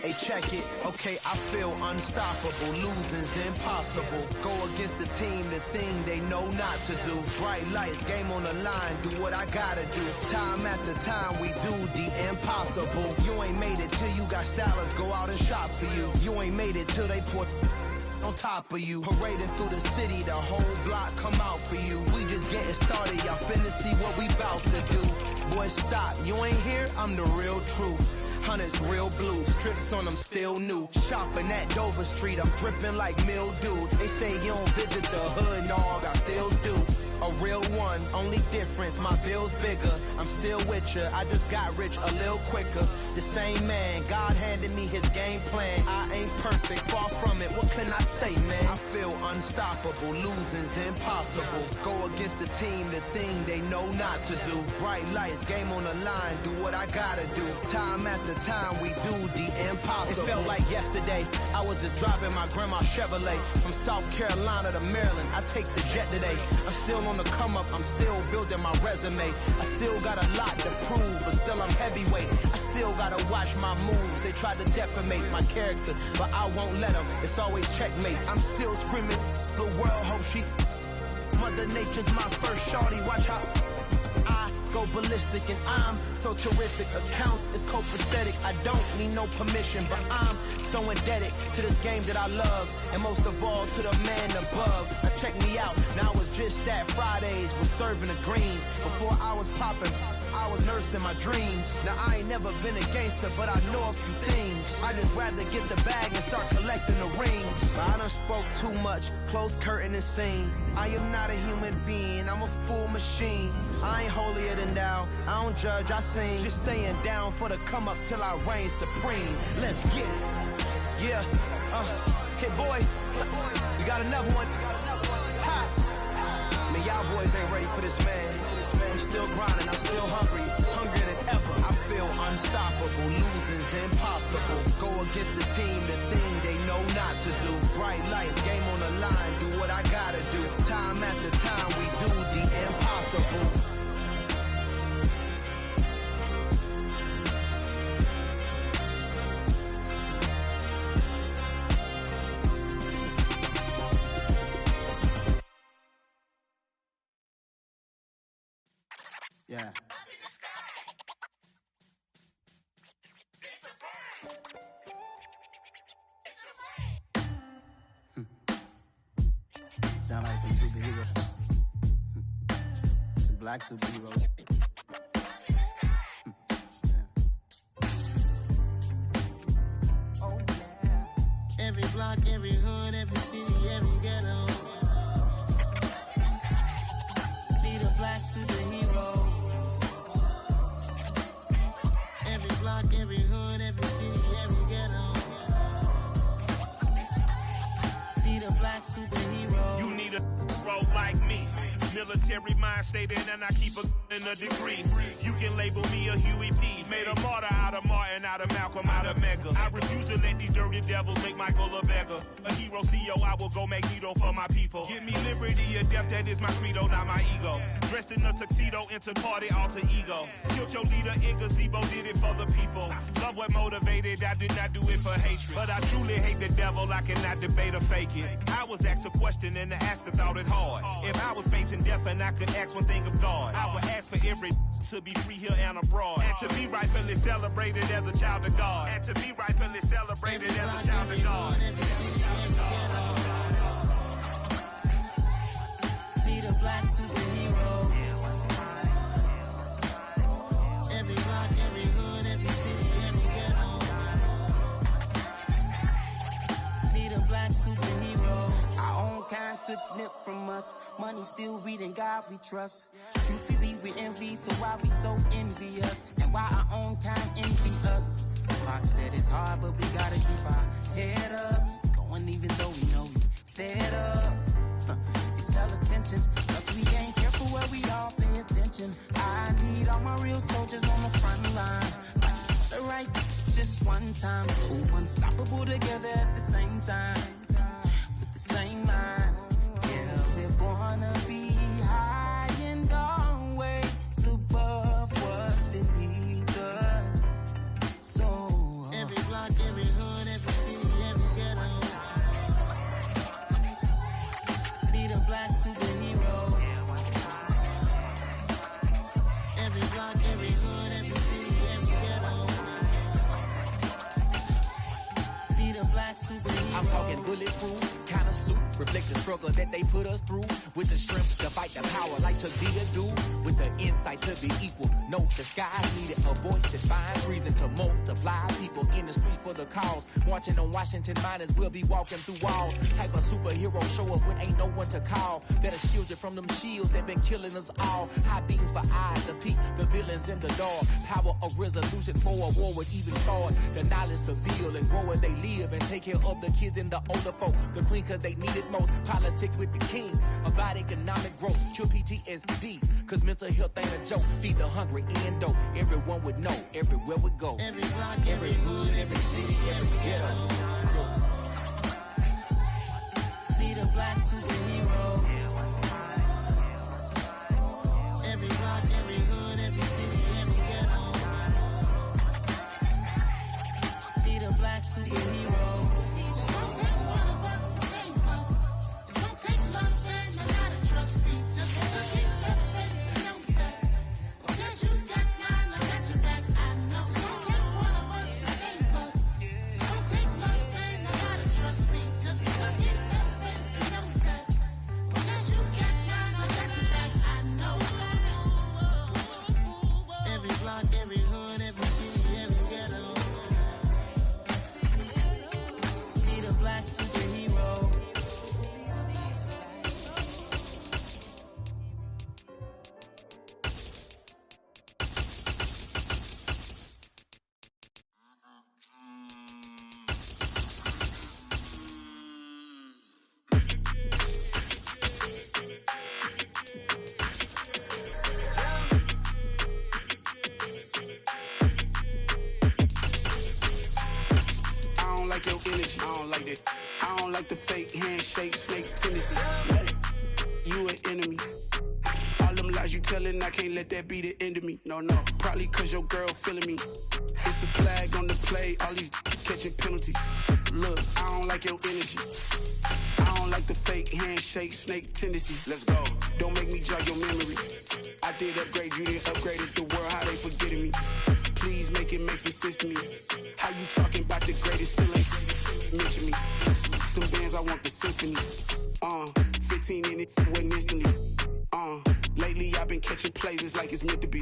Hey, check it. Okay, I feel unstoppable. Losing's impossible. Go against the team, the thing they know not to do. Bright lights, game on the line. Do what I gotta do. Time after time, we do the impossible. You ain't made it till you got stylists go out and shop for you. You ain't made it till they pour on top of you. Parading through the city, the whole block come out for you. We just getting started, y'all finna see what we bout to do. Boy, stop, you ain't here, I'm the real truth. Hunters, real blue, strips on them still new. Shopping at Dover Street, I'm dripping like mildew. They say you don't visit the hood, dog, I still do. A real one, only difference, my bill's bigger. I'm still with ya, I just got rich a little quicker. The same man, God handed me his game plan. I ain't perfect, far from it, what can I say, man? I feel unstoppable, losing's impossible. Go against the team, the thing they know not to do. Bright lights, game on the line, do what I gotta do. Time after time, we do the impossible. It felt like yesterday, I was just driving my grandma's Chevrolet. From South Carolina to Maryland, I take the jet today. I'm still on the come up, I'm still building my resume. I still got a lot to prove, but still I'm heavyweight. I still gotta watch my moves. They try to defamate my character, but I won't let them. It's always checkmate. I'm still screaming, the world hope she. Mother Nature's my first shorty, watch how I go ballistic and I'm so terrific. Accounts is copacetic, I don't need no permission, but I'm so indebted to this game that I love, and most of all to the man above. Now check me out, now it's just that Fridays was serving the greens. Before I was popping, I was nursing my dreams. Now I ain't never been a gangster, but I know a few things. I just rather get the bag and start collecting the rings. But I done spoke too much, close curtain and scene. I am not a human being, I'm a full machine. I ain't holier than thou, I don't judge, I sing. Just staying down for the come up till I reign supreme. Let's get it. Yeah, hey boy, we got another one. Ha. Man, y'all boys ain't ready for this, man. I'm still grinding, I'm still hungry, hungrier than ever. I feel unstoppable, losing's impossible. Go against the team, the thing they know not to do. Bright lights, game on the line, do what I gotta do. Time after time, we do the impossible. Yeah. Sound like some superheroes. Some black superheroes. Oh, yeah. Every block, every hood, every city, every ghetto. Need a black superhero. Every block, every hood, every city, every ghetto. Need a black superhero. You need a role like me. Military mind stated, and I keep a degree. You can label me a Huey P. Made a martyr out of Martin, out of Malcolm, out of Mega. I refuse to let these dirty devils make Michael a beggar. A hero CEO, I will go Magneto for my people. Give me liberty or death, that is my credo, not my ego. Dressed in a tuxedo, into party alter ego. Killed your leader in gazebo, did it for the people. Love what motivated, I did not do it for hatred. But I truly hate the devil, I cannot debate or fake it. I was asked a question and the asker thought it hard. If I was facing death and I could ask one thing of God, I would ask for every to be free here and abroad, and to be rightfully celebrated as a child of God, and to be rightfully celebrated as a child of God. Need a black superhero. Every block, every hood, every city, every ghetto. Need a black superhero. Our own kind took nip from us. Money still reading God we trust. Truthfully we envy, so why we so envious? And why our own kind envy us? Pac said it's hard, but we gotta keep our head up. Going even though we know we fed up. It's hella tension, cause we ain't careful where we all pay attention. I need all my real soldiers on the front line. The right, just one time. So unstoppable together at the same time. With the same mind. Yeah, we're born to be high and always above what's beneath us. So every block, every hood, every city, every ghetto. Need a black superhero. Every block, every hood, every city, every ghetto. Need a black superhero. I'm talking bulletproof kind of suit, reflect the struggle that they put us through. With the strength to fight the power like Chuck D to do. With the insight to be equal. Note the sky needed a voice that finds reason to multiply. People in the streets for the cause. Marching on Washington miners will be walking through walls. Type of superhero show up when ain't no one to call. That'll shield you from them shields that been killing us all. High beams for eyes to peek the villains in the dark. Power of resolution for a war would even start. The knowledge to build and grow where they live and take care of the kids and the older folk. The queen cause they need it most. Politics with the kings. About economic growth. Cure PTSD. Cause mental health ain't a joke. Feed the hungry and dope. Everyone would know. Everywhere we go. Every block, every hood, every city, every ghetto. Need a black superhero. Every block, every hood, every city, every ghetto. Need a black superhero. It's gonna take one of us to save us. It's gonna take love and a lot of trust. Me just to keep that faith and know that. Because you got mine, I got your back. I know. It's gonna take one of us to save us. It's gonna take love and a lot of trust. Me just to keep that faith and know that. Because you got mine, I got your back. I know. Every block, every hood, every city, every ghetto. Need a black superhero. I don't like your energy. I don't like that. I don't like the fake handshake, snake tendency. You an enemy. All them lies you telling, I can't let that be the end of me. No, no. Probably cause your girl feeling me. It's a flag on the play, all these catching penalties. Look, I don't like your energy. I don't like the fake handshake, snake tendency. Let's go. Don't make me jog your memory. I did upgrade, you didn't upgrade it. The world, how they forgetting me. Please make it make some sense to me. How you talking about the greatest, still ain't mention me. Them bands, I want the symphony. 15 in it, wasn't instantly. Lately I've been catching plays, it's like it's meant to be.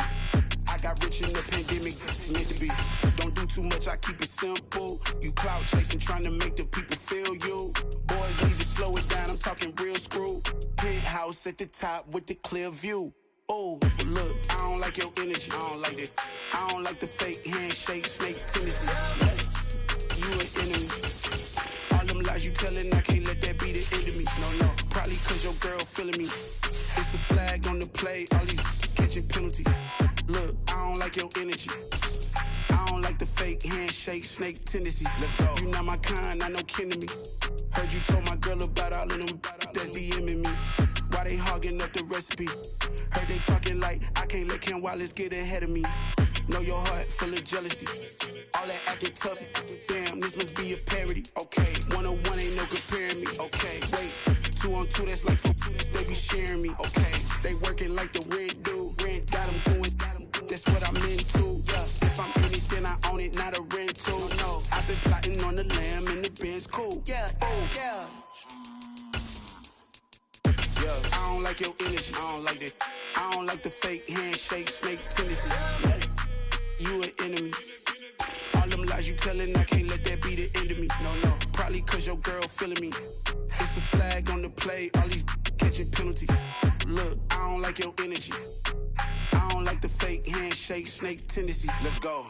I got rich in the pandemic, meant to be. Don't do too much, I keep it simple. You clout chasing, trying to make the people feel you. Boys need to slow it down, I'm talking real screw. Penthouse at the top with the clear view. Oh, look, I don't like your energy, I don't like that. I don't like the fake handshake, snake tendency. You an enemy. All them lies you telling, I can't let that be the end of me. No, probably cause your girl feeling me. It's a flag on the play, all these catching penalties. Look, I don't like your energy. I don't like the fake handshake, snake tendency. Let's go. You not my kind, not no kin to me. Heard you told my girl about all of them that's DMing me. Why they hogging up the recipe? Heard they talking like I can't let Ken Wallace get ahead of me. Know your heart full of jealousy. All that acting tough, damn, this must be a parody. Okay, 101 ain't no comparing me. Okay, wait, 2 on 2, that's like 4, they be sharing me. Okay, they working like the red dude. Rent got them going, that's what I'm into. Yeah, if I'm in it, then I own it, not a rental. No, I've been plotting on the lamb and the Benz cool. Yeah, oh, yeah. Yeah, I don't like your energy, I don't like that. I don't like the fake handshake, snake tendency. You an enemy. All them lies you telling, I can't let that be the end of me. No, probably cause your girl feeling me. It's a flag on the play, all these catching penalties. Look, I don't like your energy. I don't like the fake handshake, snake tendency. Let's go.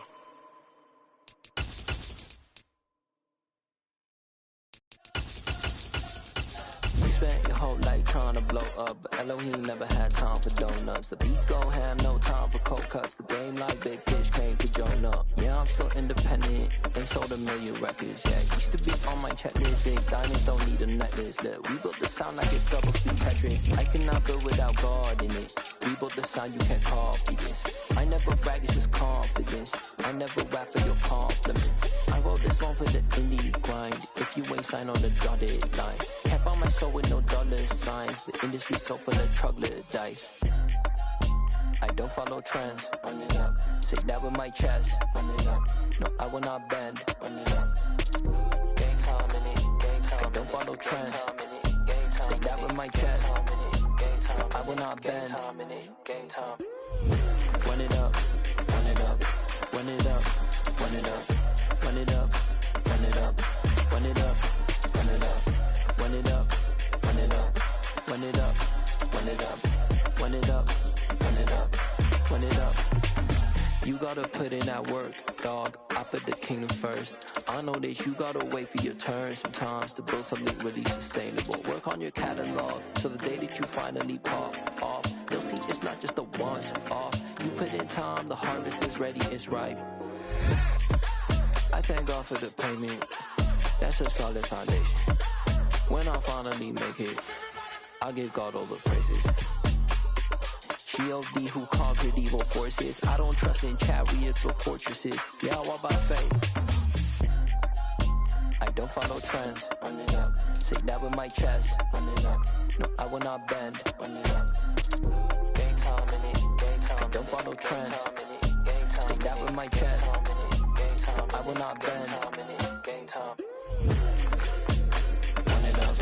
Spent your whole life trying to blow up, but Elohim never had time for donuts. The beat gon' have no time for cold cuts. The game like Big Pitch came to join up. Yeah, I'm still independent, ain't sold a million records. Yeah, used to be on my checklist. Big diamonds don't need a necklace. Look, we built the sound like it's double speed Tetris. I cannot build without God in it. We built the sound, you can't copy this. I never brag, it's just confidence. I never rap for your compliments. I wrote this one for the indie grind. If you ain't signed on the dotted line, can't buy my soul with no dollar signs. The industry so full of troglodytes. I don't follow trends. Run it up. Say that with my chest. Run it up. No, I will not bend. Run it up. Gang time in it. Gang time. I don't follow trends. Say that with my chest. No, I will not bend. Gang time. Run it up. Run it up. Run it up. Run it up. Run it up. Run it up. Run it up. Run it up. Run it up. Run it up. Run it up. Run it up. Run it up. Run it up. Run it up. You gotta put in that work, dog. I put the kingdom first. I know that you gotta wait for your turn sometimes to build something really sustainable. Work on your catalog so the day that you finally pop off, you'll see it's not just a once off. You put in time, the harvest is ready, it's ripe. I thank God for the payment. That's a solid foundation. When I finally make it, I'll give God all the praises. G.O.D. who conquered evil forces. I don't trust in chariots or fortresses. Yeah, I walk by faith. I don't follow trends. Run it up. Say that with my chest. Run it up. No, I will not bend. Run it up. Gang time in it. Gang time. I don't follow trends. Say that with my chest. No, I will not bend. Gang time. Run it up.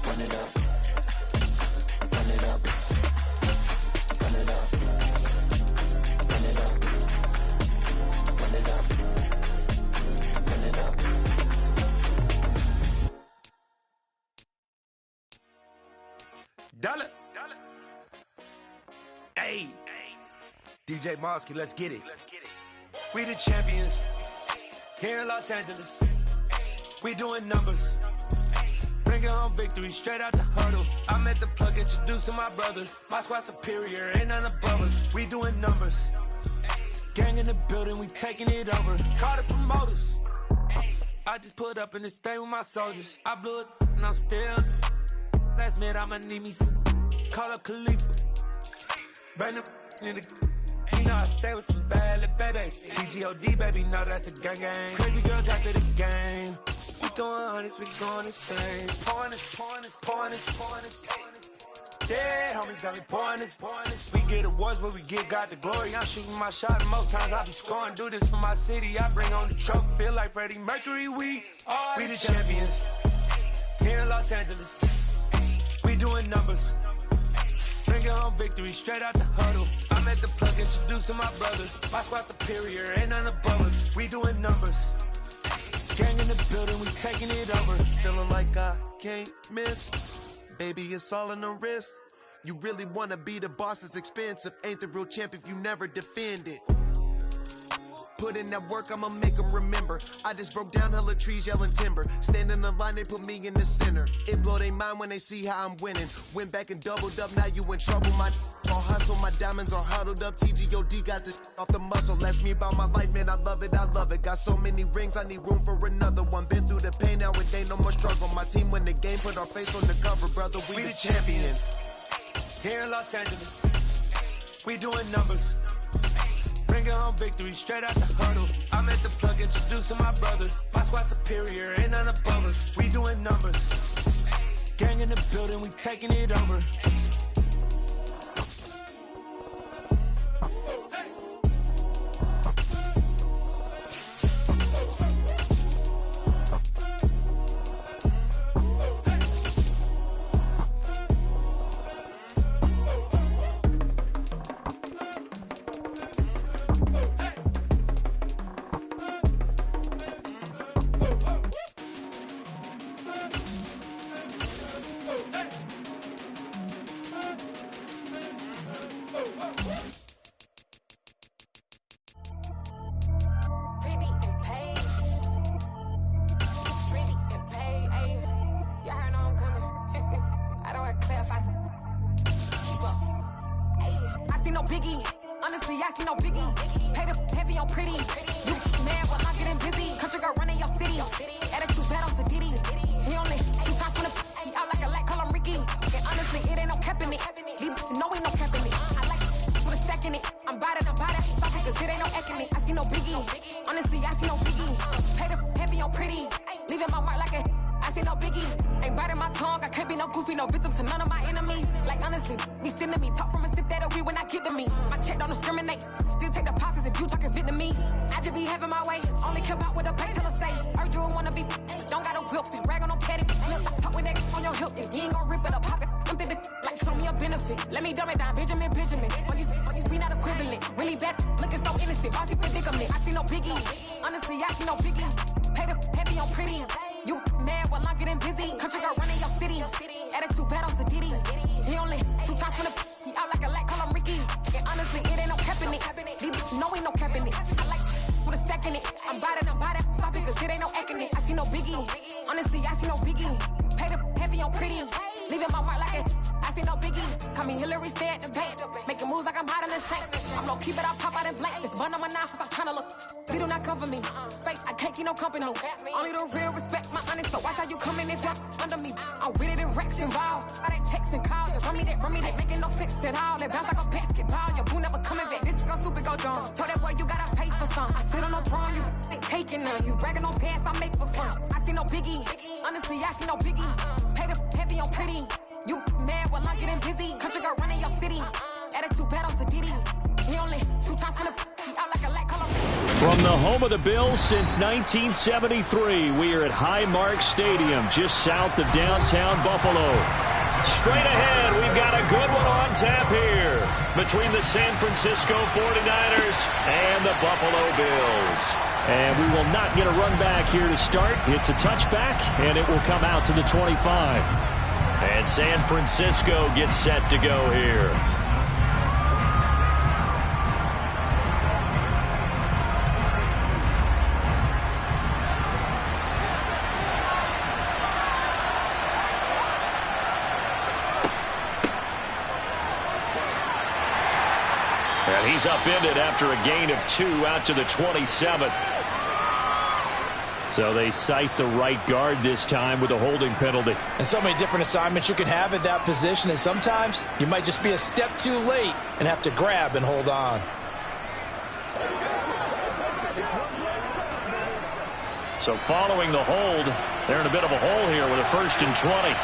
Run it up. Run it up. Run it up. Run it up. Run it up. Run it up. Dollar. Hey. DJ Mosky, let's get it. We the champions here in Los Angeles. We doing numbers. Bringing home victory straight out the huddle. I met the plug, introduced to my brother. My squad superior, ain't none above us. We doing numbers. Gang in the building, we taking it over. Call the promoters. I just put up in this thing with my soldiers. I blew it and I'm still. Last minute I'ma need me some. Call up Khalifa. Bring them in the. You know I stay with some bad little baby. TGOD baby, know that's a gang gang. Crazy girls after the game. We throwing hundreds, we going insane. Pointers. Yeah, homies got me pointers. We get awards, but we get God the glory. I'm shooting my shot, and most times I be scoring. Do this for my city, I bring on the trophy. Feel like Freddie Mercury, we the champions. Here in Los Angeles, we doing numbers. Bringing home victory straight out the huddle. I'm at the plug, introduced to my brothers. My squad superior, ain't none above us. We doing numbers. Gang in the building, we taking it over. Feeling like I can't miss. Baby, it's all in the wrist. You really wanna be the boss, it's expensive. Ain't the real champ if you never defend it. Put in that work, I'ma make them remember. I just broke down hella trees, yelling timber. Stand in the line, they put me in the center. It blow their mind when they see how I'm winning. Went back and doubled up, now you in trouble. My all hustle, my diamonds are huddled up. TGOD got this off the muscle. Ask me about my life, man, I love it. Got so many rings, I need room for another one. Been through the pain, now it ain't no more struggle. My team win the game, put our face on the cover, brother. We the champions. Here in Los Angeles, we doing numbers. Bringing home victory straight out the huddle. I'm at the plug, introduced to my brothers. My squad superior, ain't none above us. We doing numbers. Gang in the building, we taking it over. Only the real respect my honest, so watch how you coming if you're under me. I'm with it in Rex involved. All that text and calls, just run me that, making no sense at all. They bounce like a basketball, your boo never coming back. This go stupid, go dumb. Told that boy you gotta pay for some. I sit on no throne, you ain't taking none. You bragging on past, I make for fun. I see no biggie, honestly, I see no biggie. Pay the heavy on pretty. You mad while I'm getting busy. Country girl running your city. Attitude bad on Sadiddy. He only 2 times from the he out like a light color. From the home of the Bills since 1973, we are at Highmark Stadium, just south of downtown Buffalo. Straight ahead, we've got a good one on tap here between the San Francisco 49ers and the Buffalo Bills. And we will not get a run back here to start. It's a touchback, and it will come out to the 25. And San Francisco gets set to go here. And he's upended after a gain of 2 out to the 27. So they cite the right guard this time with a holding penalty. And so many different assignments you can have at that position, and sometimes you might just be a step too late and have to grab and hold on. So following the hold, They're in a bit of a hole here with a 1st and 20.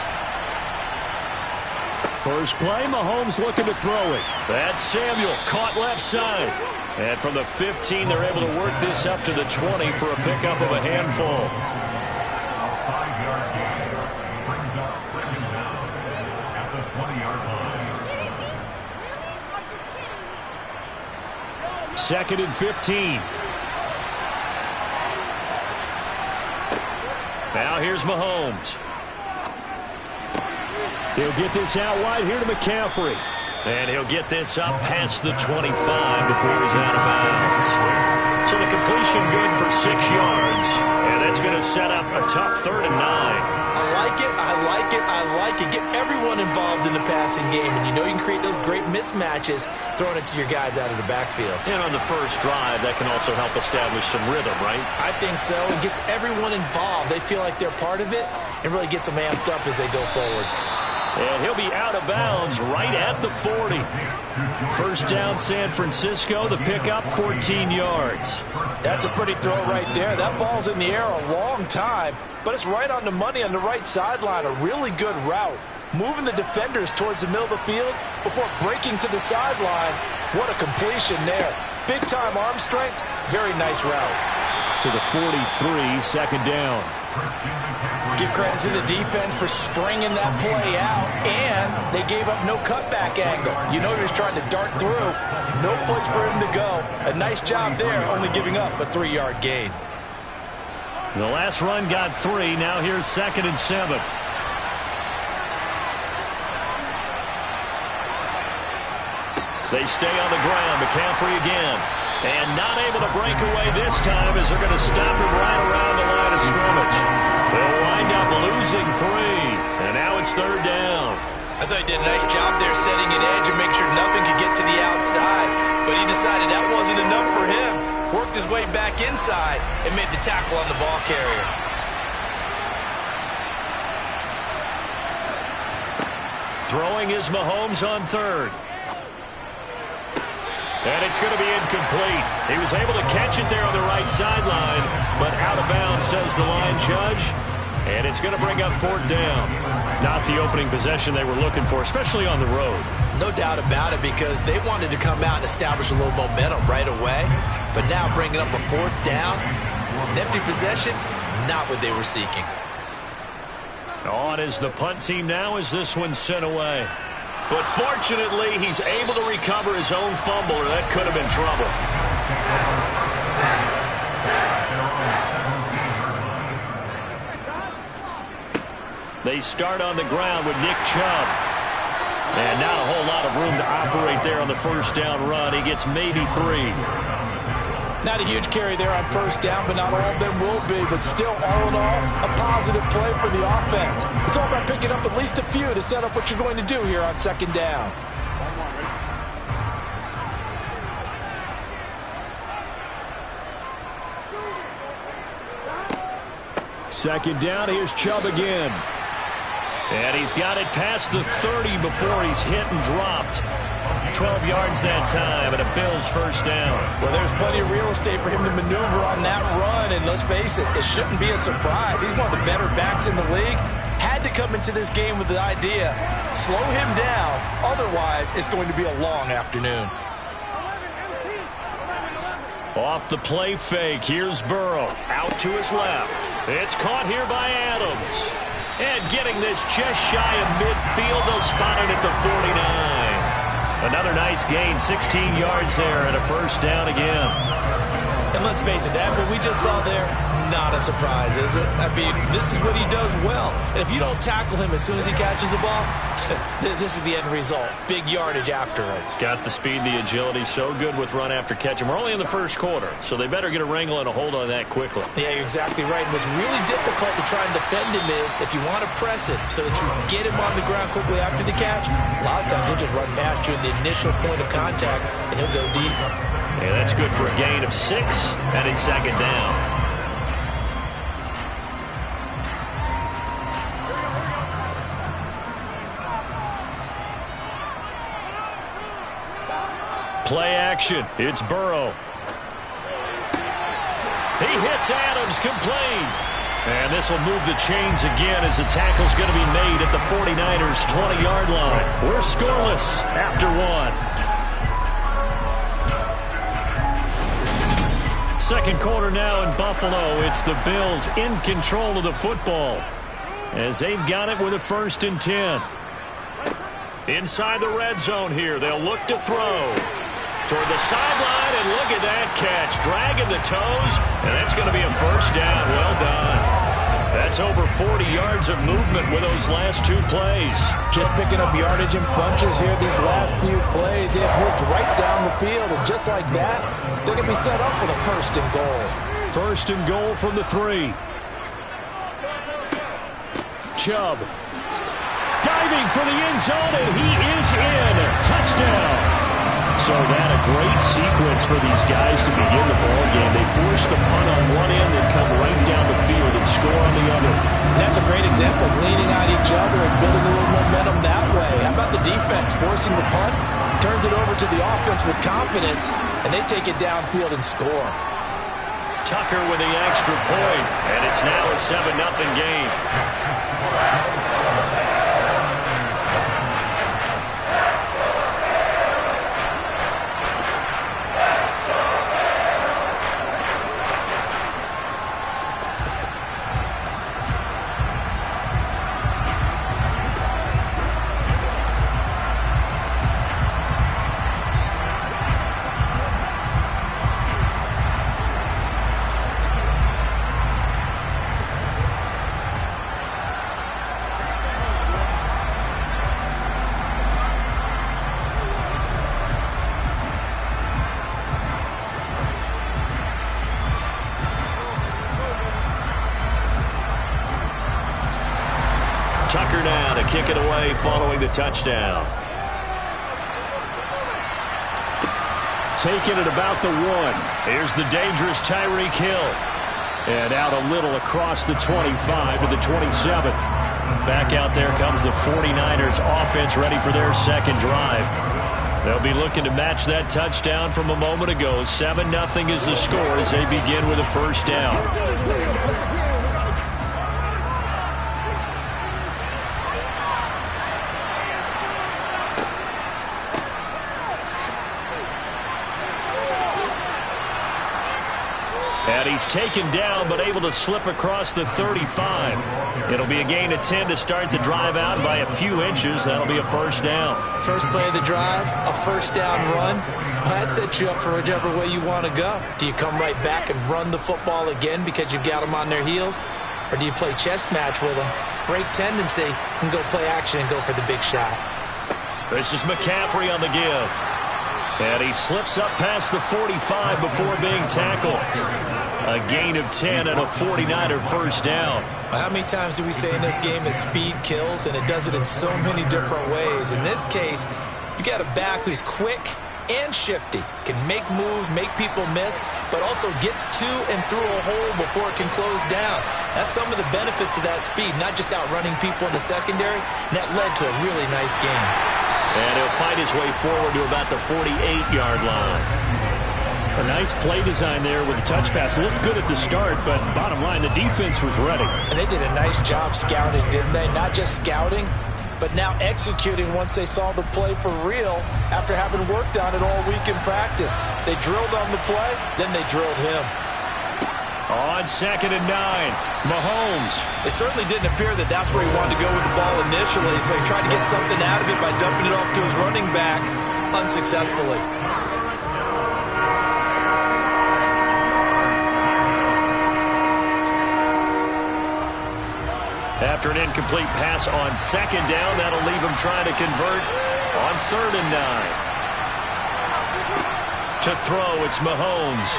First play, Mahomes looking to throw it. That's Samuel, caught left side. And from the 15, they're able to work this up to the 20 for a pickup of a handful. 5-yard gain brings up 2nd down at the 20-yard line. 2nd and 15. Now here's Mahomes. He'll get this out wide here to McCaffrey. And he'll get this up past the 25 before he's out of bounds. So the completion good for 6 yards. And that's going to set up a tough 3rd and 9. I like it, I like it, I like it. Get everyone involved in the passing game. And you know you can create those great mismatches throwing it to your guys out of the backfield. And on the first drive, that can also help establish some rhythm, right? I think so. It gets everyone involved. They feel like they're part of it and really gets them amped up as they go forward. And he'll be out of bounds right at the 40. First down, San Francisco. The pickup, 14 yards. That's a pretty throw right there. That ball's in the air a long time, but it's right on the money on the right sideline. A really good route. Moving the defenders towards the middle of the field before breaking to the sideline. What a completion there. Big-time arm strength. Very nice route. To the 43, 2nd down. Give credit to the defense for stringing that play out, and they gave up no cutback angle. You know he was trying to dart through. No place for him to go. A nice job there, only giving up a 3-yard gain. The last run got 3. Now here's 2nd and 7. They stay on the ground. McCaffrey again. And not able to break away this time as they're going to stop him right around the line of scrimmage. They'll wind up losing 3. And now it's 3rd down. I thought he did a nice job there setting an edge and make sure nothing could get to the outside. But he decided that wasn't enough for him. Worked his way back inside and made the tackle on the ball carrier. Throwing is Mahomes on 3rd. And it's going to be incomplete. He was able to catch it there on the right sideline, but out of bounds, says the line judge. And it's going to bring up 4th down. Not the opening possession they were looking for, especially on the road. No doubt about it, because they wanted to come out and establish a little momentum right away. But now bringing up a 4th down, an empty possession, not what they were seeking. On is the punt team now as this one's sent away. But fortunately, he's able to recover his own fumble, or that could have been trouble. They start on the ground with Nick Chubb. And not a whole lot of room to operate there on the first down run. He gets maybe 3. Not a huge carry there on first down, but not all of them will be. But still, all in all, a positive play for the offense. It's all about picking up at least a few to set up what you're going to do here on 2nd down. Second down, here's Chubb again. And he's got it past the 30 before he's hit and dropped. 12 yards that time, and a Bills first down. Well, there's plenty of real estate for him to maneuver on that run, and let's face it, it shouldn't be a surprise. He's one of the better backs in the league. Had to come into this game with the idea, slow him down, otherwise it's going to be a long afternoon. Off the play fake, here's Burrow, out to his left. It's caught here by Adams. And getting this just shy of midfield, they'll spot it at the 49. Another nice gain, 16 yards there, and a first down again. And let's face it, that what we just saw there, not a surprise, is it? I mean, this is what he does well. And if you don't tackle him as soon as he catches the ball, this is the end result. Big yardage after it. Got the speed, the agility, so good with run after catch. And we're only in the first quarter, so they better get a wrangle and a hold on that quickly. Yeah, you're exactly right. And what's really difficult to try and defend him is if you want to press him so that you can get him on the ground quickly after the catch, a lot of times he'll just run past you in the initial point of contact, and he'll go deep. And that's good for a gain of 6, and it's second down. Play action. It's Burrow. He hits Adams complete. And this will move the chains again as the tackle's going to be made at the 49ers' 20-yard line. We're scoreless after one. Second quarter now in Buffalo. It's the Bills in control of the football as they've got it with a 1st and 10. Inside the red zone here. They'll look to throw. Toward the sideline, and look at that catch. Dragging the toes, and that's going to be a 1st down. Well done. That's over 40 yards of movement with those last 2 plays. Just picking up yardage in bunches here these last few plays. They have moved right down the field, and just like that, they're going to be set up with a 1st and goal. 1st and goal from the 3. Chubb diving for the end zone, and he is in. Touchdown. So that a great sequence for these guys to begin the ball game. They force the punt on one end and come right down the field and score on the other. And that's a great example of leaning on each other and building a little momentum that way. How about the defense forcing the punt, turns it over to the offense with confidence, and they take it downfield and score. Tucker with the extra point, and it's now a 7-0 game. Tucker now to kick it away following the touchdown. Taking it about the 1. Here's the dangerous Tyreek Hill. And out a little across the 25 to the 27. Back out there comes the 49ers offense ready for their second drive. They'll be looking to match that touchdown from a moment ago. 7-0 is the score as they begin with a 1st down. And he's taken down, but able to slip across the 35. It'll be a gain of 10 to start the drive out by a few inches. That'll be a 1st down. First play of the drive, a 1st down run. Well, that sets you up for whichever way you want to go. Do you come right back and run the football again because you've got them on their heels? Or do you play chess match with them, break tendency, and go play action and go for the big shot? This is McCaffrey on the give. And he slips up past the 45 before being tackled. A gain of 10 and a 49er 1st down. How many times do we say in this game that speed kills, and it does it in so many different ways? In this case, you got a back who's quick and shifty, can make moves, make people miss, but also gets to and through a hole before it can close down. That's some of the benefits of that speed, not just outrunning people in the secondary, and that led to a really nice game. And he'll fight his way forward to about the 48-yard line. A nice play design there with the touch pass. Looked good at the start, but bottom line, the defense was ready. And they did a nice job scouting, didn't they? Not just scouting, but now executing once they saw the play for real after having worked on it all week in practice. They drilled on the play, then they drilled him. On 2nd and 9, Mahomes. It certainly didn't appear that that's where he wanted to go with the ball initially, so he tried to get something out of it by dumping it off to his running back unsuccessfully. After an incomplete pass on 2nd down, that'll leave him trying to convert on 3rd and 9. To throw, it's Mahomes.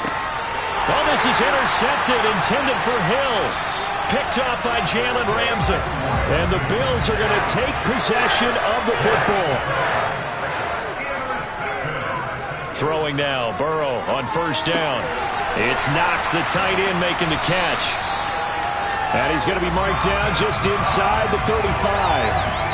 Oh, this is intercepted, intended for Hill. Picked up by Jalen Ramsey. And the Bills are going to take possession of the football. Throwing now, Burrow on 1st down. It's Knox, the tight end, making the catch. And he's going to be marked down just inside the 35.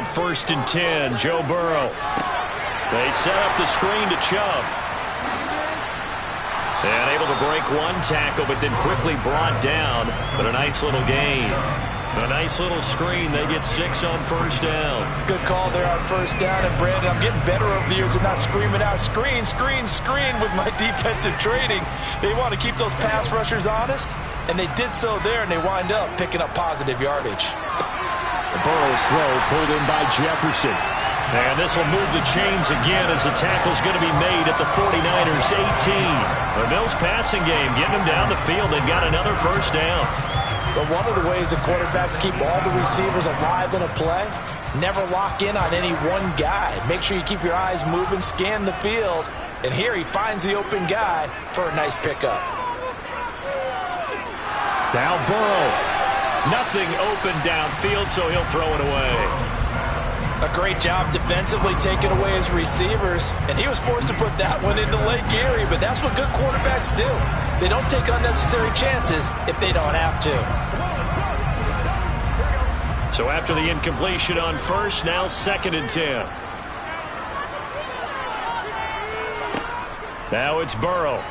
on 1st and 10. Joe Burrow. They set up the screen to Chubb. And able to break one tackle, but then quickly brought down. But a nice little gain. A nice little screen. They get 6 on 1st down. Good call there on 1st down. And, Brandon, I'm getting better over the years and not screaming out, screen, screen, screen with my defensive training. They want to keep those pass rushers honest, and they did so there, and they wind up picking up positive yardage. Burrow's throw pulled in by Jefferson. And this will move the chains again as the tackle's going to be made at the 49ers 18. The Bills passing game getting them down the field. They've got another 1st down. But one of the ways the quarterbacks keep all the receivers alive in a play, never lock in on any one guy. Make sure you keep your eyes moving, scan the field. And here he finds the open guy for a nice pickup. Now Burrow. Nothing open downfield, so he'll throw it away. A great job defensively taking away his receivers, and he was forced to put that one into Lake Erie, but that's what good quarterbacks do. They don't take unnecessary chances if they don't have to. So after the incompletion on 1st, now 2nd and 10. Now it's Burrow.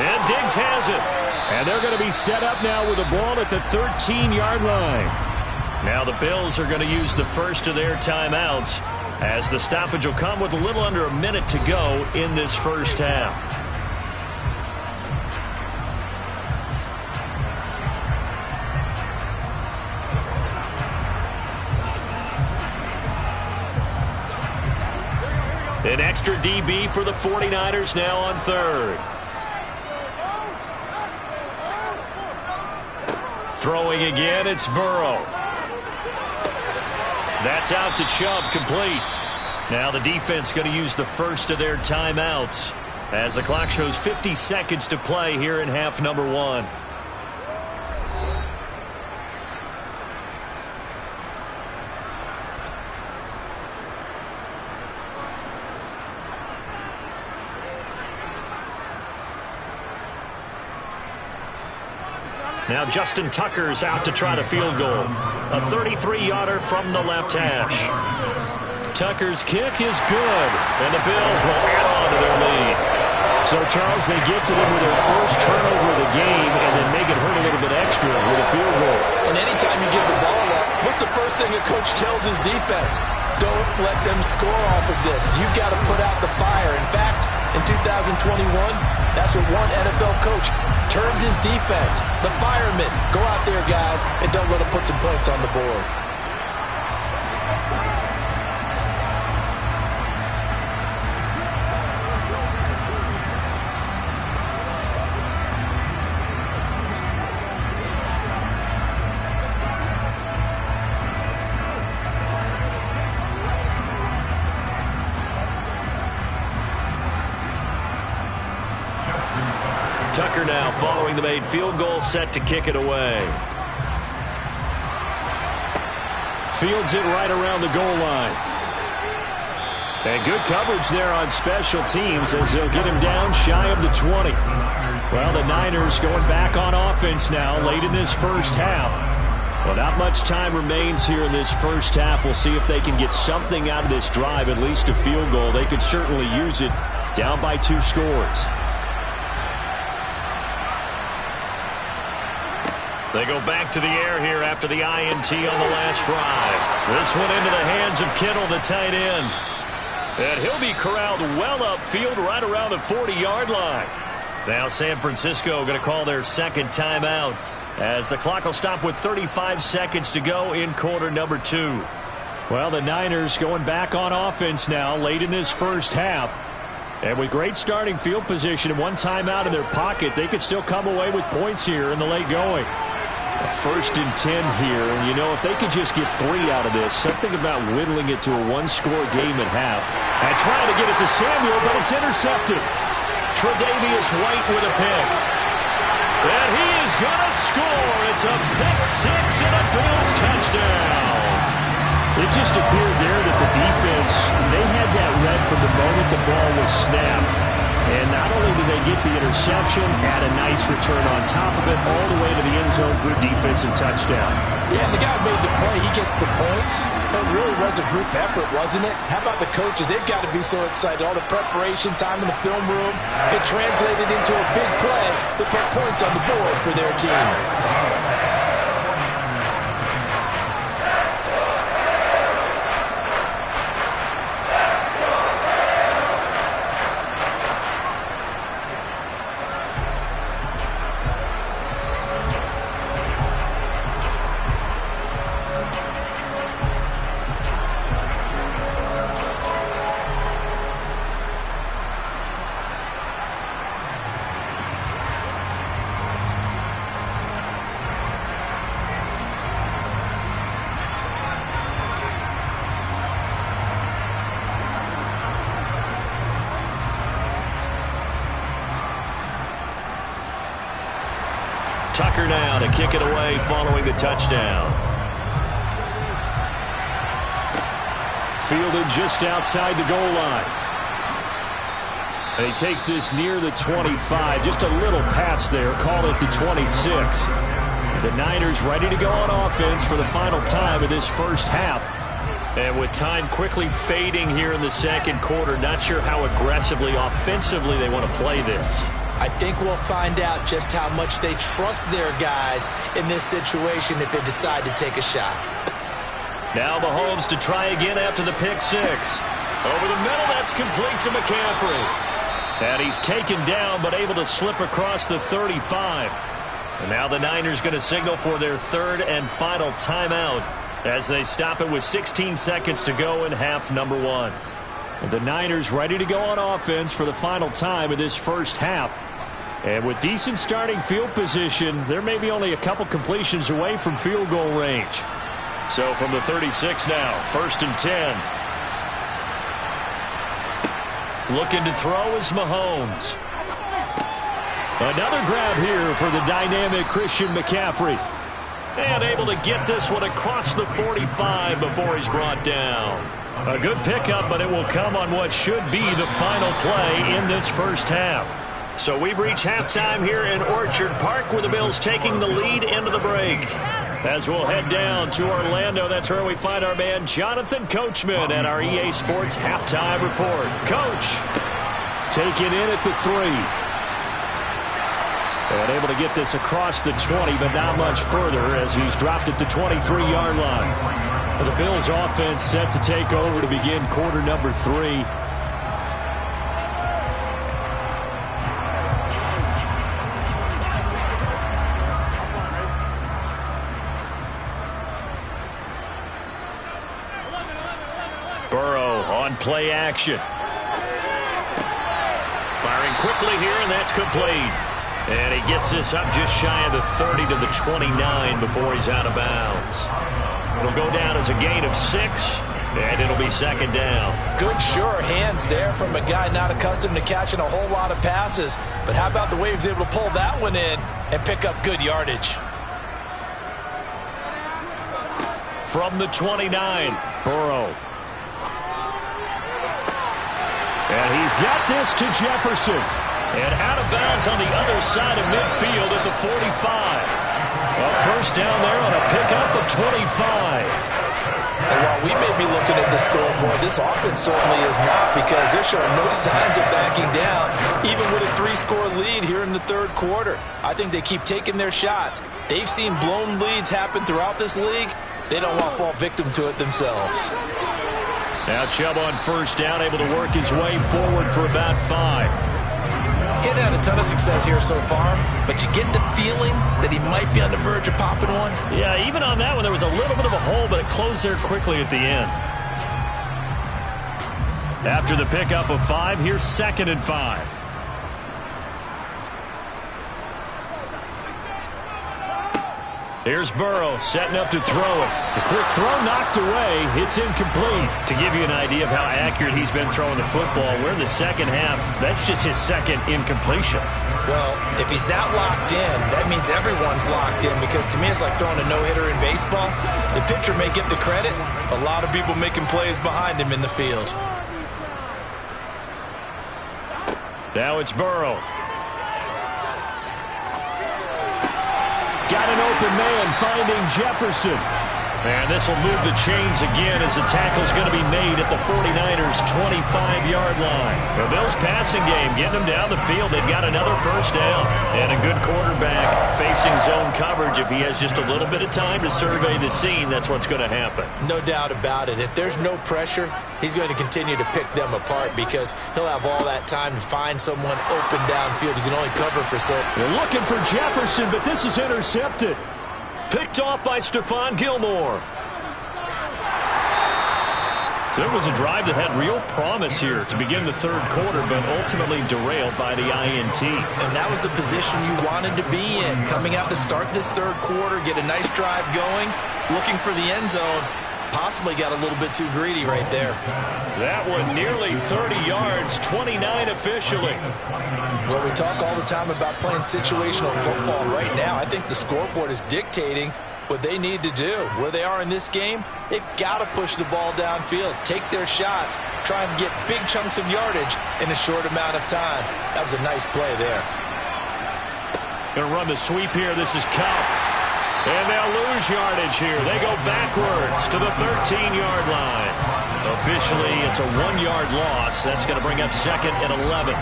And Diggs has it. And they're going to be set up now with the ball at the 13-yard line. Now the Bills are going to use the first of their timeouts as the stoppage will come with a little under a minute to go in this 1st half. An extra DB for the 49ers now on 3rd. Throwing again, it's Burrow. That's out to Chubb, complete. Now the defense going to use the first of their timeouts as the clock shows 50 seconds to play here in half number 1. Now Justin Tucker's out to try the field goal. A 33-yarder from the left hash. Tucker's kick is good, and the Bills will add on to their lead. So, Charles, they get to them with their first turnover of the game and then make it hurt a little bit extra with a field goal. And anytime you give the ball up, what's the first thing a coach tells his defense? Don't let them score off of this. You've got to put out the fire. In fact, in 2021, that's what one NFL coach termed his defense. The firemen. Go out there, guys, and don't let them put some points on the board. Tucker now following the made field goal, set to kick it away. Fields it right around the goal line. And good coverage there on special teams as they'll get him down shy of the 20. Well, the Niners going back on offense now late in this first half. Well, not much time remains here in this first half. We'll see if they can get something out of this drive, at least a field goal. They could certainly use it down by 2 scores. They go back to the air here after the INT on the last drive. This one into the hands of Kittle, the tight end. And he'll be corralled well upfield right around the 40-yard line. Now San Francisco going to call their second timeout as the clock will stop with 35 seconds to go in quarter number 2. Well, the Niners going back on offense now late in this first half. And with great starting field position and one timeout in their pocket, they could still come away with points here in the late going. A 1st and 10 here, and you know, if they could just get 3 out of this, something about whittling it to a 1-score game at half. And trying to get it to Samuel, but it's intercepted. Tre'Davious White with a pick. And he is going to score. It's a pick 6 and a Bills touchdown. It just appeared there that the defense, they had that read from the moment the ball was snapped. And not only do they get the interception, add a nice return on top of it, all the way to the end zone for a defensive touchdown. Yeah, and the guy made the play. He gets the points. But it really was a group effort, wasn't it? How about the coaches? They've got to be so excited. All the preparation, time in the film room, it translated into a big play that put points on the board for their team. Tucker now to kick it away following the touchdown. Fielded just outside the goal line. And he takes this near the 25. Just a little pass there. Call it the 26. The Niners ready to go on offense for the final time of this first half. And with time quickly fading here in the second quarter, not sure how aggressively, offensively they want to play this. I think we'll find out just how much they trust their guys in this situation if they decide to take a shot. Now Mahomes to try again after the pick six. Over the middle, that's complete to McCaffrey. And he's taken down but able to slip across the 35. And now the Niners going to signal for their third and final timeout as they stop it with 16 seconds to go in half number one. The Niners ready to go on offense for the final time of this first half. And with decent starting field position, there may be only a couple completions away from field goal range. So from the 36 now, 1st and 10. Looking to throw is Mahomes. Another grab here for the dynamic Christian McCaffrey. And able to get this one across the 45 before he's brought down. A good pickup, but it will come on what should be the final play in this first half. So we've reached halftime here in Orchard Park with the Bills taking the lead into the break. As we'll head down to Orlando, that's where we find our man Jonathan Coachman at our EA Sports Halftime Report. Coach, taking in at the 3. And able to get this across the 20, but not much further as he's dropped it to 23-yard line. The Bills offense set to take over to begin quarter number 3. Burrow on play action. Firing quickly here, and that's complete. And he gets this up just shy of the 30 to the 29 before he's out of bounds. It'll go down as a gain of 6, and it'll be second down. Good, sure hands there from a guy not accustomed to catching a whole lot of passes. But how about the way he was able to pull that one in and pick up good yardage? From the 29, Burrow. And he's got this to Jefferson. And out of bounds on the other side of midfield at the 45. A first down there on a pickup of 25. And while we may be looking at the scoreboard, this offense certainly is not, because they're showing no signs of backing down, even with a 3-score lead here in the third quarter. I think they keep taking their shots. They've seen blown leads happen throughout this league. They don't want to fall victim to it themselves. Now Chubb on first down, able to work his way forward for about 5. He hadn't had a ton of success here so far, but you get the feeling that he might be on the verge of popping one. Yeah, even on that one, there was a little bit of a hole, but it closed there quickly at the end. After the pickup of 5, here's 2nd and 5. Here's Burrow setting up to throw it. The quick throw knocked away. It's incomplete. To give you an idea of how accurate he's been throwing the football, we're in the second half. That's just his second incompletion. Well, if he's not locked in, that means everyone's locked in, because to me it's like throwing a no-hitter in baseball. The pitcher may get the credit. A lot of people making plays behind him in the field. Now it's Burrow. Got an open man finding Jefferson. And this will move the chains again as the tackle's going to be made at the 49ers' 25-yard line. The Bills' passing game getting them down the field. They've got another first down. And a good quarterback facing zone coverage. If he has just a little bit of time to survey the scene, that's what's going to happen. No doubt about it. If there's no pressure, he's going to continue to pick them apart because he'll have all that time to find someone open downfield. He can only cover for so. They're looking for Jefferson, but this is intercepted. Picked off by Stephon Gilmore. So it was a drive that had real promise here to begin the third quarter, but ultimately derailed by the INT. And that was the position you wanted to be in. Coming out to start this third quarter, get a nice drive going, looking for the end zone. Possibly got a little bit too greedy right there. That one nearly 30 yards, 29 officially. Well, we talk all the time about playing situational football. Right now, I think the scoreboard is dictating what they need to do. Where they are in this game, they've got to push the ball downfield, take their shots, try and get big chunks of yardage in a short amount of time. That was a nice play there. Going to run the sweep here. This is Kupp. And they'll lose yardage here. They go backwards to the 13-yard line. Officially, it's a 1-yard loss. That's going to bring up second and 11.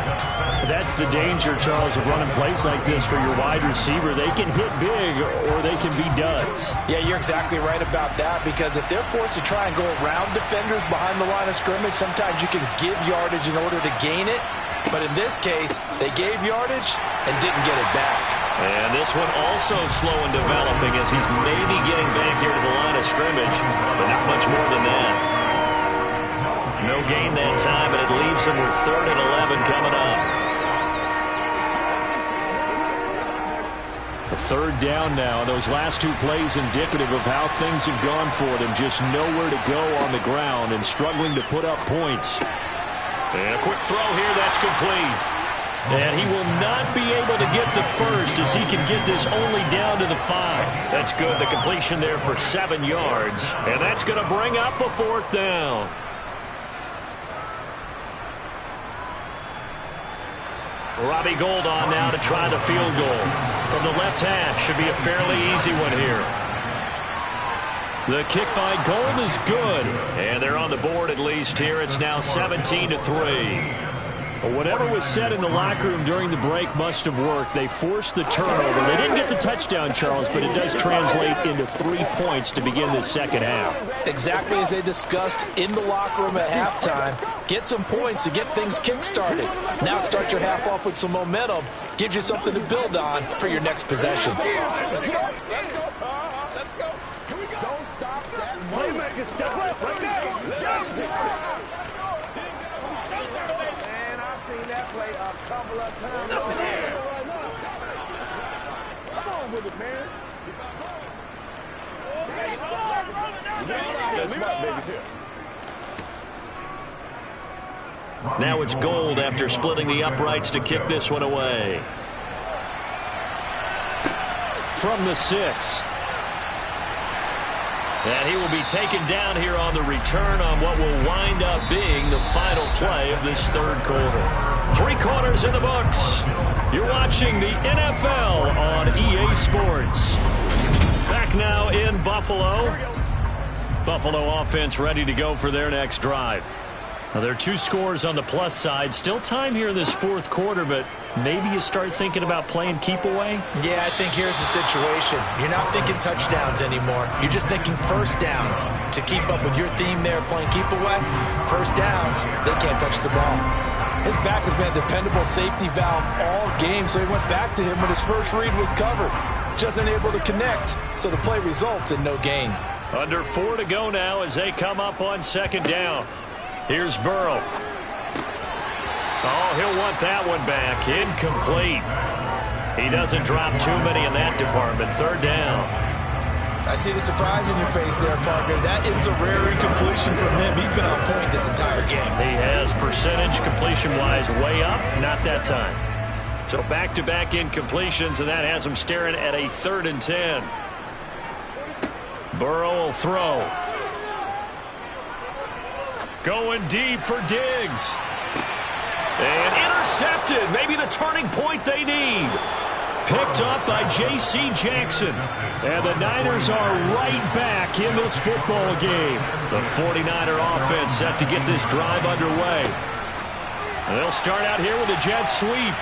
That's the danger, Charles, of running plays like this for your wide receiver. They can hit big or they can be duds. Yeah, you're exactly right about that because if they're forced to try and go around defenders behind the line of scrimmage, sometimes you can give yardage in order to gain it. But in this case, they gave yardage and didn't get it back. And this one also slow in developing as he's maybe getting back here to the line of scrimmage, but not much more than that. No gain that time, and it leaves him with 3rd and 11 coming up. A 3rd down now. Those last 2 plays indicative of how things have gone for them. Just nowhere to go on the ground and struggling to put up points. And a quick throw here, that's complete. And he will not be able to get the first as he can get this only down to the 5. That's good. The completion there for 7 yards. And that's going to bring up a 4th down. Robbie Gould on now to try the field goal. From the left hash, should be a fairly easy one here. The kick by Gould is good. And they're on the board at least here. It's now 17-3. Well, whatever was said in the locker room during the break must have worked. They forced the turnover. They didn't get the touchdown, Charles, but it does translate into 3 points to begin the second half. Exactly as they discussed in the locker room at halftime. Get some points to get things kick-started. Now start your half off with some momentum. Gives you something to build on for your next possession. Let's go. Don't stop that. Playmaker step up right now. Let's go. That play a couple of times. Nothing here. Come on with it, man. That's right, baby. Now it's Gould after splitting the uprights to kick this one away. From the 6. And he will be taken down here on the return on what will wind up being the final play of this third quarter. 3 quarters in the books. You're watching the NFL on EA Sports. Back now in Buffalo. Buffalo offense ready to go for their next drive. Now, there are 2 scores on the plus side. Still time here in this 4th quarter, but maybe you start thinking about playing keep away? Yeah, I think here's the situation. You're not thinking touchdowns anymore. You're just thinking first downs. To keep up with your theme there, playing keep away, first downs, they can't touch the ball. His back has been a dependable safety valve all game, so he went back to him when his first read was covered. Just unable to connect, so the play results in no gain. Under 4 to go now as they come up on 2nd down. Here's Burrow. Oh, he'll want that one back. Incomplete. He doesn't drop too many in that department. 3rd down. I see the surprise in your face there, partner. That is a rare incompletion from him. He's been on point this entire game. He has percentage completion-wise way up. Not that time. So back-to-back incompletions, and that has him staring at a 3rd and 10. Burrow will throw. Going deep for Diggs. And intercepted. Maybe the turning point they need. Picked up by J.C. Jackson. And the Niners are right back in this football game. The 49er offense set to get this drive underway. And they'll start out here with a jet sweep.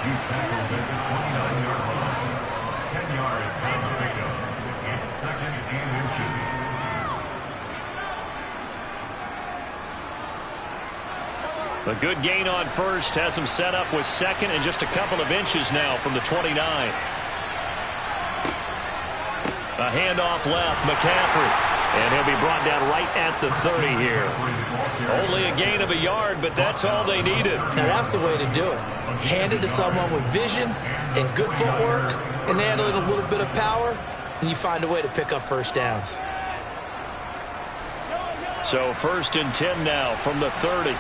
He's tackled at the 29-yard line. 10 yards on the pickup. It's second and inches. A good gain on first has him set up with second and just a couple of inches now from the 29. A handoff left, McCaffrey. And he'll be brought down right at the 30 here. Only a gain of a yard, but that's all they needed. Now that's the way to do it. Hand it to someone with vision and good footwork, and add a little bit of power, and you find a way to pick up first downs. So 1st and 10 now from the 30.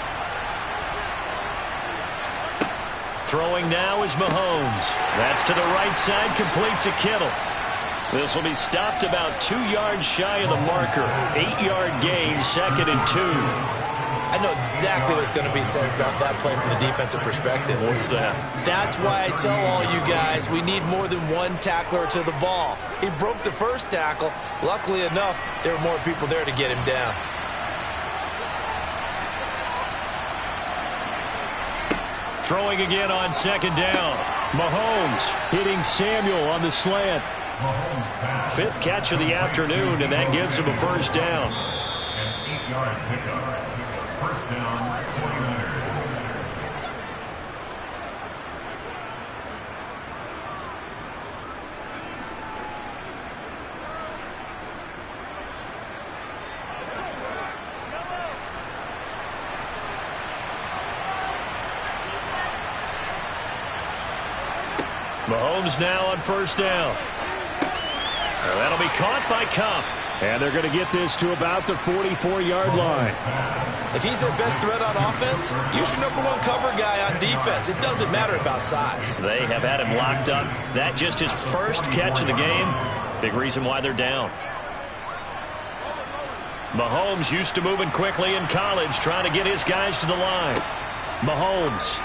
Throwing now is Mahomes. That's to the right side, complete to Kittle. This will be stopped about 2 yards shy of the marker. 8-yard gain, 2nd and 2. I know exactly what's going to be said about that play from the defensive perspective. What's that? That's why I tell all you guys we need more than one tackler to the ball. He broke the first tackle. Luckily enough, there were more people there to get him down. Throwing again on 2nd down. Mahomes hitting Samuel on the slant. 5th catch of the afternoon, and that gives him a first down. An 8-yard pickup. First down, 49ers. Mahomes now on 1st down. Well, that'll be caught by Kupp. And they're going to get this to about the 44-yard line. If he's their best threat on offense, use your #1 cover guy on defense. It doesn't matter about size. They have had him locked up. That just his first catch of the game. Big reason why they're down. Mahomes used to moving quickly in college, trying to get his guys to the line. Mahomes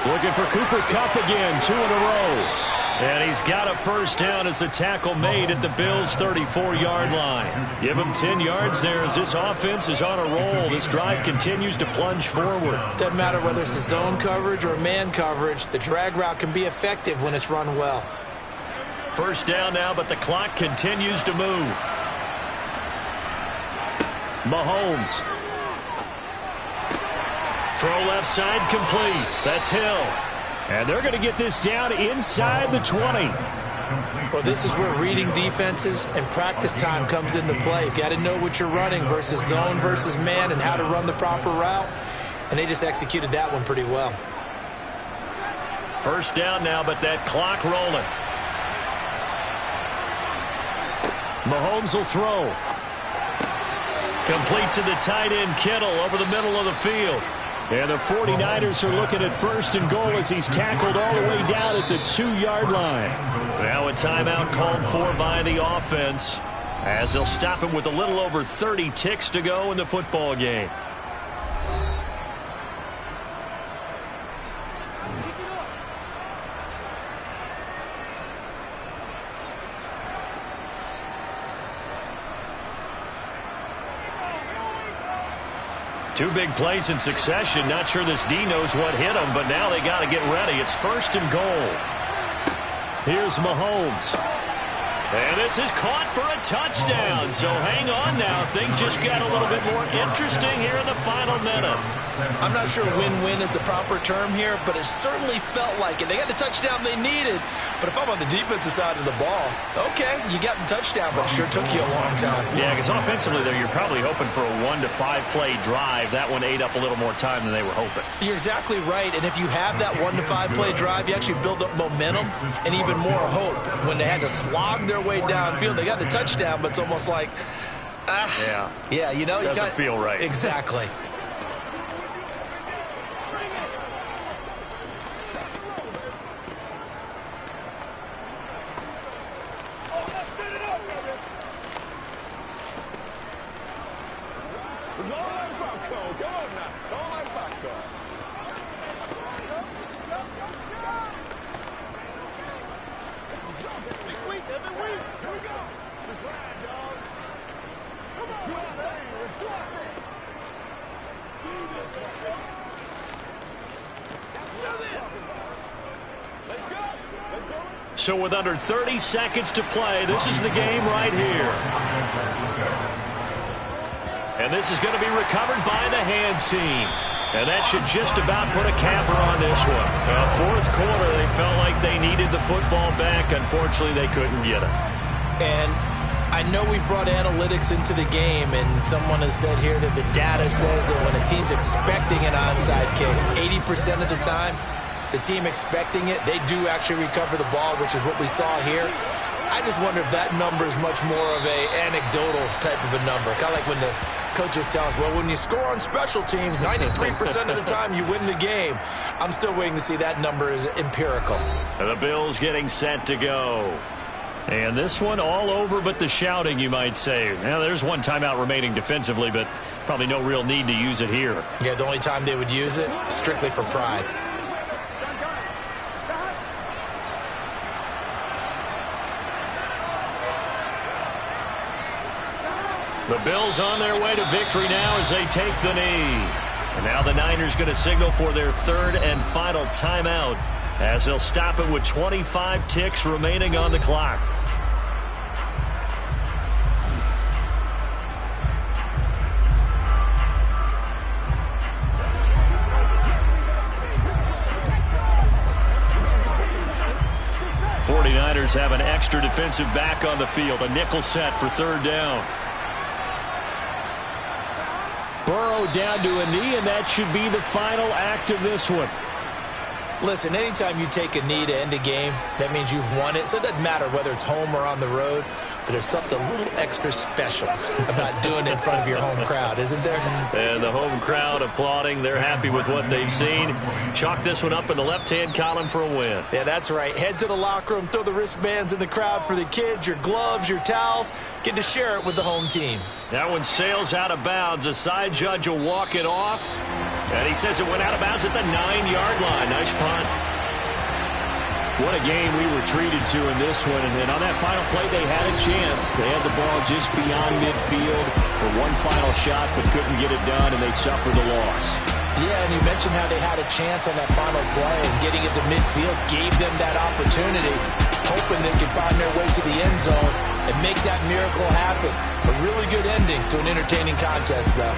looking for Cooper Kupp again, 2 in a row. And he's got a first down as a tackle made at the Bills' 34-yard line. Give him 10 yards there as this offense is on a roll. This drive continues to plunge forward. Doesn't matter whether it's a zone coverage or a man coverage. The drag route can be effective when it's run well. First down now, but the clock continues to move. Mahomes. Throw left side complete. That's Hill. And they're going to get this down inside the 20. Well, this is where reading defenses and practice time comes into play. You've got to know what you're running versus zone versus man and how to run the proper route. And they just executed that one pretty well. First down now, but that clock rolling. Mahomes will throw. Complete to the tight end, Kittle, over the middle of the field. And the 49ers are looking at 1st and goal as he's tackled all the way down at the 2-yard line. Now a timeout called for by the offense as they'll stop him with a little over 30 ticks to go in the football game. Two big plays in succession. Not sure this D knows what hit him, but now they got to get ready. It's 1st and goal. Here's Mahomes. And this is caught for a touchdown. So hang on now. Things just got a little bit more interesting here in the final minute. I'm not sure win-win is the proper term here, but it certainly felt like it. They got the touchdown they needed, but if I'm on the defensive side of the ball, okay, you got the touchdown, but it sure took you a long time. Yeah, because offensively there, you're probably hoping for a 1 to 5 play drive. That one ate up a little more time than they were hoping. You're exactly right, and if you have that 1 to 5 play drive, you actually build up momentum and even more hope. When they had to slog their way downfield, they got the touchdown, but it's almost like, yeah, you know, doesn't feel right. Exactly. It's all like popcorn. Come on now. It's all like popcorn. Big week, every week. Here we go. Let's ride, dog. Come on. Let's do our thing. Let's do our thing. Let's go. Let's go. So with under 30 seconds to play, this is the game right here. And this is going to be recovered by the hands team. And that should just about put a capper on this one. Fourth quarter, they felt like they needed the football back. Unfortunately, they couldn't get it. And I know we brought analytics into the game, and someone has said here that the data says that when a team's expecting an onside kick, 80% of the time, the team expecting it, they do actually recover the ball, which is what we saw here. I just wonder if that number is much more of a anecdotal type of a number. Kind of like when the coaches tell us, well, when you score on special teams, 93% of the time you win the game. I'm still waiting to see that number is empirical. The Bills getting set to go. And this one all over but the shouting, you might say. Now, there's one timeout remaining defensively, but probably no real need to use it here. Yeah, the only time they would use it, strictly for pride. The Bills on their way to victory now as they take the knee. And now the Niners going to signal for their third and final timeout as they'll stop it with 25 ticks remaining on the clock. '49ers have an extra defensive back on the field, a nickel set for third down. Burrow down to a knee, and that should be the final act of this one. Listen, anytime you take a knee to end a game, that means you've won it. So it doesn't matter whether it's home or on the road, but there's something a little extra special about doing it in front of your home crowd, isn't there? And the home crowd applauding. They're happy with what they've seen. Chalk this one up in the left-hand column for a win. Yeah, that's right. Head to the locker room, throw the wristbands in the crowd for the kids, your gloves, your towels. Get to share it with the home team. That one sails out of bounds. The side judge will walk it off. And he says it went out of bounds at the 9-yard line. Nice punt. What a game we were treated to in this one. And then on that final play, they had a chance. They had the ball just beyond midfield for one final shot, but couldn't get it done, and they suffered the loss. Yeah, and you mentioned how they had a chance on that final play, and getting it to midfield gave them that opportunity, hoping they could find their way to the end zone and make that miracle happen. A really good ending to an entertaining contest, though.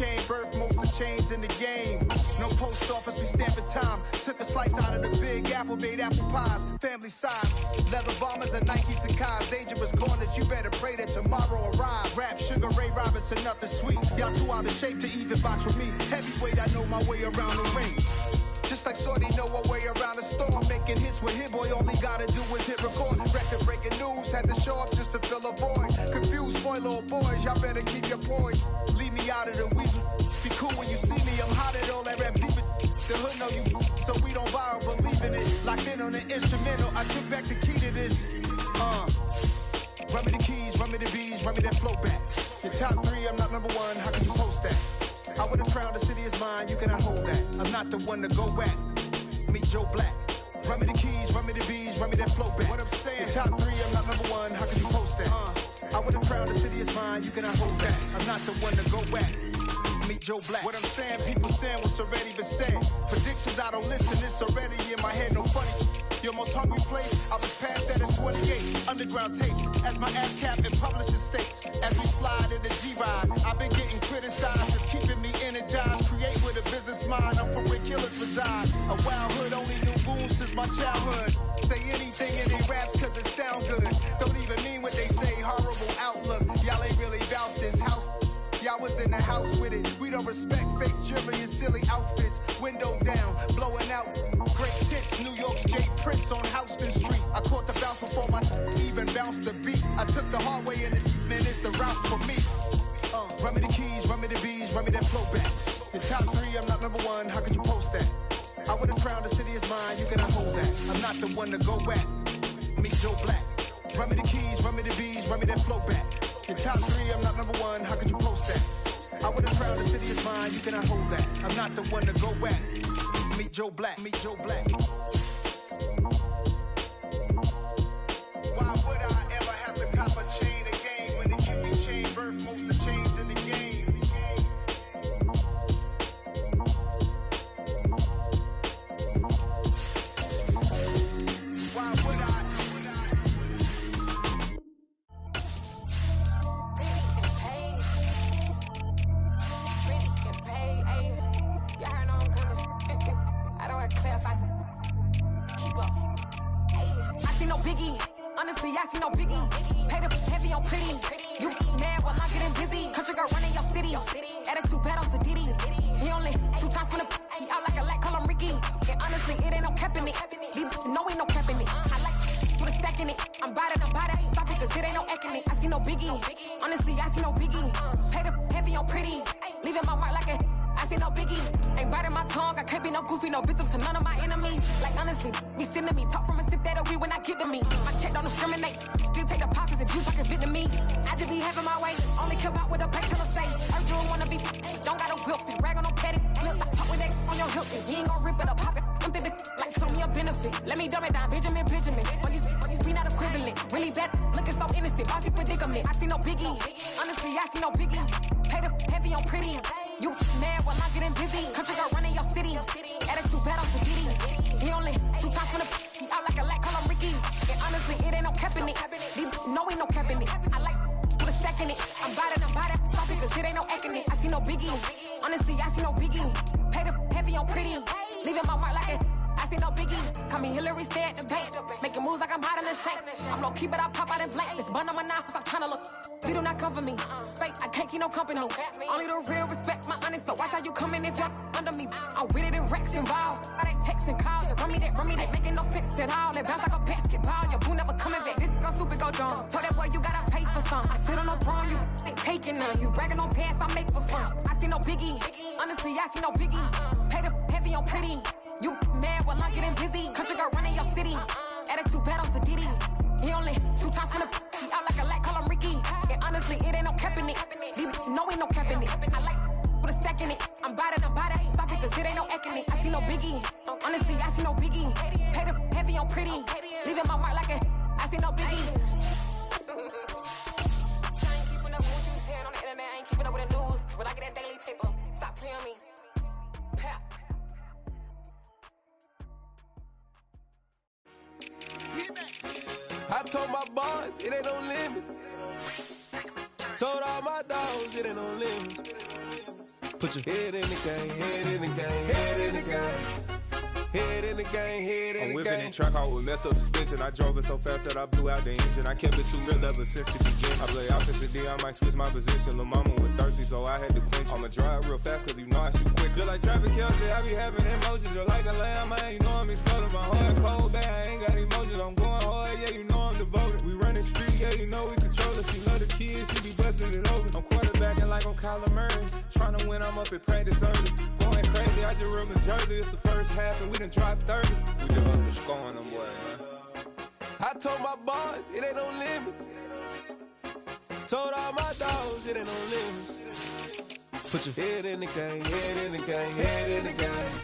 chain, birth most of chains in the game. No post office, we stamping time. Took a slice out of the Big Apple, made apple pies, family size. Leather bombers and Nikes and Kais. Dangerous corners, you better pray that tomorrow arrives. Rap, Sugar Ray Robinson, nothing sweet. Y'all too out of shape to even box with me. Heavyweight, I know my way around the ring. Just like Shorty know her way around the storm. Making hits with Hit Boy, all he gotta do is hit record. Record breaking news, had to show up just to fill a void. Confused, boy, little boys, y'all better keep your poise. Leave me out of the weasel. Be cool when you see me, I'm hot at all that rap deep. The hood know you, so we don't borrow, believe in it. Locked in on the instrumental, I took back the key to this. Run me the keys, run me the bees, run me that flow back. Your top 3, I'm not number 1, how can you post that? I would have crowned the city is mine, you cannot hold that. I'm not the one to go back. Meet Joe Black. Run me the keys, run me the bees, run me that flow back. What I'm saying, your top 3, I'm not number 1, how can you post that? I would have crowned the city is mine, you cannot hold that. I'm not the one to go back. Meet Joe Black. What I'm saying, people saying what's already been said. Predictions, I don't listen, it's already in my head, no funny. Your most hungry place, I was past that in 28. Underground tapes, as my ass cap in publishing states. As we slide in the G-Ride, I've been getting criticized, it's keeping me energized. Create with a business mind, I'm from where killers reside. A wild hood, only knew goons since my childhood. Say anything in they raps cause it sound good. Don't even mean what they say, horrible outlook. Y'all ain't really about this house. Y'all was in the house with it. We don't respect fake jewelry and silly outfits. Window down, blowing out great tits. New York's Jay Prince on Houston Street. I caught the bounce before my even bounced the beat. I took the hard way and man, it's the route for me. Run me the keys, run me the bees, run me that flow back. Your top 3, I'm not number 1, how could you post that? I would have crowned the city is mine, you cannot hold that. I'm not the one to go back. Meet Joe Black. Run me the keys, run me the bees, run me that flow back. Your top 3, I'm not number 1, how could you post that? I would have crowned the city is mine, you cannot hold that. I'm not the one to go back. Meet Joe Black, meet Joe Black. Why would I ever have to cop a chain again when the QB chain birth most of chains in the game? Why would I? Honestly, I see no biggie. Pay the heavy on pretty. You mad while I'm getting busy. Country girl running your city. Attitude bad on Sadidi. He only 2 times from the he out like a light, call him Ricky. And honestly, it ain't no cap in it. These know ain't no cap in it. I like put a stack in it. I'm by that. Stop it, cause it ain't no acting it. I see no biggie. Honestly, I see no biggie. Pay the heavy on pretty. Leaving my mark like a I see no biggie. Ain't biting my tongue. I can't be no goofy, no victim to none of my enemies. Like honestly, be sending me talk from a sit that we when I get to me. My check don't discriminate. Still take the pauses if you talking Vietnamese. I just be having my way. Only come out with a pay till I say. Heard you don't wanna be. Don't got a whip. Rag on no petty. Lips I talk with that on your hip. You ain't gon' rip it up. Pop it. I'm thinking like show me a benefit. Let me dumb it down. Benjamin. When these be not equivalent. Really bad. Looking so innocent. Bossy predicament. I see no biggie. Honestly, I see no biggie. Pay the heavy on pretty. You mad while I'm getting busy. Country girl running your city. Attitude bad on Sadidi. He only 2 times from the he out like a light, call him Ricky. And honestly, it ain't no cap in it. These know ain't no cap in it. I like put a stack in it. I'm by that. Stop it, cause it ain't no acting it. I see no biggie. Honestly, I see no biggie. Pay the heavy on pretty. Leaving my mark like a I see no biggie. Call me Hillary, stay at the bank. Making moves like I'm hiding in shape. I'm low key, but I pop out in blank. This bun on my knife, stop trying to look. They do not cover me. Fake, I can't keep no company. Only the real respect my honest. So watch how you coming if you're under me. I'm with it in Rex involved. I they texting calls. Just run me that. Making no sense at all. They bounce like a basketball. Your boo never coming back. This go stupid, go dumb. Told that boy you gotta pay for some. I sit on no throne, you ain't taking none. You bragging on pants, I make for fun. I see no biggie. Honestly, I see no biggie. Pay the heavy on pretty. You mad while I'm getting busy. Country girl running your city. Attitude bad on Sadidi. He only 2 times from the he out like a light, call him Ricky. And honestly, it ain't no cap in it. These know ain't no cap in it. I like put a stack in it. I'm by that. Stop it, cause it ain't no acting it. I see no biggie. Honestly, I see no biggie. Pay the heavy on pretty. Leaving my mark like a I see no biggie. I ain't keeping up with what you saying on the internet. I ain't keeping up with the news. When I get that daily paper, stop playing me. Pap. I told my boys it ain't no limit. Told all my dogs it ain't no limit. Put your head in the game, head in the game, head in the game. Head in the game, head in the game. I'm whipping in track out with messed up suspension. I drove it so fast that I blew out the engine. I kept it too real ever since the beginning. I play opposite D, I might switch my position. Lil' mama was thirsty, so I had to quench. I'ma drive real fast, cause you know I shoot quick. Just like traffic Kelsey, I be having emotions. Just like a lamb, man, you know I'm exploding. My heart cold, bad, I ain't got emotions. I'm going hard, yeah, you know I'm devoted. We running streets, yeah, you know we control it. She love the kids, she be busting it over. I'm quarterbacking like I'm Kyler Murray. Trying to win, I'm up at practice early. Going crazy, I just rode my jersey. It's the first half, and we done dropped 30. We just underscoring them, boy, man. I told my boys, it ain't no limits. Told all my dogs, it ain't no limits. Put your head in the game, head in the game, head in the game.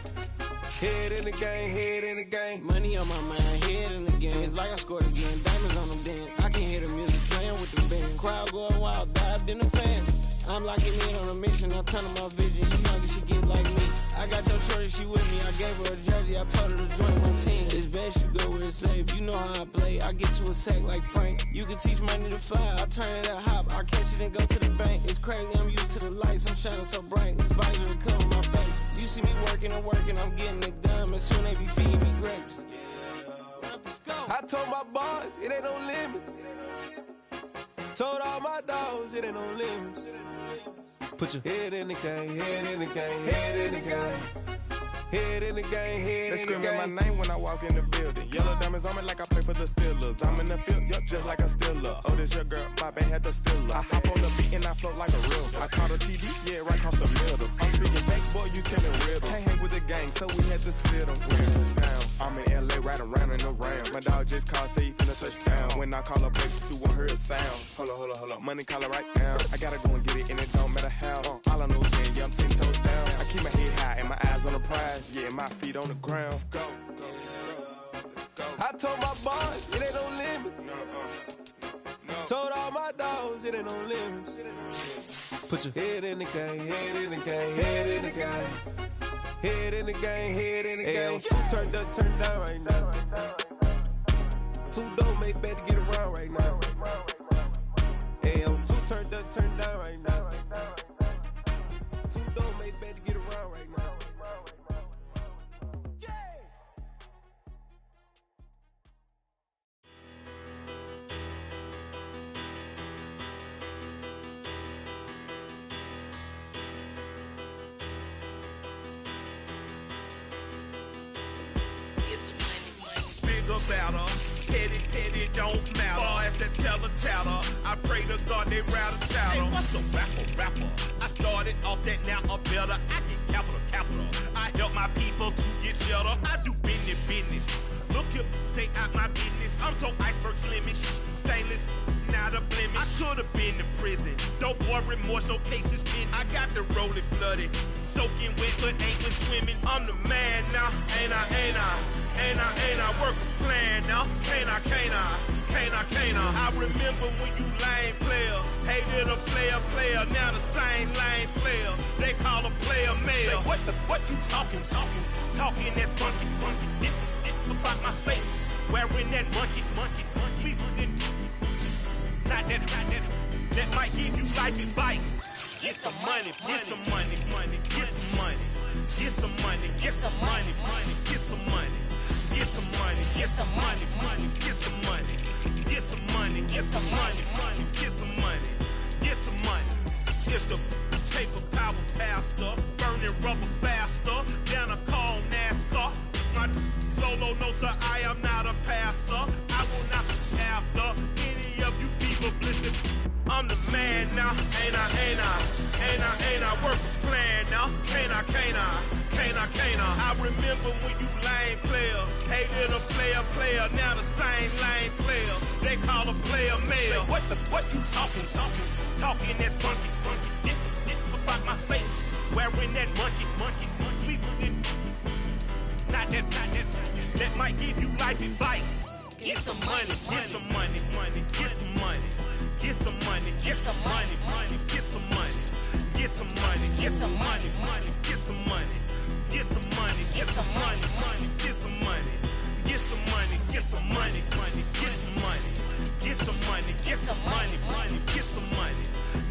Head in the game, head in the game. Money on my mind, head in the game. It's like I scored again, diamonds on them dance. I can hear the music playing with the band. Crowd going wild, dived in the fan. I'm locking in on a mission, I'm turning my vision. You young, she get like me. I got your shorty, she with me. I gave her a jersey, I told her to join my team. It's best you go where it's safe. You know how I play. I get to a sack like Frank. You can teach money to fly. I turn it a hop. I catch it and go to the bank. It's crazy, I'm used to the lights. I'm shining so bright. This visor will cover my face. You see me working and working. I'm getting it done. And soon they be feeding me grapes. I told my boys, it ain't no limits. Told all my dogs, it ain't no limits. Put your head in the game, head in the game, head in the game. Head in the game, head in the game. They screaming my name when I walk in the building. Yellow diamonds on me like I play for the Steelers. I'm in the field, yup, just like a Steeler. Oh, this your girl, my band had the Steeler. I hop on the beat and I float like a real. I caught a TD, yeah, right across the middle. I'm speaking banks, boy, you telling riddles. Can't hang with the gang, so we had to sit them down. I'm in LA, right around in the round. My dog just called, say he finna touch down. When I call a place, you won't hear a sound. Hold up, money caller right now. I gotta go and get it, and it don't matter how. All I know is, yeah, I'm 10 toes down. I keep my head high and my eyes on the prize. Yeah, my feet on the ground. Let's go. I told my boys, it ain't no limits. Told all my dogs, it ain't no limits. Put your head in the game, head in the game, head in the game. Head in the game, head in the game. Two turned up, turned down right now. Two dope make better get around right now. Hey, I'm two turned up, turned down right now. Two dope make better get around right now. Better. Petty, don't matter. Far as that teller, I pray to God they rather tattle. Hey, what's a rapper? I started off that, now a better. I get capital. I help my people to get cheddar. I do business. Look here, stay out my business. I'm so iceberg slimish, stainless, not a blemish. I should've been in prison. No boy remorse, no cases pinned. I got the rolling flooded, soaking wet, but ain't been swimming. I'm the man now, ain't I work a plan now. Can't I? I remember when you lame player, hated a player, now the same lame player. They call a player mayor. Say, what you talking that funky, dip about my face, wearing that monkey. Not that might give you life advice. Get some money, get some money, get some money, get some money, get some money, get some money. Get some money, get some money, get some money, get some money, get some money, get some money, get some money. It's the paper power pastor, burning rubber faster, down a car on NASCAR. My solo, no sir, I am not a passer. I will not be after any of you fever blistered. I'm the man now, ain't I work a plan now, can't I? I remember when you lame player, hated a player, now the same lame player. They call a player mayor. What you talking that funky, dip about my face, wearing that monkey. Not that might give you life advice. Get some money, get some money, get some money. Get some money, get some money, get some money, get some money, get some money, get some money, get some money, get some money, get some money, get some money, get some money, get some money, get some money, get some money, get some money,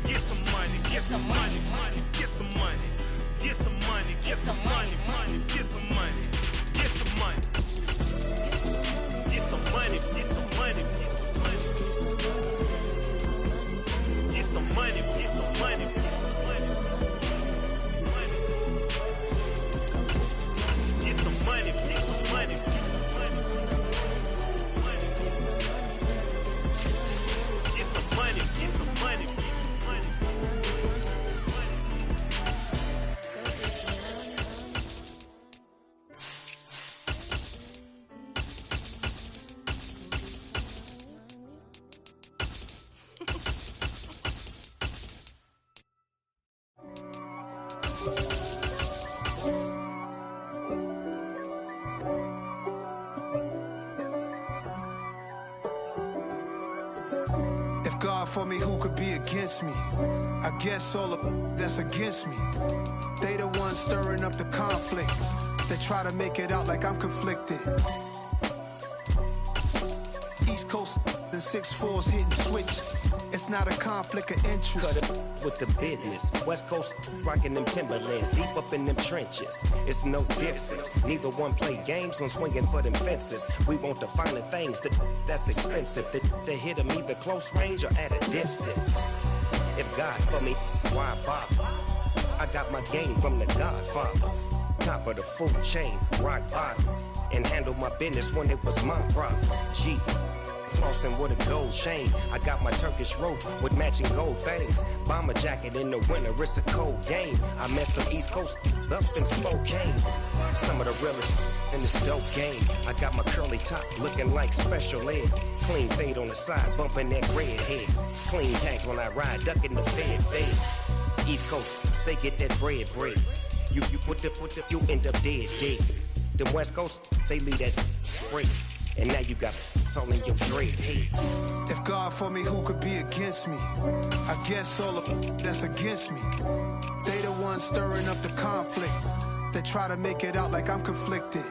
get some money, get some money, get some money, God for me, who could be against me? I guess all of that's against me. They the ones stirring up the conflict. They try to make it out like I'm conflicted. East Coast and 6'4's hitting switch. It's not a conflict of interest. Cut it with the business. West Coast rocking them Timberlands, deep up in them trenches. It's no difference. Neither one play games when swinging for them fences. We want the finer things that's expensive. They hit them either close range or at a distance. If God for me, why bother? I got my game from the Godfather. Top of the food chain, rock bottom. And handle my business when it was my problem. G. Flossing with a gold chain. I got my Turkish rope with matching gold things. Bomber jacket in the winter, it's a cold game. I met some East Coast up in Spokane. Some of the realest in this dope game. I got my curly top looking like special ed. Clean fade on the side, bumping that red head. Clean tags when I ride, ducking the fed. East Coast, they get that bread. You put the, you end up dead. Them West Coast, they leave that spray. And now you got all in your dread head. If God for me, who could be against me? I guess all of that's against me. They the ones stirring up the conflict. They try to make it out like I'm conflicted.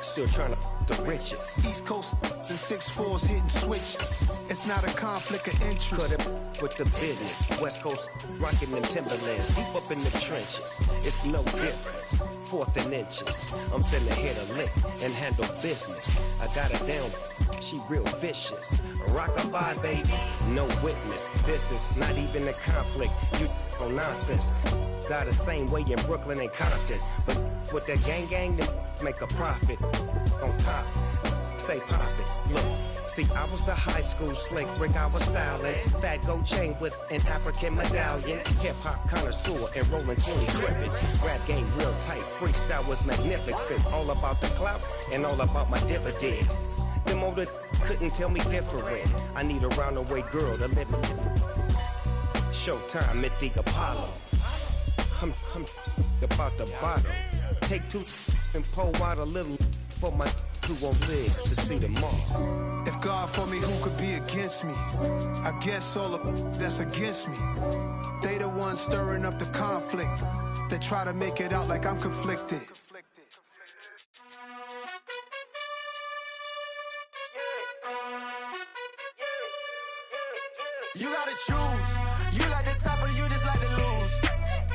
Still trying to the riches. East Coast and 6'4's hitting switch. It's not a conflict of interest. Cut it with the business. West Coast rocking them Timberlands, deep up in the trenches. It's no different. 4th and inches. I'm finna hit a lick and handle business. I got her down, she real vicious. Rock-a-bye, baby, no witness. This is not even a conflict. You on nonsense. Got the same way in Brooklyn and Compton. But with that gang, then make a profit. On top, stay poppin'. Look. See, I was the high school slick Rick, I was styling. Fat gold chain with an African medallion. Hip-hop connoisseur and rolling 20 trippin'. Rap game real tight, freestyle was magnificent. All about the clout and all about my dividends. Them older couldn't tell me different. I need a roundaway girl to live in. Showtime at the Apollo. I'm about the bottom. Take 2 and pour out a little for my who won't live to see tomorrow. If God for me, who could be against me? I guess all of that's against me. They the ones stirring up the conflict. They try to make it out like I'm conflicted. You gotta choose. You like the top or you just like to lose.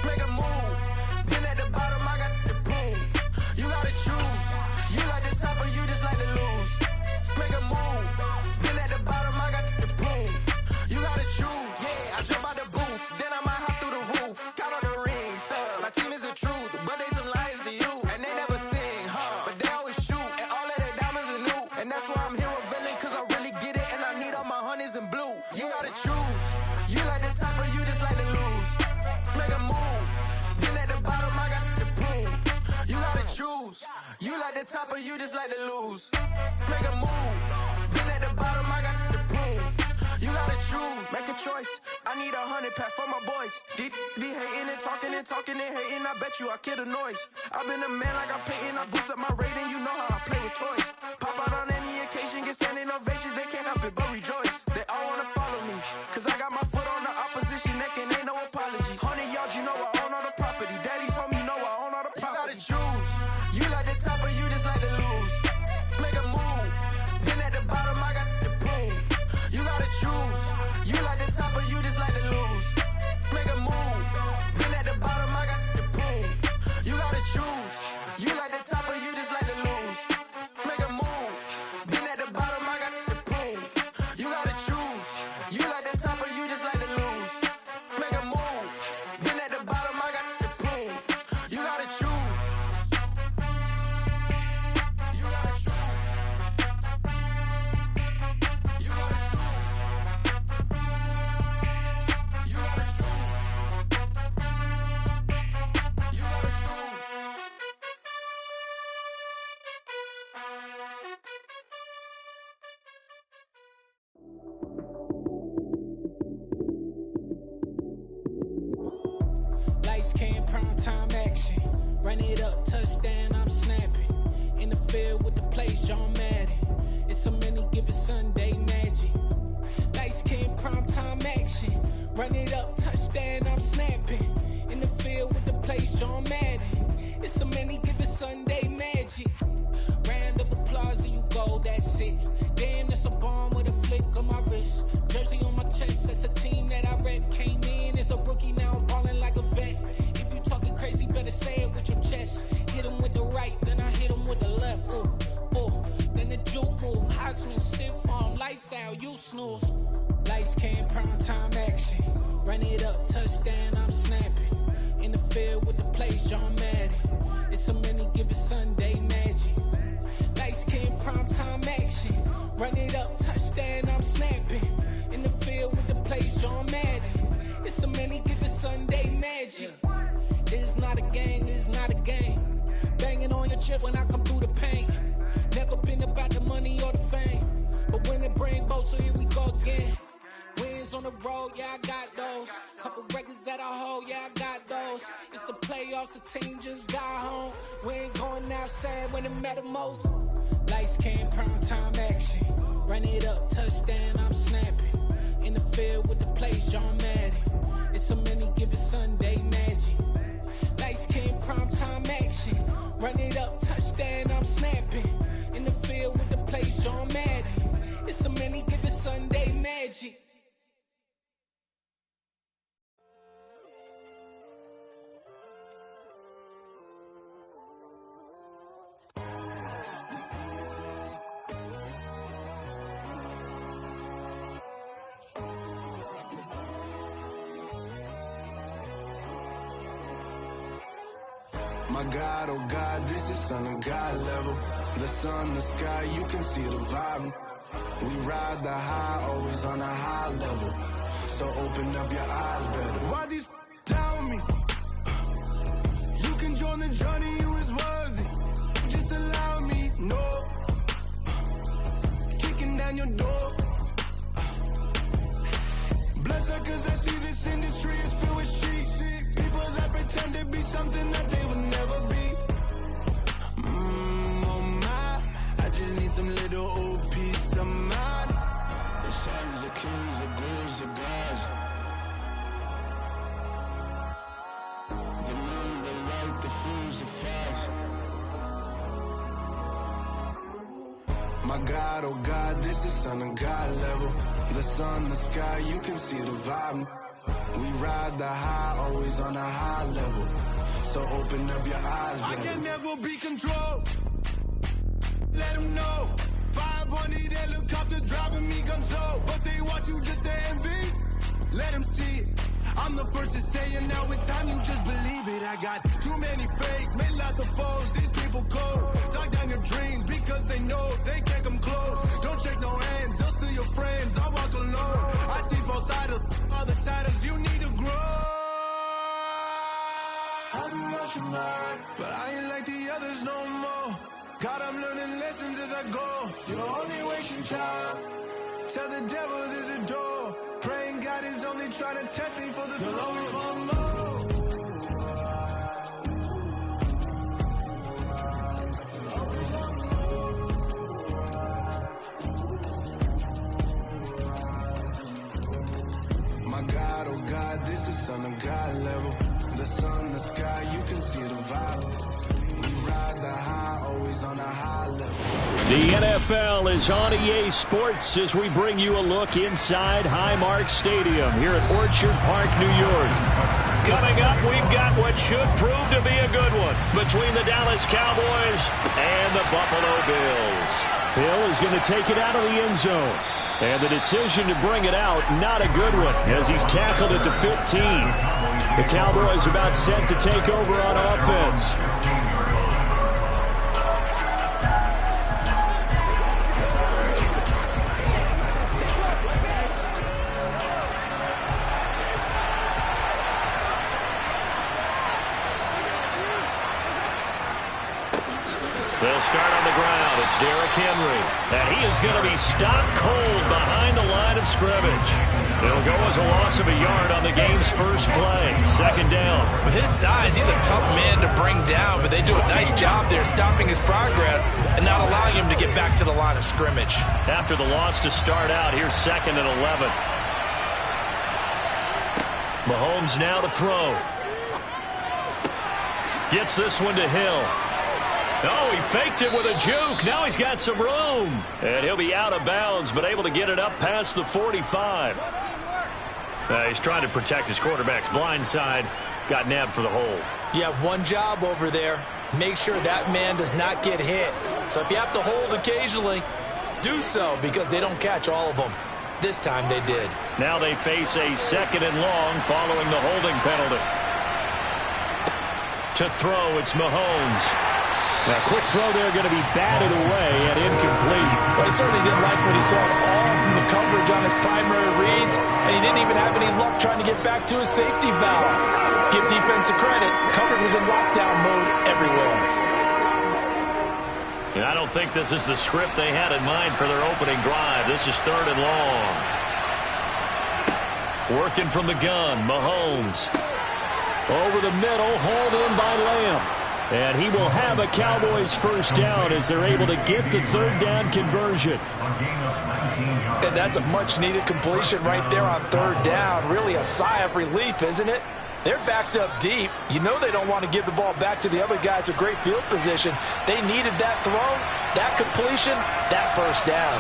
Make a move. Been at the bottom, I got the proof. You gotta choose. You like the top or you just like to lose. Make a move. Been at the bottom, I got the proof. You gotta choose. Yeah, I jump out the booth. Then I might hop through the roof. Count all the rings. My team is the truth, but they some liars to you. And they never sing, but they always shoot. And all of their diamonds are new. And that's why I'm here with villain, cause I really get it. And I need all my honeys in blue. You gotta choose. You like the top or you just like to lose. Make a move. Been at the bottom, I got the proof. You gotta choose. You like the top or you just like to lose. Make a move. Been at the bottom, I got the proof. You gotta choose. Make a choice. I need 100 pack for my boys. Be hating and talking and hating. I bet you I kill the noise. I've been a man like I'm Peyton. I boost up my rating. You know how I play with toys. Pop out on any occasion, get standing ovations. They can't help it but rejoice. They all wanna follow me, cause I got my foot on the opposition neck and ain't no apologies. 100 yards, you know I own all the property. Daddy's home, you know I own all the property. You gotta choose. You like the top or you just like to lose. Make a move. Been at the bottom, I got the proof. You gotta choose. You like the top or you just like to lose. Make a move. Been at the bottom, I got the proof. You gotta choose. You like the top or you just like to lose. Make a move. Been at the bottom, I got the proof. You gotta choose. You like the top or you just like to lose. Make a move. Been at the bottom, I got the proof. You gotta choose. You gotta choose. You gotta choose. You gotta choose. You gotta choose. Lights came, prime time action. Run it up, touchdown, I'm snapping. In the field with the plays, John Madden. It's so many, give it Sunday magic. Lights came, prime John Madden. It's a many given Sunday magic. Round of applause and you go, that's it. Damn, that's a bomb with a flick on my wrist. Jersey on my chest, that's a team that I rep. Came in as a rookie, now I'm balling like a vet. If you talking crazy, better say it with your chest. Hit him with the right, then I hit him with the left. Then the juke move, Heisman stiff arm, lights out, you snooze. Lights came, prime time action. Run it up, touchdown, I'm snapping. In the field with the plays, John Madden. It's a many given Sunday magic. Lights came, prime time action. Run it up, touchdown, I'm snapping. In the field with the plays, John Madden. It's a many given Sunday magic. It's not a game, it's not a game. Banging on your chest when I come through the paint. Never been about the money or the fame. But when it bring both, so here we go again. Wins on the road, yeah, I got those. Couple records that I hold, yeah, I got those. It's the playoffs, the team just got home. We ain't going outside when it matter most. Lights came, prime time action. Run it up, touchdown, I'm snapping. In the field with the plays, John Madden. It's a many given Sunday magic. Lights came, prime time action. Run it up, touchdown, I'm snapping. In the field with the plays, John Madden. It's a many given Sunday magic. My God, oh God, this is Son of God level. The sun, the sky, you can see the vibe. We ride the high, always on a high level. So open up your eyes better. Why these tell me? You can join the journey, you is worthy. Just allow me, no. Kicking down your door. Bloodsuckers, I see this industry is filled with sheep. People that pretend to be something that they will never be. Oh my, I just need some little old peace of mind. The sons of kings, the ghouls, the gods. The moon, the light, the fools, the facts. My God, oh God, this is Son of God level. The sun, the sky, you can see the vibe. We ride the high, always on a high level. So open up your eyes, baby. I can never be controlled. Let them know. 500 helicopters driving me gonzo. But they want you just to envy. Let them see it. I'm the first to say it, now it's time you just believe it. I got too many fakes, made lots of foes. These people cold. Talk down your dreams because they know they can't come close. Don't shake no hands, they'll steal your friends. I walk alone. I see false idols, other titles, you need to grow. I've been watching mine, but I ain't like the others no more. God, I'm learning lessons as I go. You're only wasting time. Tell the devil there's a door. Praying God is only trying to test me for the throne. My God, oh God, this is Son of God level. The sun, the sky, you can see the vibe. We ride the high, always on a high level. The NFL is on EA Sports as we bring you a look inside Highmark Stadium here at Orchard Park, New York. Coming up, we've got what should prove to be a good one between the Dallas Cowboys and the Buffalo Bills. Hill is going to take it out of the end zone. And the decision to bring it out, not a good one, as he's tackled at the 15. The Cowboys about set to take over on offense. They'll start on the ground. It's Derrick Henry. And he is going to be stopped cold behind the line of scrimmage. It'll go as a loss of a yard on the game's first play. Second down. With his size, he's a tough man to bring down, but they do a nice job there stopping his progress and not allowing him to get back to the line of scrimmage. After the loss to start out, here's 2nd and 11. Mahomes now to throw. Gets this one to Hill. Oh, he faked it with a juke. Now he's got some room. And he'll be out of bounds, but able to get it up past the 45. He's trying to protect his quarterback's blind side. Got nabbed for the hold. You have one job over there. Make sure that man does not get hit. So if you have to hold occasionally, do so, because they don't catch all of them. This time they did. Now they face a 2nd and long following the holding penalty. To throw, it's Mahomes. Now, quick throw there, going to be batted away and incomplete. Well, he certainly didn't like what he saw at all from the coverage on his primary reads, and he didn't even have any luck trying to get back to his safety valve. Give defensive credit. Coverage was in lockdown mode everywhere. And I don't think this is the script they had in mind for their opening drive. This is 3rd and long. Working from the gun, Mahomes. Over the middle, hauled in by Lamb. And he will have a Cowboys first down as they're able to get the 3rd down conversion. And that's a much-needed completion right there on 3rd down. Really a sigh of relief, isn't it? They're backed up deep. You know they don't want to give the ball back to the other guys with great field position. They needed that throw, that completion, that first down.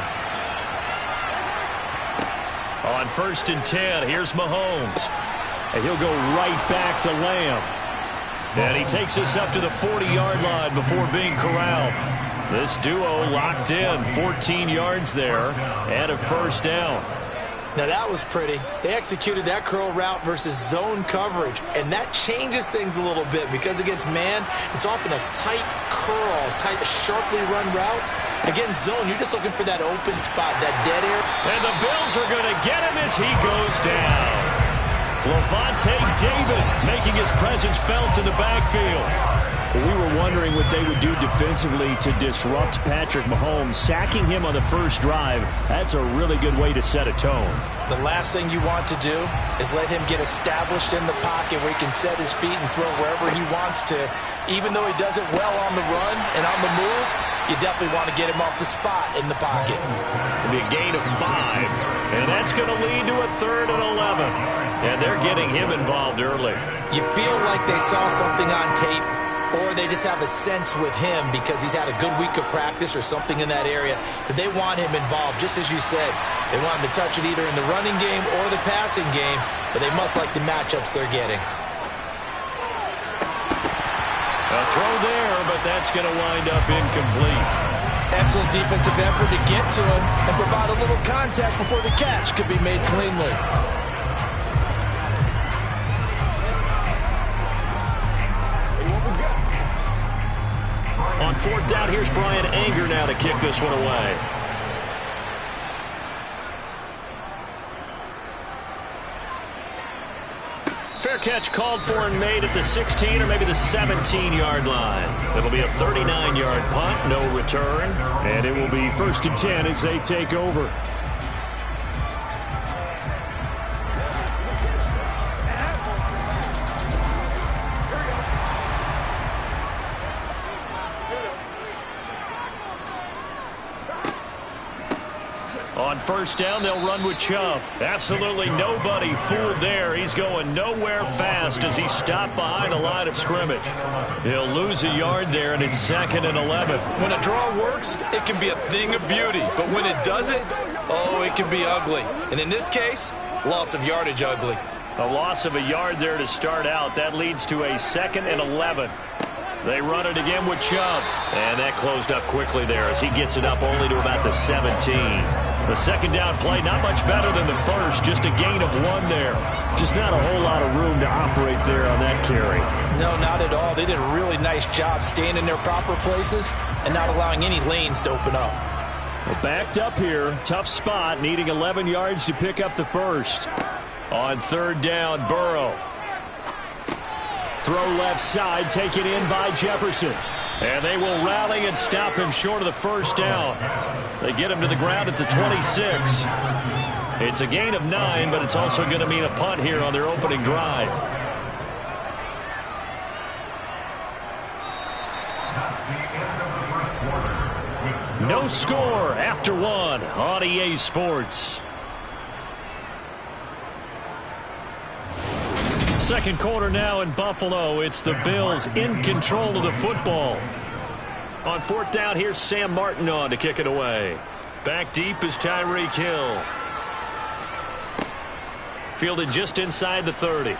On 1st and 10, here's Mahomes. And he'll go right back to Lamb. And he takes us up to the 40-yard line before being corralled. This duo locked in, 14 yards there, and a first down. Now that was pretty. They executed that curl route versus zone coverage, and that changes things a little bit because against man, it's often a tight curl, tight, sharply run route. Against zone, you're just looking for that open spot, that dead air. And the Bills are going to get him as he goes down. Lavonte David making his presence felt in the backfield. We were wondering what they would do defensively to disrupt Patrick Mahomes. Sacking him on the first drive, that's a really good way to set a tone. The last thing you want to do is let him get established in the pocket where he can set his feet and throw wherever he wants to. Even though he does it well on the run and on the move, you definitely want to get him off the spot in the pocket. It'll be a gain of 5, and that's going to lead to a 3rd and 11. And they're getting him involved early. You feel like they saw something on tape, or they just have a sense with him because he's had a good week of practice or something in that area that they want him involved. Just as you said, they want him to touch it either in the running game or the passing game, but they must like the matchups they're getting. A throw there, but that's going to wind up incomplete. Excellent defensive effort to get to him and provide a little contact before the catch could be made cleanly. On 4th down, here's Brian Anger now to kick this one away. Fair catch called for and made at the 16 or maybe the 17-yard line. It'll be a 39-yard punt, no return, and it will be 1st and 10 as they take over. On 1st down, they'll run with Chubb. Absolutely nobody fooled there. He's going nowhere fast as he stopped behind the line of scrimmage. He'll lose a yard there, and it's 2nd and 11. When a draw works, it can be a thing of beauty. But when it doesn't, oh, it can be ugly. And in this case, loss of yardage ugly. A loss of a yard there to start out. That leads to a 2nd and 11. They run it again with Chubb. And that closed up quickly there as he gets it up only to about the 17. The 2nd down play, not much better than the first. Just a gain of 1 there. Just not a whole lot of room to operate there on that carry. No, not at all. They did a really nice job staying in their proper places and not allowing any lanes to open up. Well, backed up here. Tough spot, needing 11 yards to pick up the first. On 3rd down, Burrow. Throw left side, taken in by Jefferson. And they will rally and stop him short of the first down. They get him to the ground at the 26. It's a gain of 9, but it's also going to mean a punt here on their opening drive. No score after 1 on EA Second quarter now in Buffalo. It's the Bills in control of the football. On fourth down, here's Sam Martin on to kick it away. Back deep is Tyreek Hill. Fielded just inside the 30.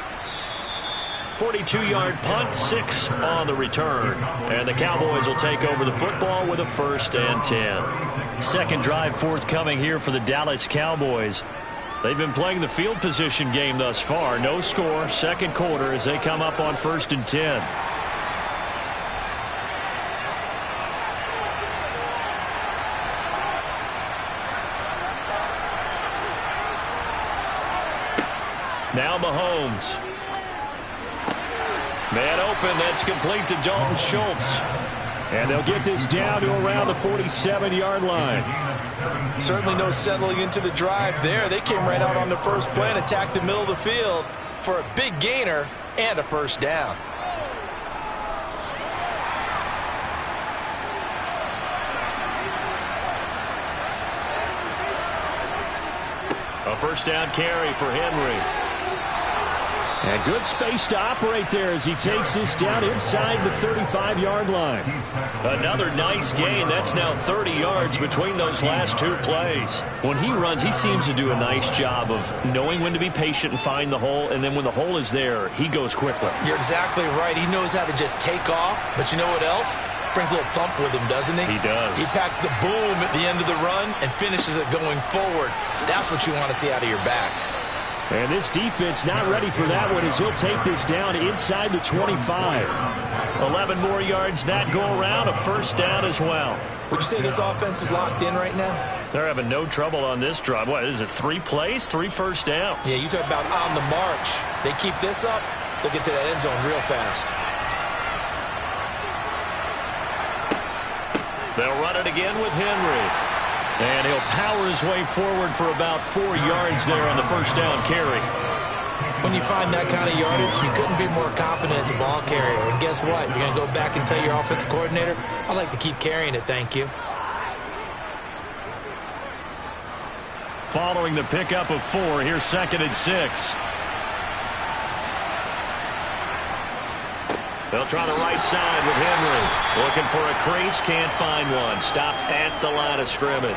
42-yard punt, 6 on the return. And the Cowboys will take over the football with a 1st and 10. Second drive forthcoming here for the Dallas Cowboys. They've been playing the field position game thus far. No score, second quarter as they come up on 1st and 10. Now Mahomes. Man open, that's complete to Dalton Schultz. And they'll get this down to around the 47-yard line. Certainly no settling into the drive there. They came right out on the first play and attacked the middle of the field for a big gainer and a 1st down. A 1st down carry for Henry. And good space to operate there as he takes this down inside the 35-yard line. Another nice gain. That's now 30 yards between those last 2 plays. When he runs, he seems to do a nice job of knowing when to be patient and find the hole, and then when the hole is there, he goes quickly. You're exactly right. He knows how to just take off, but you know what else? Brings a little thump with him, doesn't he? He does. He packs the boom at the end of the run and finishes it going forward. That's what you want to see out of your backs. And this defense not ready for that one as he'll take this down inside the 25. 11 more yards that go around, a 1st down as well. Would you say this offense is locked in right now? They're having no trouble on this drive. What is it, 3 plays, 3 first downs? Yeah, you talk about on the march. They keep this up, they'll get to that end zone real fast. They'll run it again with Henry. And he'll power his way forward for about 4 yards there on the 1st down carry. When you find that kind of yardage, you couldn't be more confident as a ball carrier. And guess what? You're going to go back and tell your offensive coordinator, I'd like to keep carrying it, thank you. Following the pickup of 4, here's 2nd and 6. They'll try the right side with Henry. Looking for a crease, can't find one. Stopped at the line of scrimmage.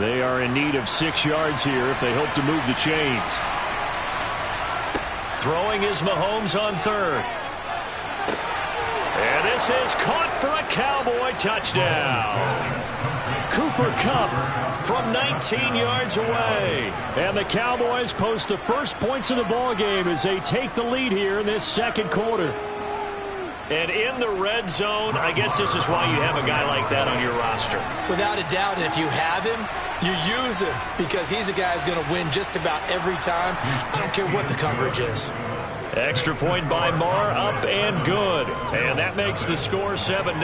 They are in need of 6 yards here if they hope to move the chains. Throwing is Mahomes on 3rd. And this is caught for a Cowboy touchdown. Cooper Kupp from 19 yards away. And the Cowboys post the first points of the ball game as they take the lead here in this second quarter. And in the red zone, I guess this is why you have a guy like that on your roster. Without a doubt, and if you have him, you use him because he's a guy who's going to win just about every time. I don't care what the coverage is. Extra point by Marr, up and good. And that makes the score 7-0.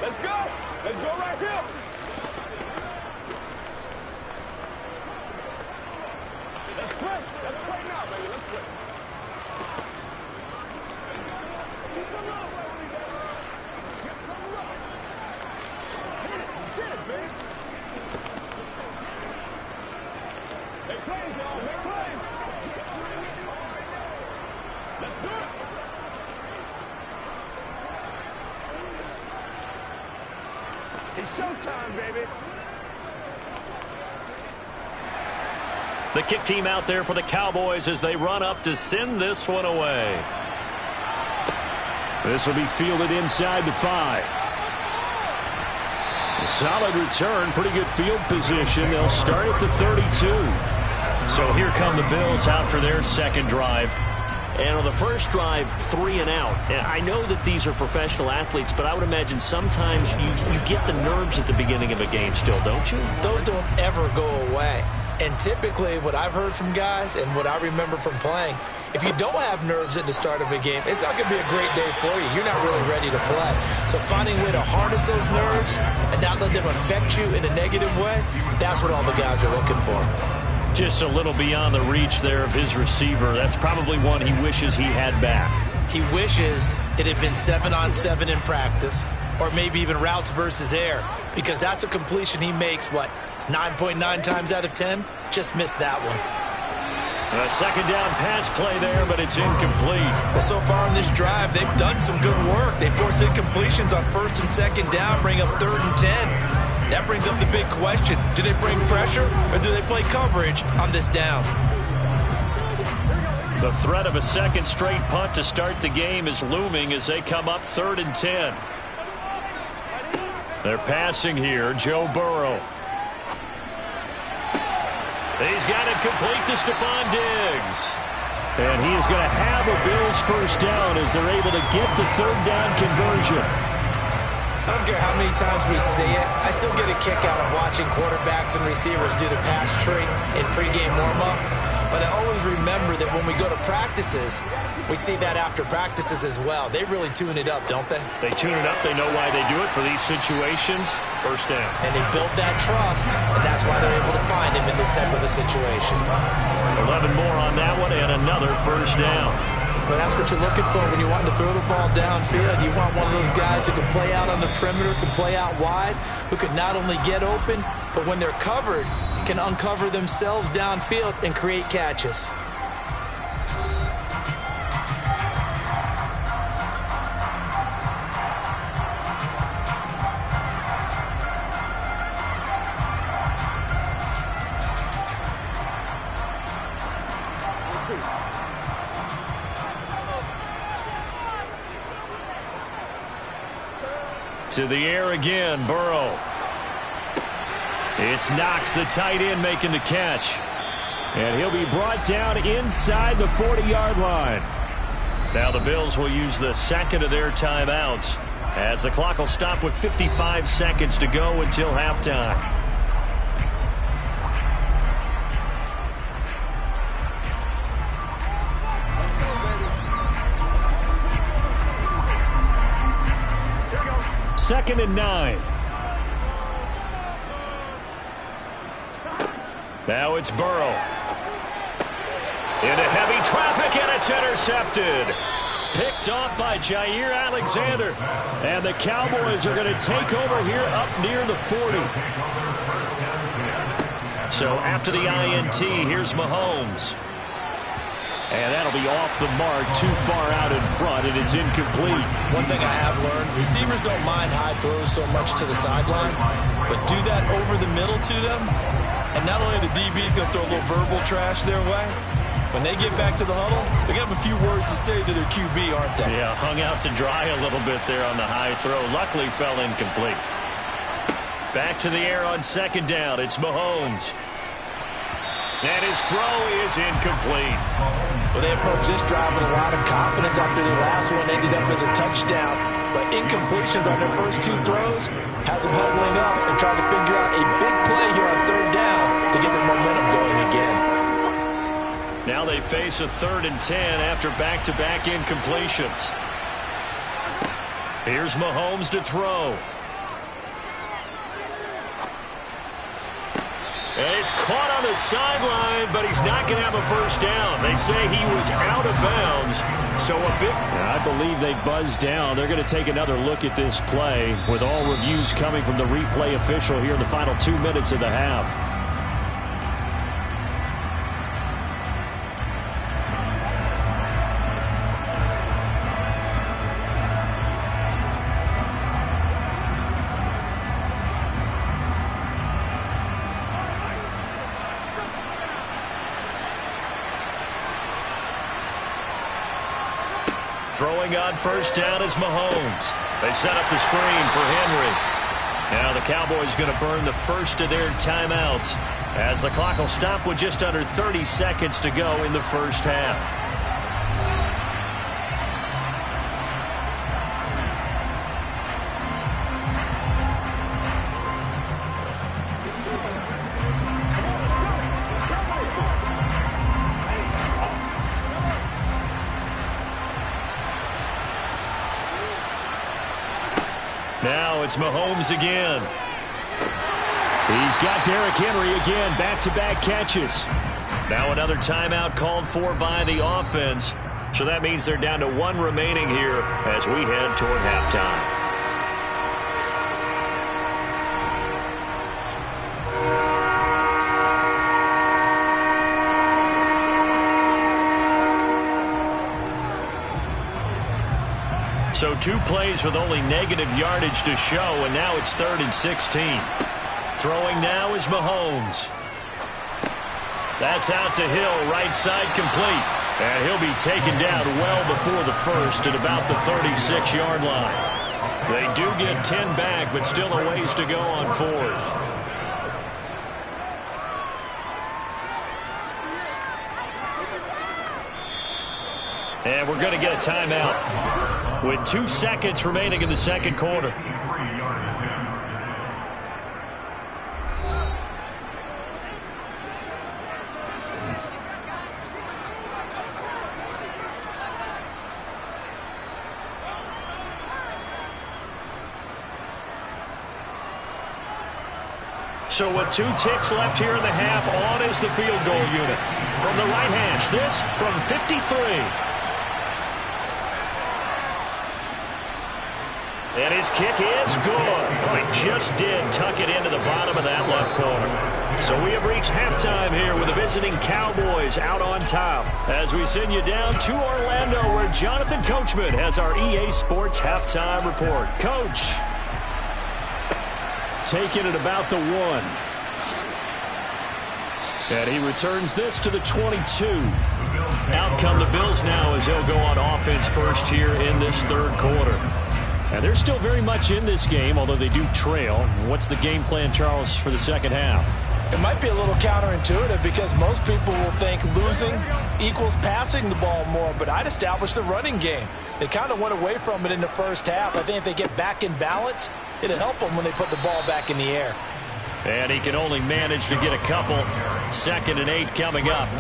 Let's go. Let's go right here. Let's play. Let's play now, baby. Let's play. Get some love, baby. Get some love. Hit it. Get it, baby. Make plays, y'all. Make plays. Let's do it. It's showtime, baby. The kick team out there for the Cowboys as they run up to send this one away. This will be fielded inside the 5. A solid return, pretty good field position. They'll start at the 32. So here come the Bills out for their second drive. And on the first drive, 3 and out. And I know that these are professional athletes, but I would imagine sometimes you get the nerves at the beginning of a game still, don't you? Those don't ever go away. And typically what I've heard from guys and what I remember from playing, if you don't have nerves at the start of a game, it's not going to be a great day for you. You're not really ready to play. So finding a way to harness those nerves and not let them affect you in a negative way, that's what all the guys are looking for. Just a little beyond the reach there of his receiver. That's probably one he wishes he had back. He wishes it had been 7-on-7 in practice, or maybe even routes versus air, because that's a completion he makes, 9.9 times out of 10? Just missed that one. A second down pass play there, but it's incomplete. Well, so far in this drive, they've done some good work. They force incompletions on 1st and 2nd down, bring up 3rd and 10. That brings up the big question. Do they bring pressure, or do they play coverage on this down? The threat of a second straight punt to start the game is looming as they come up 3rd and 10. They're passing here, Joe Burrow. He's got it complete to Stephon Diggs. And he is going to have a Bills first down as they're able to get the 3rd down conversion. I don't care how many times we see it. I still get a kick out of watching quarterbacks and receivers do the pass tree in pregame warm-up. But I always remember that when we go to practices, we see that after practices as well. They really tune it up, don't they? They tune it up. They know why they do it for these situations. First down. And they build that trust, and that's why they're able to find him in this type of a situation. 11 more on that one and another first down. Well, that's what you're looking for when you want to throw the ball downfield. You want one of those guys who can play out on the perimeter, can play out wide, who can not only get open, but when they're covered, can uncover themselves downfield and create catches. To the air again, Burrow. It's Knox, the tight end, making the catch. And he'll be brought down inside the 40-yard line. Now the Bills will use the second of their timeouts as the clock will stop with 55 seconds to go until halftime. Second and 9. Now it's Burrow. Into heavy traffic, and it's intercepted. Picked off by Jair Alexander. And the Cowboys are going to take over here up near the 40. So after the INT, here's Mahomes. And that'll be off the mark, too far out in front, and it's incomplete. One thing I have learned, receivers don't mind high throws so much to the sideline, but do that over the middle to them, and not only the DB's going to throw a little verbal trash their way, when they get back to the huddle, they're going to have a few words to say to their QB, aren't they? Yeah, hung out to dry a little bit there on the high throw. Luckily fell incomplete. Back to the air on second down. It's Mahomes. And his throw is incomplete. Well, they approached this drive with a lot of confidence after their last one ended up as a touchdown. But incompletions on their first two throws has them huddling up and trying to figure out a big play here on third down to get their momentum going again. Now they face a 3rd and 10 after back-to-back incompletions. Here's Mahomes to throw. And he's caught on the sideline, but he's not going to have a first down. They say he was out of bounds. So a bit. I believe they buzzed down. They're going to take another look at this play with all reviews coming from the replay official here in the final 2 minutes of the half. Throwing on first down is Mahomes. They set up the screen for Henry. Now the Cowboys going to burn the first of their timeouts as the clock will stop with just under 30 seconds to go in the first half. Now it's Mahomes again. He's got Derrick Henry again, back-to-back catches. Now another timeout called for by the offense. So that means they're down to 1 remaining here as we head toward halftime. So 2 plays with only negative yardage to show, and now it's 3rd and 16. Throwing now is Mahomes. That's out to Hill, right side complete. And he'll be taken down well before the first at about the 36-yard line. They do get 10 back, but still a ways to go on 4th. And we're going to get a timeout with 2 seconds remaining in the second quarter. So with 2 ticks left here in the half, on is the field goal unit. From the right hash, this from 53. And his kick is good. Oh, he just did tuck it into the bottom of that left corner. So we have reached halftime here with the visiting Cowboys out on top. As we send you down to Orlando, where Jonathan Coachman has our EA Sports halftime report. Coach, taking it about the 1. And he returns this to the 22. Out come the Bills now as they'll go on offense first here in this 3rd quarter. And they're still very much in this game, although they do trail. What's the game plan, Charles, for the second half? It might be a little counterintuitive because most people will think losing equals passing the ball more, but I'd establish the running game. They kind of went away from it in the first half. I think if they get back in balance, it'll help them when they put the ball back in the air. And he can only manage to get a couple. 2nd and 8 coming up.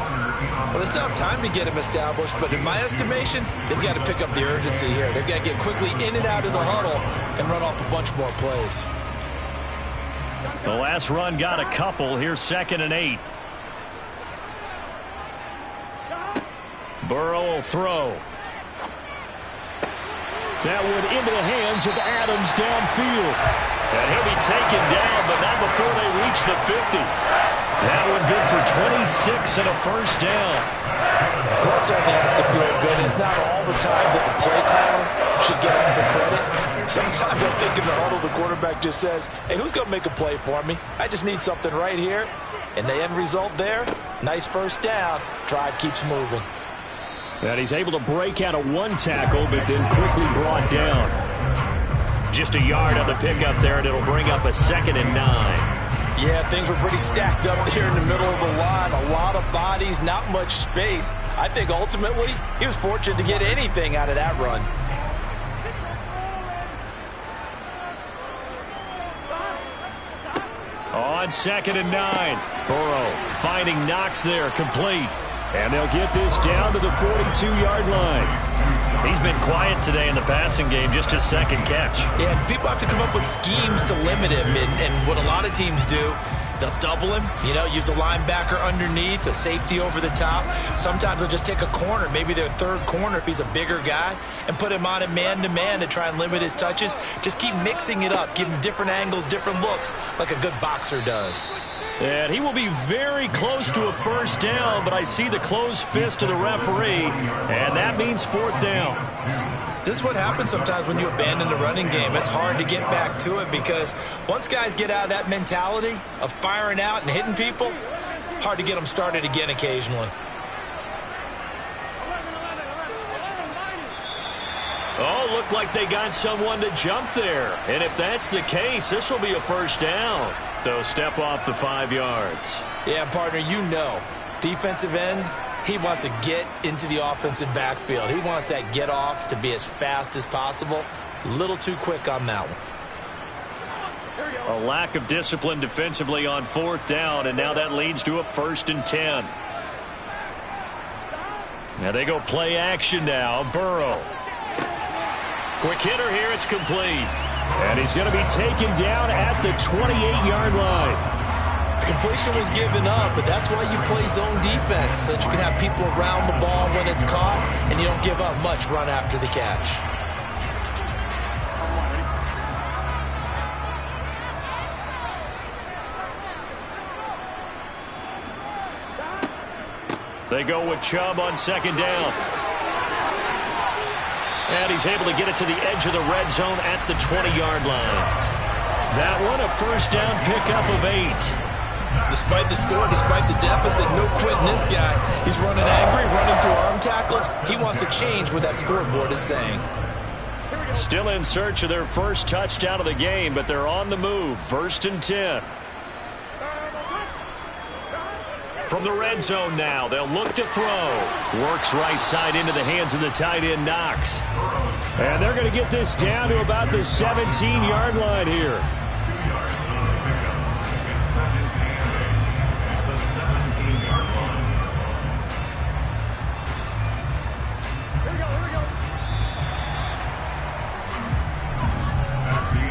Well, they still have time to get him established, but in my estimation, they've got to pick up the urgency here. They've got to get quickly in and out of the huddle and run off a bunch more plays. The last run got a couple. Here's 2nd and 8. Burrow will throw. That one into the hands of Adams downfield. And he'll be taken down, but not before they reach the 50. That one good for 26 and a first down. That certainly has to feel good. It's not all the time that the play caller should get him the credit. Sometimes I think in the huddle, the quarterback just says, hey, who's going to make a play for me? I just need something right here. And the end result there, nice first down. Drive keeps moving. And he's able to break out of 1 tackle, but then quickly brought down. Just a yard on the pickup there, and it'll bring up a 2nd and 9. Yeah, things were pretty stacked up there in the middle of the line. A lot of bodies, not much space. I think ultimately he was fortunate to get anything out of that run. On 2nd and 9. Burrow finding Knox there, complete. And they'll get this down to the 42-yard line. He's been quiet today in the passing game, just his 2nd catch. Yeah, people have to come up with schemes to limit him, and what a lot of teams do, they'll double him, use a linebacker underneath, a safety over the top. Sometimes they'll just take a corner, maybe their 3rd corner if he's a bigger guy, and put him on a man-to-man to try and limit his touches. Just keep mixing it up, give him different angles, different looks, like a good boxer does. And he will be very close to a first down, but I see the closed fist of the referee, and that means 4th down. This is what happens sometimes when you abandon the running game. It's hard to get back to it because once guys get out of that mentality of firing out and hitting people, hard to get them started again occasionally. Oh, looked like they got someone to jump there. And if that's the case, this will be a first down. They'll step off the 5 yards. Yeah, partner, defensive end, he wants to get into the offensive backfield. He wants that get off to be as fast as possible. A little too quick on that one. A lack of discipline defensively on 4th down, and now that leads to a 1st and 10. Now they go play action now. Burrow. Quick hitter here. It's complete. And he's going to be taken down at the 28-yard line. Completion was given up, but that's why you play zone defense, so that you can have people around the ball when it's caught, and you don't give up much run after the catch. They go with Chubb on second down. And he's able to get it to the edge of the red zone at the 20-yard line. That one, a first down pickup of 8. Despite the score, despite the deficit, no quitting this guy. He's running angry, running through arm tackles. He wants to change what that scoreboard is saying. Still in search of their first touchdown of the game, but they're on the move. 1st and 10. From the red zone now, they'll look to throw. Works right side into the hands of the tight end, Knox. And they're going to get this down to about the 17-yard line here.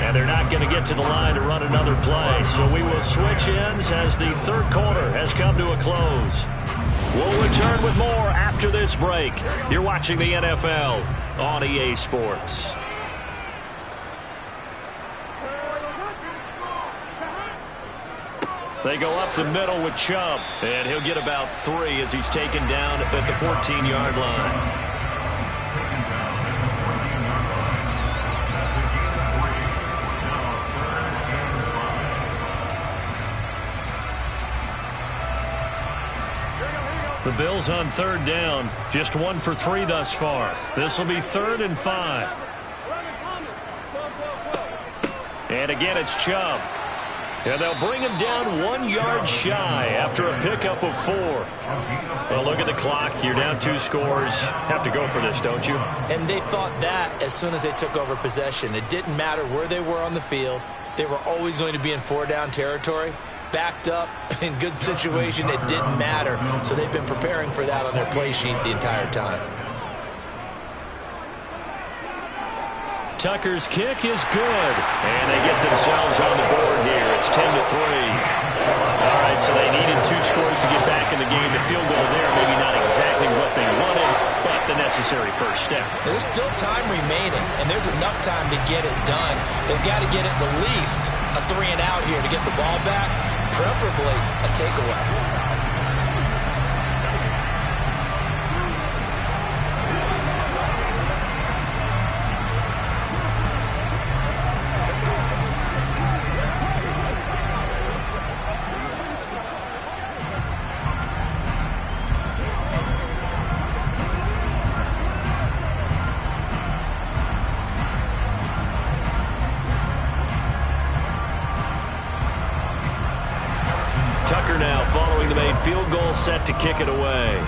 And they're not going to get to the line to run another play. So we will switch ends as the third quarter has come to a close. We'll return with more after this break. You're watching the NFL on EA Sports. They go up the middle with Chubb, and he'll get about 3 as he's taken down at the 14-yard line. The Bills on third down, just 1 for 3 thus far. This will be 3rd and 5. And again, it's Chubb. And they'll bring him down 1 yard shy after a pickup of 4. Well, look at the clock. You're down 2 scores. Have to go for this, don't you? And they thought that as soon as they took over possession. It didn't matter where they were on the field. They were always going to be in 4-down territory. Backed up, in good situation, it didn't matter. So they've been preparing for that on their play sheet the entire time. Tucker's kick is good. And they get themselves on the board here. It's 10-3. All right, so they needed 2 scores to get back in the game. The field goal there, maybe not exactly what they wanted, but the necessary first step. There's still time remaining, and there's enough time to get it done. They've got to get at the least a 3-and-out here to get the ball back, preferably a takeaway. Tucker now following the made field goal, set to kick it away.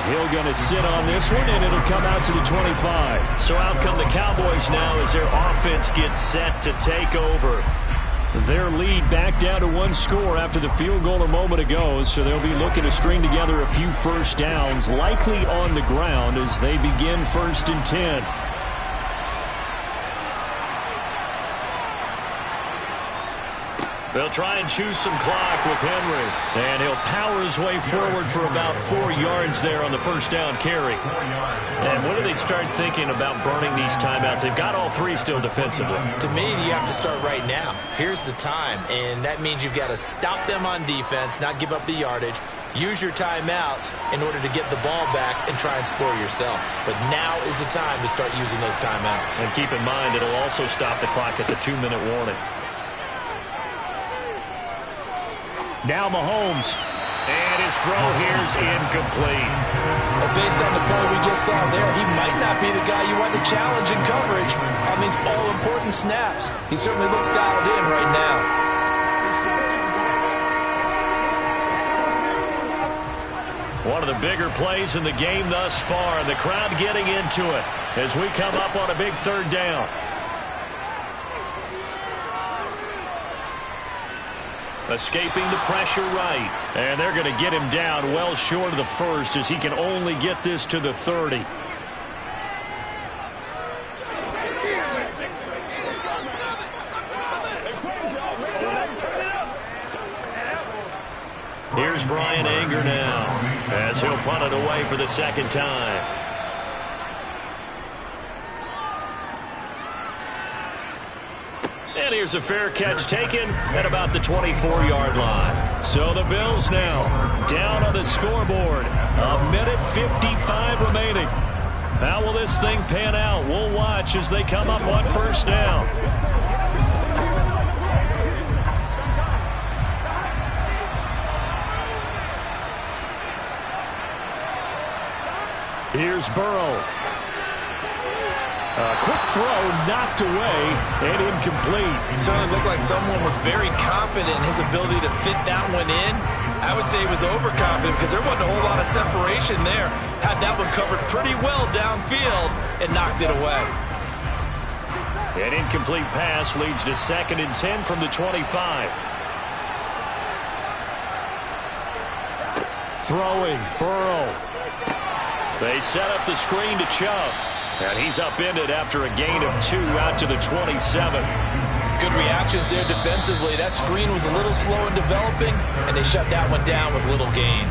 Hill going to sit on this one, and it'll come out to the 25. So out come the Cowboys now as their offense gets set to take over. Their lead back down to 1 score after the field goal a moment ago, so they'll be looking to string together a few first downs, likely on the ground as they begin 1st and 10. They'll try and choose some clock with Henry. And he'll power his way forward for about 4 yards there on the first down carry. And when do they start thinking about burning these timeouts? They've got all 3 still defensively. To me, you have to start right now. Here's the time, and that means you've got to stop them on defense, not give up the yardage, use your timeouts in order to get the ball back and try and score yourself. But now is the time to start using those timeouts. And keep in mind, it'll also stop the clock at the 2-minute warning. Now Mahomes, and his throw here's incomplete. Well, based on the play we just saw there, he might not be the guy you want to challenge in coverage on these all-important snaps. He certainly looks dialed in right now. One of the bigger plays in the game thus far, and the crowd getting into it as we come up on a big 3rd down. Escaping the pressure right. And they're going to get him down well short of the 1st as he can only get this to the 30. Here's Brian Anger now as he'll punt it away for the second time. And here's a fair catch taken at about the 24-yard line. So the Bills now down on the scoreboard. 1:55 remaining. How will this thing pan out? We'll watch as they come up on first down. Here's Burrow. A quick throw knocked away and incomplete. It certainly looked like someone was very confident in his ability to fit that one in. I would say he was overconfident because there wasn't a whole lot of separation there. Had that one covered pretty well downfield and knocked it away. An incomplete pass leads to 2nd and 10 from the 25. Throwing, Burrow. They set up the screen to Chubb. And he's upended after a gain of 2 out to the 27. Good reactions there defensively. That screen was a little slow in developing, and they shut that one down with little gain.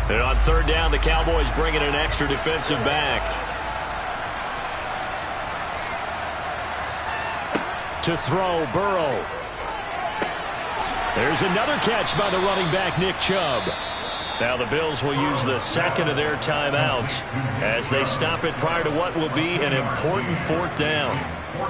And on third down, the Cowboys bring in an extra defensive back. To throw, Burrow. There's another catch by the running back, Nick Chubb. Now the Bills will use the second of their timeouts as they stop it prior to what will be an important 4th down.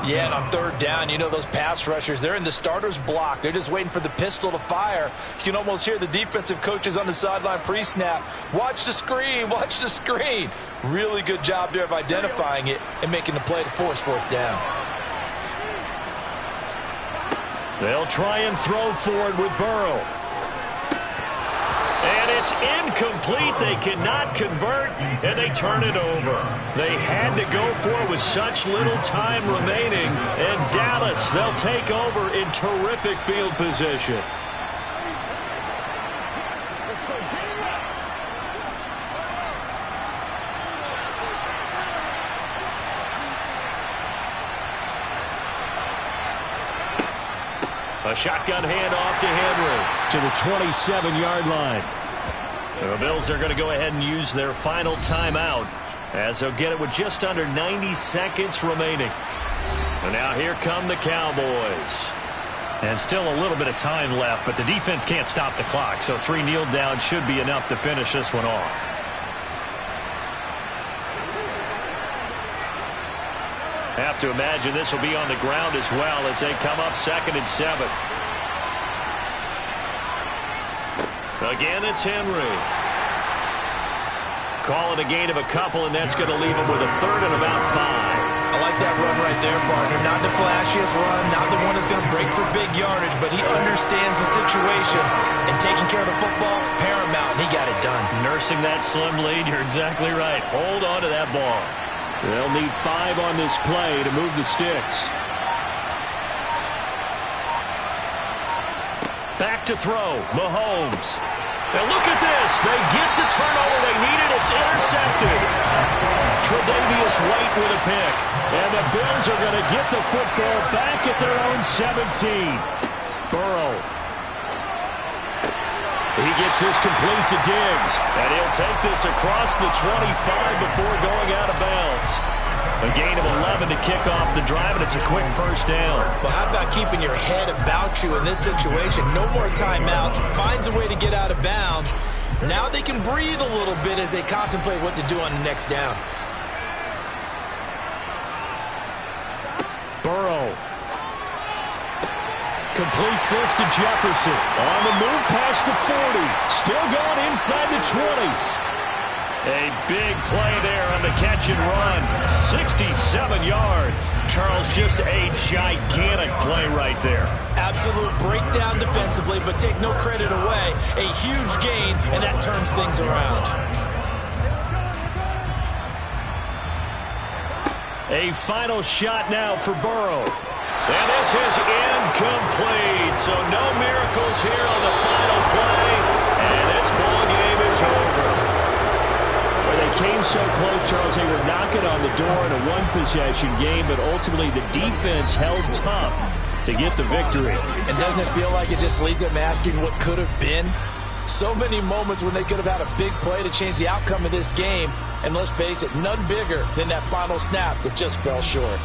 Yeah, and on third down, you know those pass rushers, they're in the starter's block. They're just waiting for the pistol to fire. You can almost hear the defensive coaches on the sideline pre-snap. Watch the screen, watch the screen. Really good job there of identifying it and making the play to force 4th down. They'll try and throw forward with Burrow. And it's incomplete. They cannot convert, and they turn it over. They had to go for it with such little time remaining. And Dallas, they'll take over in terrific field position. A shotgun handoff to Henry to the 27-yard line. The Bills are going to go ahead and use their final timeout as they'll get it with just under 90 seconds remaining. And now here come the Cowboys. And still a little bit of time left, but the defense can't stop the clock, so 3 kneel downs should be enough to finish this one off. Have to imagine this will be on the ground as well as they come up 2nd and 7. Again, it's Henry. Calling a gain of a couple, and that's going to leave him with a 3rd and about 5. I like that run right there, partner. Not the flashiest run, not the one that's going to break for big yardage, but he understands the situation, and taking care of the football, paramount, and he got it done. Nursing that slim lead, you're exactly right. Hold on to that ball. They'll need 5 on this play to move the sticks. Back to throw, Mahomes. And look at this. They get the turnover they needed. It's intercepted. Tre'Davious White with a pick. And the Bills are going to get the football back at their own 17. Burrow. He gets this complete to Diggs. And he'll take this across the 25 before going out of bounds. A gain of 11 to kick off the drive, and it's a quick first down. Well, how about keeping your head about you in this situation? No more timeouts. Finds a way to get out of bounds. Now they can breathe a little bit as they contemplate what to do on the next down. Burrow. Completes this to Jefferson. On the move past the 40. Still going inside the 20. A big play there on the catch and run. 67 yards. Charles, just a gigantic play right there. Absolute breakdown defensively, but take no credit away. A huge gain, and that turns things around. A final shot now for Burrow. And this is incomplete. So no miracles here on the final play. And this ball game is over. Well, they came so close, Charles. They were knocking on the door in a one-possession game, but ultimately the defense held tough to get the victory. And doesn't it feel like it just leads them asking what could have been? So many moments when they could have had a big play to change the outcome of this game. And let's face it, none bigger than that final snap that just fell short.